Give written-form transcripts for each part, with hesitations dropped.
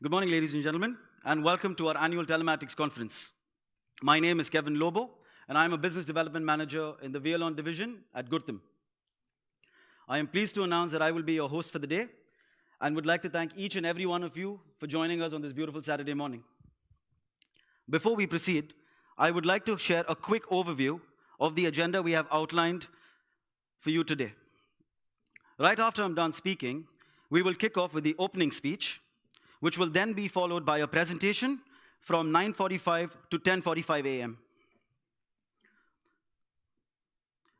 Good morning, ladies and gentlemen, and welcome to our annual Telematics conference. My name is Kevin Lobo, and I'm a business development manager in the Wialon division at Gurtam. I am pleased to announce that I will be your host for the day, and would like to thank each and every one of you for joining us on this beautiful Saturday morning. Before we proceed, I would like to share a quick overview of the agenda we have outlined for you today. Right after I'm done speaking, we will kick off with the opening speech, which will then be followed by a presentation from 9:45 to 10:45 a.m.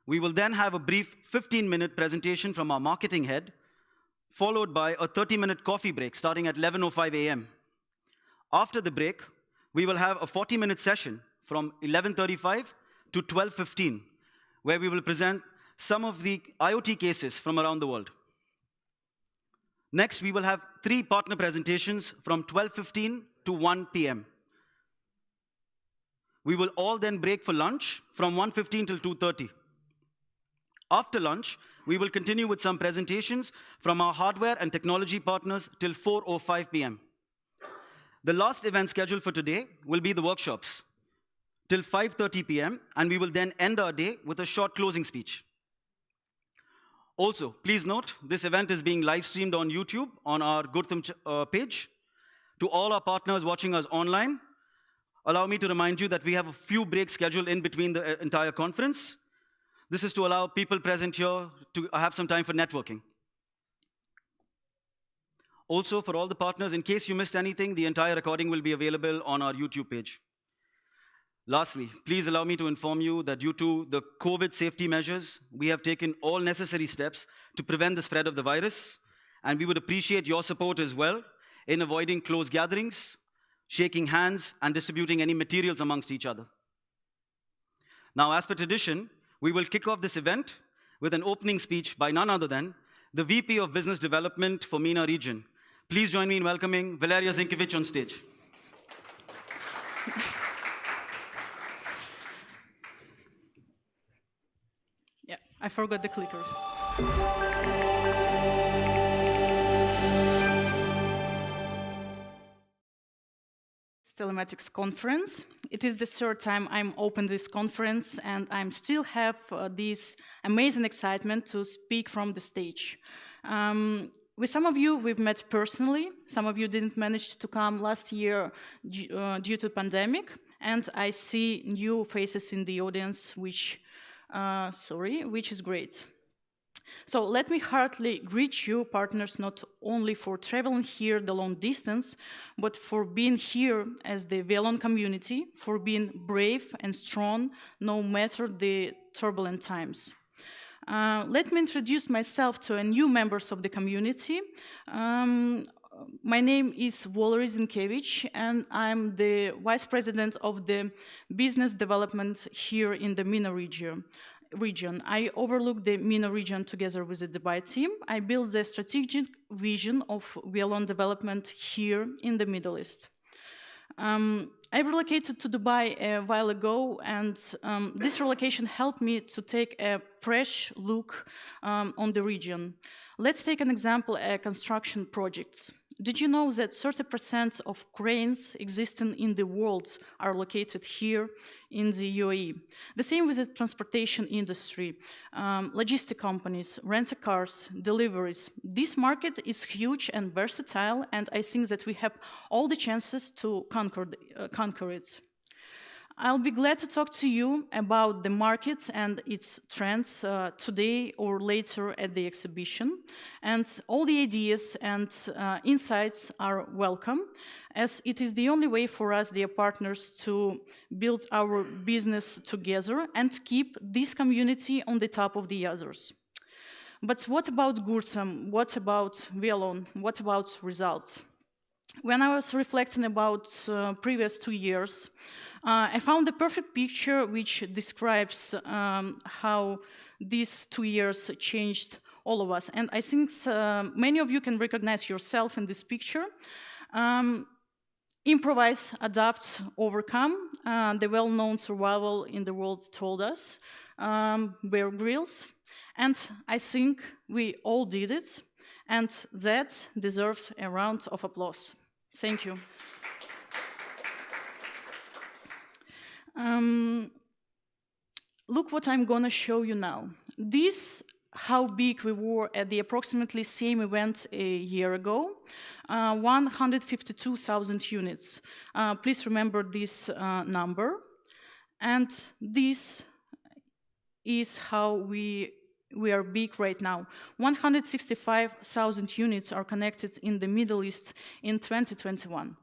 We will then have a brief 15-minute presentation from our marketing head, followed by a 30-minute coffee break starting at 11:05 a.m. After the break, we will have a 40-minute session from 11:35 to 12:15, where we will present some of the IoT cases from around the world. Next, we will have 3 partner presentations from 12:15 to 1 p.m. We will all then break for lunch from 1:15 till 2:30. After lunch, we will continue with some presentations from our hardware and technology partners till 4:05 p.m. The last event scheduled for today will be the workshops till 5:30 p.m., and we will then end our day with a short closing speech. Also, please note, this event is being live streamed on YouTube on our Gurtam page. To all our partners watching us online, allow me to remind you that we have a few breaks scheduled in between the entire conference. This is to allow people present here to have some time for networking. Also, for all the partners, in case you missed anything, the entire recording will be available on our YouTube page. Lastly, please allow me to inform you that due to the COVID safety measures, we have taken all necessary steps to prevent the spread of the virus, and we would appreciate your support as well in avoiding close gatherings, shaking hands, and distributing any materials amongst each other. Now, as per tradition, we will kick off this event with an opening speech by none other than the VP of Business Development for MENA region. Please join me in welcoming Valeriya Zinkevich on stage. Yeah, I forgot the clickers. Telematics conference. It is the third time I'm open this conference, and I still have this amazing excitement to speak from the stage. With some of you, we've met personally. Some of you didn't manage to come last year due to pandemic, and I see new faces in the audience, which is great. So let me heartily greet you, partners, not only for traveling here the long distance, but for being here as the Wialon community, for being brave and strong, no matter the turbulent times. Let me introduce myself to new members of the community. My name is Valeriya Zinkevich, and I'm the Vice President of the Business Development here in the MENA region. I overlook the MENA region together with the Dubai team. I build the strategic vision of Wialon development here in the Middle East. I relocated to Dubai a while ago, and this relocation helped me to take a fresh look on the region. Let's take an example, construction projects. Did you know that 30% of cranes existing in the world are located here in the UAE? The same with the transportation industry, logistic companies, rental cars, deliveries. This market is huge and versatile, and I think that we have all the chances to conquer it. I'll be glad to talk to you about the markets and its trends today or later at the exhibition. And all the ideas and insights are welcome, as it is the only way for us, dear partners, to build our business together and keep this community on the top of the others. But what about Gurtam? What about Wialon? What about results? When I was reflecting about previous 2 years, I found the perfect picture which describes how these 2 years changed all of us. And I think many of you can recognize yourself in this picture. Improvise, adapt, overcome. The well-known survival in the world told us, Bear Grylls. And I think we all did it. And that deserves a round of applause. Thank you. Look what I'm gonna show you now. This, how big we were at the approximately same event a year ago, 152,000 units. Please remember this number. And this is how we are big right now. 165,000 units are connected in the Middle East in 2021.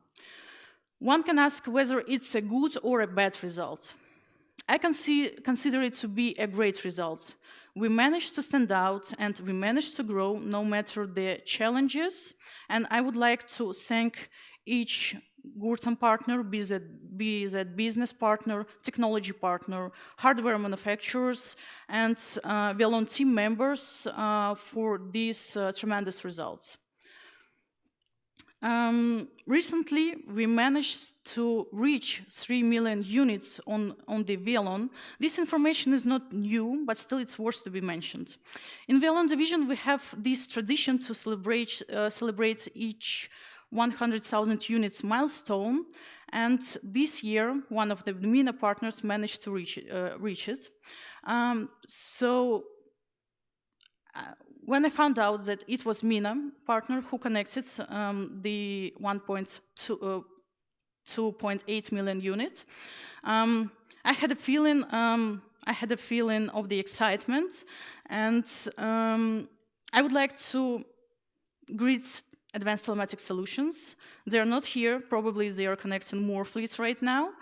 One can ask whether it's a good or a bad result. I consider it to be a great result. We managed to stand out and we managed to grow no matter the challenges. And I would like to thank each Gurtam partner, be that business partner, technology partner, hardware manufacturers, and Wialon team members for these tremendous results. Recently, we managed to reach 3 million units on the Wialon. This information is not new, but still it's worth to be mentioned. In Wialon division, we have this tradition to celebrate each 100,000 units milestone, and this year, one of the MENA partners managed to reach it. When I found out that it was MENA partner who connected the 2.8 million units, I had a feeling of the excitement, and I would like to greet Advanced Telematics Solutions. They're not here, probably they are connecting more fleets right now.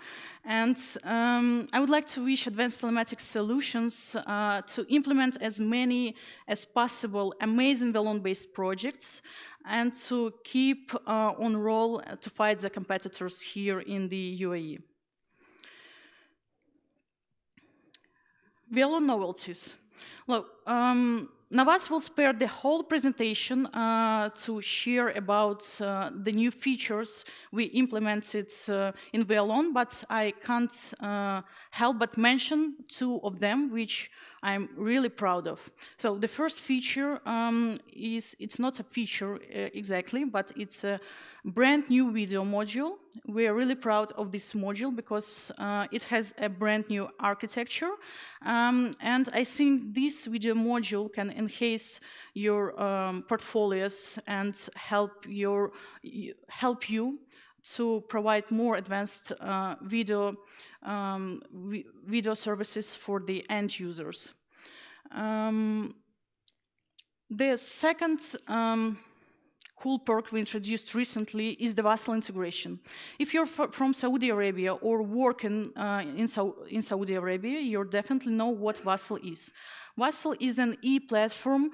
And I would like to wish Advanced Telematics Solutions to implement as many as possible amazing Wialon-based projects and to keep on roll to fight the competitors here in the UAE. Wialon novelties. Look, Nawaz will spare the whole presentation to share about the new features we implemented in Wialon, but I can't help but mention 2 of them, which I'm really proud of. So the first feature it's not a feature exactly, but it's a brand new video module. We are really proud of this module because it has a brand new architecture. And I think this video module can enhance your portfolios and help you to provide more advanced video services for the end users. The second cool perk we introduced recently is the VASL integration. If you're from Saudi Arabia or working in Saudi Arabia, you definitely know what VASL is. VASL is an e-platform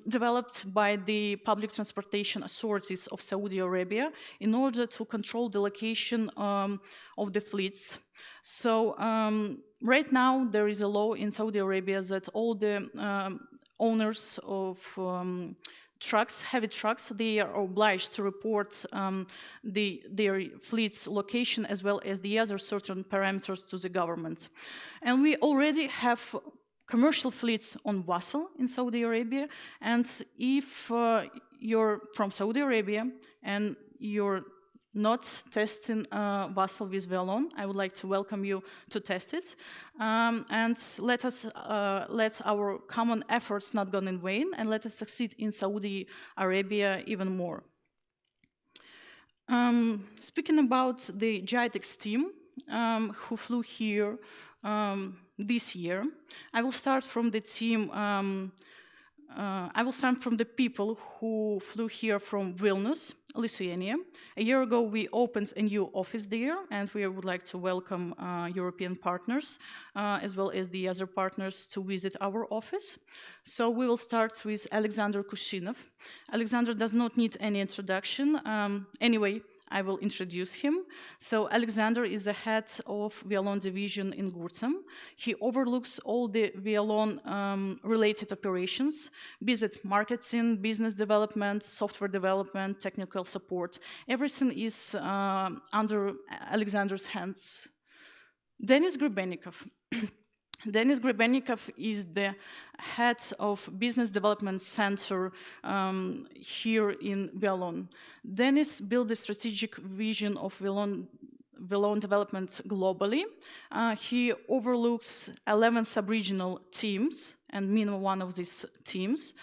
developed by the public transportation authorities of Saudi Arabia in order to control the location of the fleets. So right now there is a law in Saudi Arabia that all the owners of heavy trucks, they are obliged to report their fleet's location as well as the other certain parameters to the government. And we already have commercial fleets on vessel in Saudi Arabia. And if you're from Saudi Arabia and you're not testing vessel with Wialon, I would like to welcome you to test it. And let our common efforts not go in vain, and let us succeed in Saudi Arabia even more. Speaking about the GITEX team who flew here this year, I will start from the team. I will start from the people who flew here from Vilnius, Lithuania. A year ago, we opened a new office there, and we would like to welcome European partners, as well as the other partners, to visit our office. So we will start with Alexander Kushinov. Alexander does not need any introduction. Anyway, I will introduce him. So Alexander is the head of Wialon division in Gurtam. He overlooks all the Wialon related operations, be it marketing, business development, software development, technical support. Everything is under Alexander's hands. Denis Grebennikov. Denis Grebennikov is the head of Business Development Center here in Wialon. Denis built the strategic vision of Wialon development globally. He overlooks 11 sub-regional teams, and MENA one of these teams,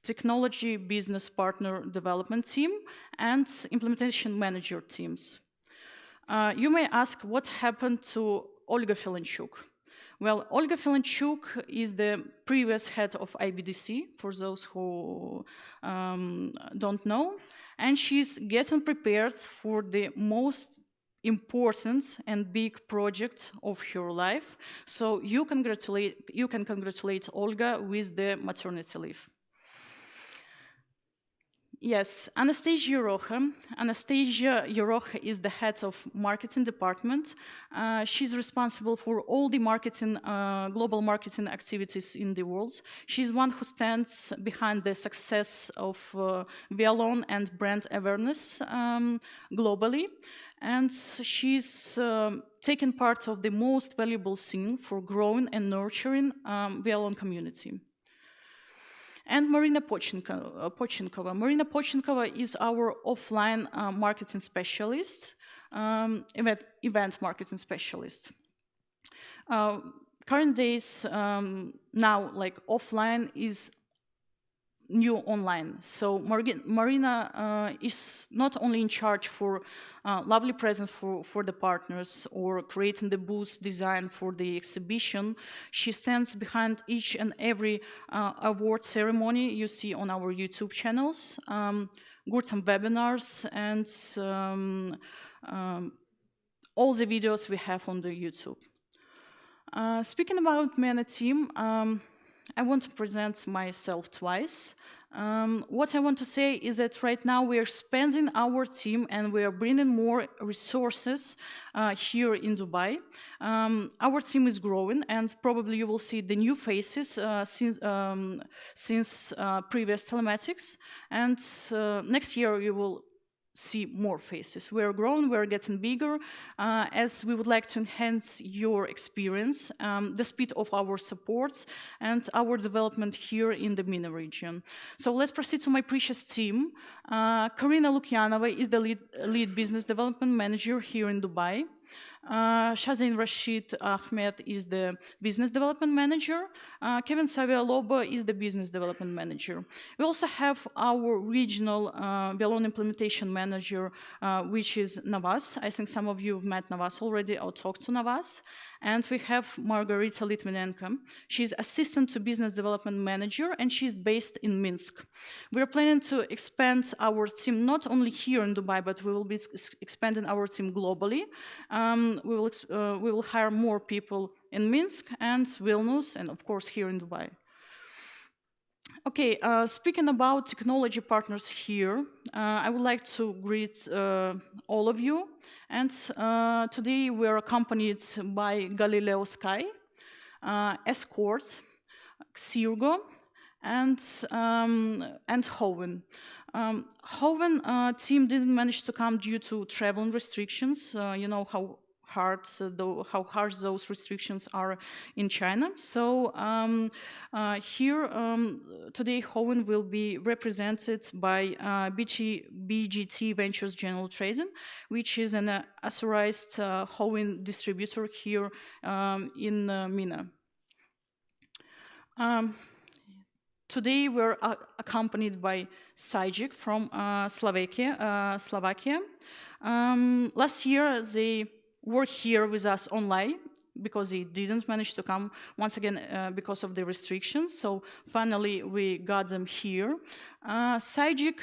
technology business partner development team, and implementation manager teams. You may ask what happened to Olga Filanchuk. Well, Olga Filanchuk is the previous head of IBDC, for those who don't know, and she's getting prepared for the most important and big project of her life. So you can congratulate Olga with the maternity leave. Yes, Anastasiya Eroho. Anastasiya Eroho is the head of marketing department. She's responsible for all the marketing, global marketing activities in the world. She's one who stands behind the success of Wialon and brand awareness globally. And she's taken part of the most valuable thing for growing and nurturing Wialon community. And Marina Pochenkova. Marina Pochenkova is our offline marketing specialist, event marketing specialist. Current days, now, like offline is new online. So Marina is not only in charge for lovely presents for the partners or creating the booth design for the exhibition. She stands behind each and every award ceremony you see on our YouTube channels, Gurtam webinars, and all the videos we have on the YouTube. Speaking about MENA team, I want to present myself twice. What I want to say is that right now we are expanding our team and we are bringing more resources here in Dubai. Our team is growing, and probably you will see the new faces since previous telematics. And next year you will see more faces. We're growing, we're getting bigger, as we would like to enhance your experience, the speed of our support, and our development here in the MENA region. So let's proceed to my precious team. Karina Lukyanova is the lead business development manager here in Dubai. Shazain Rashid Ahmed is the business development manager. Kevin Savio Lobo is the business development manager. We also have our regional Wialon implementation manager, which is Nawaz. I think some of you have met Nawaz already or talked to Nawaz. And we have Margarita Litvinenko. She's assistant to business development manager, and she's based in Minsk. We're planning to expand our team not only here in Dubai, but we will be expanding our team globally. We will hire more people in Minsk and Vilnius, and of course here in Dubai. Okay, speaking about technology partners here, I would like to greet all of you. And today we are accompanied by Galileo Sky, Escort, Xirgo, and Hoven. Hoven team didn't manage to come due to travel restrictions. You know how harsh those restrictions are in China. So here today Hohen will be represented by BGT Ventures General Trading, which is an authorized Hohen distributor here in MENA. Today we're accompanied by Sicic from Slovakia. Last year they were here with us online because they didn't manage to come once again because of the restrictions. So finally we got them here. Sicic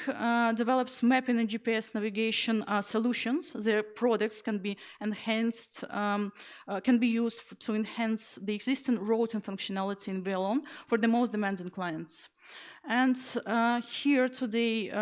develops mapping and GPS navigation solutions. Their products can be enhanced, can be used to enhance the existing routing functionality in Wialon for the most demanding clients. And here today,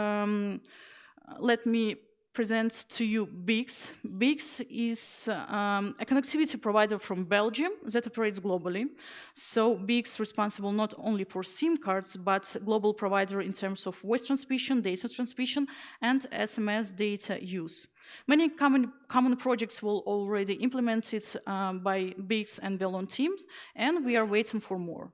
let me present to you BICS. BICS is a connectivity provider from Belgium that operates globally. So BICS responsible not only for SIM cards, but global provider in terms of voice transmission, data transmission, and SMS data use. Many common projects were already implemented by BICS and Wialon teams, and we are waiting for more.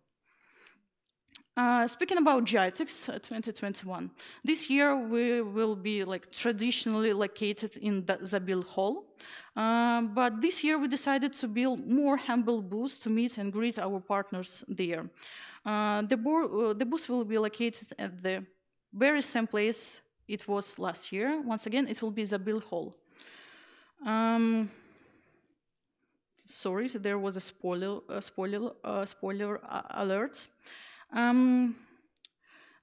Speaking about GITEX 2021, this year we will be traditionally located in the Zabil Hall, but this year we decided to build more humble booths to meet and greet our partners there. The booth will be located at the very same place it was last year. Once again, it will be Zabil Hall. Sorry, there was a spoiler alert.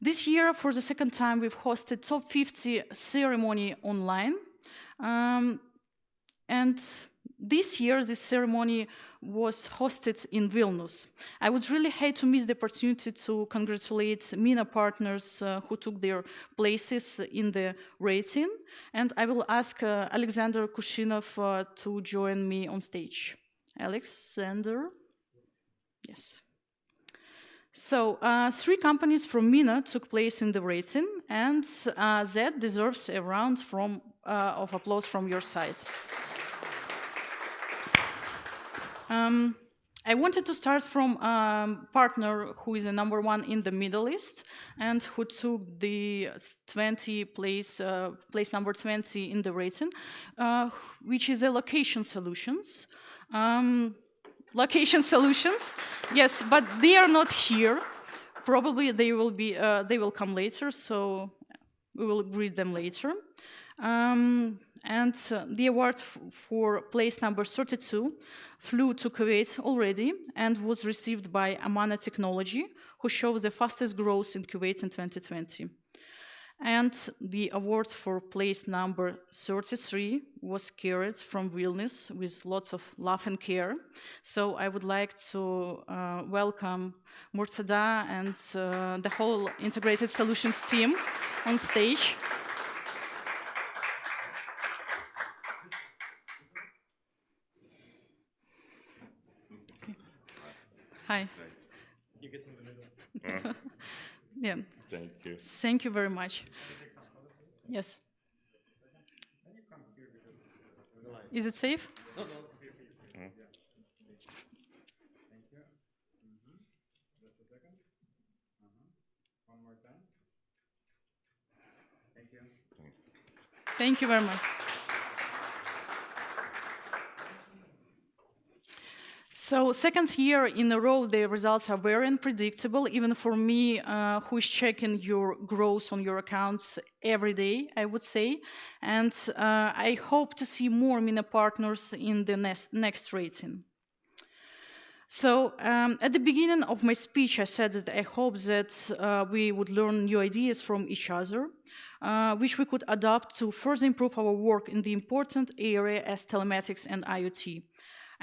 This year, for the second time, we've hosted Top 50 ceremony online. And this year, this ceremony was hosted in Vilnius. I would really hate to miss the opportunity to congratulate MENA partners who took their places in the rating. And I will ask Alexander Kushinov to join me on stage. Alexander? Yes. So, 3 companies from MENA took place in the rating, and that deserves a round of applause from your side. I wanted to start from a partner who is a #1 in the Middle East and who took the place number 20 in the rating, which is a Location Solutions. Location Solutions, yes, but they are not here. Probably they will come later, so we will greet them later. And the award for place number 32 flew to Kuwait already and was received by Amana Technology, who shows the fastest growth in Kuwait in 2020. And the award for place number 33 was carried from Vilnius with lots of love and care. So I would like to welcome Mirza and the whole Integrated Solutions team on stage. Okay. Hi. You get in the middle. Yeah. Thank you. Thank you very much. Yes. Is it safe? No. Thank you. Just a second. One more time. Thank you. Thank you very much. So, second year in a row, the results are very unpredictable, even for me, who is checking your growth on your accounts every day, I would say. And I hope to see more MENA partners in the next rating. So, at the beginning of my speech, I said that I hope that we would learn new ideas from each other, which we could adopt to further improve our work in the important area as telematics and IoT.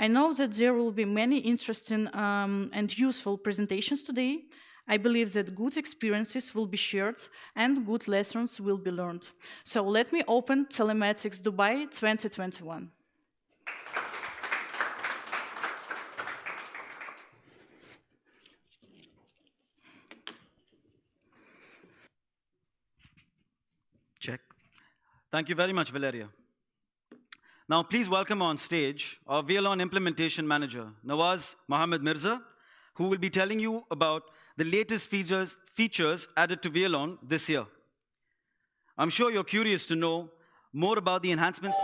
I know that there will be many interesting and useful presentations today. I believe that good experiences will be shared and good lessons will be learned. So let me open Telematics Dubai 2021. Check. Thank you very much, Valeriya. Now, please welcome on stage our Wialon implementation manager, Nawaz Mohammed Mirza, who will be telling you about the latest features added to Wialon this year. I'm sure you're curious to know more about the enhancements.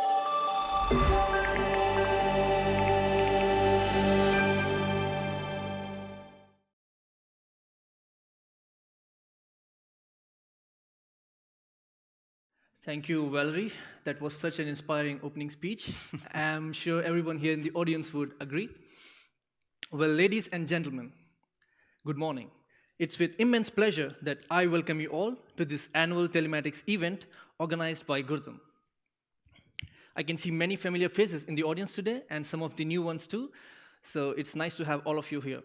Thank you, Valerie. That was such an inspiring opening speech. I'm sure everyone here in the audience would agree. Well, ladies and gentlemen, good morning. It's with immense pleasure that I welcome you all to this annual telematics event organized by Gurtam. I can see many familiar faces in the audience today and some of the new ones too, so it's nice to have all of you here.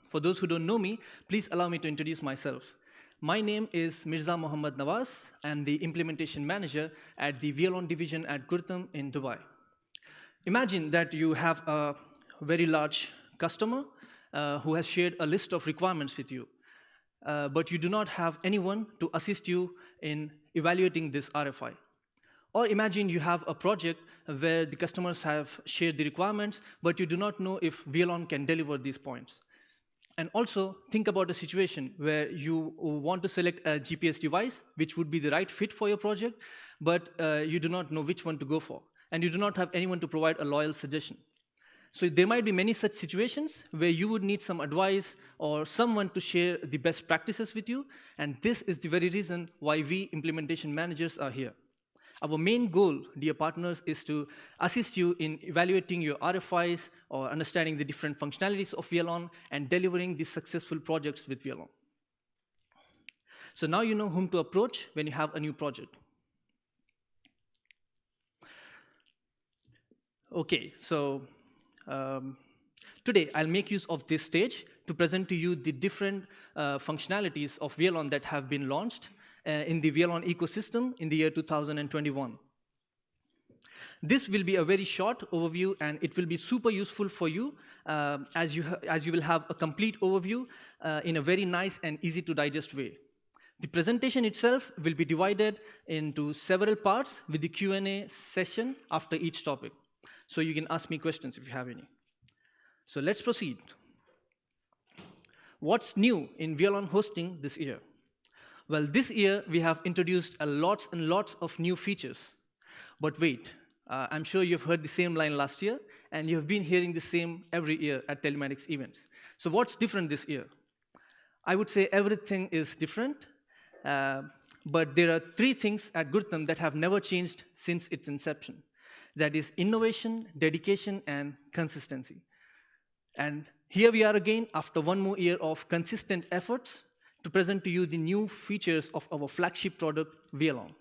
For those who don't know me, please allow me to introduce myself. My name is Mirza Mohammed Nawaz. I'm the implementation manager at the Wialon division at Gurtam in Dubai. Imagine that you have a very large customer who has shared a list of requirements with you, but you do not have anyone to assist you in evaluating this RFI. Or imagine you have a project where the customers have shared the requirements, but you do not know if Wialon can deliver these points. And also, think about a situation where you want to select a GPS device, which would be the right fit for your project, but you do not know which one to go for, and you do not have anyone to provide a loyal suggestion. So there might be many such situations where you would need some advice or someone to share the best practices with you, and this is the very reason why we implementation managers are here. Our main goal, dear partners, is to assist you in evaluating your RFIs or understanding the different functionalities of Wialon and delivering these successful projects with Wialon. So now you know whom to approach when you have a new project. Okay, so today I'll make use of this stage to present to you the different functionalities of Wialon that have been launched in the Wialon ecosystem in the year 2021. This will be a very short overview, and it will be super useful for you as you will have a complete overview in a very nice and easy to digest way. The presentation itself will be divided into several parts with the Q&A session after each topic. So you can ask me questions if you have any. So let's proceed. What's new in Wialon hosting this year? Well, this year we have introduced lots and lots of new features. But wait, I'm sure you've heard the same line last year, and you've been hearing the same every year at telematics events. So what's different this year? I would say everything is different, but there are three things at Gurtam that have never changed since its inception. That is innovation, dedication, and consistency. And here we are again after one more year of consistent efforts to present to you the new features of our flagship product, Wialon.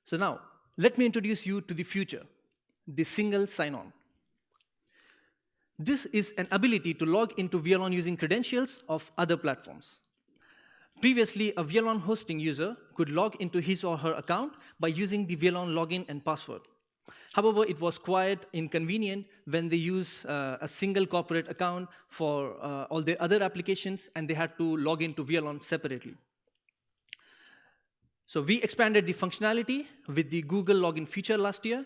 So now, let me introduce you to the future, the single sign-on. This is an ability to log into Wialon using credentials of other platforms. Previously, a Wialon hosting user could log into his or her account by using the Wialon login and password. However, it was quite inconvenient when they use a single corporate account for all their other applications, and they had to log into Wialon separately. So we expanded the functionality with the Google login feature last year,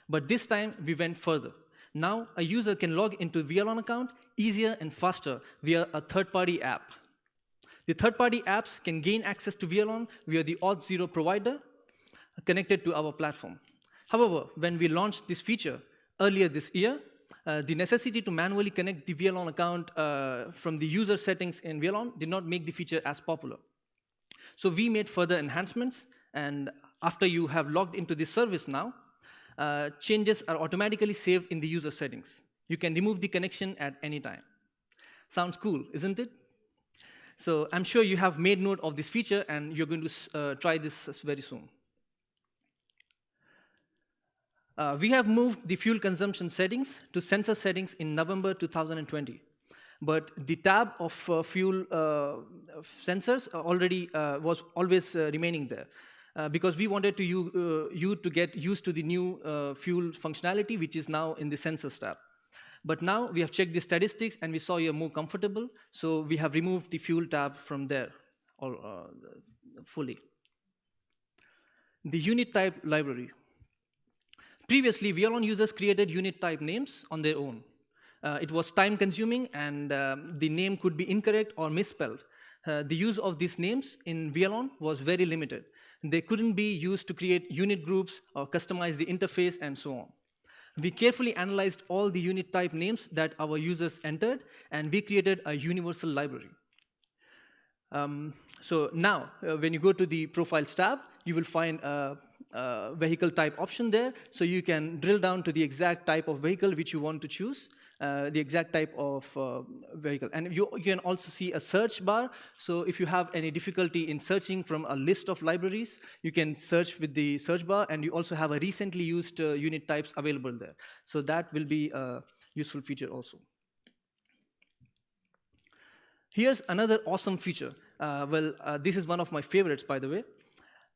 but this time we went further. Now a user can log into Wialon account easier and faster via a third-party app. The third-party apps can gain access to Wialon via the Auth0 provider connected to our platform. However, when we launched this feature earlier this year, the necessity to manually connect the Wialon account from the user settings in Wialon did not make the feature as popular. So we made further enhancements, and after you have logged into this service now, changes are automatically saved in the user settings. You can remove the connection at any time. Sounds cool, isn't it? So I'm sure you have made note of this feature, and you're going to try this very soon. We have moved the fuel consumption settings to sensor settings in November 2020. But the tab of fuel sensors already was always remaining there because we wanted you to get used to the new fuel functionality, which is now in the sensors tab. But now we have checked the statistics and we saw you're more comfortable, so we have removed the fuel tab from there fully. The unit type library. Previously, Wialon users created unit type names on their own. It was time consuming, and the name could be incorrect or misspelled. The use of these names in Wialon was very limited. They couldn't be used to create unit groups or customize the interface and so on. We carefully analyzed all the unit type names that our users entered, and we created a universal library. So now, when you go to the Profiles tab, you will find a vehicle type option there, so you can drill down to the exact type of vehicle which you want to choose, the exact type of vehicle. And you can also see a search bar, so if you have any difficulty in searching from a list of libraries, you can search with the search bar, and you also have a recently used unit types available there. So that will be a useful feature also. Here's another awesome feature. This is one of my favorites, by the way.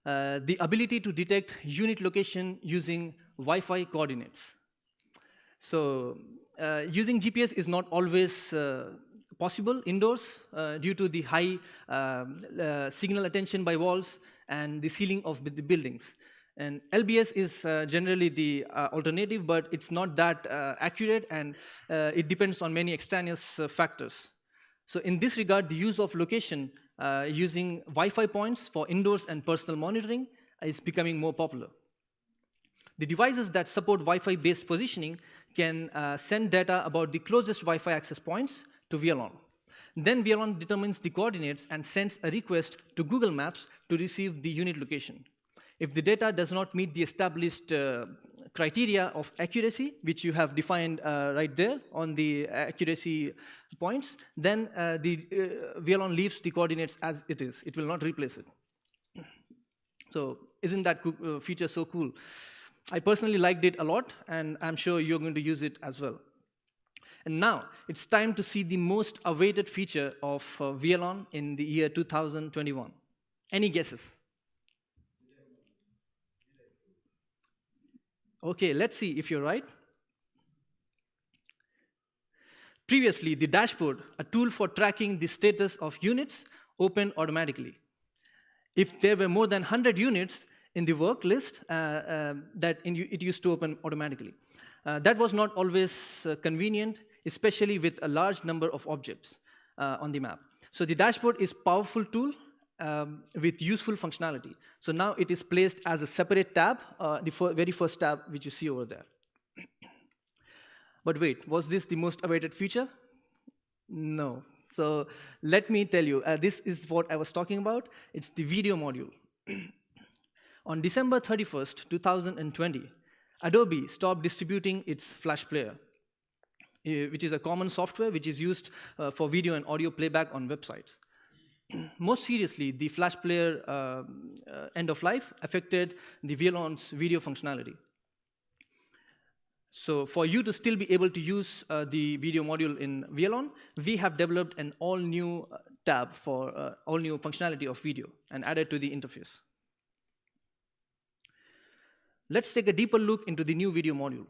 The ability to detect unit location using Wi-Fi coordinates. So using GPS is not always possible indoors due to the high signal attention by walls and the ceiling of the buildings. And LBS is generally the alternative, but it's not that accurate, and it depends on many extraneous factors. So in this regard, the use of location using Wi-Fi points for indoors and personal monitoring is becoming more popular. The devices that support Wi-Fi based positioning can send data about the closest Wi-Fi access points to Wialon. Then Wialon determines the coordinates and sends a request to Google Maps to receive the unit location. If the data does not meet the established criteria of accuracy, which you have defined right there on the accuracy points, then Wialon leaves the coordinates as it is. It will not replace it. So isn't that feature so cool? I personally liked it a lot, and I'm sure you're going to use it as well. And now, it's time to see the most awaited feature of Wialon in the year 2021. Any guesses? Okay, let's see if you're right. Previously, the dashboard, a tool for tracking the status of units, opened automatically. If there were more than 100 units in the work list, it used to open automatically. That was not always convenient, especially with a large number of objects on the map. So the dashboard is a powerful tool with useful functionality. So now it is placed as a separate tab, the very first tab which you see over there. But wait, was this the most awaited feature? No. So let me tell you, this is what I was talking about. It's the video module. On December 31st, 2020, Adobe stopped distributing its Flash Player, which is a common software which is used for video and audio playback on websites. Most seriously, the Flash Player end of life affected the Wialon's video functionality. So for you to still be able to use the video module in Wialon, we have developed an all-new tab for all-new functionality of video and added to the interface. Let's take a deeper look into the new video module.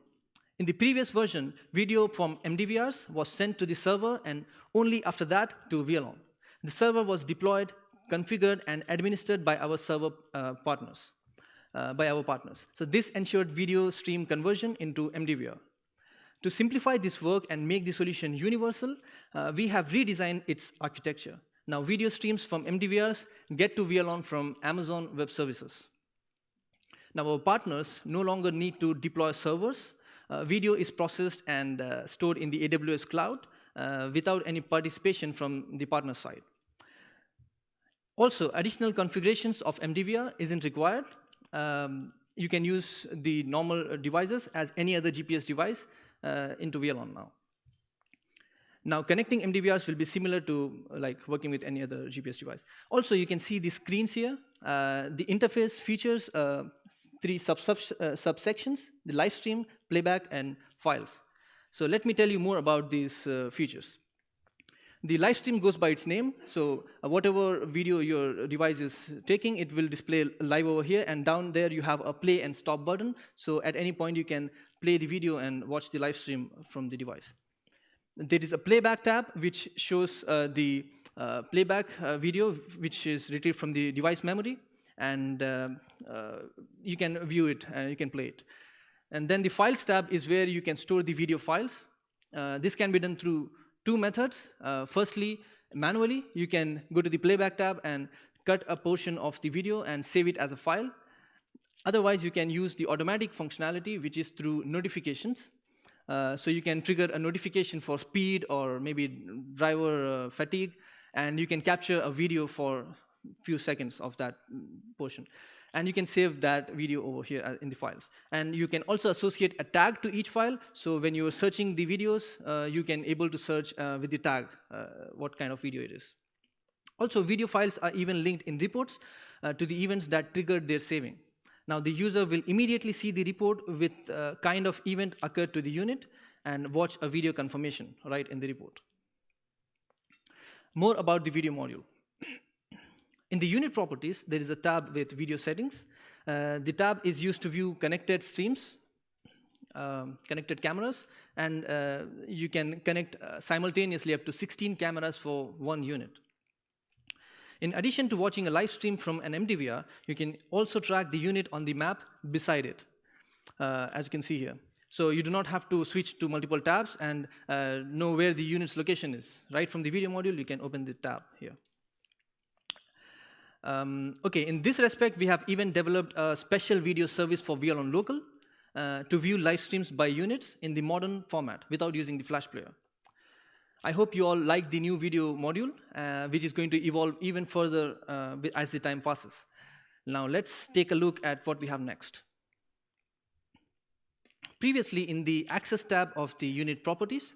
In the previous version, video from MDVRs was sent to the server and only after that to Wialon. The server was deployed, configured, and administered by our server partners. So this ensured video stream conversion into MDVR. To simplify this work and make the solution universal, we have redesigned its architecture. Now video streams from MDVRs get to Wialon from Amazon Web Services. Now our partners no longer need to deploy servers. Video is processed and stored in the AWS cloud without any participation from the partner side. Also, additional configurations of MDVR isn't required. You can use the normal devices as any other GPS device into Wialon now. Now, connecting MDVRs will be similar to like working with any other GPS device. Also, you can see the screens here. The interface features 3 subsections: the live stream, playback, and files. So let me tell you more about these features. The live stream goes by its name, so whatever video your device is taking, it will display live over here, and down there you have a play and stop button, so at any point you can play the video and watch the live stream from the device. There is a playback tab, which shows the playback video, which is retrieved from the device memory, and you can view it and you can play it. And then the Files tab is where you can store the video files. This can be done through two methods. Firstly, manually, you can go to the Playback tab and cut a portion of the video and save it as a file. Otherwise, you can use the automatic functionality, which is through notifications. So you can trigger a notification for speed or maybe driver fatigue, and you can capture a video for a few seconds of that portion. And you can save that video over here in the files. And you can also associate a tag to each file. So when you're searching the videos, you can able to search with the tag what kind of video it is. Also, video files are even linked in reports to the events that triggered their saving. Now, the user will immediately see the report with kind of event occurred to the unit and watch a video confirmation right in the report. More about the video module. In the unit properties, there is a tab with video settings. The tab is used to view connected streams, connected cameras, and you can connect simultaneously up to 16 cameras for one unit. In addition to watching a live stream from an MDVR, you can also track the unit on the map beside it, as you can see here. So you do not have to switch to multiple tabs and know where the unit's location is. Right from the video module, you can open the tab here. Okay, in this respect, we have even developed a special video service for Wialon Local to view live streams by units in the modern format without using the Flash player. I hope you all like the new video module, which is going to evolve even further as the time passes. Now, let's take a look at what we have next. Previously, in the Access tab of the unit properties,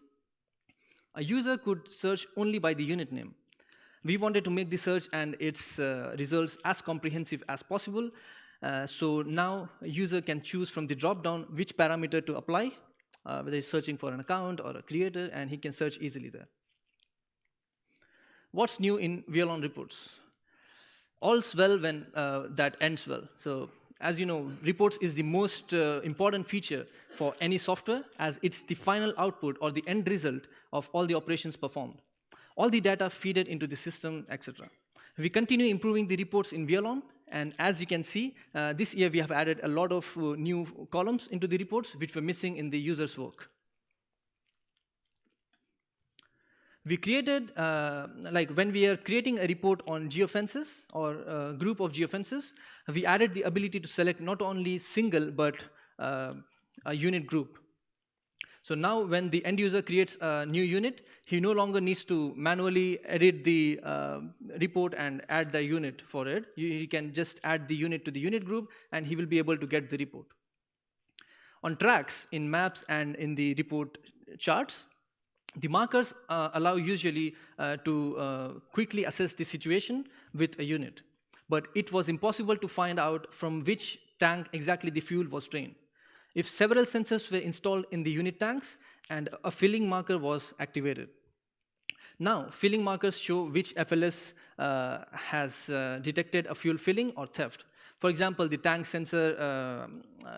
a user could search only by the unit name. We wanted to make the search and its results as comprehensive as possible. So now a user can choose from the drop-down which parameter to apply, whether he's searching for an account or a creator, and he can search easily there. What's new in Wialon reports? All's well when that ends well. So as you know, reports is the most important feature for any software, as it's the final output or the end result of all the operations performed. All the data feed it into the system, etc. We continue improving the reports in Wialon, and as you can see, this year we have added a lot of new columns into the reports, which were missing in the user's work. We created, like when we are creating a report on geofences or a group of geofences, we added the ability to select not only single, but a unit group. So now when the end user creates a new unit, he no longer needs to manually edit the report and add the unit for it. He can just add the unit to the unit group, and he will be able to get the report. On tracks, in maps, and in the report charts, the markers allow usually to quickly assess the situation with a unit. But it was impossible to find out from which tank exactly the fuel was drained. If several sensors were installed in the unit tanks and a filling marker was activated. Now, filling markers show which FLS has detected a fuel filling or theft. For example, the tank sensor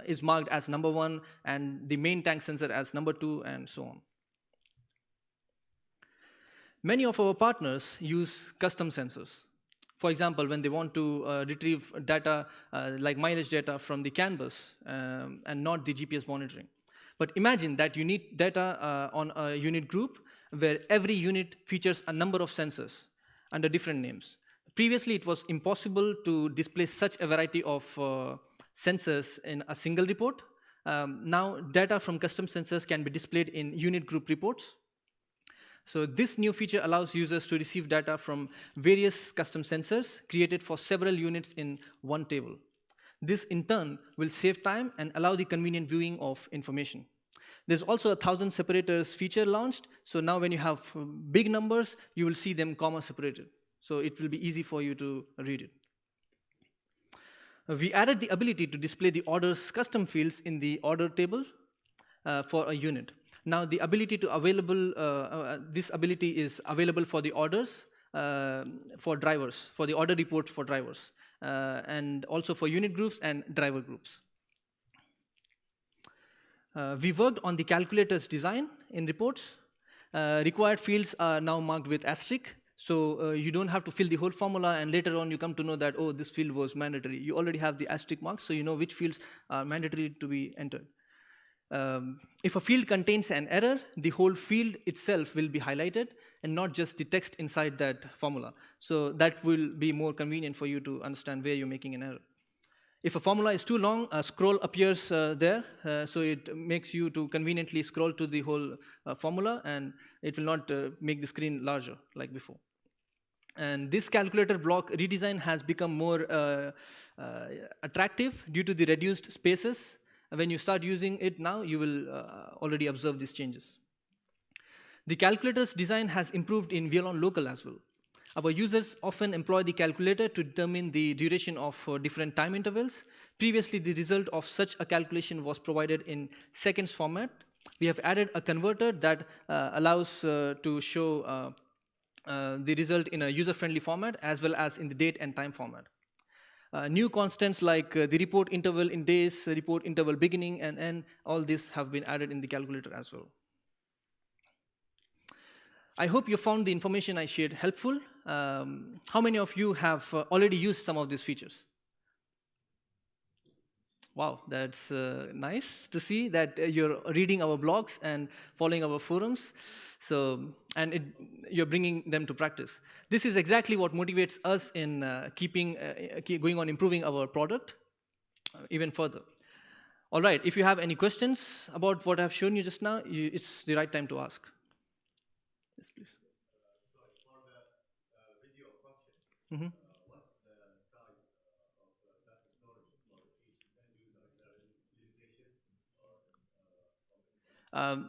is marked as number 1 and the main tank sensor as number 2, and so on. Many of our partners use custom sensors. For example, when they want to retrieve data like mileage data from the CAN bus and not the GPS monitoring. But imagine that you need data on a unit group where every unit features a number of sensors under different names. Previously, it was impossible to display such a variety of sensors in a single report. Now, data from custom sensors can be displayed in unit group reports. So this new feature allows users to receive data from various custom sensors created for several units in one table. This, in turn, will save time and allow the convenient viewing of information. There's also a 1,000 separators feature launched. So now when you have big numbers, you will see them comma separated. So it will be easy for you to read it. We added the ability to display the orders custom fields in the order table for a unit. Now the ability to this ability is available for the orders for drivers, for the order reports for drivers, and also for unit groups and driver groups. We worked on the calculator's design in reports. Required fields are now marked with asterisk, so you don't have to fill the whole formula and later on you come to know that, oh, this field was mandatory. You already have the asterisk marks, so you know which fields are mandatory to be entered. If a field contains an error, the whole field itself will be highlighted and not just the text inside that formula. So that will be more convenient for you to understand where you're making an error. If a formula is too long, a scroll appears there, so it makes you to conveniently scroll to the whole formula, and it will not make the screen larger like before. And this calculator block redesign has become more attractive due to the reduced spaces. When you start using it now, you will already observe these changes. The calculator's design has improved in Wialon Local as well. Our users often employ the calculator to determine the duration of different time intervals. Previously, the result of such a calculation was provided in seconds format. We have added a converter that allows to show the result in a user-friendly format as well as in the date and time format. New constants like the report interval in days, report interval beginning and end, all this have been added in the calculator as well. I hope you found the information I shared helpful. How many of you have already used some of these features? Wow, that's nice to see that you're reading our blogs and following our forums. So, and you're bringing them to practice. This is exactly what motivates us in keep going on improving our product even further. All right, if you have any questions about what I've shown you just now, it's the right time to ask. Yes, please. So for the video function, what's the size of data storage modifications and use? Is there any limitation or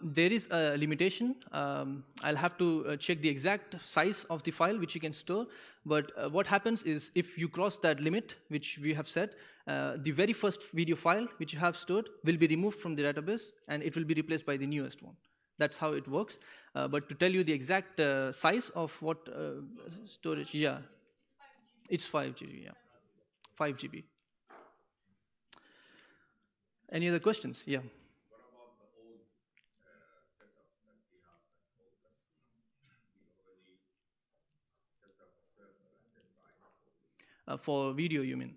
There is a limitation. I'll have to check the exact size of the file which you can store. But what happens is if you cross that limit, which we have set, the very first video file which you have stored will be removed from the database and it will be replaced by the newest one. That's how it works. But to tell you the exact size of what storage, yeah, it's 5 GB, yeah, 5 GB. Any other questions? Yeah. what about the old setups that we have at old customers? We already set up a server at their side. For video, you mean?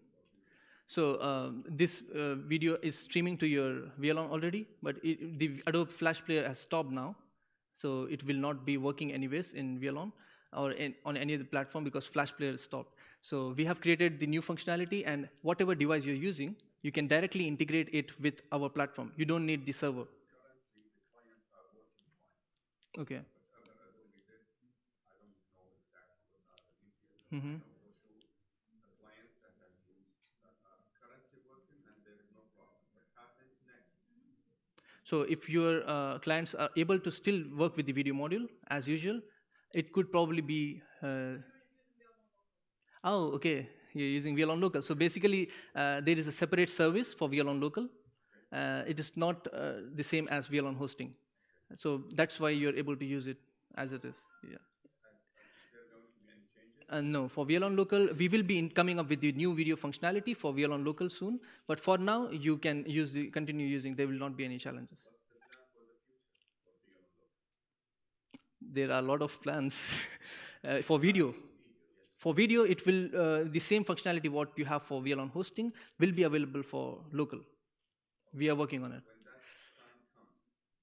So this video is streaming to your Wialon already, but the Adobe Flash Player has stopped now. So it will not be working anyways in Wialon or on any other platform because Flash Player is stopped. So we have created the new functionality, and whatever device you're using, you can directly integrate it with our platform. You don't need the server. Currently, the clients are working fine. Okay. Whatever Adobe did, I don't know exactly what are the details. Mm-hmm. I know for sure the clients that have used that are currently working and there is no problem. What happens next? So if your clients are able to still work with the video module as usual, it could probably be. Oh, okay. You're using Wialon Local. So basically, there is a separate service for Wialon Local. It is not the same as Wialon hosting. So that's why you're able to use it as it is. Yeah. There going to be any changes? No, for Wialon Local, we will be coming up with the new video functionality for Wialon Local soon. But for now, you can continue using. There will not be any challenges. What's the plan for the future for Beyond Local? There are a lot of plans for video. For video, it will the same functionality what you have for Wialon hosting will be available for local. We are working on it. When that time comes,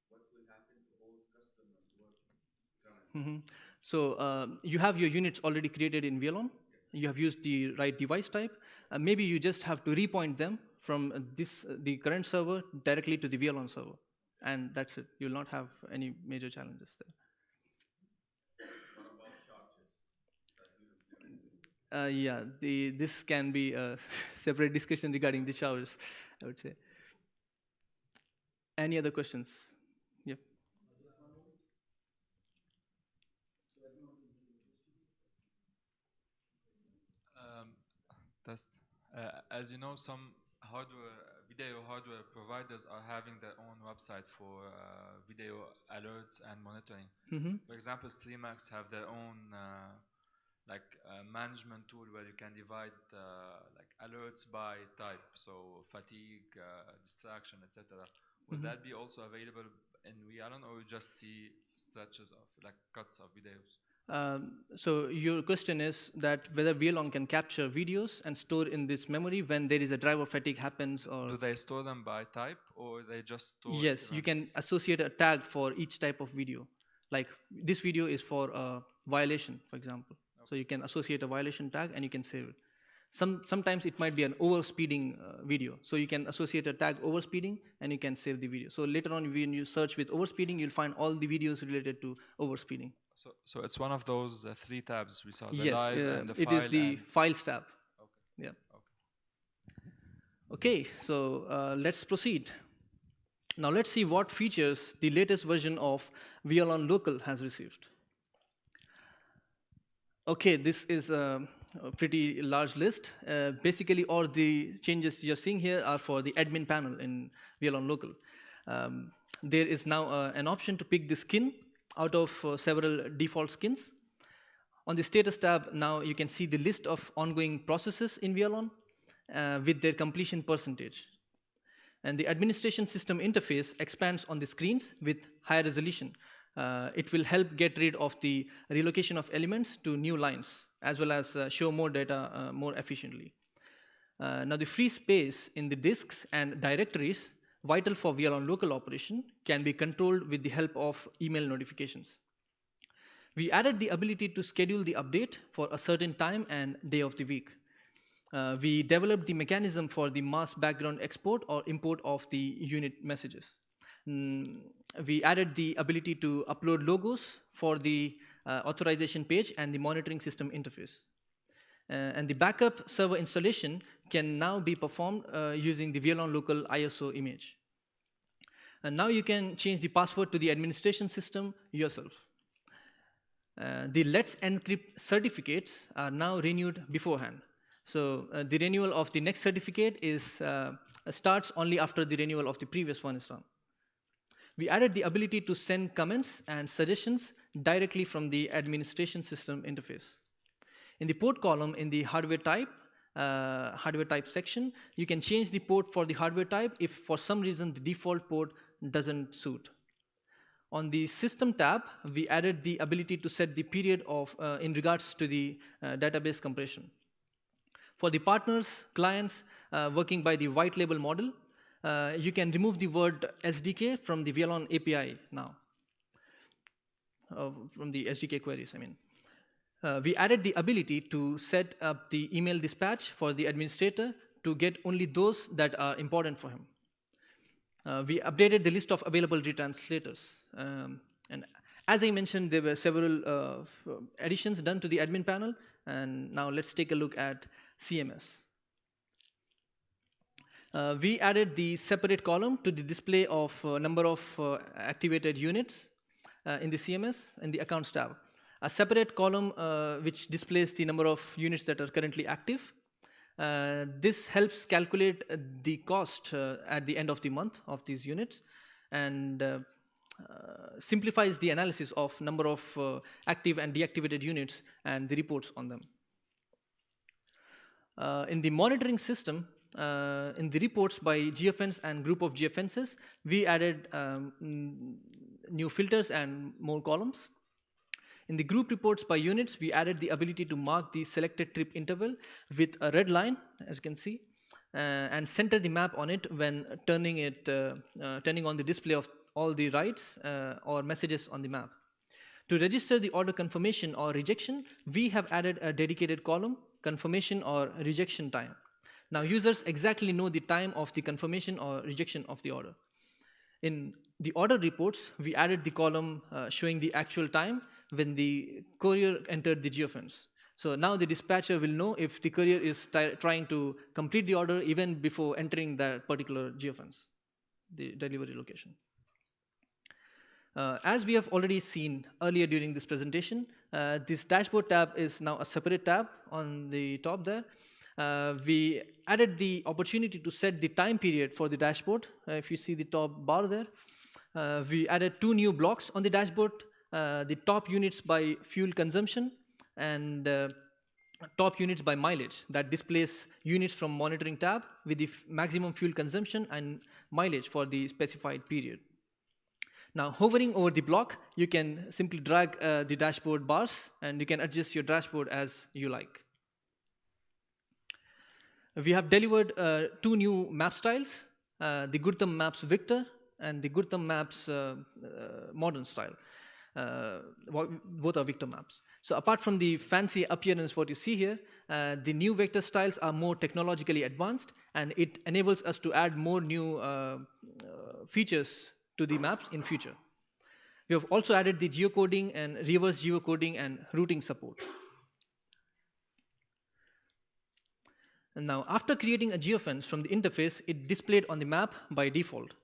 what will happen to all customers working currently? So you have your units already created in Wialon. You have used the right device type. Maybe you just have to repoint them from the current server directly to the Wialon server, and that's it. You will not have any major challenges there. What about charges that you implemented? Yeah, this can be a separate discussion regarding the showers, I would say. Any other questions? Yeah. Test. As you know, some video hardware providers are having their own website for video alerts and monitoring. For example, StreamX have their own management tool where you can divide like alerts by type, so fatigue, distraction, etc. Would that be also available in Wialon, or you just see stretches of like cuts of videos? So your question is that whether Wialon can capture videos and store in this memory when there is a driver fatigue happens, or Do they store them by type, or they just store yes, you events? can associate a tag for each type of video. Like this video is for a violation, for example. So you can associate a violation tag and you can save it. Sometimes it might be an overspeeding video. So you can associate a tag overspeeding and you can save the video. So later on, when you search with overspeeding, you'll find all the videos related to overspeeding. So it's one of those 3 tabs we saw, the Yes, live and the it file. is the files tab. Okay. Yeah. Okay, so let's proceed. Now let's see what features the latest version of Wialon Local has received. Okay, this is a pretty large list. Basically, all the changes you're seeing here are for the admin panel in Wialon Local. There is now an option to pick the skin out of several default skins. On the status tab, now you can see the list of ongoing processes in Wialon with their completion percentage. And the administration system interface expands on the screens with higher resolution. It will help get rid of the relocation of elements to new lines, as well as show more data more efficiently. Now the free space in the disks and directories, vital for Wialon local operation, can be controlled with the help of email notifications. We added the ability to schedule the update for a certain time and day of the week. We developed the mechanism for the mass background export or import of the unit messages. We added the ability to upload logos for the authorization page and the monitoring system interface. And the backup server installation can now be performed using the Wialon local ISO image. And now you can change the password to the administration system yourself. The Let's Encrypt certificates are now renewed beforehand. So the renewal of the next certificate starts only after the renewal of the previous one is done. We added the ability to send comments and suggestions directly from the administration system interface. In the port column in the hardware type section, you can change the port for the hardware type if for some reason the default port doesn't suit. On the system tab, we added the ability to set the period of in regards to the database compression. For the partners, clients working by the white label model, you can remove the word SDK from the Wialon API now, from the SDK queries, I mean. We added the ability to set up the email dispatch for the administrator to get only those that are important for him. We updated the list of available retranslators. And as I mentioned, there were several additions done to the admin panel. And now let's take a look at CMS. We added the separate column to the display of number of activated units in the CMS in the accounts tab. A separate column which displays the number of units that are currently active. This helps calculate the cost at the end of the month of these units and simplifies the analysis of number of active and deactivated units and the reports on them. In the monitoring system, in the reports by geofence and group of geofences, we added new filters and more columns. In the group reports by units, we added the ability to mark the selected trip interval with a red line, as you can see, and center the map on it when turning on the display of all the rights or messages on the map. To register the order confirmation or rejection, we have added a dedicated column, confirmation or rejection time. Now users exactly know the time of the confirmation or rejection of the order. In the order reports, we added the column showing the actual time when the courier entered the geofence. So now the dispatcher will know if the courier is trying to complete the order even before entering that particular geofence, the delivery location. As we have already seen earlier during this presentation, this dashboard tab is now a separate tab on the top there. We added the opportunity to set the time period for the dashboard. If you see the top bar there, we added 2 new blocks on the dashboard, the top units by fuel consumption and top units by mileage that displays units from monitoring tab with the maximum fuel consumption and mileage for the specified period. Now, hovering over the block, you can simply drag the dashboard bars, and you can adjust your dashboard as you like. We have delivered 2 new map styles, the Gurtam Maps Victor and the Gurtam Maps Modern style. Both are Victor maps. So apart from the fancy appearance what you see here, the new vector styles are more technologically advanced, and it enables us to add more new features to the maps in future. We have also added the geocoding and reverse geocoding and routing support. And now, after creating a geofence from the interface, it displayed on the map by default.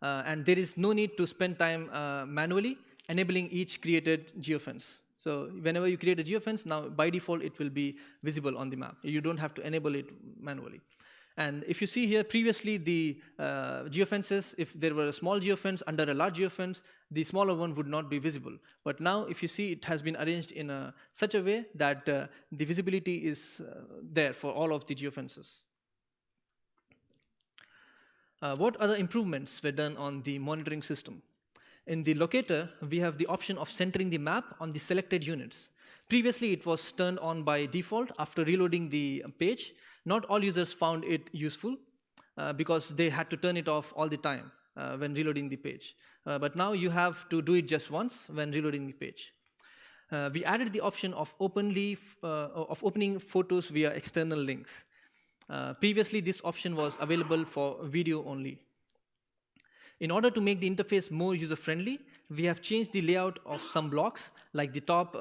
And there is no need to spend time manually enabling each created geofence. So whenever you create a geofence, now by default it will be visible on the map. You don't have to enable it manually. And if you see here, previously the geofences, if there were a small geofence under a large geofence, the smaller one would not be visible. But now if you see, it has been arranged in such a way that the visibility is there for all of the geofences. What other improvements were done on the monitoring system? In the locator, we have the option of centering the map on the selected units. Previously, it was turned on by default after reloading the page. Not all users found it useful because they had to turn it off all the time when reloading the page. But now you have to do it just once when reloading the page. We added the option of opening photos via external links. Previously, this option was available for video only. In order to make the interface more user-friendly, we have changed the layout of some blocks, like the top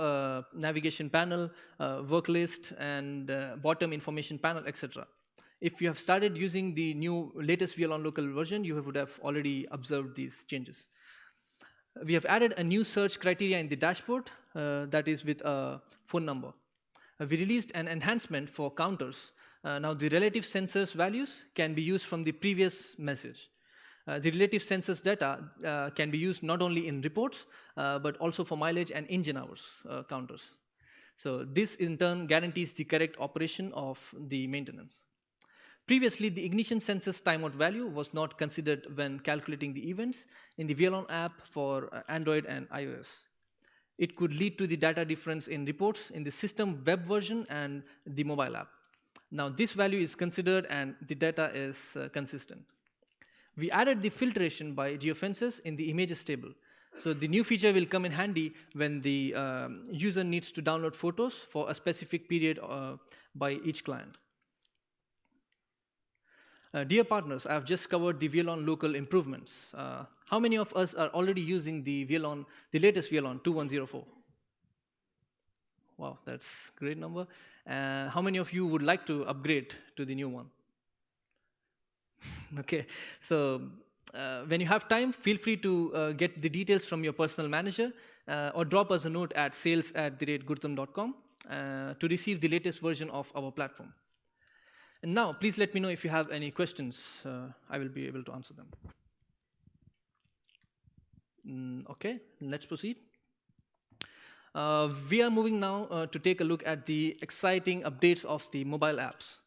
navigation panel, work list, and bottom information panel, etc. If you have started using the new latest Wialon local version, you would have already observed these changes. We have added a new search criteria in the dashboard, that is with a phone number. We released an enhancement for counters. Now the relative sensors values can be used from the previous message. The relative sensors data can be used not only in reports, but also for mileage and engine hours counters. So this in turn guarantees the correct operation of the maintenance. Previously, the ignition sensors timeout value was not considered when calculating the events in the Wialon app for Android and iOS. It could lead to the data difference in reports in the system web version and the mobile app. Now this value is considered and the data is consistent. We added the filtration by geofences in the images table. So the new feature will come in handy when the user needs to download photos for a specific period by each client. Dear partners, I have just covered the Wialon local improvements. How many of us are already using the latest Wialon 2104? Wow, that's a great number. How many of you would like to upgrade to the new one? Okay, so when you have time, feel free to get the details from your personal manager or drop us a note at sales@gurtam.com to receive the latest version of our platform. And now, please let me know if you have any questions. I will be able to answer them. Okay, let's proceed. We are moving now to take a look at the exciting updates of the mobile apps.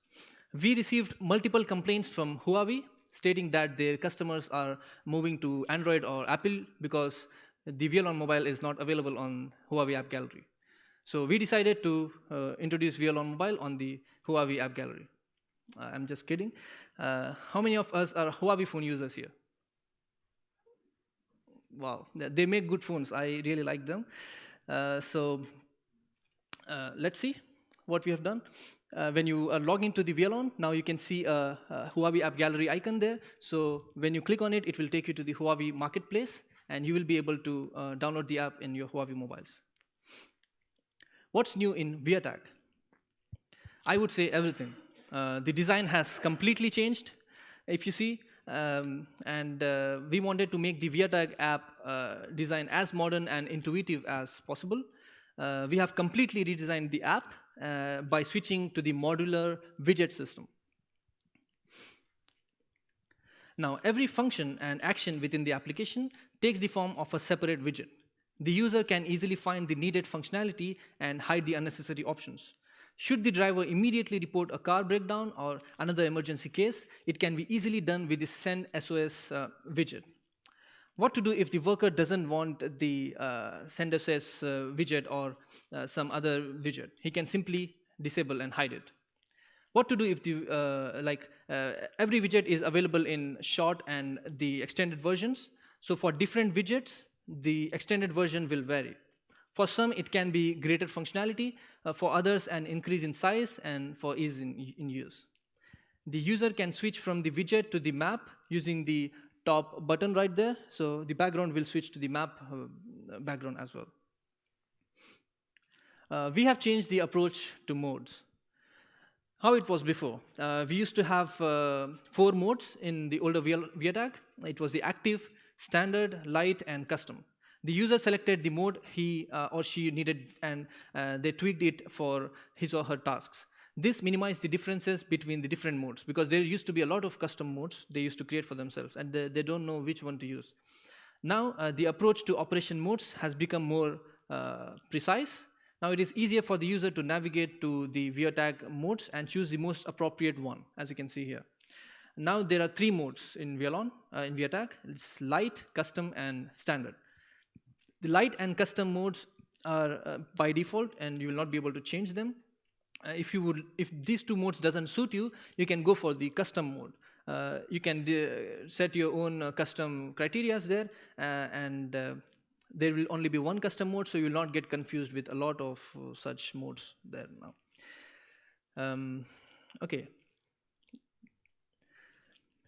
We received multiple complaints from Huawei stating that their customers are moving to Android or Apple because the Wialon mobile is not available on Huawei App Gallery. So we decided to introduce Wialon mobile on the Huawei App Gallery. I'm just kidding. How many of us are Huawei phone users here? Wow, they make good phones. I really like them. Let's see what we have done. When you log into the Wialon, now you can see a Huawei App Gallery icon there. So when you click on it, it will take you to the Huawei Marketplace, and you will be able to download the app in your Huawei mobiles. What's new in ViaTag? I would say everything. The design has completely changed, if you see, we wanted to make the ViaTag app design as modern and intuitive as possible. We have completely redesigned the app by switching to the modular widget system. Now, every function and action within the application takes the form of a separate widget. The user can easily find the needed functionality and hide the unnecessary options. Should the driver immediately report a car breakdown or another emergency case, it can be easily done with the Send SOS widget. What to do if the worker doesn't want the send SS widget or some other widget? He can simply disable and hide it. What to do if the every widget is available in short and the extended versions? So for different widgets, the extended version will vary. For some, it can be greater functionality. For others, an increase in size, and for ease in use. The user can switch from the widget to the map using the top button right there. So the background will switch to the map background as well. We have changed the approach to modes. How it was before. We used to have 4 modes in the older VIA-tag. It was the active, standard, light, and custom. The user selected the mode he or she needed, and they tweaked it for his or her tasks. This minimized the differences between the different modes, because there used to be a lot of custom modes they used to create for themselves, and they don't know which one to use. Now, the approach to operation modes has become more precise. Now it is easier for the user to navigate to the VIA-tag modes and choose the most appropriate one, as you can see here. Now there are 3 modes in Wialon, in VIA-tag. It's light, custom, and standard. The light and custom modes are by default, and you will not be able to change them. If these 2 modes doesn't suit you, you can go for the custom mode. You can set your own custom criteria there, and there will only be one custom mode, so you will not get confused with a lot of such modes there now. Okay.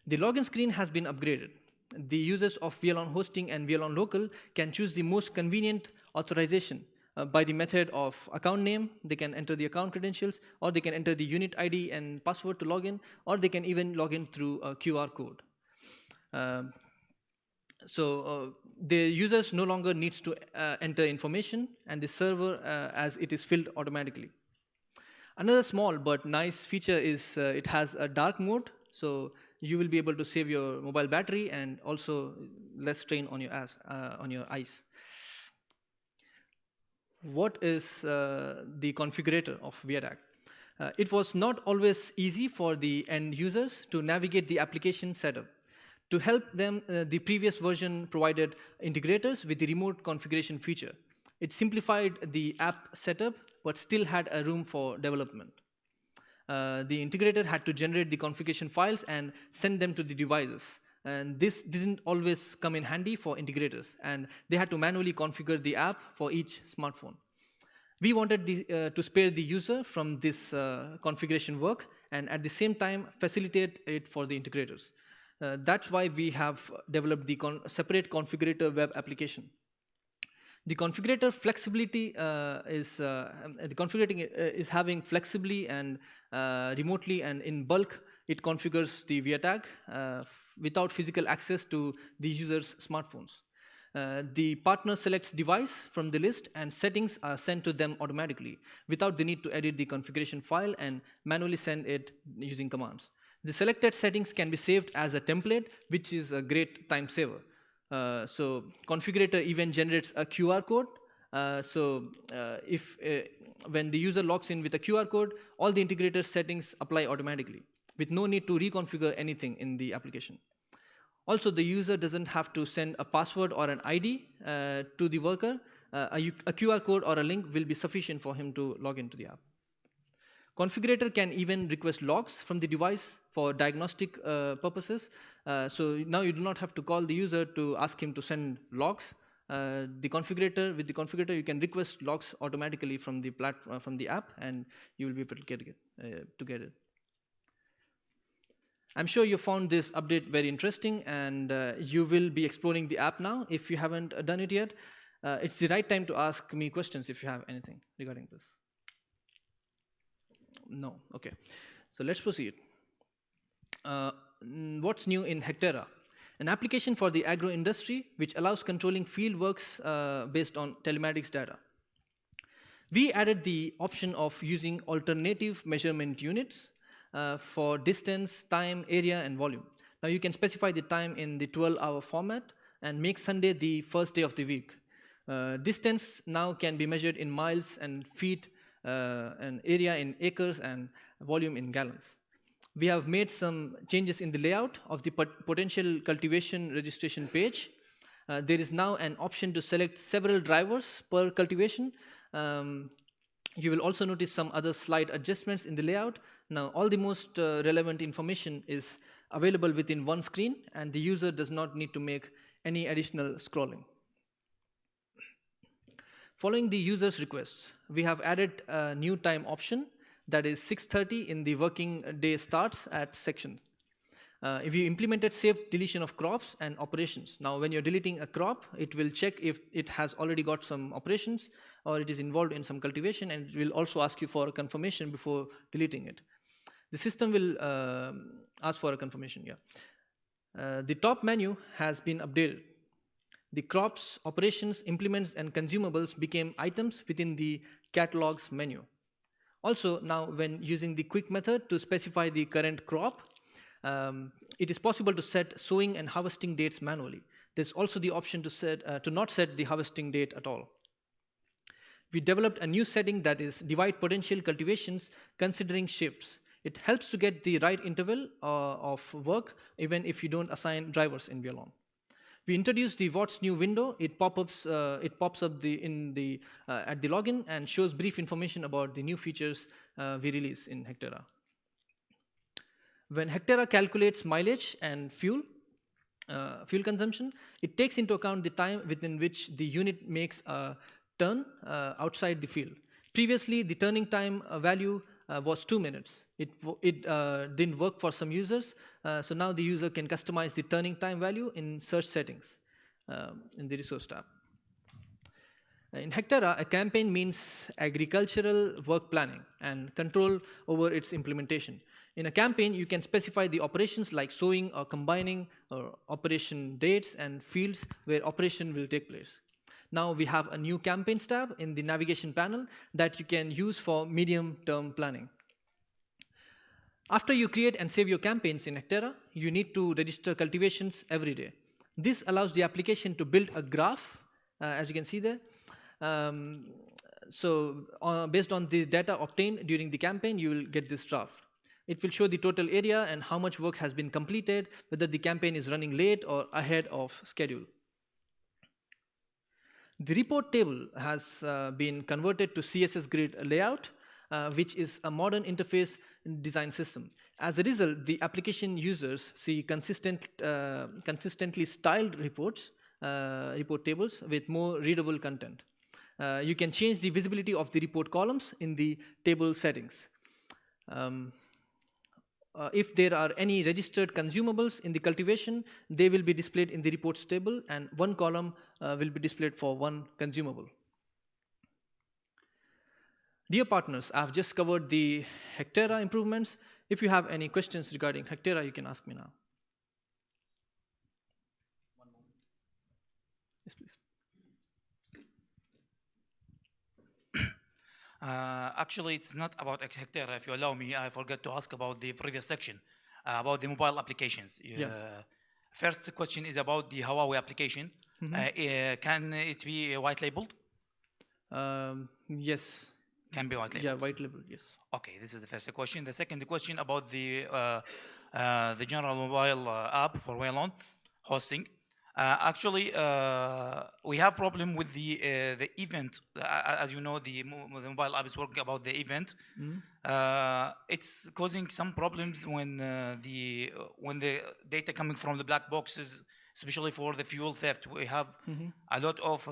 The login screen has been upgraded. The users of Wialon Hosting and Wialon Local can choose the most convenient authorization by the method of account name. They can enter the account credentials, or they can enter the unit ID and password to log in, or they can even log in through a QR code. The users no longer needs to enter information, and the server as it is filled automatically. Another small but nice feature is it has a dark mode, so you will be able to save your mobile battery and also less strain on your eyes. What is the configurator of VIA-tag? It was not always easy for the end users to navigate the application setup. To help them, the previous version provided integrators with the remote configuration feature. It simplified the app setup, but still had a room for development. The integrator had to generate the configuration files and send them to the devices. And this didn't always come in handy for integrators, and they had to manually configure the app for each smartphone. We wanted to spare the user from this configuration work, and at the same time facilitate it for the integrators. That's why we have developed the separate configurator web application. The configurator flexibility is having flexibly and remotely and in bulk. It configures the VIA-tag without physical access to the user's smartphones. The partner selects device from the list, and settings are sent to them automatically without the need to edit the configuration file and manually send it using commands. The selected settings can be saved as a template, which is a great time saver. So configurator even generates a QR code. When the user logs in with a QR code, all the integrator settings apply automatically with no need to reconfigure anything in the application. Also, the user doesn't have to send a password or an ID to the worker. A QR code or a link will be sufficient for him to log into the app. Configurator can even request logs from the device for diagnostic purposes. So now you do not have to call the user to ask him to send logs. With the configurator, you can request logs automatically from the app, and you will be able to get it. I'm sure you found this update very interesting, and you will be exploring the app now. If you haven't done it yet, it's the right time to ask me questions if you have anything regarding this. No, okay. So let's proceed. What's new in Hectara? An application for the agro industry which allows controlling field works based on telematics data. We added the option of using alternative measurement units for distance, time, area, and volume. Now you can specify the time in the 12-hour format and make Sunday the first day of the week. Distance now can be measured in miles and feet, and area in acres, and volume in gallons. We have made some changes in the layout of the potential cultivation registration page. there is now an option to select several drivers per cultivation. You will also notice some other slight adjustments in the layout. Now, all the most relevant information is available within one screen, and the user does not need to make any additional scrolling. Following the user's requests, we have added a new time option that is 6:30 in the working day starts at section. If you implemented safe deletion of crops and operations. Now, when you're deleting a crop, it will check if it has already got some operations or it is involved in some cultivation, and it will also ask you for a confirmation before deleting it. The system will ask for a confirmation, the top menu has been updated. The crops, operations, implements, and consumables became items within the catalogs menu. Also, now when using the quick method to specify the current crop, it is possible to set sowing and harvesting dates manually. There's also the option to not set the harvesting date at all. We developed a new setting that is divide potential cultivations considering shifts. It helps to get the right interval of work even if you don't assign drivers in Wialon. We introduced the What's New window. It pops up at the login and shows brief information about the new features we release in Hectara. When Hectara calculates mileage and fuel consumption, it takes into account the time within which the unit makes a turn outside the field. Previously, the turning time value was 2 minutes. It didn't work for some users, so now the user can customize the turning time value in search settings in the resource tab. In Hectara, a campaign means agricultural work planning and control over its implementation. In a campaign, you can specify the operations like sowing or combining or operation dates and fields where operation will take place. Now we have a new campaigns tab in the navigation panel that you can use for medium-term planning. After you create and save your campaigns in Hectara, you need to register cultivations every day. This allows the application to build a graph, as you can see there. Based on the data obtained during the campaign, you will get this graph. It will show the total area and how much work has been completed, whether the campaign is running late or ahead of schedule. The report table has been converted to CSS grid layout, which is a modern interface design system. As a result, the application users see consistently styled report tables with more readable content. You can change the visibility of the report columns in the table settings. If there are any registered consumables in the cultivation, they will be displayed in the reports table, and one column will be displayed for one consumable. Dear partners, I have just covered the Hectara improvements. If you have any questions regarding Hectara, you can ask me now. One moment. Yes, please. Actually, it's not about Hectara. If you allow me, I forgot to ask about the previous section, about the mobile applications. First question is about the Huawei application. Can it be white labeled? Yes. Can be white labeled? Yeah, white labeled, yes. Okay, this is the first question. The second question about the general mobile app for Wialon hosting. Actually, we have problem with the event. As you know, the mobile app is working about the event. It's causing some problems when the data coming from the black boxes, especially for the fuel theft. We have a lot of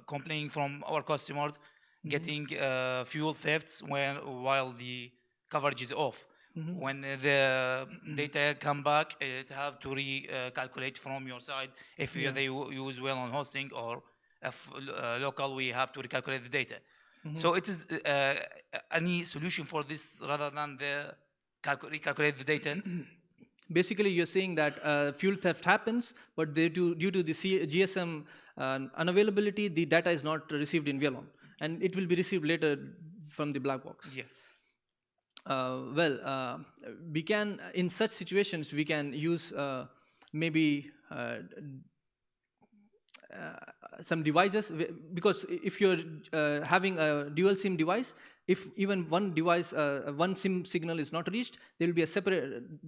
complaining from our customers getting fuel thefts while the coverage is off. When the data come back, it have to recalculate from your side if they use Wialon hosting, or if local, we have to recalculate the data. So it is any solution for this rather than the recalculate the data? Basically, you're saying that fuel theft happens, but due to the GSM unavailability, the data is not received in Wialon, and it will be received later from the black box. Yeah. We can, in such situations, we can use maybe some devices, because if you're having a dual SIM device, If even one device, one SIM signal is not reached, there will be a separate,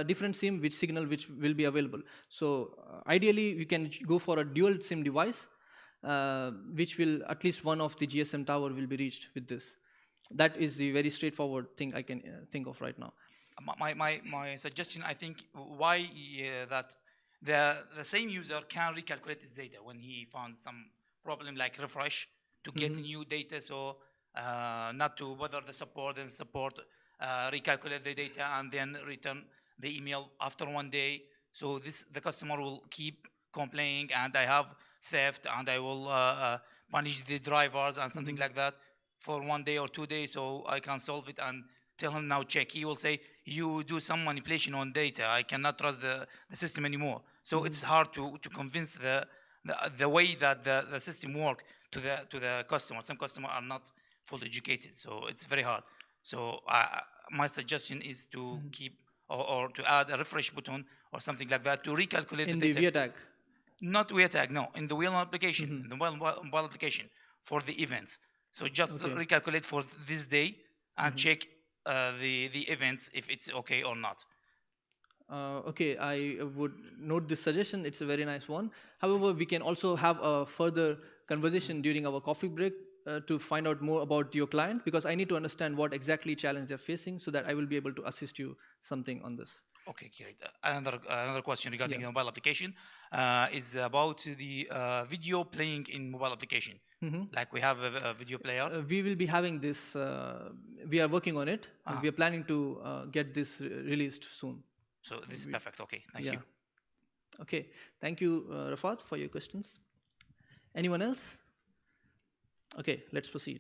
different SIM signal which will be available. So ideally, we can go for a dual SIM device, which will, at least one of the GSM tower will be reached with this. That is the very straightforward thing I can think of right now. My suggestion, I think, why that the same user can recalculate his data when he found some problem like refresh to get new data, so not to bother the support and recalculate the data and then return the email after 1 day. So the customer will keep complaining, and I have theft, and I will punish the drivers and something like that for 1 day or 2 days, so I can solve it and tell him now check. He will say, you do some manipulation on data, I cannot trust the system anymore. So it's hard to convince the way that the system work to the customer. Some customers are not fully educated, so it's very hard. So my suggestion is to keep or to add a refresh button or something like that to recalculate in the data. VIA tag. Not VIA tag, no, in the Wialon application, in the mobile application for the events. So just recalculate for this day and check the events if it's okay or not. Okay, I would note this suggestion. It's a very nice one. However, we can also have a further conversation during our coffee break to find out more about your client, because I need to understand what exactly challenge they're facing so that I will be able to assist you something on this. Okay, great. Another question regarding the mobile application is about the video playing in mobile application. Like we have a video player. We will be having this. We are working on it. We are planning to get this released soon. So this is perfect. Okay, thank you. Okay, thank you, Rafat, for your questions. Anyone else? Okay, let's proceed.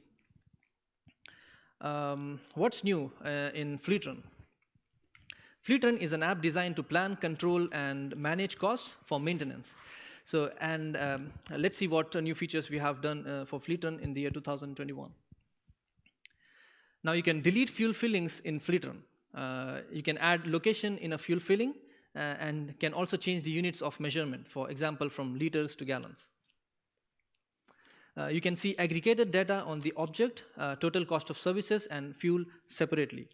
What's new in Fleetrun? Fleetrun is an app designed to plan, control, and manage costs for maintenance. So, and let's see what new features we have done for Fleetrun in the year 2021. Now you can delete fuel fillings in Fleetrun. You can add location in a fuel filling and can also change the units of measurement, for example, from liters to gallons. You can see aggregated data on the object, total cost of services, and fuel separately.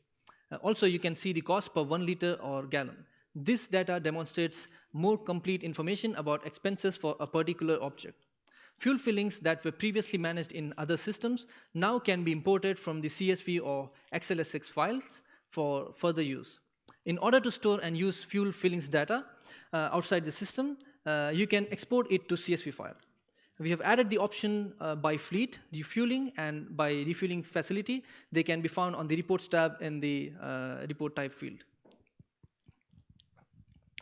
Also, you can see the cost per 1 liter or gallon. This data demonstrates more complete information about expenses for a particular object. Fuel fillings that were previously managed in other systems now can be imported from the CSV or XLSX files for further use. In order to store and use fuel fillings data outside the system, you can export it to CSV file. We have added the option by fleet, refueling, and by refueling facility. They can be found on the reports tab in the report type field.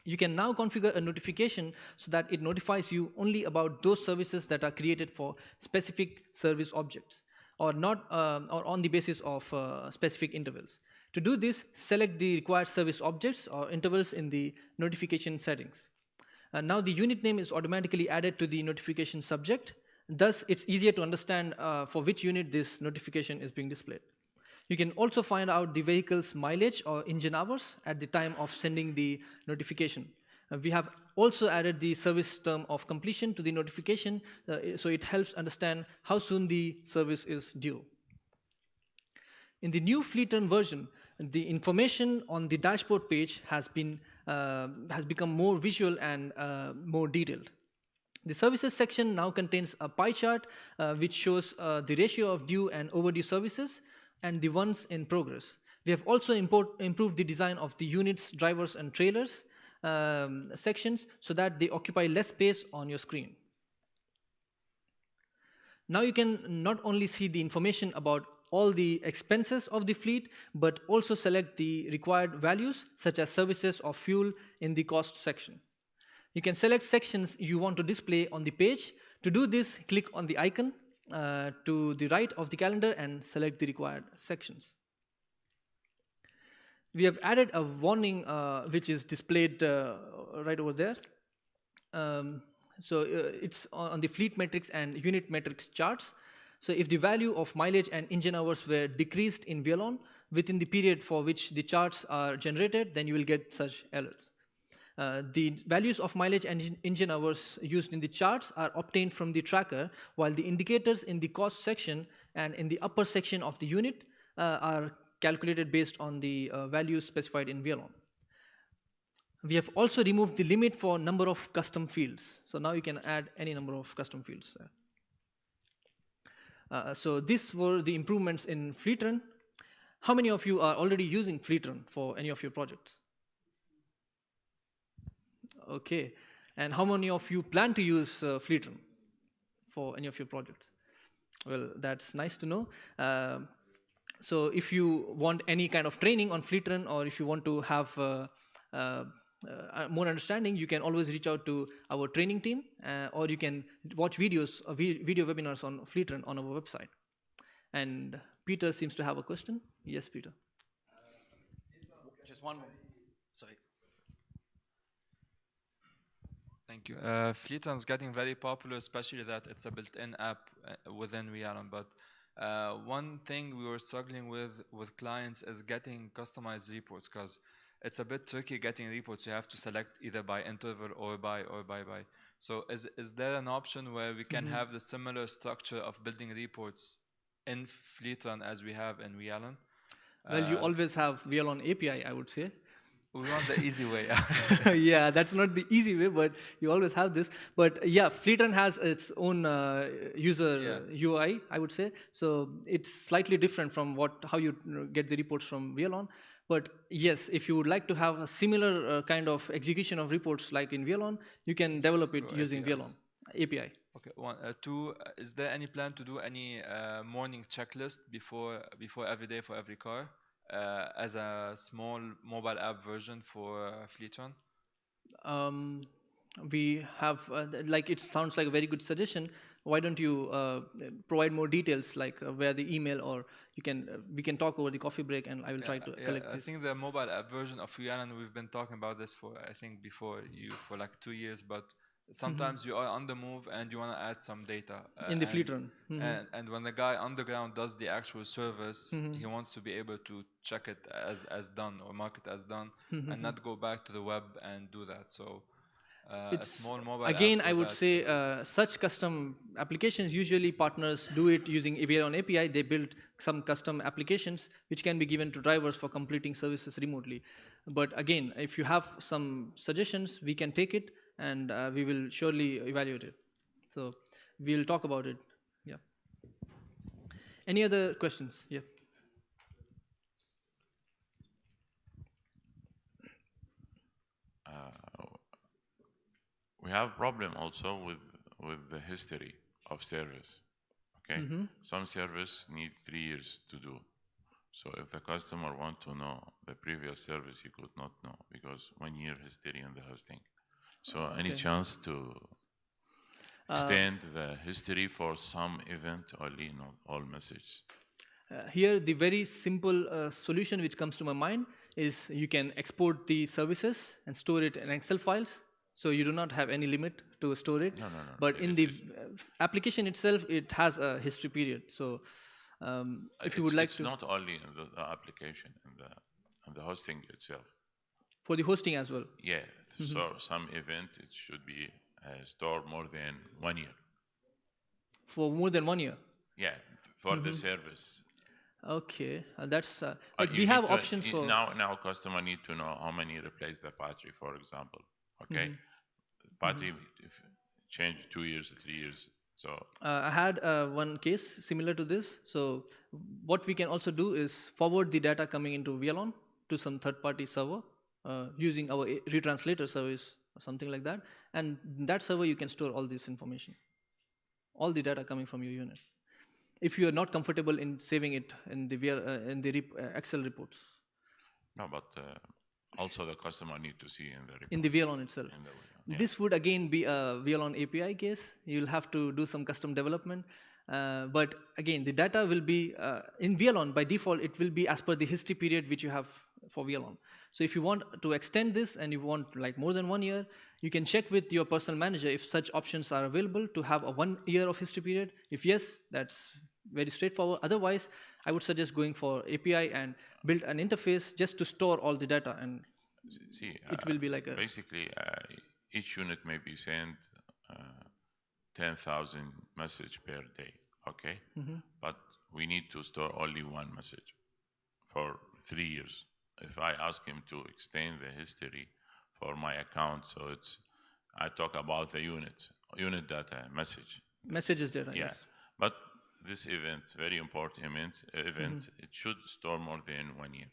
You can now configure a notification so that it notifies you only about those services that are created for specific service objects, or not, or on the basis of specific intervals. To do this, select the required service objects or intervals in the notification settings. Now the unit name is automatically added to the notification subject. Thus, it's easier to understand for which unit this notification is being displayed. You can also find out the vehicle's mileage or engine hours at the time of sending the notification. We have also added the service term of completion to the notification, so it helps understand how soon the service is due. In the new Fleetrun version, the information on the dashboard page has become more visual and more detailed. The services section now contains a pie chart which shows the ratio of due and overdue services and the ones in progress. We have also improved the design of the units, drivers, and trailers sections so that they occupy less space on your screen. Now you can not only see the information about all the expenses of the fleet, but also select the required values such as services or fuel in the cost section. You can select sections you want to display on the page. To do this, click on the icon to the right of the calendar and select the required sections. We have added a warning which is displayed right over there. It's on the fleet metrics and unit metrics charts. So if the value of mileage and engine hours were decreased in Wialon within the period for which the charts are generated, then you will get such alerts. The values of mileage and engine hours used in the charts are obtained from the tracker, while the indicators in the cost section and in the upper section of the unit are calculated based on the values specified in Wialon. We have also removed the limit for number of custom fields. So now you can add any number of custom fields. So these were the improvements in Fleetrun. How many of you are already using Fleetrun for any of your projects? Okay. And how many of you plan to use Fleetrun for any of your projects? Well, that's nice to know. So if you want any kind of training on Fleetrun, or if you want to have more understanding, you can always reach out to our training team, or you can watch videos, video webinars on Fleetrun on our website. And Peter seems to have a question. Yes, Peter. Just one more. Sorry. Thank you. Fleetrun is getting very popular, especially that it's a built-in app within Wialon. But one thing we were struggling with clients is getting customized reports, because it's a bit tricky getting reports. You have to select either by interval or by. So is there an option where we can have the similar structure of building reports in Fleetrun as we have in Wialon? Well, you always have Wialon API, I would say. We want the easy way. Yeah, that's not the easy way, but you always have this. But yeah, Fleetrun has its own user UI, I would say. So it's slightly different from how you get the reports from Wialon. But yes, if you would like to have a similar kind of execution of reports like in Wialon, you can develop it using Wialon API. Okay. Two, is there any plan to do any morning checklist before every day for every car as a small mobile app version for Fleetrun? We have, it sounds like a very good suggestion. Why don't you provide more details, like where the email, or we can talk over the coffee break, and I will try to collect this. I think the mobile app version of Wialon, we've been talking about this for like 2 years, but sometimes you are on the move and you want to add some data. In the Fleetrun. And when the guy on the ground does the actual service, he wants to be able to check it as done or mark it as done and not go back to the web and do that. So a small mobile again, app I would say such custom applications, usually partners do it using Wialon API. They build some custom applications which can be given to drivers for completing services remotely. But again, if you have some suggestions, we can take it, and we will surely evaluate it. So we'll talk about it. Yeah. Any other questions? Yeah. We have problem also with the history of service. Okay, some service need 3 years to do. So if the customer want to know the previous service, he could not know because 1 year history in the hosting. So any chance to extend the history for some event only, not all messages? Here, the very simple solution which comes to my mind is you can export the services and store it in Excel files. So you do not have any limit to store it. No. But in the application itself, it has a history period. So if you would like to... It's not only in the application, in the hosting itself. For the hosting as well? Yeah. So some event, it should be stored more than 1 year. For more than 1 year? Yeah, for the service. Okay, that's... we have options for... Now customer need to know how many replace the battery, for example. Okay, battery change 2 years, 3 years. So I had one case similar to this. So what we can also do is forward the data coming into Wialon to some third-party server using our retranslator service or something like that. And in that server, you can store all this information, all the data coming from your unit, if you are not comfortable in saving it in the Excel reports. No, but also the customer need to see in the report. In the Wialon itself. This would again be a Wialon API case. You'll have to do some custom development. But again, the data will be in Wialon by default. It will be as per the history period which you have for Wialon. So if you want to extend this and you want like more than 1 year, you can check with your personal manager if such options are available to have a 1 year of history period. If yes, that's very straightforward. Otherwise, I would suggest going for API and build an interface just to store all the data, and See, it will be like a... Basically, each unit may be sent 10,000 message per day, okay? But we need to store only one message for 3 years. If I ask him to extend the history for my account, so I talk about the unit data, message. Messages data, yeah. Yes. But this event, very important event, it should store more than 1 year.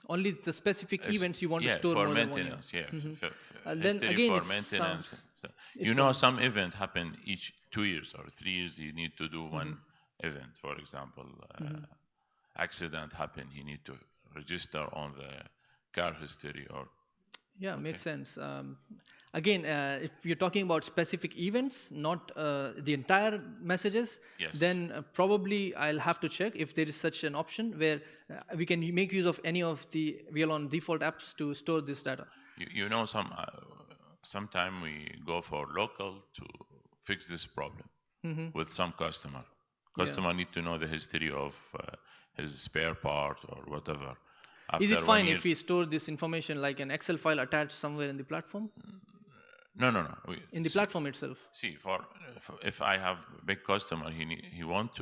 Only the specific events you want to store for more maintenance, than 1 year. then Then again, for it maintenance. sounds- So, some event happen each 2 years or 3 years. You need to do one event. For example, accident happen. You need to register on the car history or. Yeah, makes sense. Again, if you're talking about specific events, not the entire messages, Yes. then probably I'll have to check if there is such an option where we can make use of any of the Wialon default apps to store this data. Sometime we go for local to fix this problem with some customer. Customer need to know the history of his spare part or whatever. Is it After fine 1 year, if we store this information like an Excel file attached somewhere in the platform? No. In the platform itself? See, if I have big customer, he want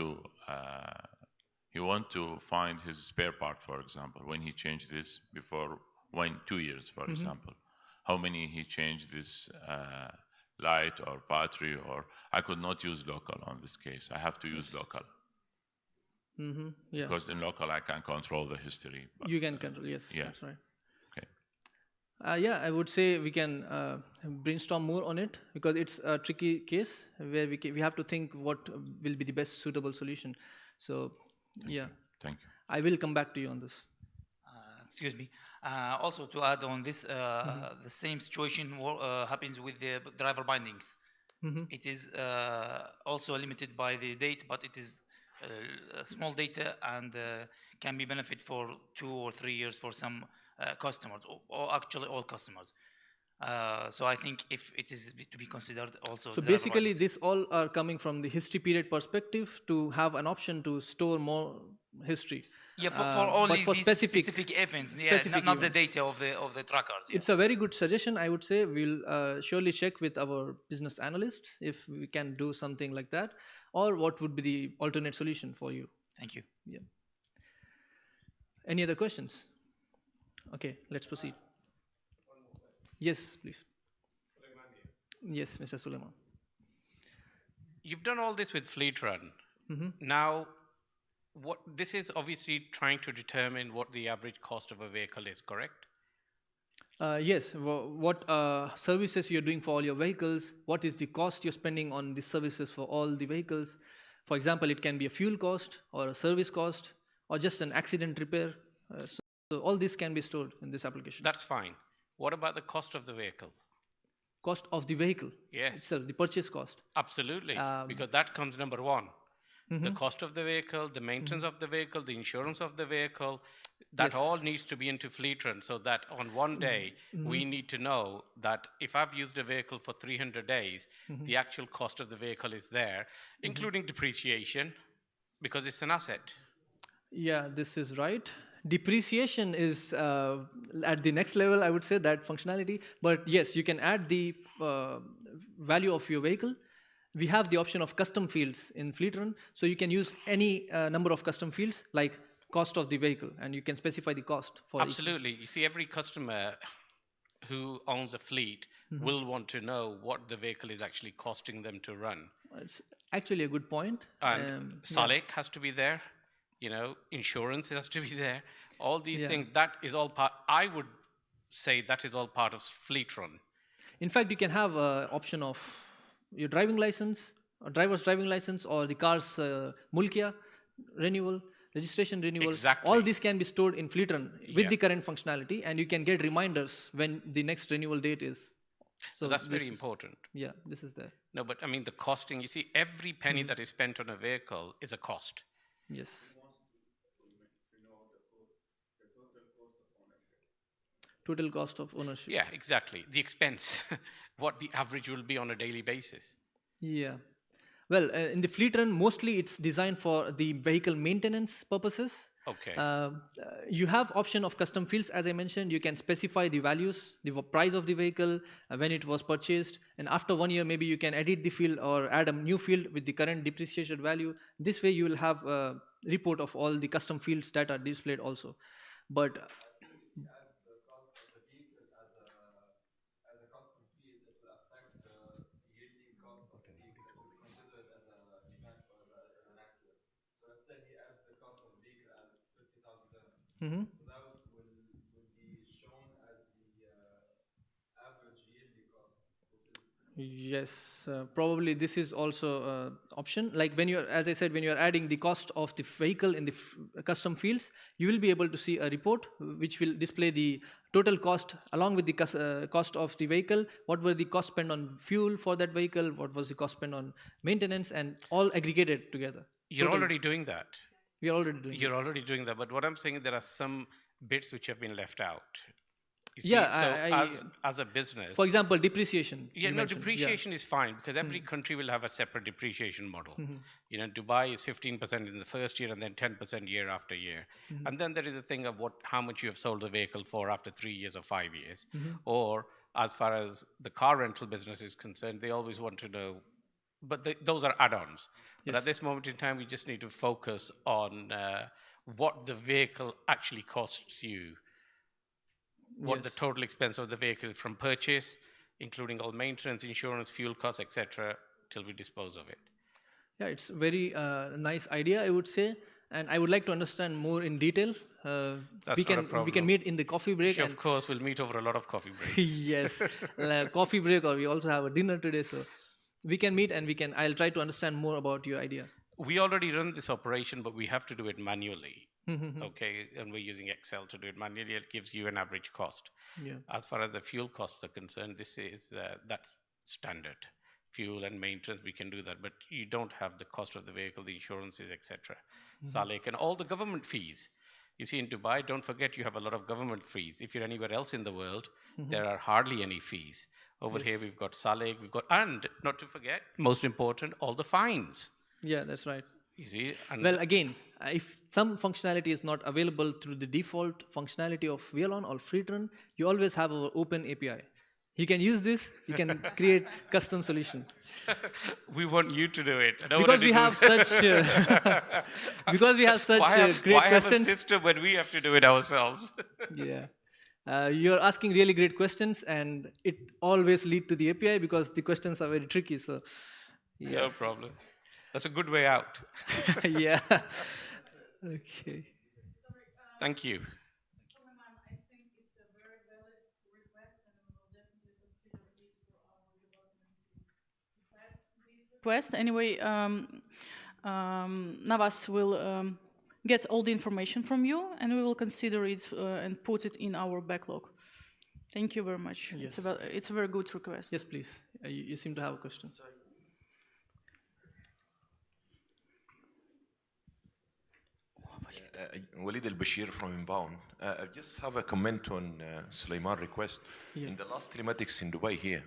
to find his spare part, for example, when he changed this before 2 years, for example, how many he changed this light or battery, or I could not use local on this case. I have to use local. Yeah. Because in local I can control the history. But, You can control, yes, yeah. that's right. Okay. Yeah, I would say we can brainstorm more on it because it's a tricky case where we have to think what will be the best suitable solution. So, Thank you. I will come back to you on this. Excuse me. Also, to add on this, the same situation happens with the driver bindings. It is also limited by the date, but it is small data and can be benefit for 2 or 3 years for some customers, or actually all customers. So I think if it is to be considered also. So basically, this all are coming from the history period perspective to have an option to store more history. Yeah, for only but for these specific events, specific not the events. data of the trackers. Yeah. It's a very good suggestion, I would say. We'll surely check with our business analysts if we can do something like that, or what would be the alternate solution for you. Thank you. Yeah. Any other questions? Okay, let's proceed. Yes, please. Yes, Mr. Suleiman. You've done all this with Fleetrun. Now, this is obviously trying to determine what the average cost of a vehicle is, correct? Yes, what services you're doing for all your vehicles, what is the cost you're spending on the services for all the vehicles. For example, it can be a fuel cost or a service cost or just an accident repair. So all this can be stored in this application. That's fine. What about the cost of the vehicle? Cost of the vehicle Yes. itself, the purchase cost. Absolutely, because that comes number one. The cost of the vehicle, the maintenance of the vehicle, the insurance of the vehicle, that all needs to be into Fleetrun, so that on one day, we need to know that if I've used a vehicle for 300 days, the actual cost of the vehicle is there, including depreciation, because it's an asset. Yeah, this is right. Depreciation is at the next level, I would say, that functionality. But yes, you can add the value of your vehicle. We have the option of custom fields in Fleetrun, so you can use any number of custom fields like cost of the vehicle, and you can specify the cost for Absolutely. You see, every customer who owns a fleet will want to know what the vehicle is actually costing them to run. It's actually a good point. And Salic has to be there, insurance has to be there. All these things, that is all part, I would say that is all part of Fleetrun. In fact, you can have an option of your driving license, or driver's driving license, or the car's mulkia renewal, registration renewal. Exactly. All this can be stored in Fleetrun with the current functionality, and you can get reminders when the next renewal date is. So that's very important. Yeah, this is there. No, but I mean the costing, you see, every penny that is spent on a vehicle is a cost. Yes. Total cost of ownership. Yeah, exactly. The expense, what the average will be on a daily basis. Yeah. Well, in the Fleetrun, mostly it's designed for the vehicle maintenance purposes. Okay. You have option of custom fields, as I mentioned. You can specify the values, the price of the vehicle, when it was purchased, and after 1 year, maybe you can edit the field or add a new field with the current depreciation value. This way, you will have a report of all the custom fields that are displayed also. But mm-hmm. So that will be shown as the average yearly cost, which is Yes, probably this is also option. Like when you're, as I said, when you're adding the cost of the vehicle in the custom fields, you will be able to see a report which will display the total cost along with the cost of the vehicle. What were the cost spent on fuel for that vehicle? What was the cost spent on maintenance, and all aggregated together. You're Total. already doing that. We're already doing. You're already doing that. But what I'm saying, there are some bits which have been left out. You see, Yeah, so as a business, for example, depreciation. yeah, no, depreciation is fine because every country will have a separate depreciation model. You know, Dubai is 15% in the first year and then 10% year after year. And then there is a thing of how much you have sold the vehicle for after 3 years or 5 years. Or as far as the car rental business is concerned, they always want to know, but those are add-ons. But at this moment in time, we just need to focus on what the vehicle actually costs you. What the total expense of the vehicle is from purchase, including all maintenance, insurance, fuel costs, etc., till we dispose of it. Yeah, it's a very nice idea, I would say, and I would like to understand more in detail. That's not a problem. We can meet in the coffee break. Sure, of course, we'll meet over a lot of coffee breaks. Yes, coffee break, or we also have a dinner today, so we can meet and I'll try to understand more about your idea. We already run this operation, but we have to do it manually. Okay, and we're using Excel to do it manually. It gives you an average cost. Yeah. As far as the fuel costs are concerned, this is that's standard. Fuel and maintenance, we can do that, but you don't have the cost of the vehicle, the insurances, etc. Salek and all the government fees. You see, in Dubai, don't forget you have a lot of government fees. If you're anywhere else in the world, there are hardly any fees. Over here, we've got Salek, and not to forget, most important, all the fines. Yeah, that's right. You see, and well, again, if some functionality is not available through the default functionality of Wialon or Fleetrun, you always have our open API. You can use this. You can create custom solution. We want you to do it. Because we have such because we have such great why questions. have a system when we have to do it ourselves? Yeah. You're asking really great questions, and it always lead to the API because the questions are very tricky. So, yeah. No problem. That's a good way out. Yeah. Okay. Thank you. I think it's a very valid request, and we will definitely consider it for our development team to pass this request. Anyway, Nawaz will get all the information from you, and we will consider it and put it in our backlog. Thank you very much. Yes. It's a very good request. Yes, please. You seem to have a question. Sorry. Walid Al-Bashir from Inbound. I just have a comment on Sulaiman's request. Yeah. In the last Telematics in Dubai here,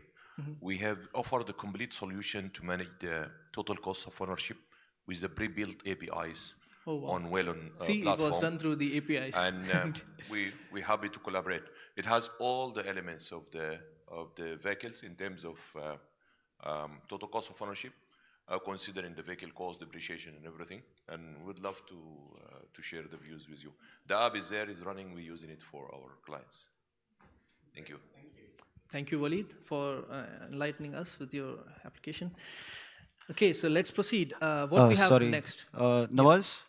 we have offered a complete solution to manage the total cost of ownership with the pre-built APIs on Wialon See, platform. it was done through the APIs. And we're happy to collaborate. It has all the elements of the vehicles in terms of total cost of ownership, considering the vehicle cost, depreciation, and everything. And we'd love to share the views with you. The app is there, is running. We're using it for our clients. Thank you. Thank you, Walid, for enlightening us with your application. Okay, so let's proceed. What we have next? Nawaz,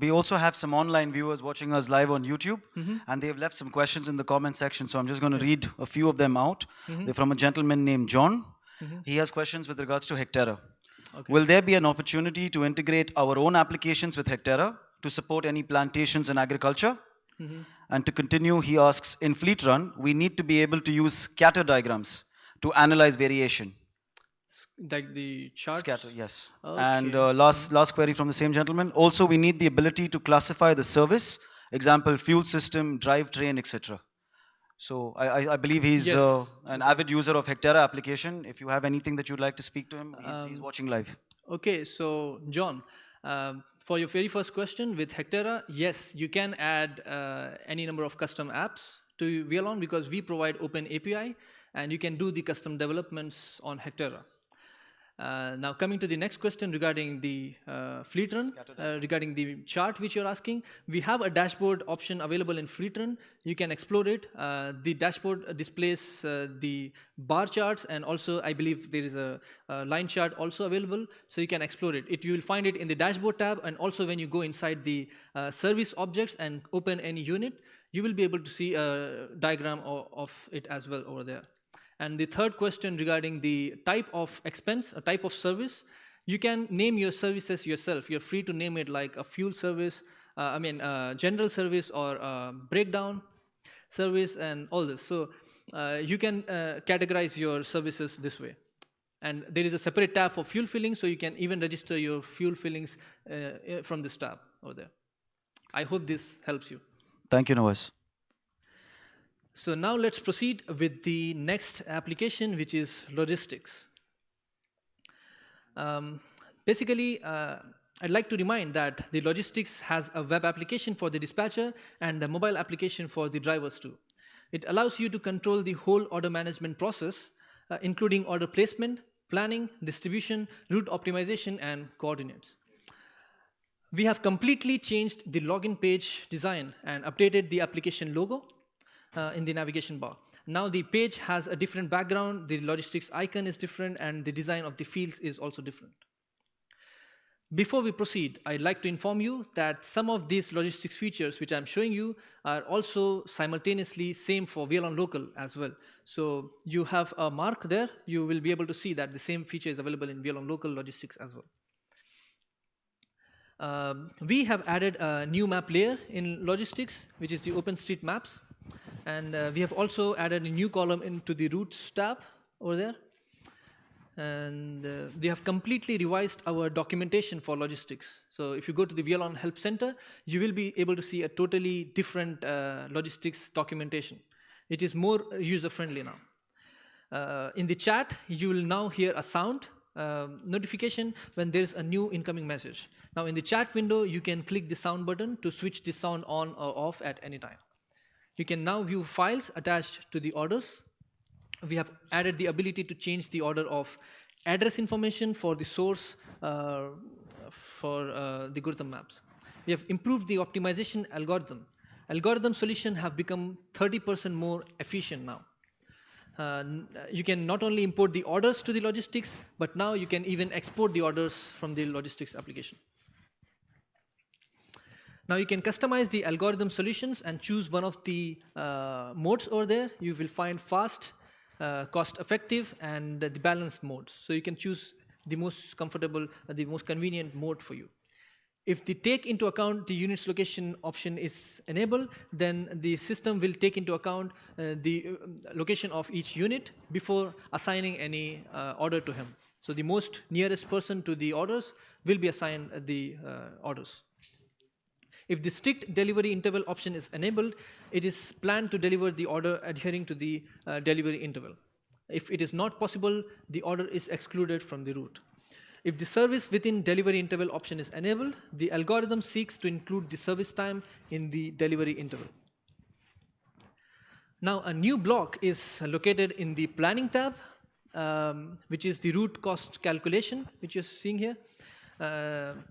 we also have some online viewers watching us live on YouTube, and they have left some questions in the comment section, so I'm just going to read a few of them out. They're from a gentleman named John. He has questions with regards to Hectara. Okay. Will there be an opportunity to integrate our own applications with Hectara to support any plantations in agriculture? And to continue, he asks, in Fleetrun, we need to be able to use scatter diagrams to analyze variation. Like the charts? Scatter, yes. Okay. And last query from the same gentleman. Also, we need the ability to classify the service, example, fuel system, drivetrain, etc. So I believe he's an avid user of Hectara application. If you have anything that you'd like to speak to him, he's watching live. Okay, so John, For your very first question with Hectara, yes, you can add any number of custom apps to Wialon because we provide open API and you can do the custom developments on Hectara. Now coming to the next question regarding the Fleetrun, regarding the chart which you're asking, we have a dashboard option available in Fleetrun. You can explore it. The dashboard displays the bar charts and also I believe there is a line chart also available, so you can explore it. You will find it in the dashboard tab, and also when you go inside the service objects and open any unit, you will be able to see a diagram of it as well over there. And the third question regarding the type of expense, a type of service, you can name your services yourself. You're free to name it like a fuel service, general service or breakdown service and all this. So you can categorize your services this way. And there is a separate tab for fuel filling, so you can even register your fuel fillings from this tab over there. I hope this helps you. Thank you, Nawaz. So now let's proceed with the next application, which is logistics. Basically, I'd like to remind that the logistics has a web application for the dispatcher and a mobile application for the drivers too. It allows you to control the whole order management process, including order placement, planning, distribution, route optimization, and coordinates. We have completely changed the login page design and updated the application logo in the navigation bar. Now the page has a different background, the logistics icon is different, and the design of the fields is also different. Before we proceed, I'd like to inform you that some of these logistics features which I'm showing you are also simultaneously same for Wialon Local as well. So you have a mark there, you will be able to see that the same feature is available in Wialon Local logistics as well. We have added a new map layer in logistics, which is the OpenStreetMaps. And we have also added a new column into the routes tab over there. And we have completely revised our documentation for logistics. So if you go to the Wialon Help Center, you will be able to see a totally different logistics documentation. It is more user-friendly now. In the chat, you will now hear a sound notification when there is a new incoming message. Now in the chat window, you can click the sound button to switch the sound on or off at any time. You can now view files attached to the orders. We have added the ability to change the order of address information for the source for the Gurtam maps. We have improved the optimization algorithm. Algorithm solutions have become 30% more efficient now. You can not only import the orders to the logistics, but now you can even export the orders from the logistics application. Now you can customize the algorithm solutions and choose one of the modes over there. You will find fast, cost-effective, and the balanced modes. So you can choose the most comfortable, the most convenient mode for you. If the take into account the unit's location option is enabled, then the system will take into account the location of each unit before assigning any order to him. So the most nearest person to the orders will be assigned the orders. If the strict delivery interval option is enabled, it is planned to deliver the order adhering to the delivery interval. If it is not possible, the order is excluded from the route. If the service within delivery interval option is enabled, the algorithm seeks to include the service time in the delivery interval. Now a new block is located in the planning tab, which is the route cost calculation, which you're seeing here.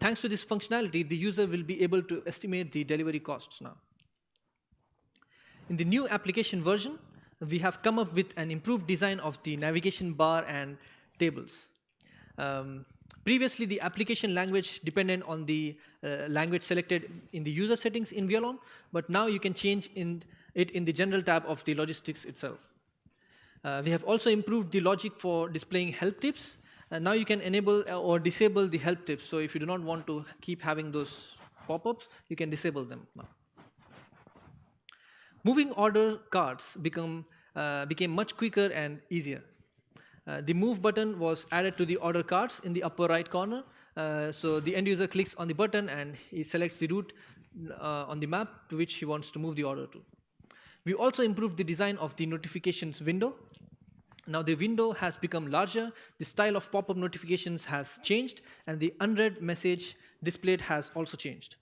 Thanks to this functionality, the user will be able to estimate the delivery costs now. In the new application version, we have come up with an improved design of the navigation bar and tables. Previously, the application language depended on the language selected in the user settings in Wialon, but now you can change it in the general tab of the logistics itself. We have also improved the logic for displaying help tips. Now you can enable or disable the help tips. So if you do not want to keep having those pop-ups, you can disable them now. Moving order cards became much quicker and easier. The move button was added to the order cards in the upper right corner. So the end user clicks on the button and he selects the route on the map to which he wants to move the order to. We also improved the design of the notifications window. Now the window has become larger, the style of pop-up notifications has changed, and the unread message displayed has also changed.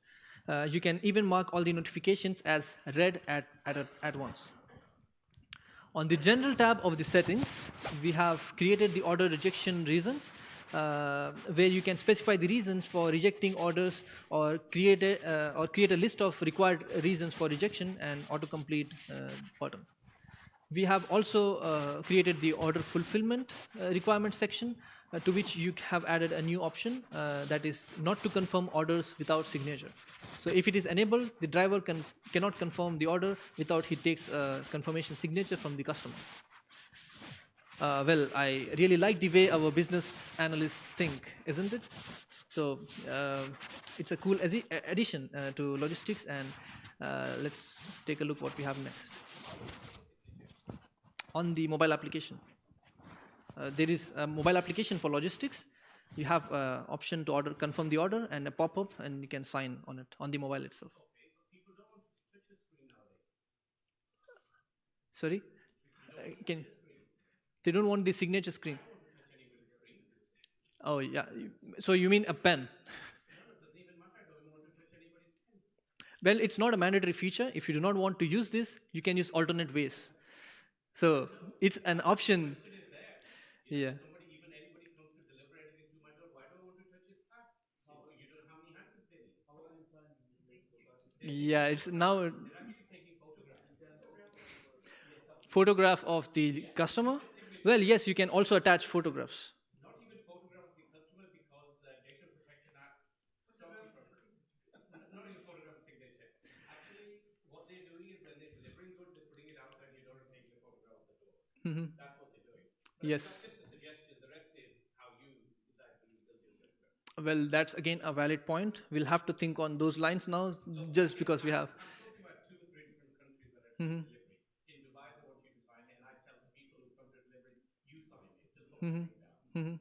You can even mark all the notifications as read at once. On the general tab of the settings, we have created the order rejection reasons, where you can specify the reasons for rejecting orders or create a list of required reasons for rejection and autocomplete button. We have also created the order fulfillment requirement section, to which you have added a new option that is not to confirm orders without signature. So if it is enabled, the driver cannot confirm the order without he takes a confirmation signature from the customer. Well, I really like the way our business analysts think, isn't it? So it's a cool addition to logistics, and let's take a look what we have next. On the mobile application, there is a mobile application for logistics. You have an option to confirm the order, and a pop-up, and you can sign on it on the mobile itself. Sorry? They don't want the signature screen. Oh, yeah. So you mean a pen? Well, it's not a mandatory feature. If you do not want to use this, you can use alternate ways. So it's an option. Yeah. Yeah, it's now photograph of the customer. Well, yes, you can also attach photographs. Not even photograph of the customer, because the Data Protection Act stops you from not even photograph of signature. Actually, what they're doing is when they're delivering goods, they're putting it outside your door and taking a photograph of the door. That's what they're doing. But Yes. that's just a suggestion. The rest is how you decide to build your system. Well, that's again a valid point. We'll have to think on those lines now, just because we have. I'm talking about 2 or 3 different countries that are doing delivery. In Dubai, they want you to sign it, and I tell the people who come to delivery, you sign it. Just don't bring it down.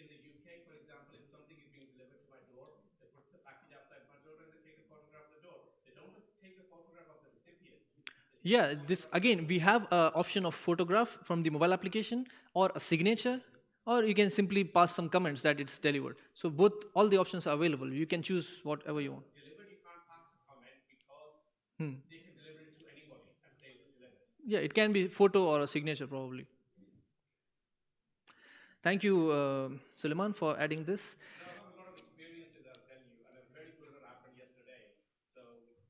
In the UK, for example, if something is being delivered to my door, they put the package outside my door and they take a photograph of the door. They don't take a photograph of the recipient. Yeah, this again, we have an option of photograph from the mobile application, or a signature, or you can simply pass some comments that it's delivered. So all the options are available. You can choose whatever you want. Delivered, you can't pass a comment because they can deliver it to anybody and say it's delivered. Yeah, it can be photo or a signature probably. Thank you, Suleiman, for adding this. I have a lot of experiences, I'll tell you, and a very good one happened yesterday, so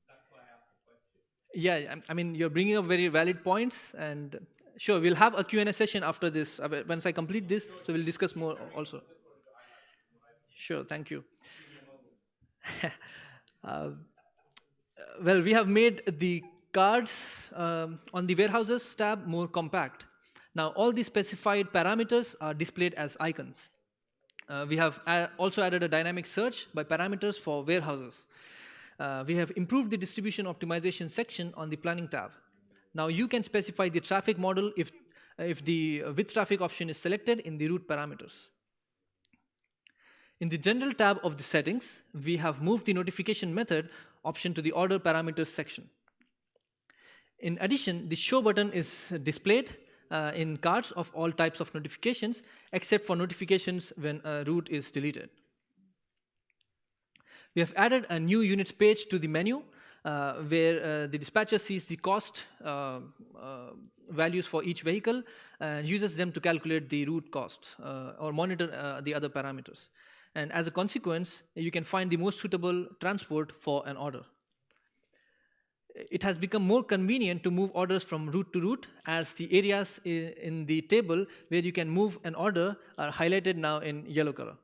that's why I asked the question. Yeah, I mean, you're bringing up very valid points, and sure, we'll have a Q&A session after this. Once I complete this, so we'll discuss more also. Sure, thank you. Well, we have made the cards on the warehouses tab more compact. Now, all the specified parameters are displayed as icons. We have also added a dynamic search by parameters for warehouses. We have improved the distribution optimization section on the planning tab. Now you can specify the traffic model if the with traffic option is selected in the route parameters. In the general tab of the settings, we have moved the notification method option to the order parameters section. In addition, the show button is displayed in cards of all types of notifications, except for notifications when a route is deleted. We have added a new units page to the menu, where the dispatcher sees the cost values for each vehicle and uses them to calculate the route cost or monitor the other parameters. And as a consequence, you can find the most suitable transport for an order. It has become more convenient to move orders from route to route, as the areas in the table where you can move an order are highlighted now in yellow color.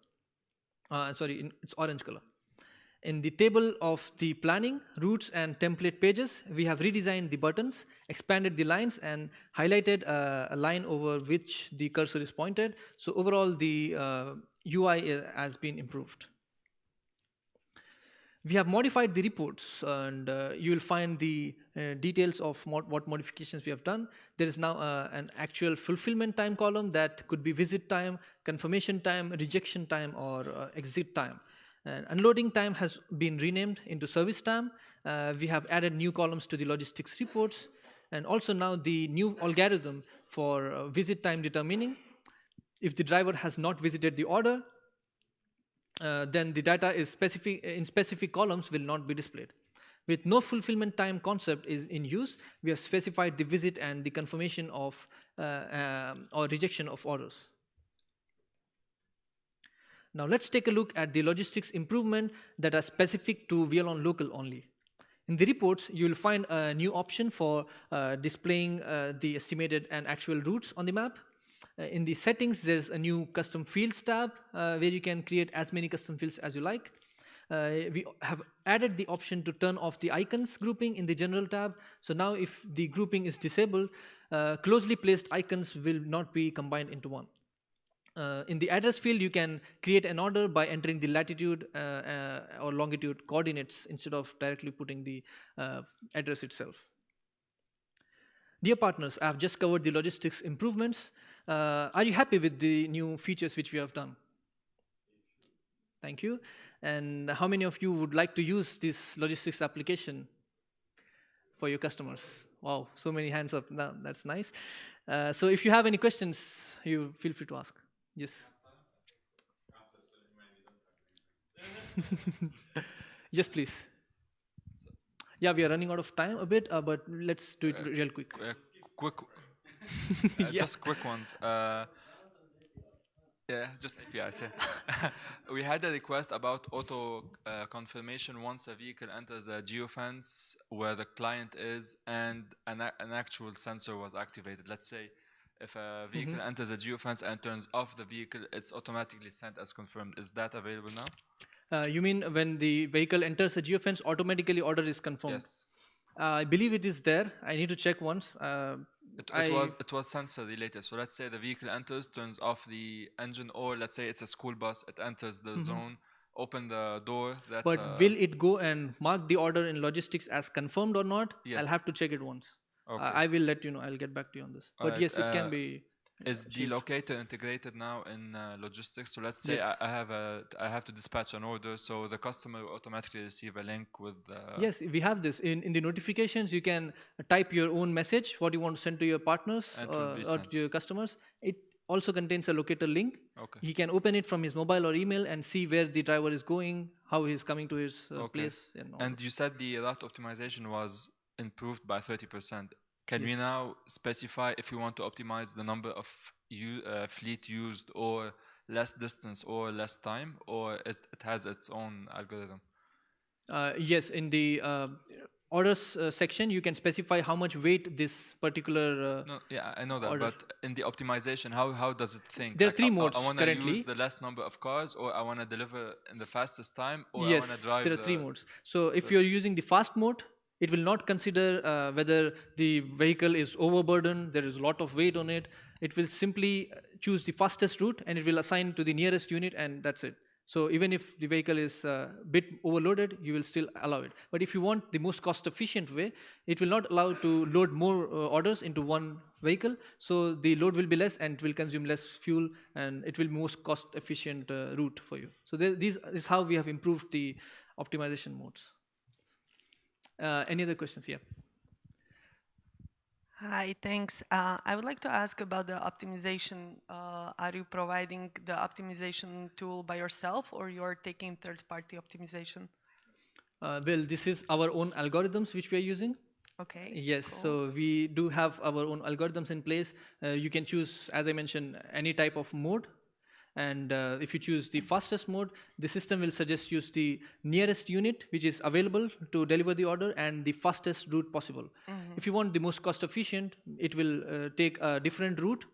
It's orange color. In the table of the planning, routes and template pages, we have redesigned the buttons, expanded the lines, and highlighted a line over which the cursor is pointed. So overall, the UI has been improved. We have modified the reports, and you will find the details of what modifications we have done. There is now an actual fulfillment time column that could be visit time, confirmation time, rejection time, or exit time. And unloading time has been renamed into service time. We have added new columns to the logistics reports, and also now the new algorithm for visit time determining if the driver has not visited the order, then the data is in specific columns will not be displayed. With no fulfillment time concept is in use, we have specified the visit and the confirmation of or rejection of orders. Now let's take a look at the logistics improvement that are specific to Wialon local only. In the reports, you will find a new option for displaying the estimated and actual routes on the map. In the settings, there's a new custom fields tab where you can create as many custom fields as you like. We have added the option to turn off the icons grouping in the general tab. So now if the grouping is disabled, closely placed icons will not be combined into one. In the address field, you can create an order by entering the latitude or longitude coordinates instead of directly putting the address itself. Dear partners, I have just covered the logistics improvements. Are you happy with the new features which we have done? Thank you. And how many of you would like to use this logistics application for your customers? Wow, so many hands up. No, that's nice. So if you have any questions, you feel free to ask. Yes. Yes, please. Yeah, we are running out of time a bit, but let's do it real quick. Just quick ones. Yeah, just APIs. Yeah. We had a request about auto confirmation once a vehicle enters a geofence where the client is and an actual sensor was activated. Let's say if a vehicle enters a geofence and turns off the vehicle, it's automatically sent as confirmed. Is that available now? You mean when the vehicle enters a geofence, automatically order is confirmed? Yes. I believe it is there. I need to check once. It was sensor related. So let's say the vehicle enters, turns off the engine, or let's say it's a school bus, it enters the zone, open the door. But will it go and mark the order in logistics as confirmed or not? Yes. I'll have to check it once. Okay. I will let you know. I'll get back to you on this. But yes, it can be. Is the locator integrated now in logistics? So let's say Yes. I have to dispatch an order, so the customer will automatically receive a link with. Yes, we have this in the notifications. You can type your own message, what you want to send to your partners or to your customers. It also contains a locator link. Okay. He can open it from his mobile or email and see where the driver is going, how he's coming to his place. And you said the route optimization was improved by 30%. Can we now specify if you want to optimize the number of fleet used or less distance or less time, or it has its own algorithm? Yes, in the orders section, you can specify how much weight this particular No, yeah, I know that, order. but in the optimization, how does it think? There are three modes I want to currently. use the less number of cars, or I want to deliver in the fastest time, or Yes, I want to drive. there are three modes. So if you're using the fast mode, it will not consider whether the vehicle is overburdened, there is a lot of weight on it. It will simply choose the fastest route and it will assign to the nearest unit, and that's it. So even if the vehicle is a bit overloaded, you will still allow it. But if you want the most cost efficient way, it will not allow to load more orders into one vehicle. So the load will be less and it will consume less fuel, and it will be most cost efficient route for you. So this is how we have improved the optimization modes. Any other questions? Yeah. Hi, thanks. I would like to ask about the optimization. Are you providing the optimization tool by yourself, or you're taking third-party optimization? Well, this is our own algorithms which we are using. Okay. Yes, cool. so we do have our own algorithms in place. You can choose, as I mentioned, any type of mode. And if you choose the fastest mode, the system will suggest use the nearest unit which is available to deliver the order and the fastest route possible. If you want the most cost efficient, it will take a different route,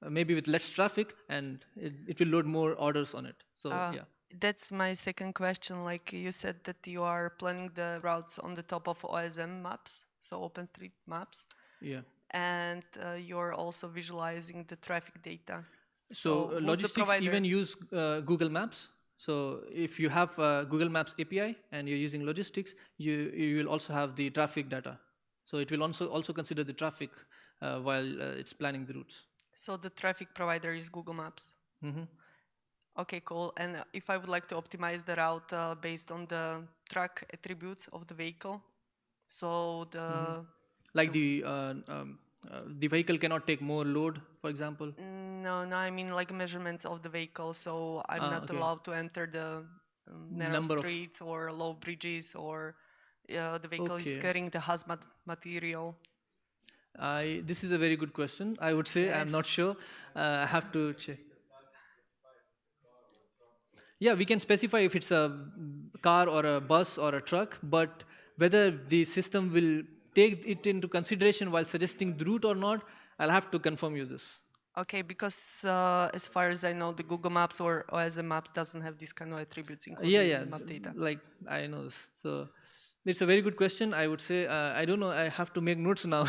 maybe with less traffic, and it will load more orders on it. So yeah. That's my second question. Like you said that you are planning the routes on the top of OSM maps, so OpenStreetMaps. Yeah. And you're also visualizing the traffic data. So logistics even use Google Maps. So if you have Google Maps API and you're using logistics, you will also have the traffic data. So it will also consider the traffic while it's planning the routes. So the traffic provider is Google Maps. Okay, cool. And if I would like to optimize the route based on the truck attributes of the vehicle, so the like the vehicle cannot take more load, for example. No, I mean like measurements of the vehicle. So I'm not Okay. allowed to enter the narrow Number of- streets or low bridges, or the vehicle is Okay. carrying the hazmat material. This is a very good question. I would say I'm not Yes. sure. I have to check. Yeah, we can specify if it's a car or a bus or a truck, but whether the system will take it into consideration while suggesting the route or not, I'll have to confirm you this. Okay, because as far as I know, the Google Maps or OSM Maps doesn't have these kind of attributes included Yeah, in map data. like I know this. So it's a very good question. I would say, I don't know, I have to make notes now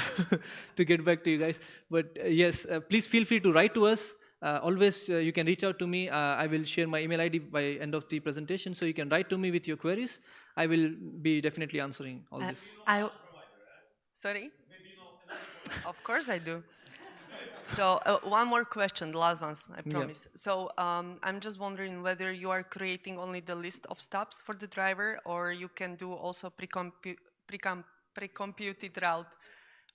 to get back to you guys. But yes, please feel free to write to us. Always, you can reach out to me. I will share my email ID by end of the presentation, so you can write to me with your queries. I will be definitely answering all this. Sorry? Of course I do. So one more question, the last ones, I promise. So I'm just wondering whether you are creating only the list of stops for the driver, or you can do also pre-computed route,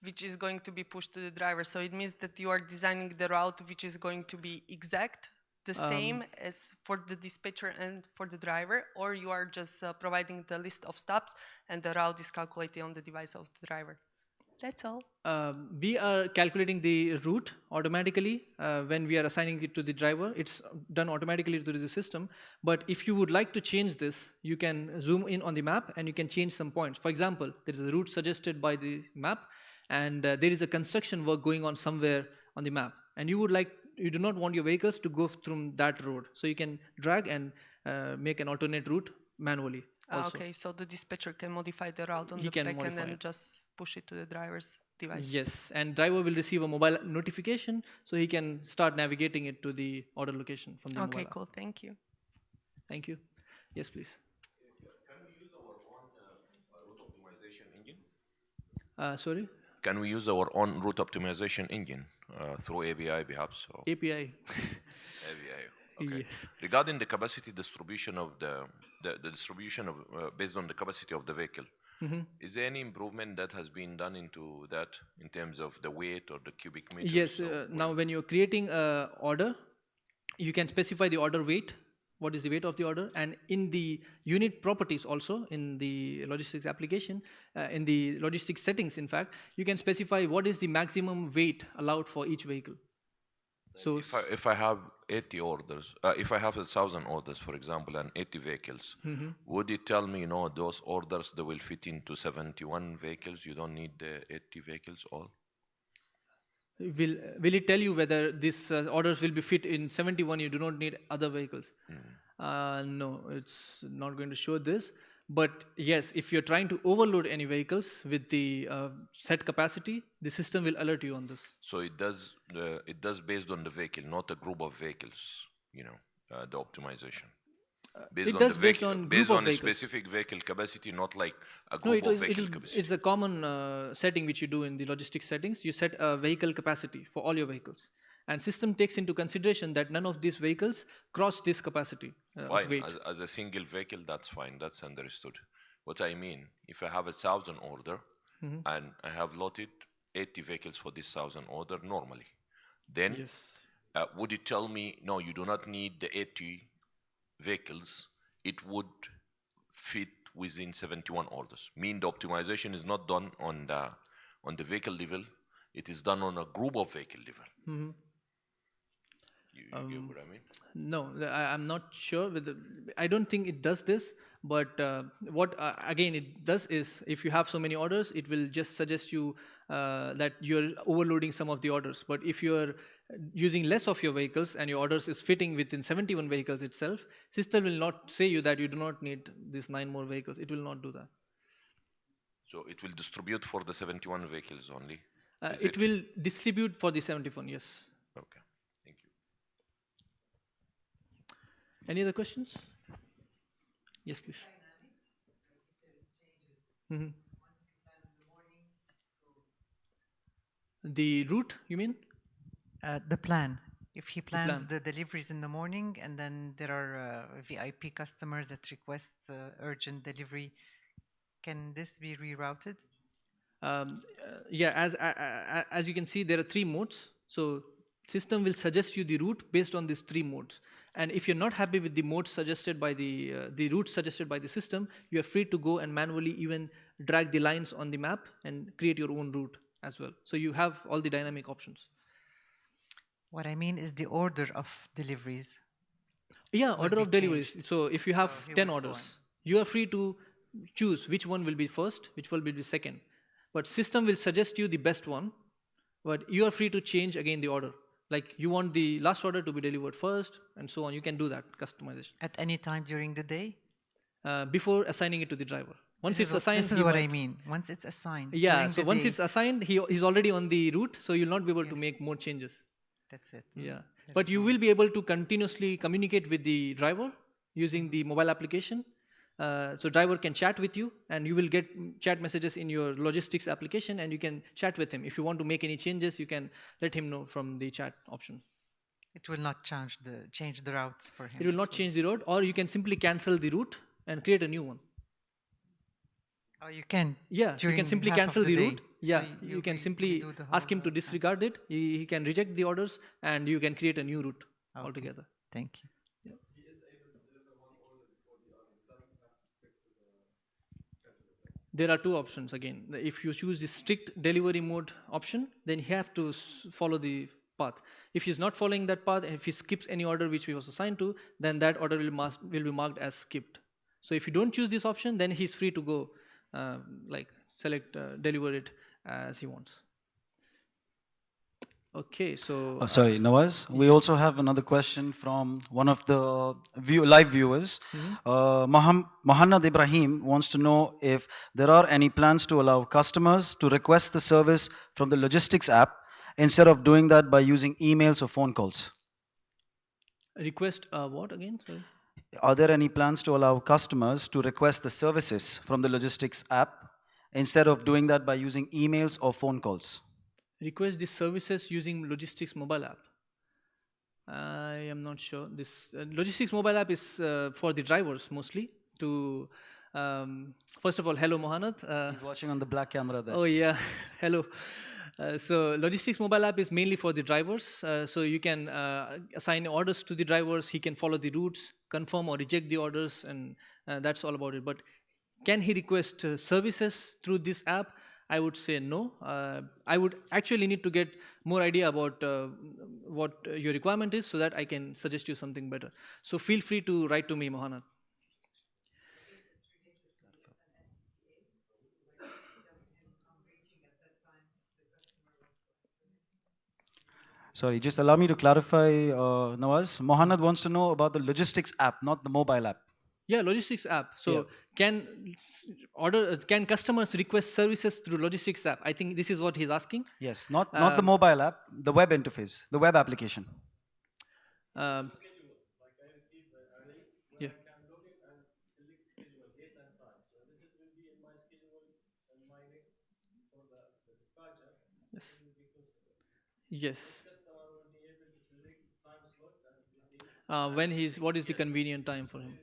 which is going to be pushed to the driver. So it means that you are designing the route which is going to be exact, the same as for the dispatcher and for the driver, or you are just providing the list of stops and the route is calculated on the device of the driver. That's all. We are calculating the route automatically when we are assigning it to the driver. It's done automatically through the system. But if you would like to change this, you can zoom in on the map and you can change some points. For example, there is a route suggested by the map, and there is a construction work going on somewhere on the map. And you do not want your vehicles to go through that road. So you can drag and make an alternate route manually. Okay, so the dispatcher can modify the route on the backend and just push it to the driver's device. Yes, and driver will receive a mobile notification, so he can start navigating it to the order location from the mobile. Okay, cool. Thank you. Thank you. Yes, please. Can we use our own route optimization engine? Sorry? Can we use our own route optimization engine through API perhaps? Or API. API. Okay. Yes. Regarding the capacity distribution of the distribution of based on the capacity of the vehicle, is there any improvement that has been done into that in terms of the weight or the cubic meters? Yes. Now, when you're creating an order, you can specify the order weight. What is the weight of the order? And in the unit properties also, in the logistics application, in the logistics settings, in fact, you can specify what is the maximum weight allowed for each vehicle. So if I have 80 orders, if I have 1,000 orders, for example, and 80 vehicles, would it tell me, those orders, they will fit into 71 vehicles? You don't need the 80 vehicles all? Will it tell you whether these orders will be fit in 71, you do not need other vehicles? No, it's not going to show this. But yes, if you're trying to overload any vehicles with the set capacity, the system will alert you on this. So it does based on the vehicle, not a group of vehicles, the optimization. It does based on based on a vehicles. specific vehicle capacity, not like a group of vehicle capacity. It's a common setting which you do in the logistics settings. You set a vehicle capacity for all your vehicles. And system takes into consideration that none of these vehicles cross this capacity of weight. As a single vehicle, that's fine. That's understood. What I mean, if I have 1,000 order and I have loaded 80 vehicles for this 1,000 order normally, then would it tell me, no, you do not need the 80 vehicles? It would fit within 71 orders. Mean the optimization is not done on the vehicle level. It is done on a group of vehicle level. You get what I mean? No, I'm not sure. I don't think it does this. But what again it does is, if you have so many orders, it will just suggest you that you're overloading some of the orders. But if you're using less of your vehicles and your orders is fitting within 71 vehicles itself, system will not say you that you do not need these 9 more vehicles. It will not do that. So it will distribute for the 71 vehicles only? It will distribute for the 71, yes. Okay, thank you. Any other questions? Yes, please. The route, you mean? The plan. If he plans the deliveries in the morning and then there are a VIP customer that requests urgent delivery, can this be rerouted? Yeah, as you can see, there are 3 modes. So System will suggest you the route based on these 3 modes. And if you're not happy with the mode suggested by the route suggested by the system, you are free to go and manually even drag the lines on the map and create your own route as well. So you have all the dynamic options. What I mean is the order of deliveries. Yeah, order of deliveries. Changed. So if you have So he 10 will go orders, on. you are free to choose which one will be first, which will be the second. But system will suggest you the best one, but you are free to change again the order. Like you want the last order to be delivered first and so on. You can do that customization. At any time during the day? Before assigning it to the driver. Once it's assigned, this is what I mean. Once it's assigned. Yeah, during so the once day, it's assigned, he's already on the route, so you'll not be able to make more changes. that's it. Yeah, but you will be able to continuously communicate with the driver using the mobile application. So driver can chat with you, and you will get chat messages in your logistics application, and you can chat with him. If you want to make any changes, you can let him know from the chat option. It will not change the routes for him. It will not change the route, or you can simply cancel the route and create a new one. Oh, you can. Yeah, you can simply cancel the route. Yeah, So you can you simply do the ask him whole, to disregard it. He can reject the orders, and you can create a new route altogether. Thank you. There are 2 options again. If you choose the strict delivery mode option, then you have to follow the path. If he's not following that path, if he skips any order which he was assigned to, then that order will be marked as skipped. So if you don't choose this option, then he's free to go, select, deliver it as he wants. Okay, so... sorry, Nawaz. We also have another question from one of the live viewers. Mohammed Ibrahim wants to know if there are any plans to allow customers to request the service from the logistics app instead of doing that by using emails or phone calls. Request what again? Sorry. Are there any plans to allow customers to request the services from the logistics app instead of doing that by using emails or phone calls? Request these services using logistics mobile app. I am not sure. This logistics mobile app is for the drivers mostly. To first of all, hello Mohammed. He's watching on the black camera there. Oh yeah, hello. So logistics mobile app is mainly for the drivers. So you can assign orders to the drivers. He can follow the routes, confirm or reject the orders, and that's all about it. But can he request services through this app? I would say no. I would actually need to get more idea about what your requirement is so that I can suggest you something better. So feel free to write to me, Mohammed. Sorry, just allow me to clarify, Nawaz. Mohammed wants to know about the logistics app, not the mobile app. Yeah, logistics app. So can customers request services through logistics app? I think this is what he's asking. Yes, not the mobile app, the web interface, the web application. Yeah. Yes. What is the convenient time for him?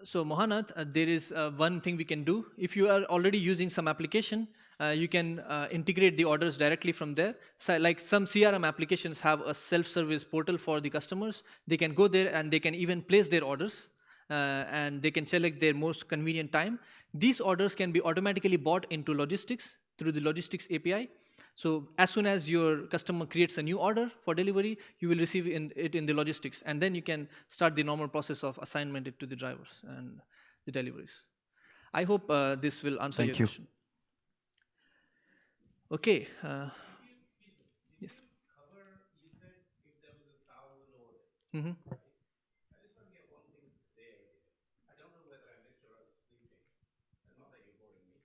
So Mohammed, there is one thing we can do. If you are already using some application, you can integrate the orders directly from there. So like some CRM applications have a self-service portal for the customers. They can go there and they can even place their orders and they can select their most convenient time. These orders can be automatically bought into logistics through the logistics API. So as soon as your customer creates a new order for delivery, you will receive it in the logistics, and then you can start the normal process of assignment it to the drivers and the deliveries. I hope this will answer your question. Okay. Yes. You said if there was 1,000 orders. I just want to get one thing clear. I don't know whether I missed or I was sleeping. Not that you're boring me.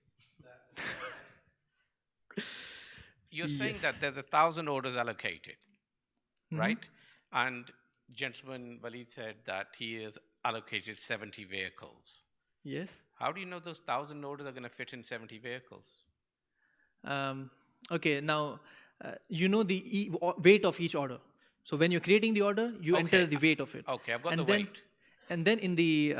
You're saying that there's 1,000 orders allocated, right? And gentleman Walid said that he has allocated 70 vehicles. Yes. How do you know those 1,000 orders are going to fit in 70 vehicles? Okay, now you know the weight of each order. So when you're creating the order, you enter the weight of it. Okay, I've got the weight. And then in the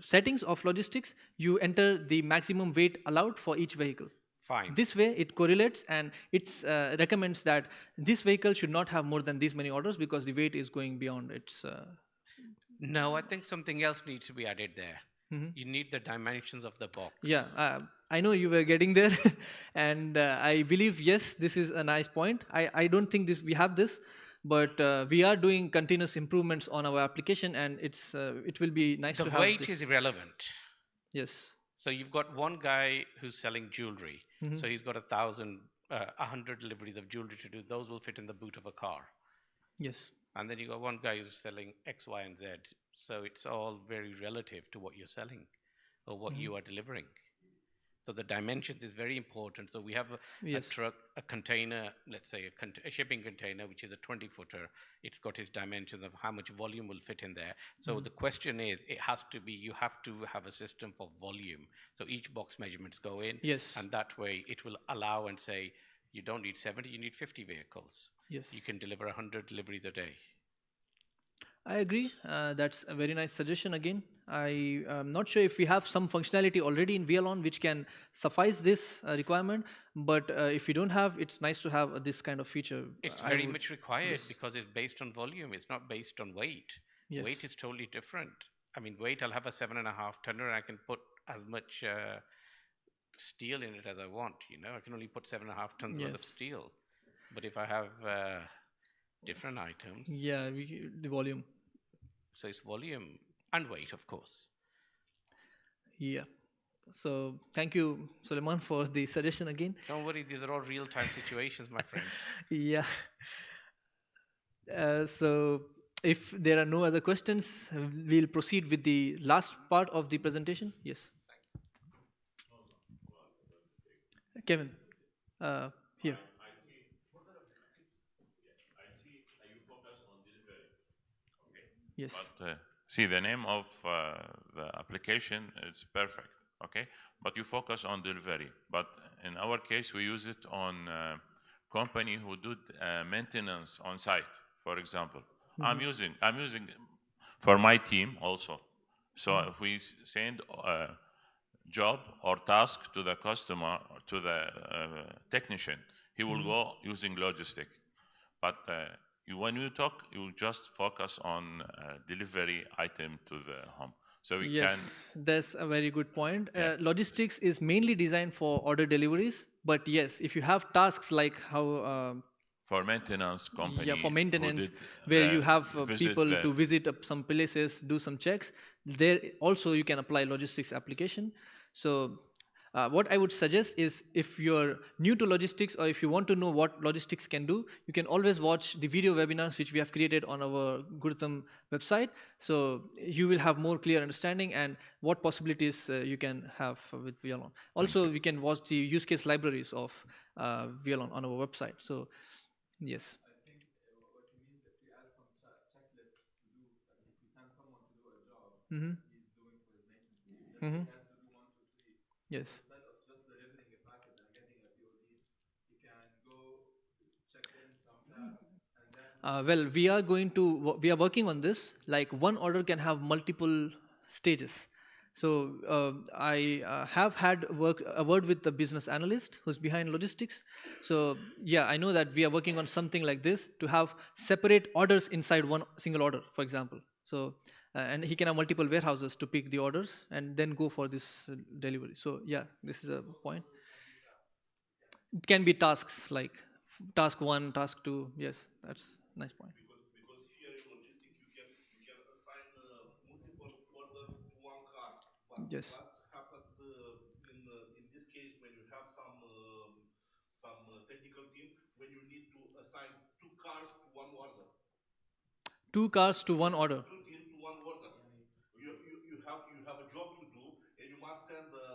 settings of logistics, you enter the maximum weight allowed for each vehicle. Fine. This way, it correlates and it recommends that this vehicle should not have more than these many orders because the weight is going beyond its... No, I think something else needs to be added there. You need the dimensions of the box. Yeah, I know you were getting there, and I believe, yes, this is a nice point. I don't think we have this, but we are doing continuous improvements on our application, and it will be nice to have The weight this. is irrelevant. Yes. So you've got one guy who's selling jewelry. So he's got 100 deliveries of jewelry to do. Those will fit in the boot of a car. Yes. And then you got one guy who's selling X, Y, and Z. So it's all very relative to what you're selling or what you are delivering. So the dimensions is very important. So we have a truck, a container, let's say a shipping container, which is a 20-footer. It's got its dimensions of how much volume will fit in there. So the question is, it has to be, you have to have a system for volume. So each box measurements go in. Yes. And that way it will allow and say, you don't need 70, you need 50 vehicles. Yes. You can deliver 100 deliveries a day. I agree. That's a very nice suggestion again. I am not sure if we have some functionality already in Wialon which can suffice this requirement, but if you don't have, it's nice to have this kind of feature. It's very much required because it's based on volume. It's not based on weight. Yes. Weight is totally different. I mean, weight, I'll have a 7.5 tonner and I can put as much steel in it as I want. I can only put 7.5 tons worth of steel. But if I have different items. Yeah, the volume. So it's volume and weight, of course. Yeah. So thank you, Suleiman, for the suggestion again. Don't worry, these are all real-time situations, my friend. Yeah. So if there are no other questions, we'll proceed with the last part of the presentation. Yes. Kevin, here. Yes. But see, the name of the application is perfect, okay? But you focus on delivery. But in our case, we use it on company who do maintenance on site, for example. I'm using for my team also. So if we send a job or task to the customer, to the technician, he will go using logistic. But when you talk, you just focus on delivery item to the home. So we can... That's a very good point. Logistics is mainly designed for order deliveries, but yes, if you have tasks like how... for maintenance company. Yeah, for maintenance, where you have people to visit some places, do some checks, there also you can apply logistics application. So what I would suggest is if you're new to logistics or if you want to know what logistics can do, you can always watch the video webinars which we have created on our Gurtam website. So you will have more clear understanding and what possibilities you can have with Wialon. Also, we can watch the use case libraries of Wialon on our website. So, yes. I think what you mean is that we add some checklists to do, like if we send someone to do a job, he's doing for his maintenance team, then he has to do 1, 2, 3. Yes. Instead of just delivering a packet and getting a POD, you can go check in some tasks and then... Well, we are working on this. Like one order can have multiple stages. So I have had a word with the business analyst who's behind logistics. So yeah, I know that we are working on something like this to have separate orders inside one single order, for example. So and he can have multiple warehouses to pick the orders and then go for this delivery. So yeah, this is a point. It can be tasks like task 1, task 2. Yes, that's a nice point. Because here in logistics you can assign multiple orders to one car. But yes. What's happened in this case when you have some technical team when you need to assign 2 cars to one order. 2 cars to one order. 2 teams to one order. You have a job to do, and you must send the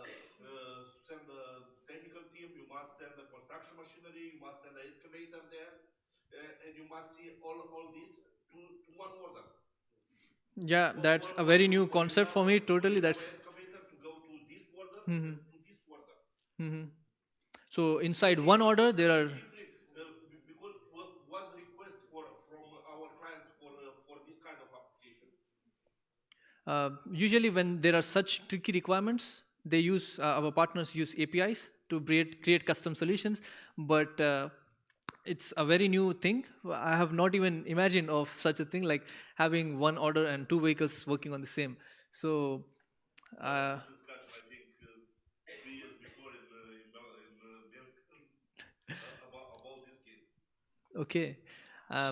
technical team. You must send the construction machinery. You must send the excavator there, and you must see all this to one order. Yeah, that's a very new concept for me. Totally, that's. Excavator to go to this order to this order. So inside one order there are. Because was request from our clients for this kind of application. Usually when there are such tricky requirements, they use our partners use APIs to create custom solutions, but it's a very new thing. I have not even imagined of such a thing, like having one order and 2 vehicles working on the same. So discussion, I think, 3 years before in Minsk about this case. Okay.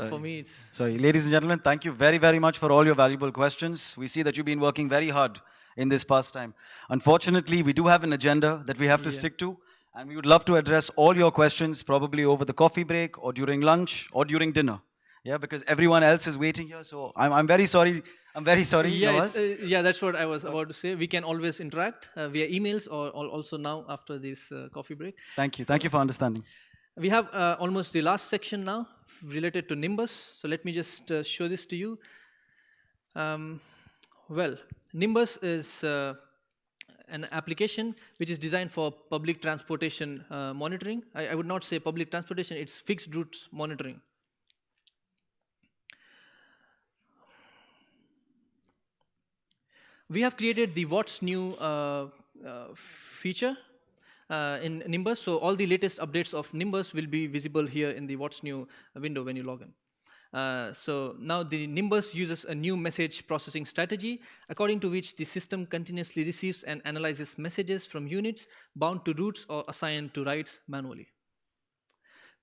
For me, it's... Sorry, ladies and gentlemen, thank you very, very much for all your valuable questions. We see that you've been working very hard in this past time. Unfortunately, we do have an agenda that we have to stick to, and we would love to address all your questions probably over the coffee break or during lunch or during dinner. Yeah, because everyone else is waiting here. So I'm very sorry. I'm very sorry, Nawaz. Yeah, that's what I was about to say. We can always interact via emails or also now after this coffee break. Thank you. Thank you for understanding. We have almost the last section now related to Nimbus. So let me just show this to you. Well, Nimbus is an application which is designed for public transportation monitoring. I would not say public transportation, it's fixed routes monitoring. We have created the What's New feature in Nimbus. So all the latest updates of Nimbus will be visible here in the What's New window when you log in. So now the Nimbus uses a new message processing strategy, according to which the system continuously receives and analyzes messages from units bound to routes or assigned to rides manually.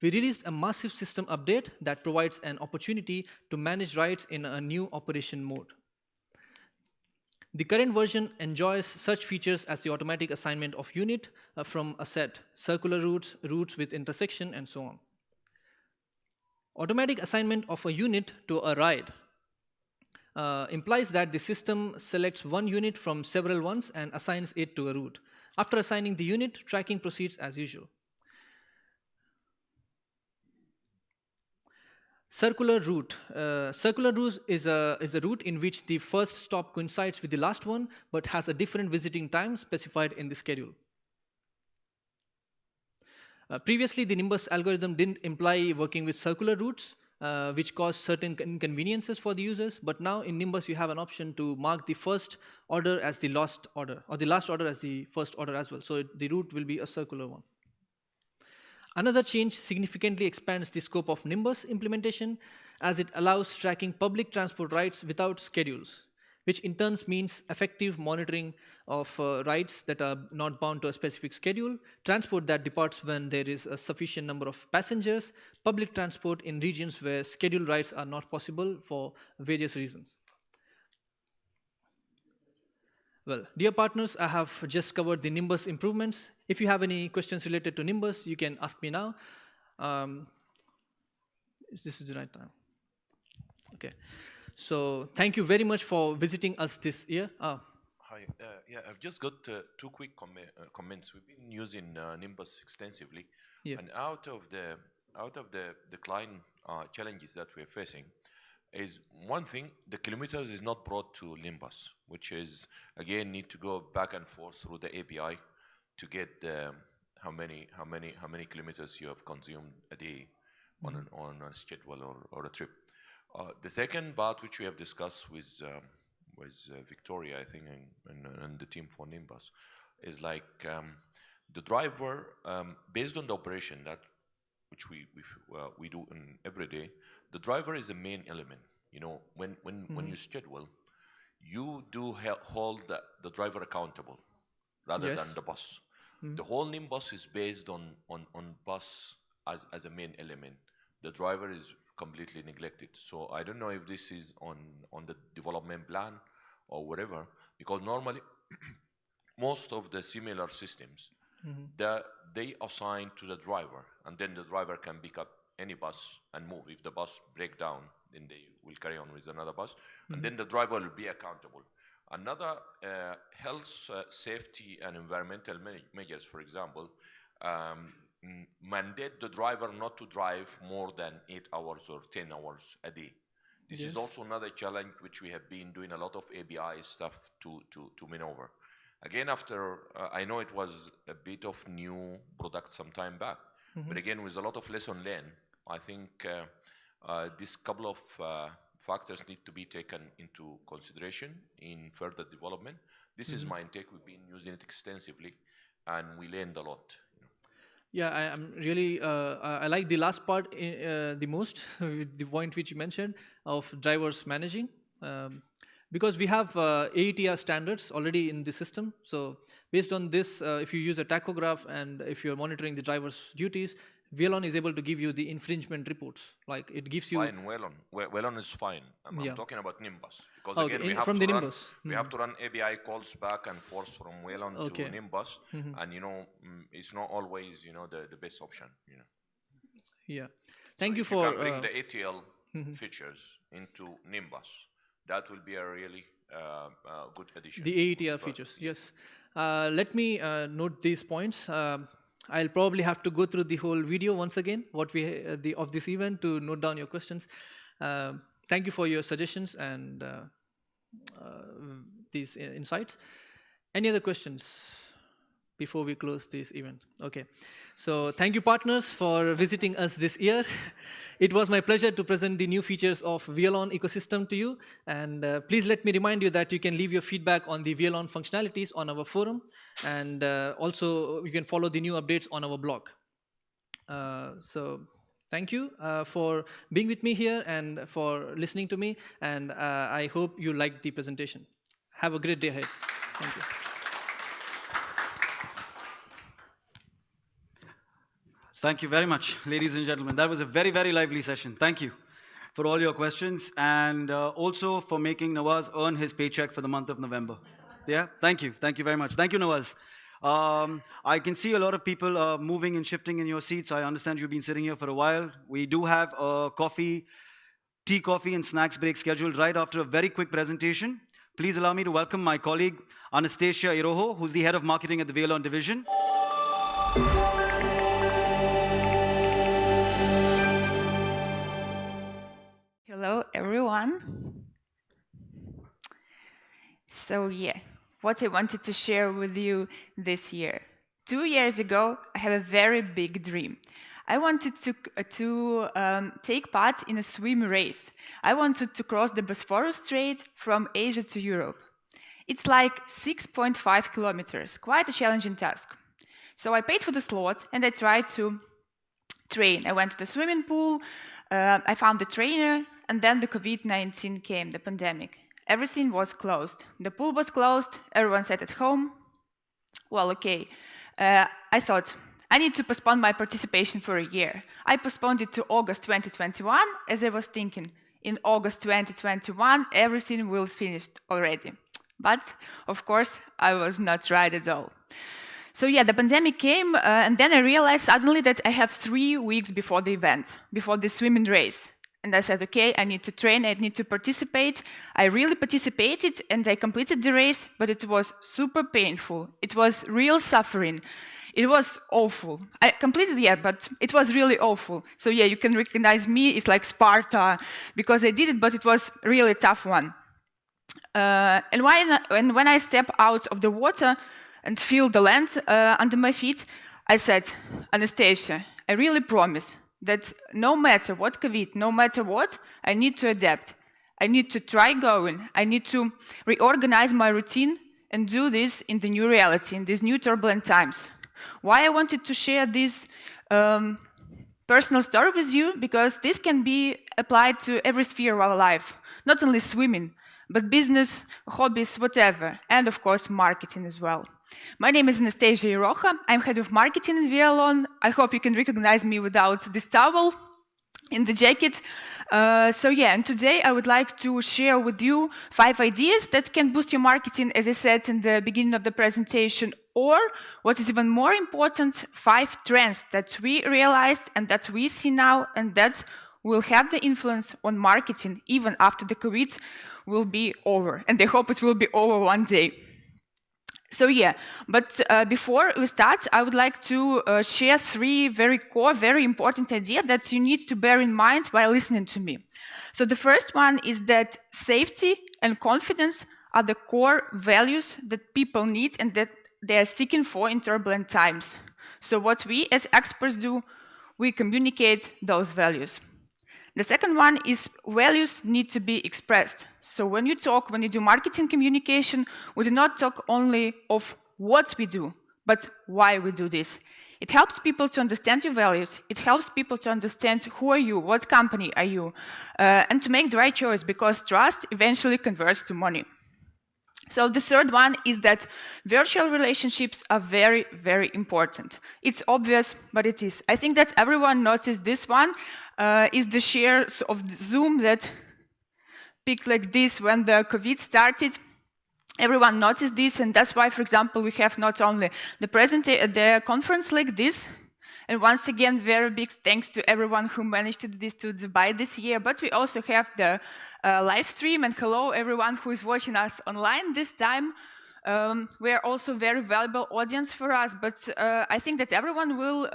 We released a massive system update that provides an opportunity to manage rides in a new operation mode. The current version enjoys such features as the automatic assignment of unit from a set, circular routes, routes with intersection, and so on. Automatic assignment of a unit to a ride implies that the system selects one unit from several ones and assigns it to a route. After assigning the unit, tracking proceeds as usual. Circular route. Circular route is a route in which the first stop coincides with the last one, but has a different visiting time specified in the schedule. Previously, the Nimbus algorithm didn't imply working with circular routes, which caused certain inconveniences for the users, but now in Nimbus you have an option to mark the first order as the last order, or the last order as the first order as well, so the route will be a circular one. Another change significantly expands the scope of Nimbus implementation, as it allows tracking public transport rides without schedules, which in turn means effective monitoring of rides that are not bound to a specific schedule, transport that departs when there is a sufficient number of passengers, public transport in regions where scheduled rides are not possible for various reasons. Well, dear partners, I have just covered the Nimbus improvements. If you have any questions related to Nimbus, you can ask me now. This is the right time. Okay. So thank you very much for visiting us this year. Hi. Yeah, I've just got 2 quick comments. We've been using Nimbus extensively, and out of the client challenges that we're facing, is one thing: the kilometers is not brought to Nimbus, which is again need to go back and forth through the API to get how many kilometers you have consumed a day on a schedule or a trip. The second part, which we have discussed with Victoria, I think, and the team for Nimbus, is like the driver, based on the operation that which we do in every day, the driver is the main element. You know, when you schedule, you do hold the driver accountable rather than the bus. The whole Nimbus is based on bus as a main element. The driver is completely neglected. So I don't know if this is on the development plan or whatever, because normally most of the similar systems, they assign to the driver, and then the driver can pick up any bus and move. If the bus break down, then they will carry on with another bus, and then the driver will be accountable. Another health, safety, and environmental measures, for example, mandate the driver not to drive more than 8 hours or 10 hours a day. This is also another challenge which we have been doing a lot of ABI stuff to maneuver. Again, after, I know it was a bit of new product some time back, but again, with a lot of lesson learned, I think this couple of factors need to be taken into consideration in further development. This is my intake. We've been using it extensively, and we learned a lot. You know. Yeah, I'm really, I like the last part the most, the point which you mentioned of drivers managing. Because we have AETR standards already in the system. So based on this, if you use a tachograph and if you're monitoring the driver's duties, Wialon is able to give you the infringement reports. Like it gives you... Fine, Wialon is fine. I'm talking about Nimbus. Because okay, again, we have to run ABI calls back and forth from Wialon to Nimbus. And, you know, it's not always, you know, the best option, you know. Yeah. Thank you for... you can bring the ATL features into Nimbus. That will be a really good addition. The AETR features, yes. Let me note these points. I'll probably have to go through the whole video once again, what we of this event to note down your questions. Thank you for your suggestions and these insights. Any other questions before we close this event? Okay. So thank you, partners, for visiting us this year. It was my pleasure to present the new features of Wialon ecosystem to you. And please let me remind you that you can leave your feedback on the Wialon functionalities on our forum. And also, you can follow the new updates on our blog. So thank you for being with me here and for listening to me. And I hope you liked the presentation. Have a great day ahead. Thank you. Thank you very much, ladies and gentlemen. That was a very, very lively session. Thank you for all your questions and also for making Nawaz earn his paycheck for the month of November. Yeah, thank you. Thank you very much. Thank you, Nawaz. I can see a lot of people moving and shifting in your seats. I understand you've been sitting here for a while. We do have a tea, coffee, and snacks break scheduled right after a very quick presentation. Please allow me to welcome my colleague, Anastasiya Eroho, who's the head of marketing at the Wialon division. Hello, everyone. So yeah, what I wanted to share with you this year. 2 years ago, I had a very big dream. I wanted to take part in a swim race. I wanted to cross the Bosphorus Strait from Asia to Europe. It's like 6.5 kilometers, quite a challenging task. So I paid for the slot and I tried to train. I went to the swimming pool, I found the trainer, and then the COVID-19 came, the pandemic. Everything was closed. The pool was closed, everyone sat at home. Well, okay, I thought, I need to postpone my participation for a year. I postponed it to August 2021, as I was thinking, in August 2021, everything will finish already. But, of course, I was not right at all. So yeah, the pandemic came, and then I realized suddenly that I have 3 weeks before the event, before the swimming race. And I said, okay, I need to train, I need to participate. I really participated and I completed the race, but it was super painful. It was real suffering. It was awful. I completed, yeah, but it was really awful. So yeah, you can recognize me, it's like Sparta, because I did it, but it was really a tough one. And when I step out of the water and feel the land under my feet, I said, Anastasia, I really promise that no matter what COVID, no matter what, I need to adapt. I need to try going. I need to reorganize my routine and do this in the new reality, in these new turbulent times. Why I wanted to share this personal story with you? Because this can be applied to every sphere of our life, not only swimming, but business, hobbies, whatever, and of course marketing as well. My name is Anastasiya Eroho. I'm head of marketing in Wialon. I hope you can recognize me without this towel in the jacket. So yeah, and today I would like to share with you 5 ideas that can boost your marketing, as I said in the beginning of the presentation, or what is even more important, 5 trends that we realized and that we see now and that will have the influence on marketing even after the COVID will be over. And I hope it will be over one day. So yeah, but before we start, I would like to share 3 very core, very important ideas that you need to bear in mind while listening to me. So the first one is that safety and confidence are the core values that people need and that they are seeking for in turbulent times. So what we as experts do, we communicate those values. The second one is values need to be expressed. So when you talk, when you do marketing communication, we do not talk only of what we do, but why we do this. It helps people to understand your values. It helps people to understand who are you, what company are you, and to make the right choice, because trust eventually converts to money. So the third one is that virtual relationships are very, very important. It's obvious, but it is. I think that everyone noticed this one, is the shares of Zoom that peaked like this when the COVID started. Everyone noticed this, and that's why, for example, we have not only the conference like this, and once again, very big thanks to everyone who managed to do this to Dubai this year, but we also have the live stream, and hello everyone who is watching us online this time. We are also a very valuable audience for us, but I think that everyone will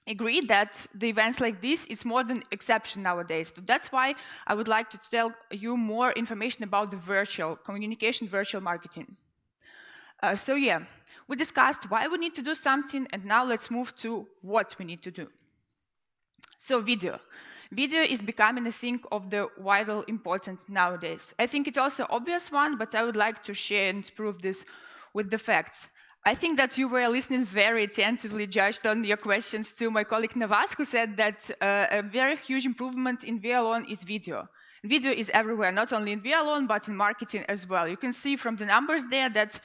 agree that the events like this is more than exception nowadays. So that's why I would like to tell you more information about the virtual communication, virtual marketing. So yeah, we discussed why we need to do something, and now let's move to what we need to do. So video. Video is becoming a thing of the vital importance nowadays. I think it's also obvious one, but I would like to share and prove this with the facts. I think that you were listening very attentively, judged on your questions to my colleague Nawaz, who said that a very huge improvement in Wialon is video. Video is everywhere, not only in Wialon, but in marketing as well. You can see from the numbers there that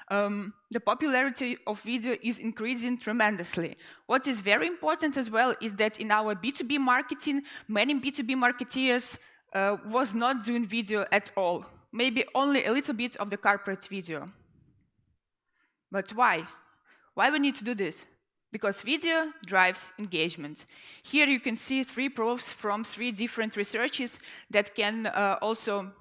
the popularity of video is increasing tremendously. What is very important as well is that in our B2B marketing, many B2B marketeers was not doing video at all. Maybe only a little bit of the corporate video. But why? Why we need to do this? Because video drives engagement. Here you can see 3 proofs from 3 different researches that can also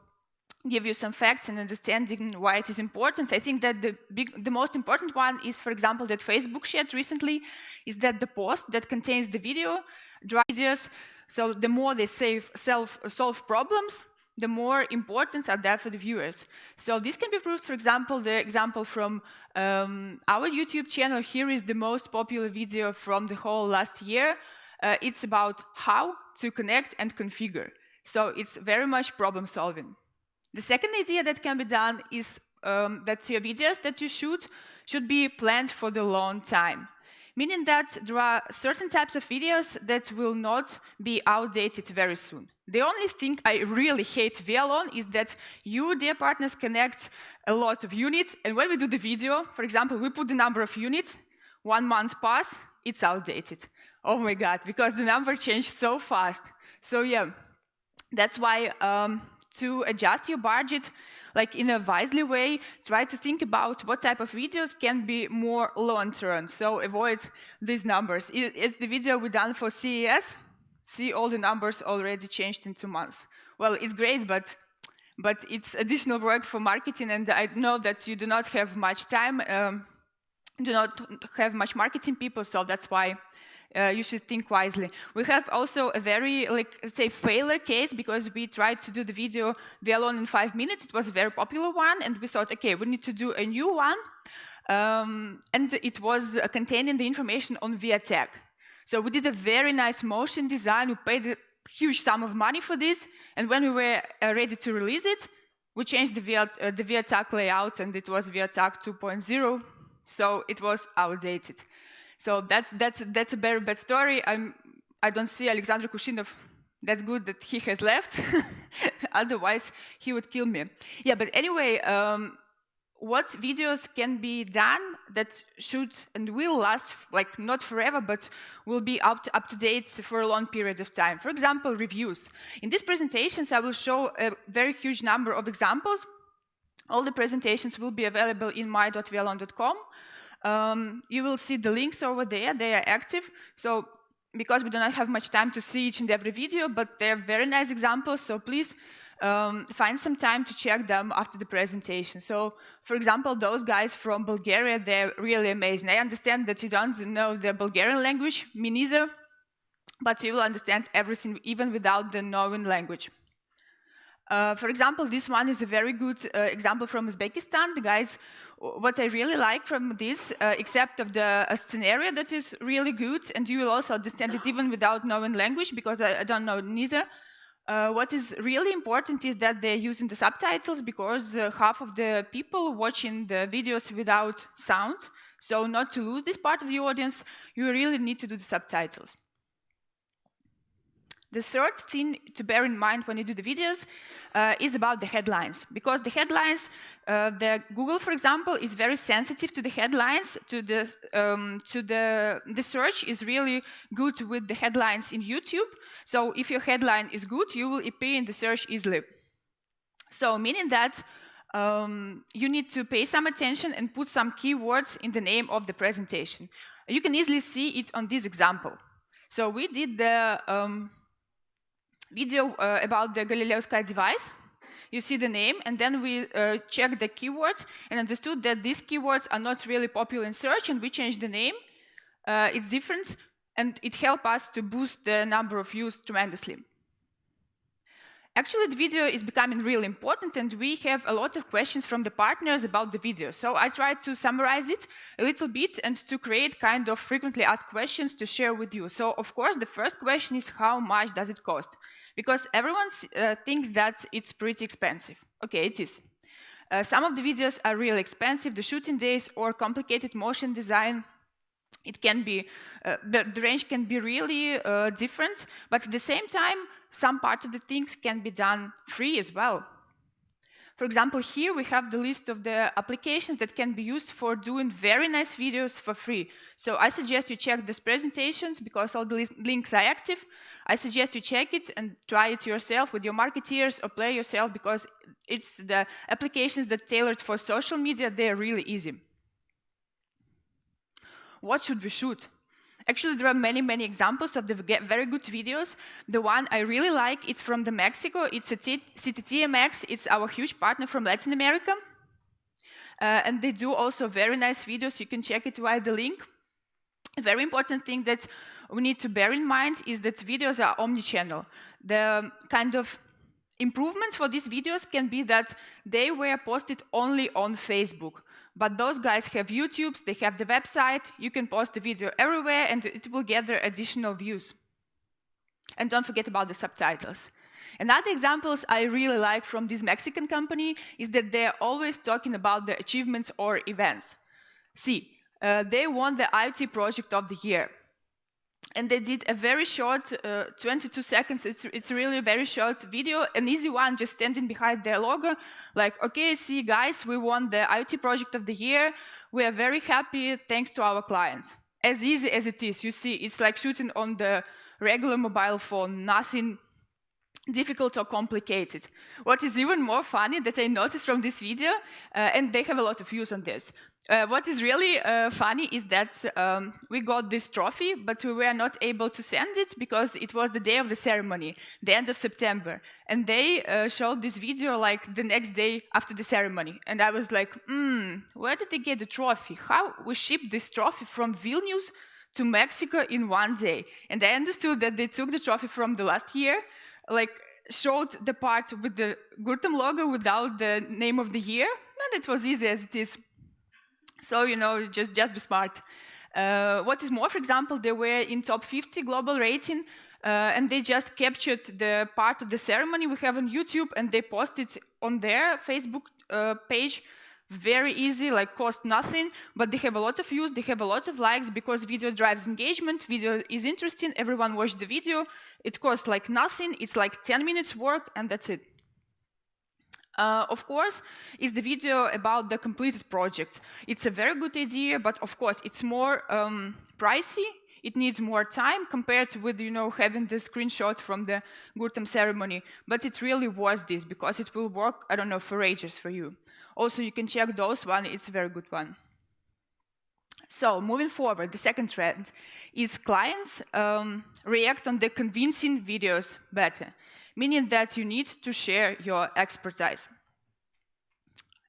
give you some facts and understanding why it is important. I think that the most important one is, for example, that Facebook shared recently, is that the post that contains the video drives videos. So the more they solve problems, the more importance are there for the viewers. So this can be proved, for example, the example from our YouTube channel. Here is the most popular video from the whole last year. It's about how to connect and configure. So it's very much problem solving. The second idea that can be done is that your videos that you shoot should be planned for the long time. Meaning that there are certain types of videos that will not be outdated very soon. The only thing I really hate Wialon is that you, dear partners, connect a lot of units, and when we do the video, for example, we put the number of units, 1 month pass, it's outdated. Oh my God, because the number changed so fast. So yeah, that's why to adjust your budget, like in a wisely way, try to think about what type of videos can be more long-term. So avoid these numbers. It's the video we done for CES. See, all the numbers already changed in 2 months. Well, it's great, but it's additional work for marketing, and I know that you do not have much time, do not have much marketing people, so that's why you should think wisely. We have also a very, say, failure case, because we tried to do the video Wialon in 5 minutes. It was a very popular one, and we thought, okay, we need to do a new one. And it was containing the information on ViaTech. So we did a very nice motion design. We paid a huge sum of money for this, and when we were ready to release it, we changed the ViaTech layout, and it was ViaTech 2.0, so it was outdated. So that's a very bad story. I don't see Alexander Kushinov. That's good that he has left. Otherwise, he would kill me. Yeah, but anyway, what videos can be done that should and will last, like not forever, but will be up to date for a long period of time? For example, reviews. In these presentations, I will show a very huge number of examples. All the presentations will be available in my.wialon.com. You will see the links over there, they are active. So, because we do not have much time to see each and every video, but they're very nice examples, so please find some time to check them after the presentation. So, for example, those guys from Bulgaria, they're really amazing. I understand that you don't know the Bulgarian language, me neither, but you will understand everything even without the knowing language. For example, this one is a very good example from Uzbekistan. The guys, what I really like from this, except of the scenario that is really good, and you will also understand it even without knowing language, because I don't know neither. What is really important is that they're using the subtitles, because half of the people watching the videos without sound, So not to lose this part of the audience, you really need to do the subtitles. The third thing to bear in mind when you do the videos is about the headlines. Because the headlines, the Google, for example, is very sensitive to the headlines. The search is really good with the headlines in YouTube. So if your headline is good, you will appear in the search easily. So meaning that you need to pay some attention and put some keywords in the name of the presentation. You can easily see it on this example. So we did the video about the Galileo Sky device. You see the name, and then we checked the keywords and understood that these keywords are not really popular in search, and we changed the name. It's different, and it helped us to boost the number of views tremendously. Actually, the video is becoming really important, and we have a lot of questions from the partners about the video. So I tried to summarize it a little bit and to create kind of frequently asked questions to share with you. So, of course, the first question is how much does it cost? Because everyone thinks that it's pretty expensive. Okay, it is. Some of the videos are really expensive, the shooting days or complicated motion design. It can be, the range can be really different, but at the same time, some part of the things can be done free as well. For example, here we have the list of the applications that can be used for doing very nice videos for free. So I suggest you check these presentations because all the links are active. I suggest you check it and try it yourself with your marketeers or play yourself because it's the applications that are tailored for social media, they're really easy. What should we shoot? Actually, there are many examples of the very good videos. The one I really like, it's from Mexico. It's a CTTMX. It's our huge partner from Latin America. And they do also very nice videos. You can check it via the link. A very important thing that we need to bear in mind is that videos are omnichannel. The kind of improvements for these videos can be that they were posted only on Facebook. But those guys have YouTubes, they have the website, you can post the video everywhere and it will gather additional views. And don't forget about the subtitles. Another examples I really like from this Mexican company is that they're always talking about the achievements or events. See, they won the IoT project of the year. And they did a very short, 22 seconds, it's really a very short video, an easy one, just standing behind their logo, like, okay, see guys, we won the IoT project of the year, we are very happy thanks to our clients. As easy as it is, you see, it's like shooting on the regular mobile phone, nothing difficult or complicated. What is even more funny that I noticed from this video, and they have a lot of views on this, what is really funny is that we got this trophy, but we were not able to send it because it was the day of the ceremony, the end of September. And they showed this video like the next day after the ceremony. And I was like, where did they get the trophy? How we shipped this trophy from Vilnius to Mexico in one day? And I understood that they took the trophy from the last year, like showed the part with the Gurtam logo without the name of the year, and it was easy as it is. So, you know, just be smart. What is more, for example, they were in top 50 global rating, and they just captured the part of the ceremony we have on YouTube, and they posted on their Facebook page. Very easy, like cost nothing, but they have a lot of views, they have a lot of likes because video drives engagement, video is interesting, everyone watched the video, it costs like nothing, it's like 10 minutes work, and that's it. Of course, is the video about the completed project. It's a very good idea, but of course, it's more pricey, it needs more time compared with, you know, having the screenshot from the Gurtam ceremony, but it really was this because it will work, I don't know, for ages for you. Also, you can check those one, it's a very good one. So, moving forward, the second trend is clients react on the convincing videos better, meaning that you need to share your expertise.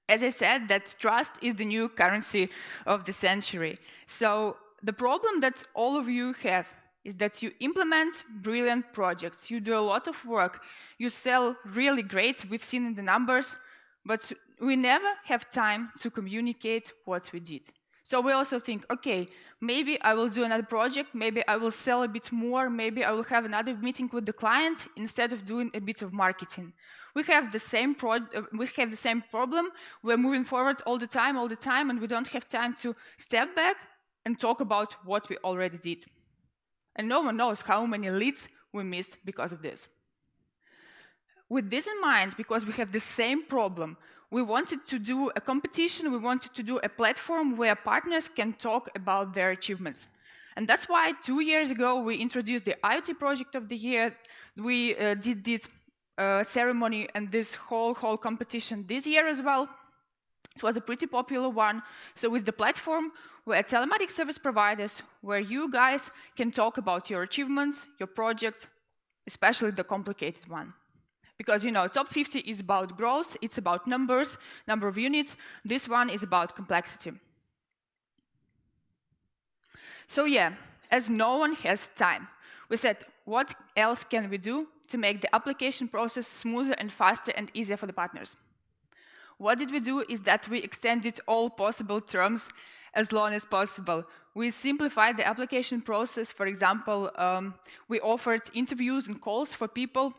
As I said, that trust is the new currency of the century. So, the problem that all of you have is that you implement brilliant projects, you do a lot of work, you sell really great, we've seen in the numbers, but we never have time to communicate what we did. So we also think, okay, maybe I will do another project, maybe I will sell a bit more, maybe I will have another meeting with the client instead of doing a bit of marketing. we have the same problem. We're moving forward all the time, and we don't have time to step back and talk about what we already did. And no one knows how many leads we missed because of this. With this in mind, because we have the same problem, we wanted to do a competition, we wanted to do a platform where partners can talk about their achievements. And that's why 2 years ago we introduced the IoT Project of the Year. We did this ceremony and this whole competition this year as well. It was a pretty popular one. So with the platform, we're telematics service providers, where you guys can talk about your achievements, your projects, especially the complicated one. Because, you know, top 50 is about growth, it's about numbers, number of units. This one is about complexity. So yeah, as no one has time, we said, what else can we do to make the application process smoother and faster and easier for the partners? What did we do is that we extended all possible terms as long as possible. We simplified the application process. For example, we offered interviews and calls for people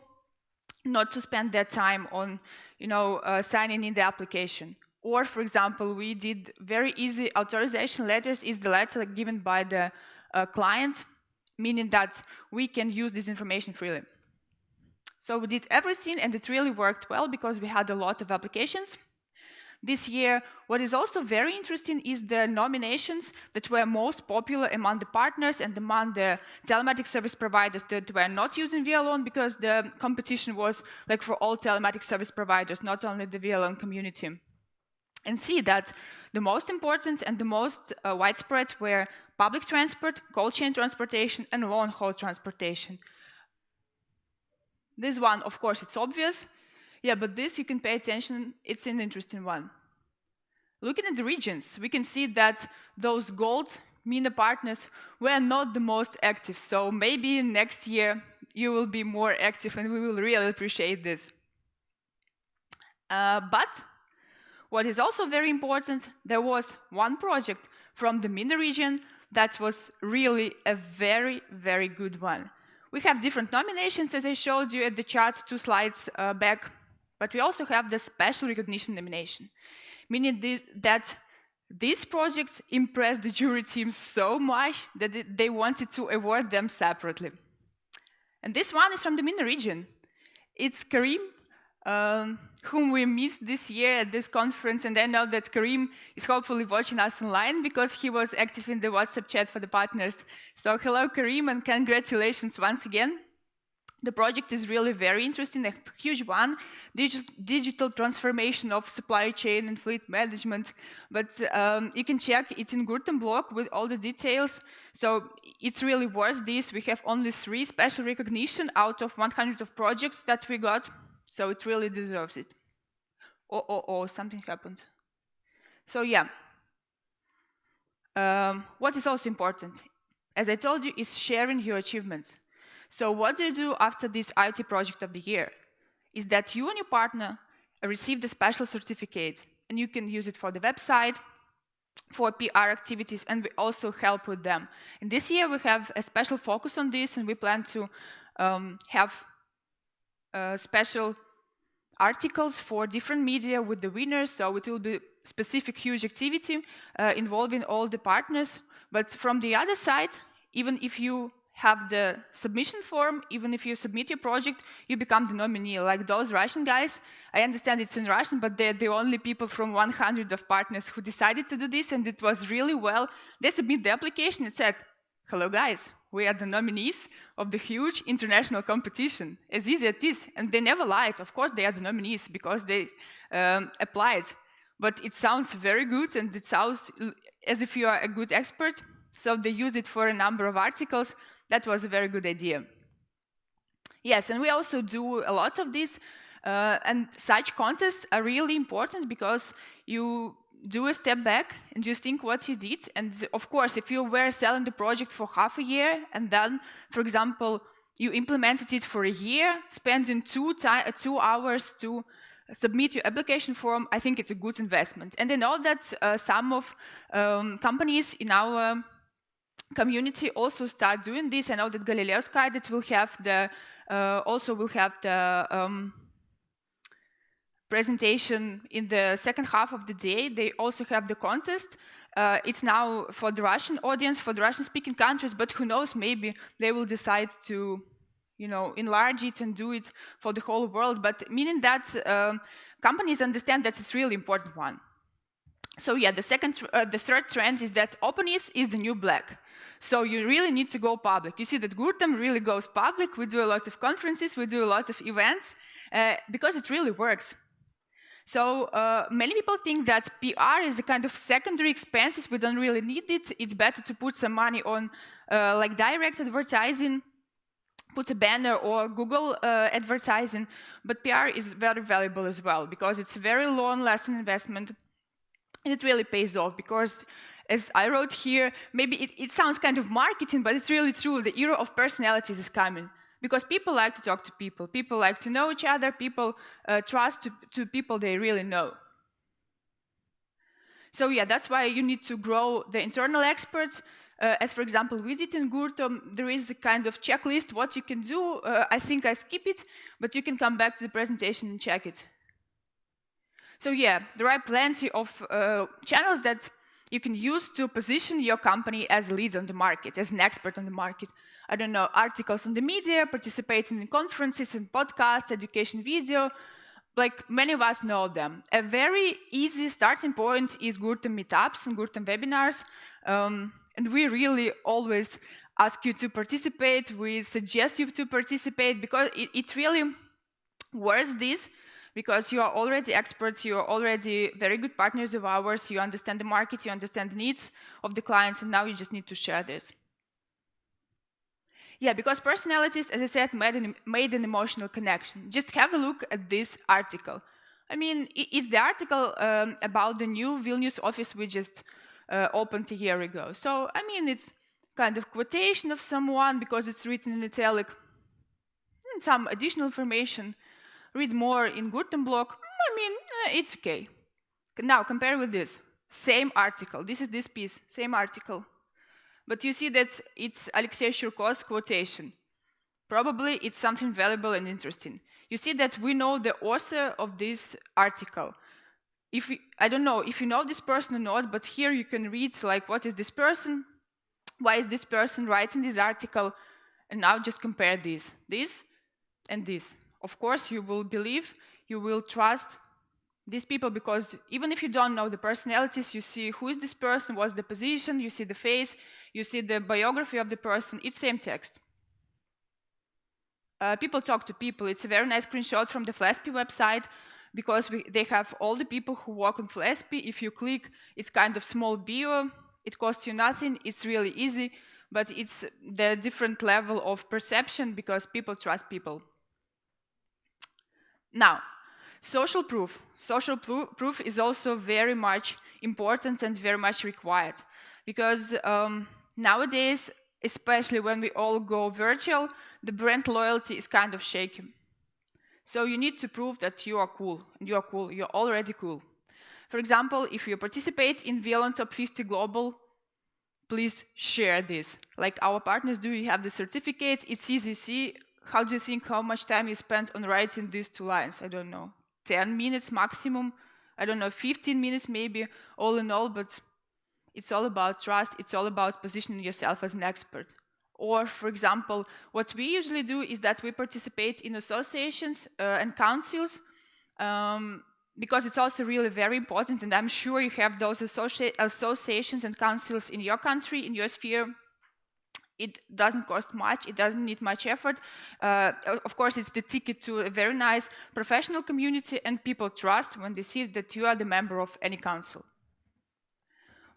not to spend their time on, you know, signing in the application. Or, for example, we did very easy authorization letters is the letter given by the client, meaning that we can use this information freely. So we did everything, and it really worked well because we had a lot of applications. This year, what is also very interesting is the nominations that were most popular among the partners and among the telematics service providers that were not using Wialon, because the competition was like for all telematics service providers, not only the Wialon community. And see that the most important and the most widespread were public transport, cold chain transportation, and long-haul transportation. This one, of course, it's obvious. Yeah, but this, you can pay attention, it's an interesting one. Looking at the regions, we can see that those gold MENA partners were not the most active. So maybe next year you will be more active and we will really appreciate this. But what is also very important, there was one project from the MENA region that was really a very, very good one. We have different nominations, as I showed you at the chart 2 slides back. But we also have the special recognition nomination, meaning that these projects impressed the jury team so much that they wanted to award them separately. And this one is from the MENA region. It's Karim, whom we missed this year at this conference, and I know that Karim is hopefully watching us online because he was active in the WhatsApp chat for the partners. So hello, Karim, and congratulations once again. The project is really very interesting, a huge one, digital transformation of supply chain and fleet management. But you can check it in Gurtam blog with all the details. So it's really worth this. We have only 3 special recognition out of 100 of projects that we got. So it really deserves it. Oh, something happened. So yeah. What is also important, as I told you, is sharing your achievements. So what do you do after this IoT project of the year? Is that you and your partner receive the special certificate, and you can use it for the website, for PR activities, and we also help with them. And this year we have a special focus on this, and we plan to have special articles for different media with the winners, so it will be specific huge activity involving all the partners. But from the other side, even if you have the submission form, even if you submit your project, you become the nominee. Like those Russian guys, I understand it's in Russian, but they're the only people from 100 of partners who decided to do this, and it was really well. They submit the application and said, hello guys, we are the nominees of the huge international competition. As easy as it is. And they never lied. Of course they are the nominees because they applied. But it sounds very good, and it sounds as if you are a good expert. So they use it for a number of articles. That was a very good idea. Yes, and we also do a lot of this, and such contests are really important because you do a step back and you think what you did. And of course, if you were selling the project for half a year and then, for example, you implemented it for a year, spending 2 hours to submit your application form, I think it's a good investment. And I know that some of companies in our community also start doing this. I know that Galileo Sky that will have the presentation in the second half of the day. They also have the contest. It's now for the Russian audience, for the Russian-speaking countries, but who knows, maybe they will decide to, you know, enlarge it and do it for the whole world, but meaning that companies understand that it's really important one. So yeah, the third trend is that openness is the new black. So you really need to go public. You see that Gurtam really goes public. We do a lot of conferences, we do a lot of events, because it really works. So many people think that PR is a kind of secondary expenses. We don't really need it. It's better to put some money on like direct advertising, put a banner or Google advertising. But PR is very valuable as well because it's a very long-lasting investment. And it really pays off because, as I wrote here, maybe it sounds kind of marketing, but it's really true. The era of personalities is coming. Because people like to talk to people. People like to know each other. People trust to people they really know. So yeah, that's why you need to grow the internal experts. As for example, we did in Gurtam, there is the kind of checklist what you can do. I think I skip it, but you can come back to the presentation and check it. So yeah, there are plenty of channels that you can use to position your company as a leader on the market, as an expert on the market. I don't know, articles on the media, participating in conferences and podcasts, education video, like many of us know them. A very easy starting point is Gurtam meetups and Gurtam webinars. And we really always ask you to participate. We suggest you to participate because it really worth this, because you are already experts, you are already very good partners of ours, you understand the market, you understand the needs of the clients, and now you just need to share this. Yeah, because personalities, as I said, made an emotional connection. Just have a look at this article. I mean, it's the article about the new Vilnius office we just opened a year ago. So, I mean, it's kind of quotation of someone because it's written in italic, and some additional information. Read more in Gurtam blog. I mean, it's okay. Now, compare with this. Same article. This is this piece, same article. But you see that it's Alexei Shurko's quotation. Probably it's something valuable and interesting. You see that we know the author of this article. I don't know if you know this person or not, but here you can read, like, what is this person? Why is this person writing this article? And now just compare this and this. Of course, you will believe, you will trust these people because even if you don't know the personalities, you see who is this person, what's the position, you see the face, you see the biography of the person, it's same text. People talk to people. It's a very nice screenshot from the Flespi website because they have all the people who work on Flespi. If you click, it's kind of small bio, it costs you nothing, it's really easy, but it's the different level of perception because people trust people. Now, social proof. Social proof is also very much important and very much required because nowadays, especially when we all go virtual, the brand loyalty is kind of shaky. So you need to prove that you are cool, and you are cool, you're already cool. For example, if you participate in Wialon Top 50 Global, please share this. Like our partners do, you have the certificates, it's easy to see. How do you think how much time you spent on writing these 2 lines? I don't know, 10 minutes maximum. I don't know, 15 minutes maybe, all in all, but it's all about trust. It's all about positioning yourself as an expert. Or, for example, what we usually do is that we participate in associations and councils because it's also really very important, and I'm sure you have those associations and councils in your country, in your sphere. It doesn't cost much, it doesn't need much effort. Of course, it's the ticket to a very nice professional community, and people trust when they see that you are the member of any council.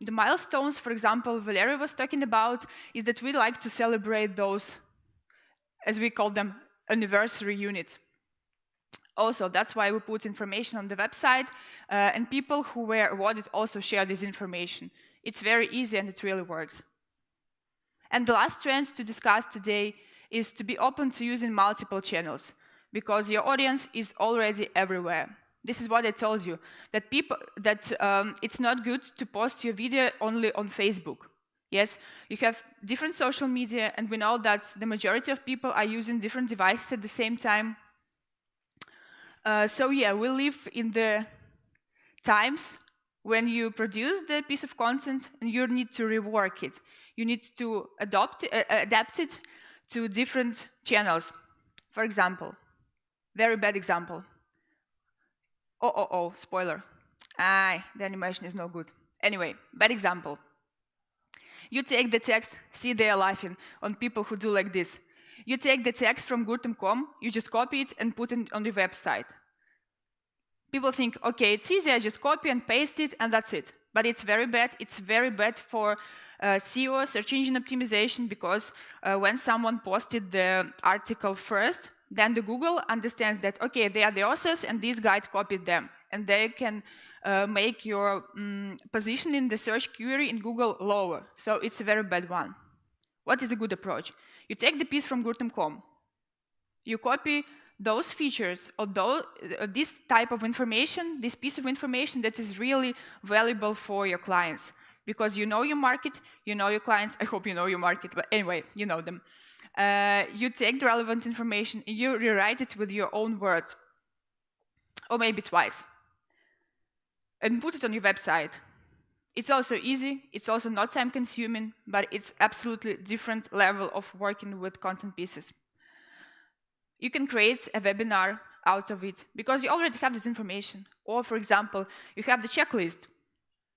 The milestones, for example, Valeriya was talking about, is that we like to celebrate those, as we call them, anniversary units. Also, that's why we put information on the website, and people who were awarded also share this information. It's very easy and it really works. And the last trend to discuss today is to be open to using multiple channels, because your audience is already everywhere. This is what I told you, that it's not good to post your video only on Facebook. Yes, you have different social media, and we know that the majority of people are using different devices at the same time. So yeah, we live in the times when you produce the piece of content and you need to rework it. You need to adapt it to different channels. For example, very bad example. Oh, spoiler. The animation is no good. Anyway, bad example. You take the text, see they are laughing on people who do like this. You take the text from Gurtam.com, you just copy it and put it on the website. People think, okay, it's easy, I just copy and paste it and that's it. But it's very bad. It's very bad for SEO, search engine optimization, because when someone posted the article first, then the Google understands that, okay, they are the authors and this guy copied them. And they can make your position in the search query in Google lower. So it's a very bad one. What is a good approach? You take the piece from Gurtam.com. You copy those features or this type of information, this piece of information that is really valuable for your clients. Because you know your market, you know your clients. I hope you know your market, but anyway, you know them. You take the relevant information and you rewrite it with your own words. Or maybe twice. And put it on your website. It's also easy, it's also not time consuming, but it's absolutely different level of working with content pieces. You can create a webinar out of it because you already have this information. Or for example, you have the checklist.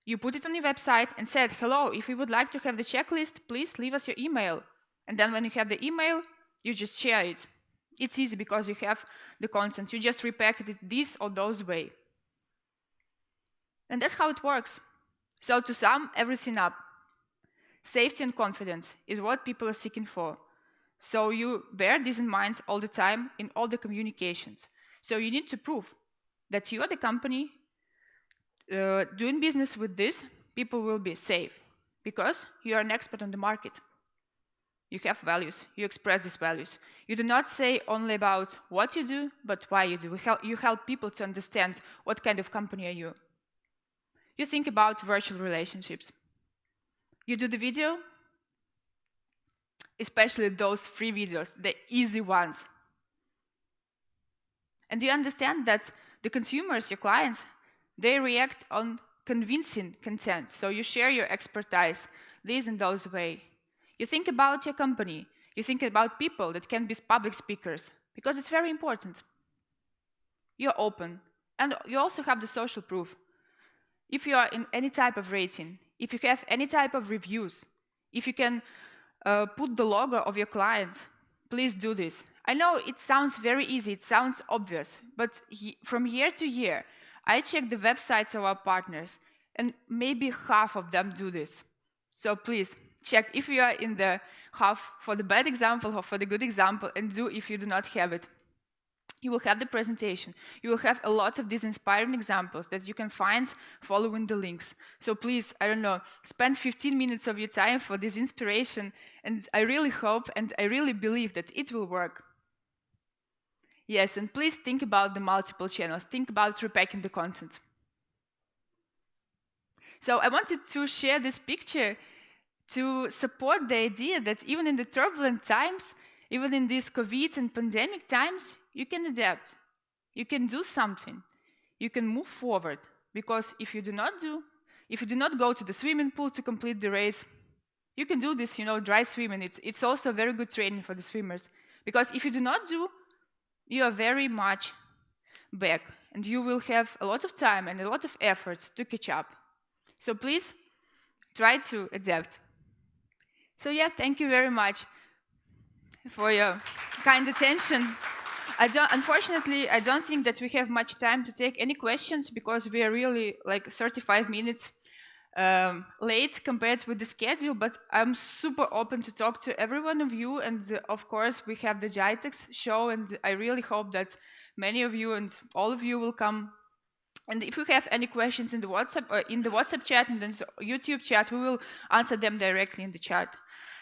You put it on your website and said, hello, if you would like to have the checklist, please leave us your email. And then when you have the email, you just share it. It's easy because you have the content. You just repackage it this or those way. And that's how it works. So to sum everything up, safety and confidence is what people are seeking for. So you bear this in mind all the time in all the communications. So you need to prove that you are the company doing business with this, people will be safe because you are an expert on the market. You have values, you express these values. You do not say only about what you do, but why you do. You help people to understand what kind of company are you. You think about virtual relationships. You do the video, especially those free videos, the easy ones. And you understand that the consumers, your clients, they react on convincing content. So you share your expertise, this and those way. You think about your company. You think about people that can be public speakers, because it's very important. You're open. And you also have the social proof. If you are in any type of rating, if you have any type of reviews, if you can put the logo of your client, please do this. I know it sounds very easy, it sounds obvious, but from year to year, I check the websites of our partners, and maybe half of them do this. So please, check if you are in the half for the bad example or for the good example, and do if you do not have it. You will have the presentation. You will have a lot of these inspiring examples that you can find following the links. So please, I don't know, spend 15 minutes of your time for this inspiration, and I really hope and I really believe that it will work. Yes, and please think about the multiple channels. Think about repacking the content. So I wanted to share this picture to support the idea that even in the turbulent times, even in these COVID and pandemic times, you can adapt. You can do something. You can move forward. Because if you do not go to the swimming pool to complete the race, you can do this, dry swimming. It's also very good training for the swimmers. Because if you do not do, you are very much back. And you will have a lot of time and a lot of effort to catch up. So please, try to adapt. So yeah, thank you very much for your kind attention. Unfortunately, I don't think that we have much time to take any questions because we are really like 35 minutes late compared with the schedule, but I'm super open to talk to every one of you. And of course, we have the GITEX show, and I really hope that many of you and all of you will come. And if you have any questions in the WhatsApp chat and then the YouTube chat, we will answer them directly in the chat.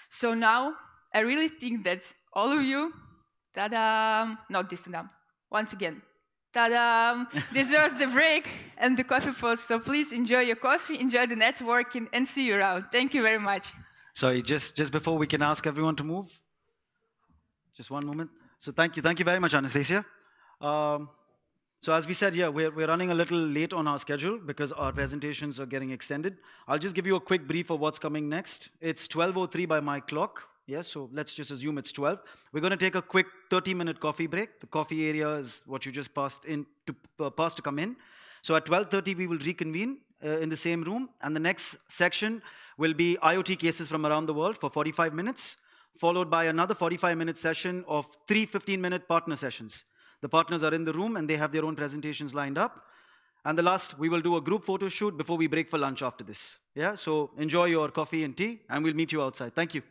So now, I really think that all of you, ta-da, not this ta-da, once again, ta-da, deserves the break and the coffee pause. So please enjoy your coffee, enjoy the networking, and see you around. Thank you very much. Sorry, just before we can ask everyone to move, just one moment. So thank you very much, Anastasiya. So as we said, yeah, we're running a little late on our schedule because our presentations are getting extended. I'll just give you a quick brief of what's coming next. It's 12:03 by my clock. Yes, so let's just assume it's 12. We're going to take a quick 30-minute coffee break. The coffee area is what you just passed to come in. So at 12:30, we will reconvene in the same room. And the next section will be IoT cases from around the world for 45 minutes, followed by another 45-minute session of 3 15-minute partner sessions. The partners are in the room and they have their own presentations lined up. And the last, we will do a group photo shoot before we break for lunch after this. Yeah, so enjoy your coffee and tea and we'll meet you outside. Thank you.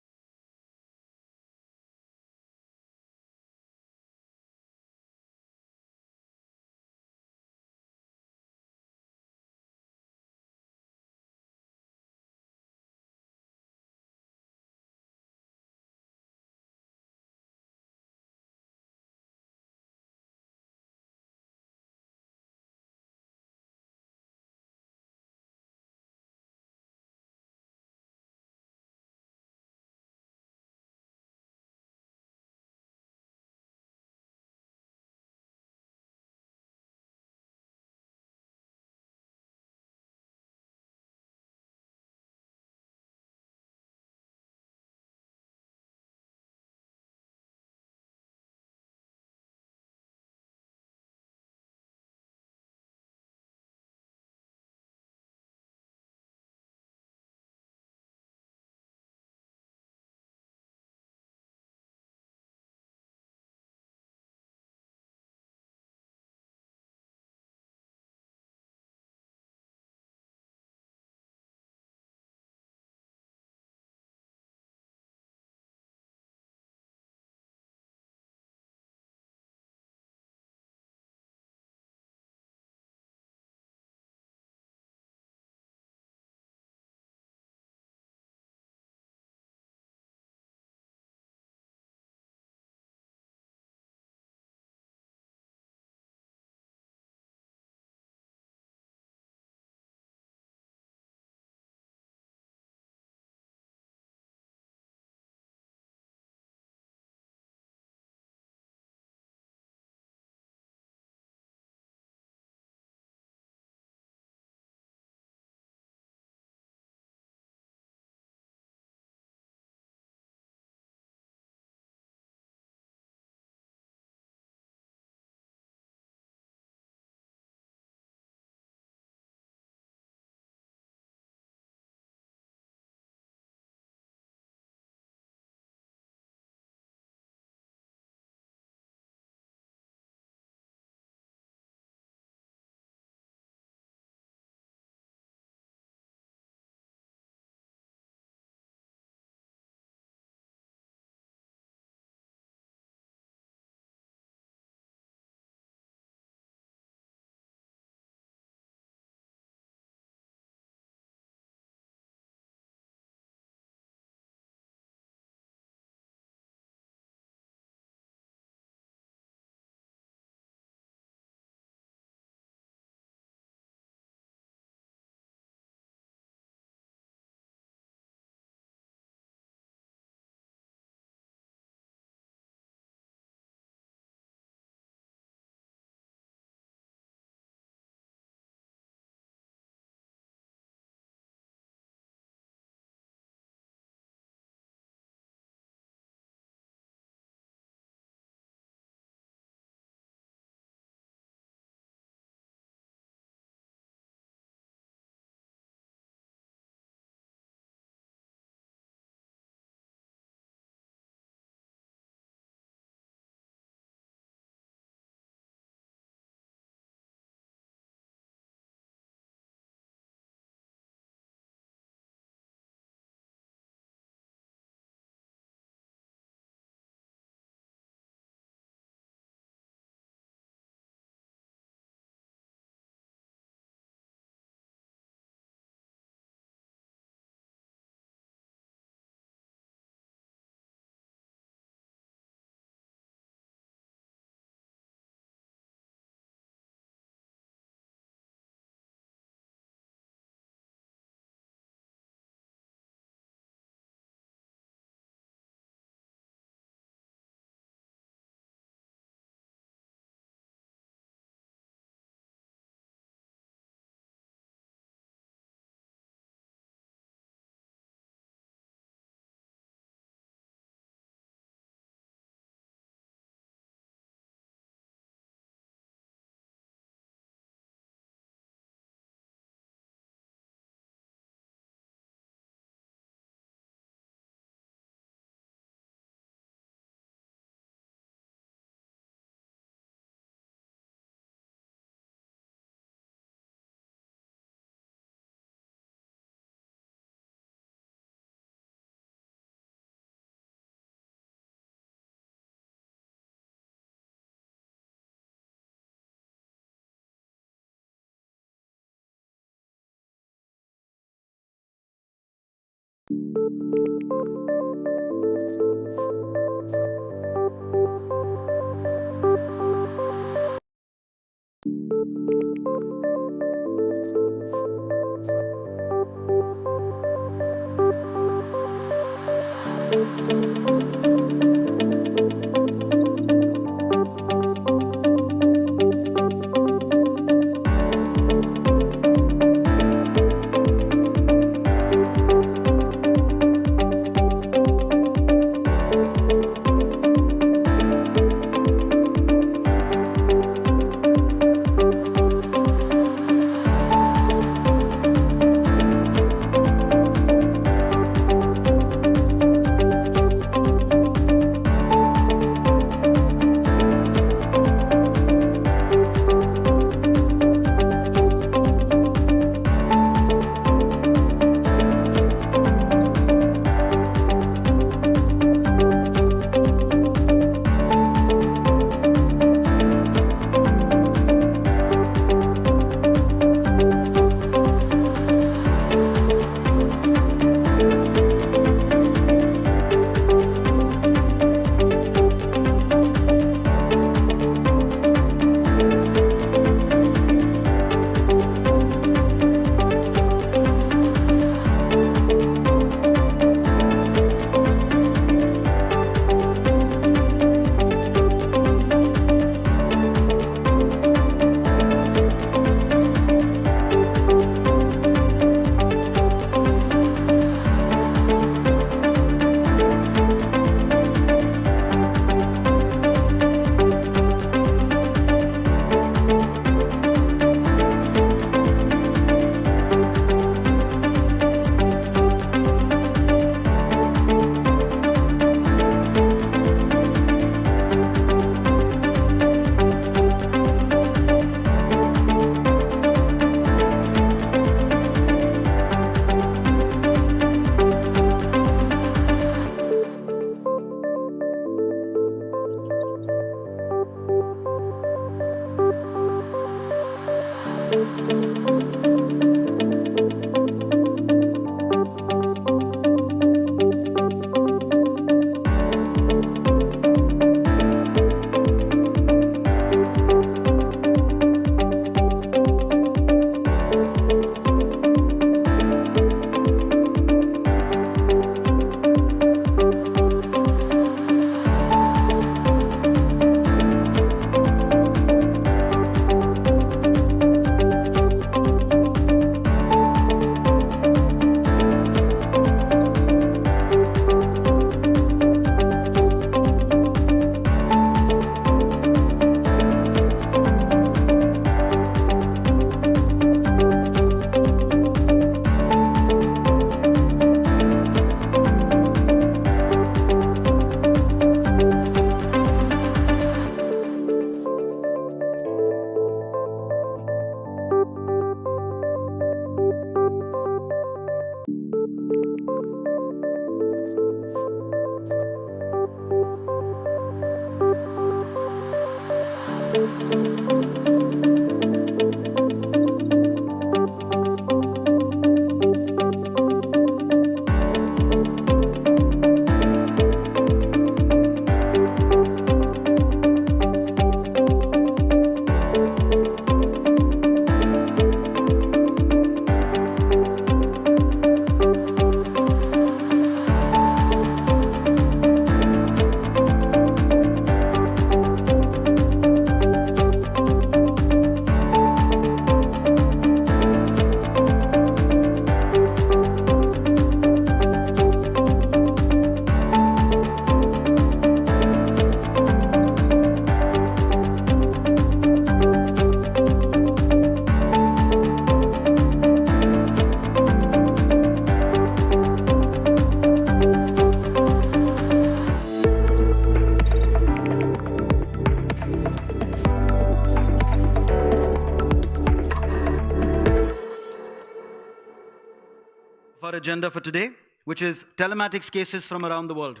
Our agenda for today, which is telematics cases from around the world.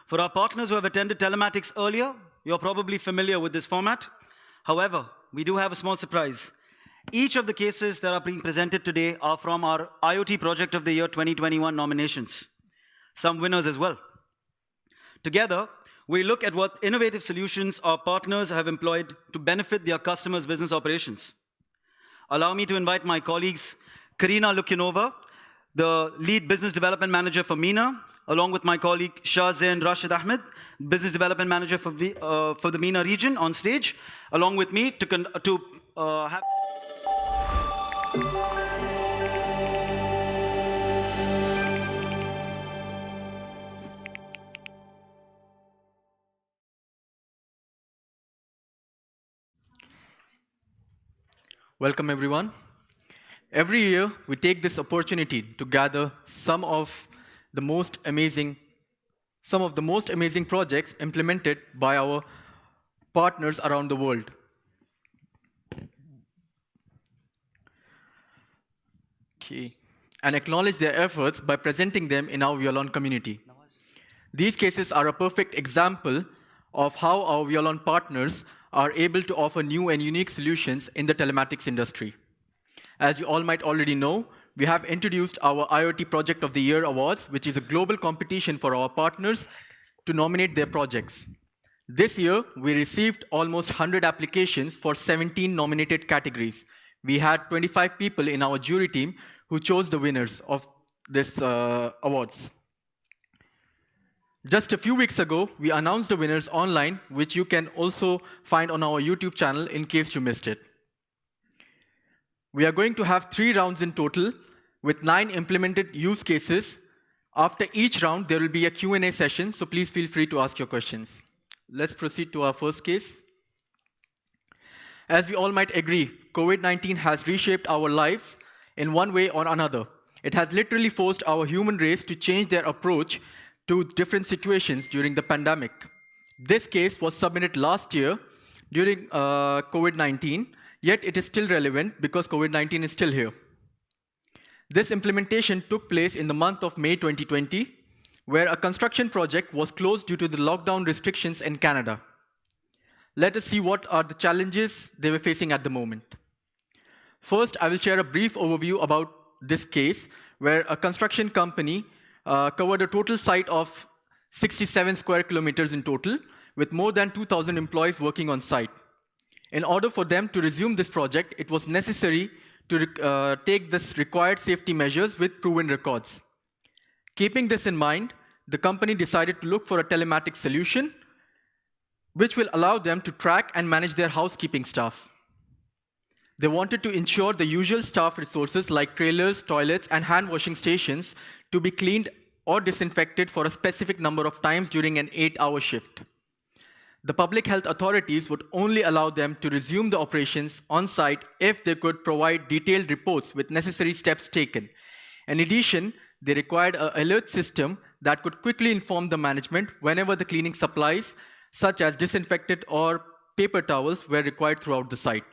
For our partners who have attended telematics earlier, you're probably familiar with this format. However, we do have a small surprise. Each of the cases that are being presented today are from our IoT Project of the Year 2021 nominations, some winners as well. Together, we look at what innovative solutions our partners have employed to benefit their customers' business operations. Allow me to invite my colleagues, Karina Lukyanova, the Lead Business Development Manager for MENA, along with my colleague Shah Zain Rashid Ahmed, Business Development Manager for the MENA region on stage, along with me to have... Welcome, everyone. Every year, we take this opportunity to gather some of the most amazing projects implemented by our partners around the world. Okay. And acknowledge their efforts by presenting them in our Wialon community. These cases are a perfect example of how our Wialon partners are able to offer new and unique solutions in the telematics industry. As you all might already know, we have introduced our IoT Project of the Year Awards, which is a global competition for our partners to nominate their projects. This year, we received almost 100 applications for 17 nominated categories. We had 25 people in our jury team who chose the winners of this awards. Just a few weeks ago, we announced the winners online, which you can also find on our YouTube channel in case you missed it. We are going to have 3 rounds in total with 9 implemented use cases. After each round, there will be a Q&A session, so please feel free to ask your questions. Let's proceed to our first case. As we all might agree, COVID-19 has reshaped our lives in one way or another. It has literally forced our human race to change their approach to different situations during the pandemic. This case was submitted last year during COVID-19, yet it is still relevant because COVID-19 is still here. This implementation took place in the month of May 2020, where a construction project was closed due to the lockdown restrictions in Canada. Let us see what are the challenges they were facing at the moment. First, I will share a brief overview about this case, where a construction company covered a total site of 67 square kilometers in total, with more than 2,000 employees working on site. In order for them to resume this project, it was necessary to take this required safety measures with proven records. Keeping this in mind, the company decided to look for a telematics solution, which will allow them to track and manage their housekeeping staff. They wanted to ensure the usual staff resources like trailers, toilets, and hand washing stations to be cleaned or disinfected for a specific number of times during an 8-hour shift. The public health authorities would only allow them to resume the operations on site if they could provide detailed reports with necessary steps taken. In addition, they required an alert system that could quickly inform the management whenever the cleaning supplies, such as disinfectant or paper towels, were required throughout the site.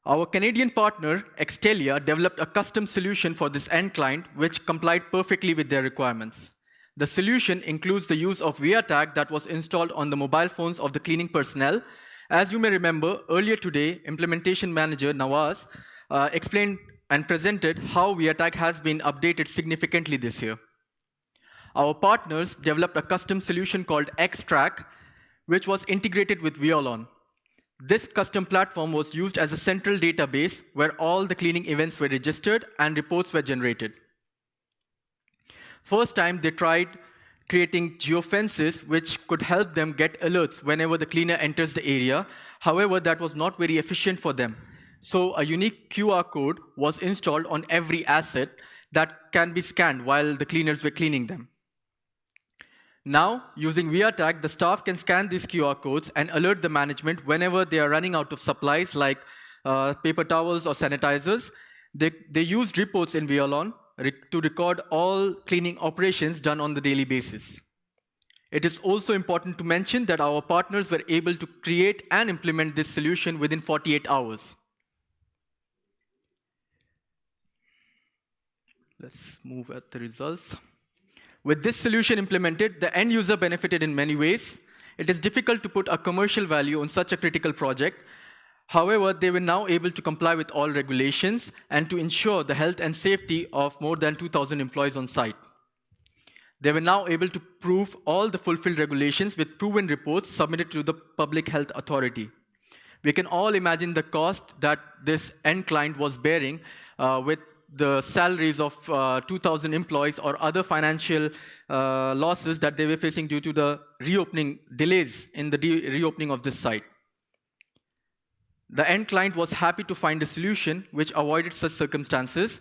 Our Canadian partner, Extelia, developed a custom solution for this end client, which complied perfectly with their requirements. The solution includes the use of ViaTag that was installed on the mobile phones of the cleaning personnel. As you may remember, earlier today, Implementation Manager Nawaz explained and presented how ViaTag has been updated significantly this year. Our partners developed a custom solution called Xtrack, which was integrated with Wialon. This custom platform was used as a central database where all the cleaning events were registered and reports were generated. First time, they tried creating geofences which could help them get alerts whenever the cleaner enters the area. However, that was not very efficient for them. So a unique QR code was installed on every asset that can be scanned while the cleaners were cleaning them. Now, using ViaTag, the staff can scan these QR codes and alert the management whenever they are running out of supplies like paper towels or sanitizers. They used reports in Wialon to record all cleaning operations done on the daily basis. It is also important to mention that our partners were able to create and implement this solution within 48 hours. Let's move at the results. With this solution implemented, the end user benefited in many ways. It is difficult to put a commercial value on such a critical project. However, they were now able to comply with all regulations and to ensure the health and safety of more than 2,000 employees on site. They were now able to prove all the fulfilled regulations with proven reports submitted to the Public Health Authority. We can all imagine the cost that this end client was bearing with the salaries of 2,000 employees or other financial losses that they were facing due to the delays in the reopening of this site. The end client was happy to find a solution which avoided such circumstances.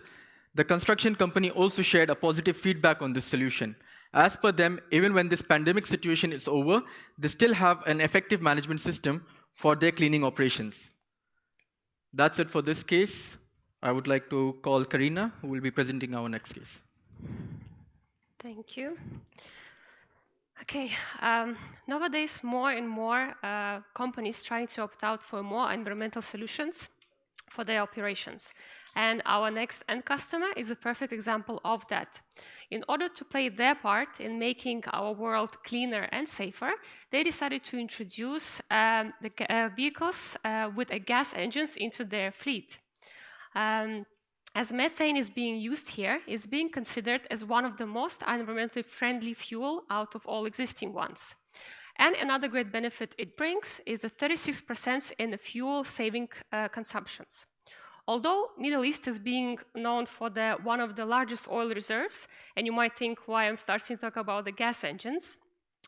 The construction company also shared a positive feedback on this solution. As per them, even when this pandemic situation is over, they still have an effective management system for their cleaning operations. That's it for this case. I would like to call Karina, who will be presenting our next case. Thank you. Okay, nowadays more and more companies trying to opt out for more environmental solutions for their operations. And our next end customer is a perfect example of that. In order to play their part in making our world cleaner and safer, they decided to introduce vehicles with gas engines into their fleet. As methane is being used here, it's being considered as one of the most environmentally friendly fuel out of all existing ones. And another great benefit it brings is the 36% in the fuel saving consumptions. Although Middle East is being known for one of the largest oil reserves, and you might think why I'm starting to talk about the gas engines,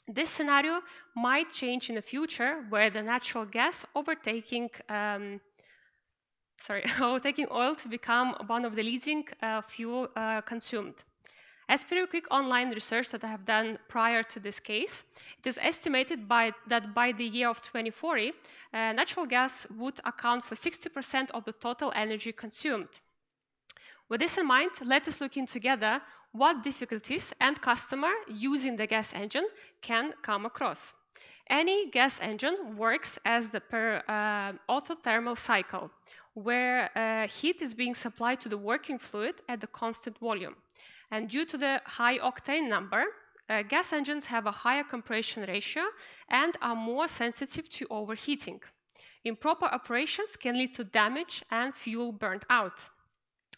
this scenario might change in the future where the natural gas overtaking oil to become one of the leading fuel consumed. As per a quick online research that I have done prior to this case, it is estimated that by the year of 2040, natural gas would account for 60% of the total energy consumed. With this in mind, let us look in together what difficulties end customer using the gas engine can come across. Any gas engine works as the autothermal cycle, where heat is being supplied to the working fluid at the constant volume. And due to the high octane number, gas engines have a higher compression ratio and are more sensitive to overheating. Improper operations can lead to damage and fuel burnt out.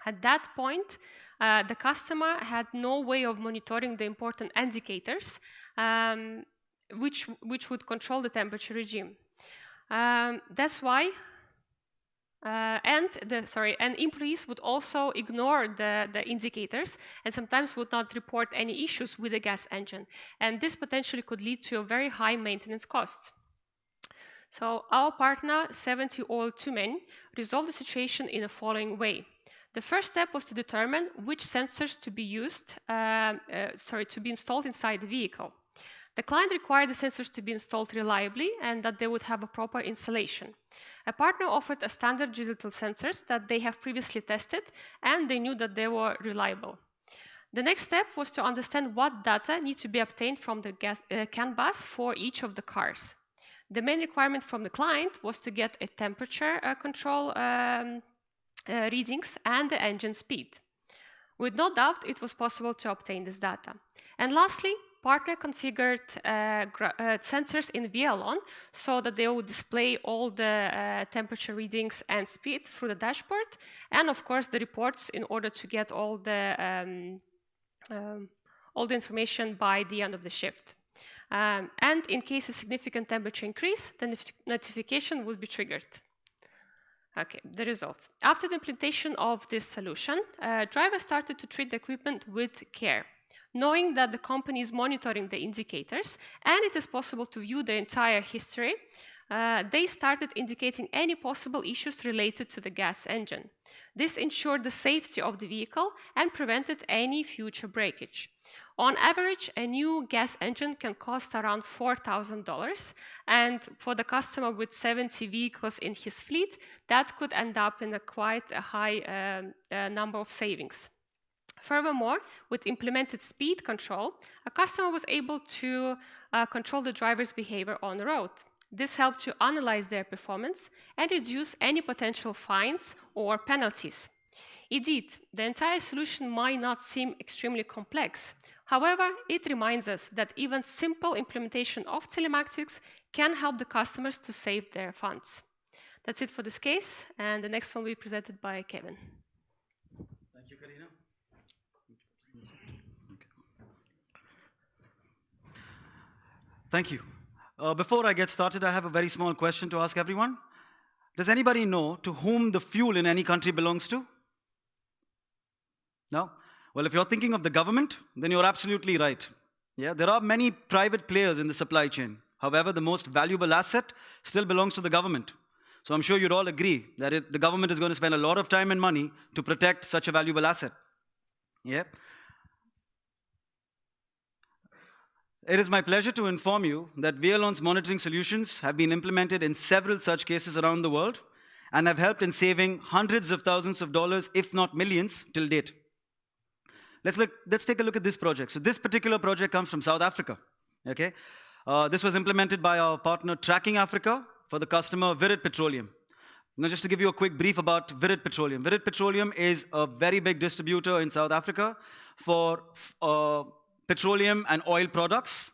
At that point, the customer had no way of monitoring the important indicators which would control the temperature regime. That's why and employees would also ignore the indicators and sometimes would not report any issues with the gas engine. And this potentially could lead to a very high maintenance costs. So our partner, 70 Oil 2 Men, resolved the situation in the following way. The first step was to determine which sensors to be installed inside the vehicle. The client required the sensors to be installed reliably and that they would have a proper installation. A partner offered a standard digital sensors that they have previously tested and they knew that they were reliable. The next step was to understand what data need to be obtained from the CAN bus for each of the cars. The main requirement from the client was to get a temperature control readings and the engine speed. With no doubt, it was possible to obtain this data. And lastly, partner configured sensors in Wialon so that they would display all the temperature readings and speed through the dashboard, and of course the reports in order to get all the information by the end of the shift. And in case of significant temperature increase, the notification would be triggered. Okay, the results. After the implementation of this solution, drivers started to treat the equipment with care. Knowing that the company is monitoring the indicators and it is possible to view the entire history, they started indicating any possible issues related to the gas engine. This ensured the safety of the vehicle and prevented any future breakage. On average, a new gas engine can cost around $4,000, and for the customer with 70 vehicles in his fleet, that could end up in quite a high number of savings. Furthermore, with implemented speed control, a customer was able to control the driver's behavior on the road. This helped to analyze their performance and reduce any potential fines or penalties. Indeed, the entire solution might not seem extremely complex. However, it reminds us that even simple implementation of telematics can help the customers to save their funds. That's it for this case, and the next one will be presented by Kevin. Thank you, Karina. Thank you. Before I get started, I have a very small question to ask everyone. Does anybody know to whom the fuel in any country belongs to? No? Well, if you're thinking of the government, then you're absolutely right. Yeah, there are many private players in the supply chain. However, the most valuable asset still belongs to the government. So I'm sure you'd all agree that the government is going to spend a lot of time and money to protect such a valuable asset. Yeah. It is my pleasure to inform you that Wialon's monitoring solutions have been implemented in several such cases around the world and have helped in saving hundreds of thousands of dollars, if not millions, till date. Let's take a look at this project. So this particular project comes from South Africa. Okay? This was implemented by our partner Tracking Africa for the customer Virid Petroleum. Now, just to give you a quick brief about Virid Petroleum. Virid Petroleum is a very big distributor in South Africa for petroleum and oil products.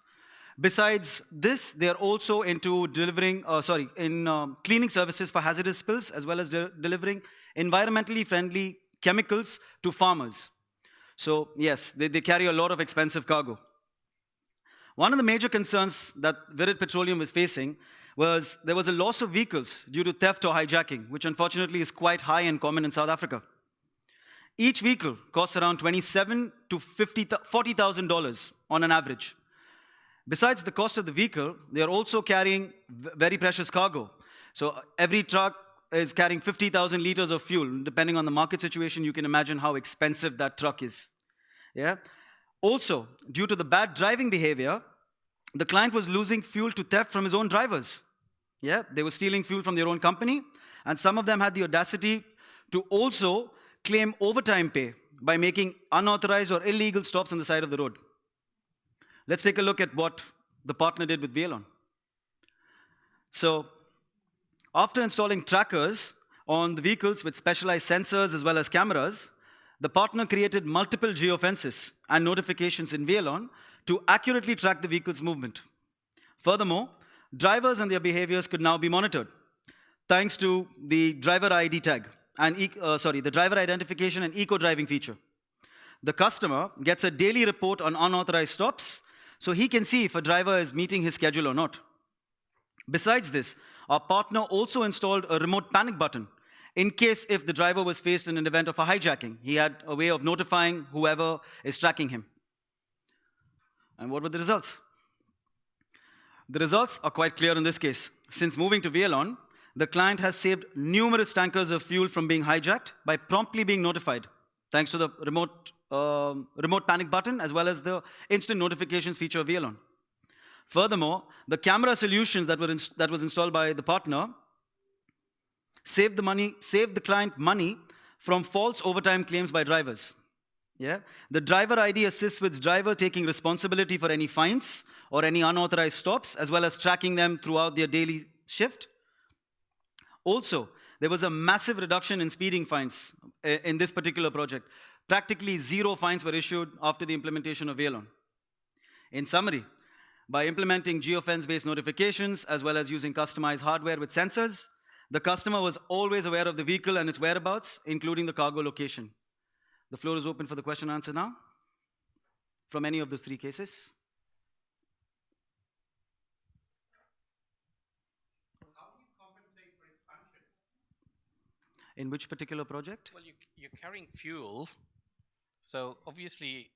Besides this, they are also into delivering, cleaning services for hazardous spills, as well as delivering environmentally friendly chemicals to farmers. So yes, they carry a lot of expensive cargo. One of the major concerns that Virid Petroleum was facing was there was a loss of vehicles due to theft or hijacking, which unfortunately is quite high and common in South Africa. Each vehicle costs around $27,000 to $40,000 on an average. Besides the cost of the vehicle, they are also carrying very precious cargo. So every truck is carrying 50,000 liters of fuel. Depending on the market situation, you can imagine how expensive that truck is. Yeah. Also, due to the bad driving behavior, the client was losing fuel to theft from his own drivers. Yeah, they were stealing fuel from their own company, and some of them had the audacity to also claim overtime pay by making unauthorized or illegal stops on the side of the road. Let's take a look at what the partner did with Wialon. So, after installing trackers on the vehicles with specialized sensors as well as cameras, the partner created multiple geofences and notifications in Wialon to accurately track the vehicle's movement. Furthermore, drivers and their behaviors could now be monitored thanks to the driver ID tag and the driver identification and eco-driving feature. The customer gets a daily report on unauthorized stops, so he can see if a driver is meeting his schedule or not. Besides this, our partner also installed a remote panic button in case if the driver was faced in an event of a hijacking. He had a way of notifying whoever is tracking him. And what were the results? The results are quite clear in this case. Since moving to Wialon, the client has saved numerous tankers of fuel from being hijacked by promptly being notified, thanks to the remote panic button as well as the instant notifications feature of Wialon. Furthermore, the camera solutions that was installed by the partner saved the client money from false overtime claims by drivers. Yeah? The driver ID assists with driver taking responsibility for any fines or any unauthorized stops, as well as tracking them throughout their daily shift. Also, there was a massive reduction in speeding fines in this particular project. Practically 0 fines were issued after the implementation of Wialon. In summary, by implementing geofence-based notifications, as well as using customized hardware with sensors, the customer was always aware of the vehicle and its whereabouts, including the cargo location. The floor is open for the question and answer now, from any of those 3 cases. How do you compensate for expansion? In which particular project? Well, you're carrying fuel, so obviously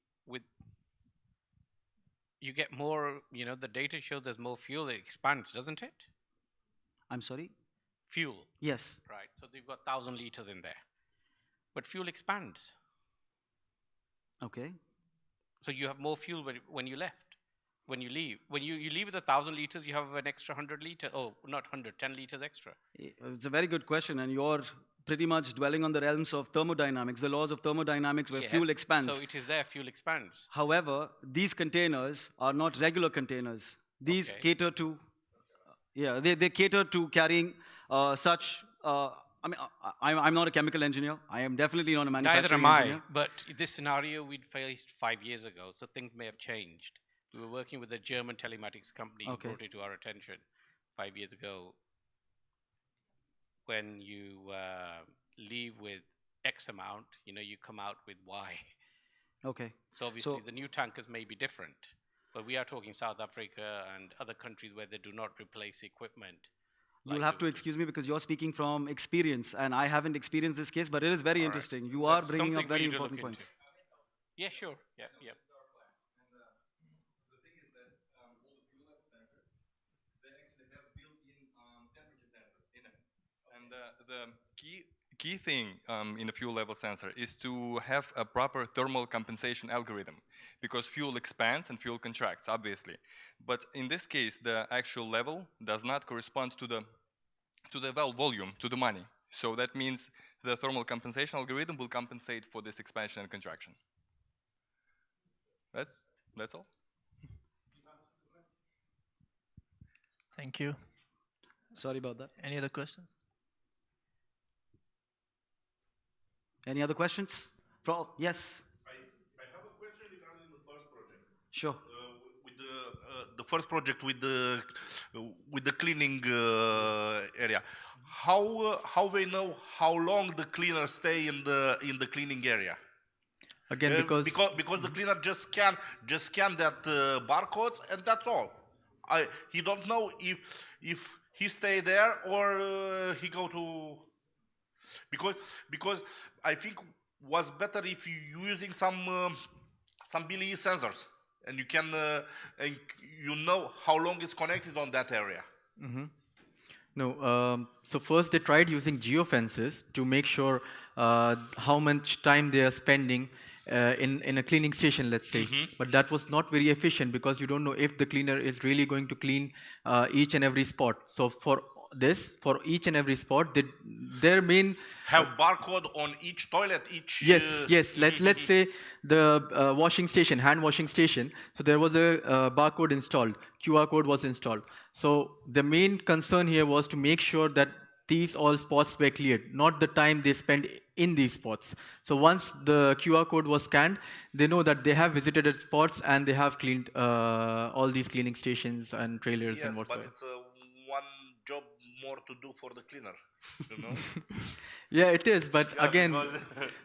you get more, the data shows there's more fuel, it expands, doesn't it? I'm sorry? Fuel. Yes. Right, so they've got 1,000 liters in there. But fuel expands. Okay. So you have more fuel when you left, when you leave. When you leave with 1,000 liters, you have an extra 100 liters. Oh, not 100, 10 liters extra. It's a very good question, and you're pretty much dwelling on the realms of thermodynamics, the laws of thermodynamics where fuel expands. So it is there, fuel expands. However, these containers are not regular containers. These cater to, they cater to carrying I'm not a chemical engineer. I am definitely not a manufacturing engineer. Neither am I, but this scenario we'd faced 5 years ago, so things may have changed. We were working with a German telematics company who brought it to our attention 5 years ago. when you leave with X amount, you come out with Y. Okay. So obviously the new tankers may be different, but we are talking South Africa and other countries where they do not replace equipment. You'll have to excuse me because you're speaking from experience, and I haven't experienced this case, but it is very interesting. You are bringing up very important points. Yeah, sure. Yeah, yeah. The key thing in a fuel level sensor is to have a proper thermal compensation algorithm, because fuel expands and fuel contracts, obviously. But in this case, the actual level does not correspond to the volume, to the money. So that means the thermal compensation algorithm will compensate for this expansion and contraction. That's all. Thank you. Sorry about that. Any other questions? Any other questions? Yes. I have a question regarding the first project. Sure. With the first project with the cleaning area, how they know how long the cleaner stay in the cleaning area? Again, because the cleaner just scan that barcodes and that's all. He don't know if he stay there or he go to, because I think was better if you using some BLE sensors and you can and you know how long it's connected on that area. Mm-hmm. No, so first they tried using geofences to make sure how much time they are spending in a cleaning station, let's say. But that was not very efficient because you don't know if the cleaner is really going to clean each and every spot. So for each and every spot, their main... Have barcode on each toilet, each... Yes. Let's say the washing station, hand washing station. So there was a barcode installed, QR code was installed. So the main concern here was to make sure that these all spots were cleared, not the time they spent in these spots. So once the QR code was scanned, they know that they have visited the spots and they have cleaned all these cleaning stations and trailers and whatsoever. But it's one job more to do for the cleaner, you know? Yeah, it is, but again... Because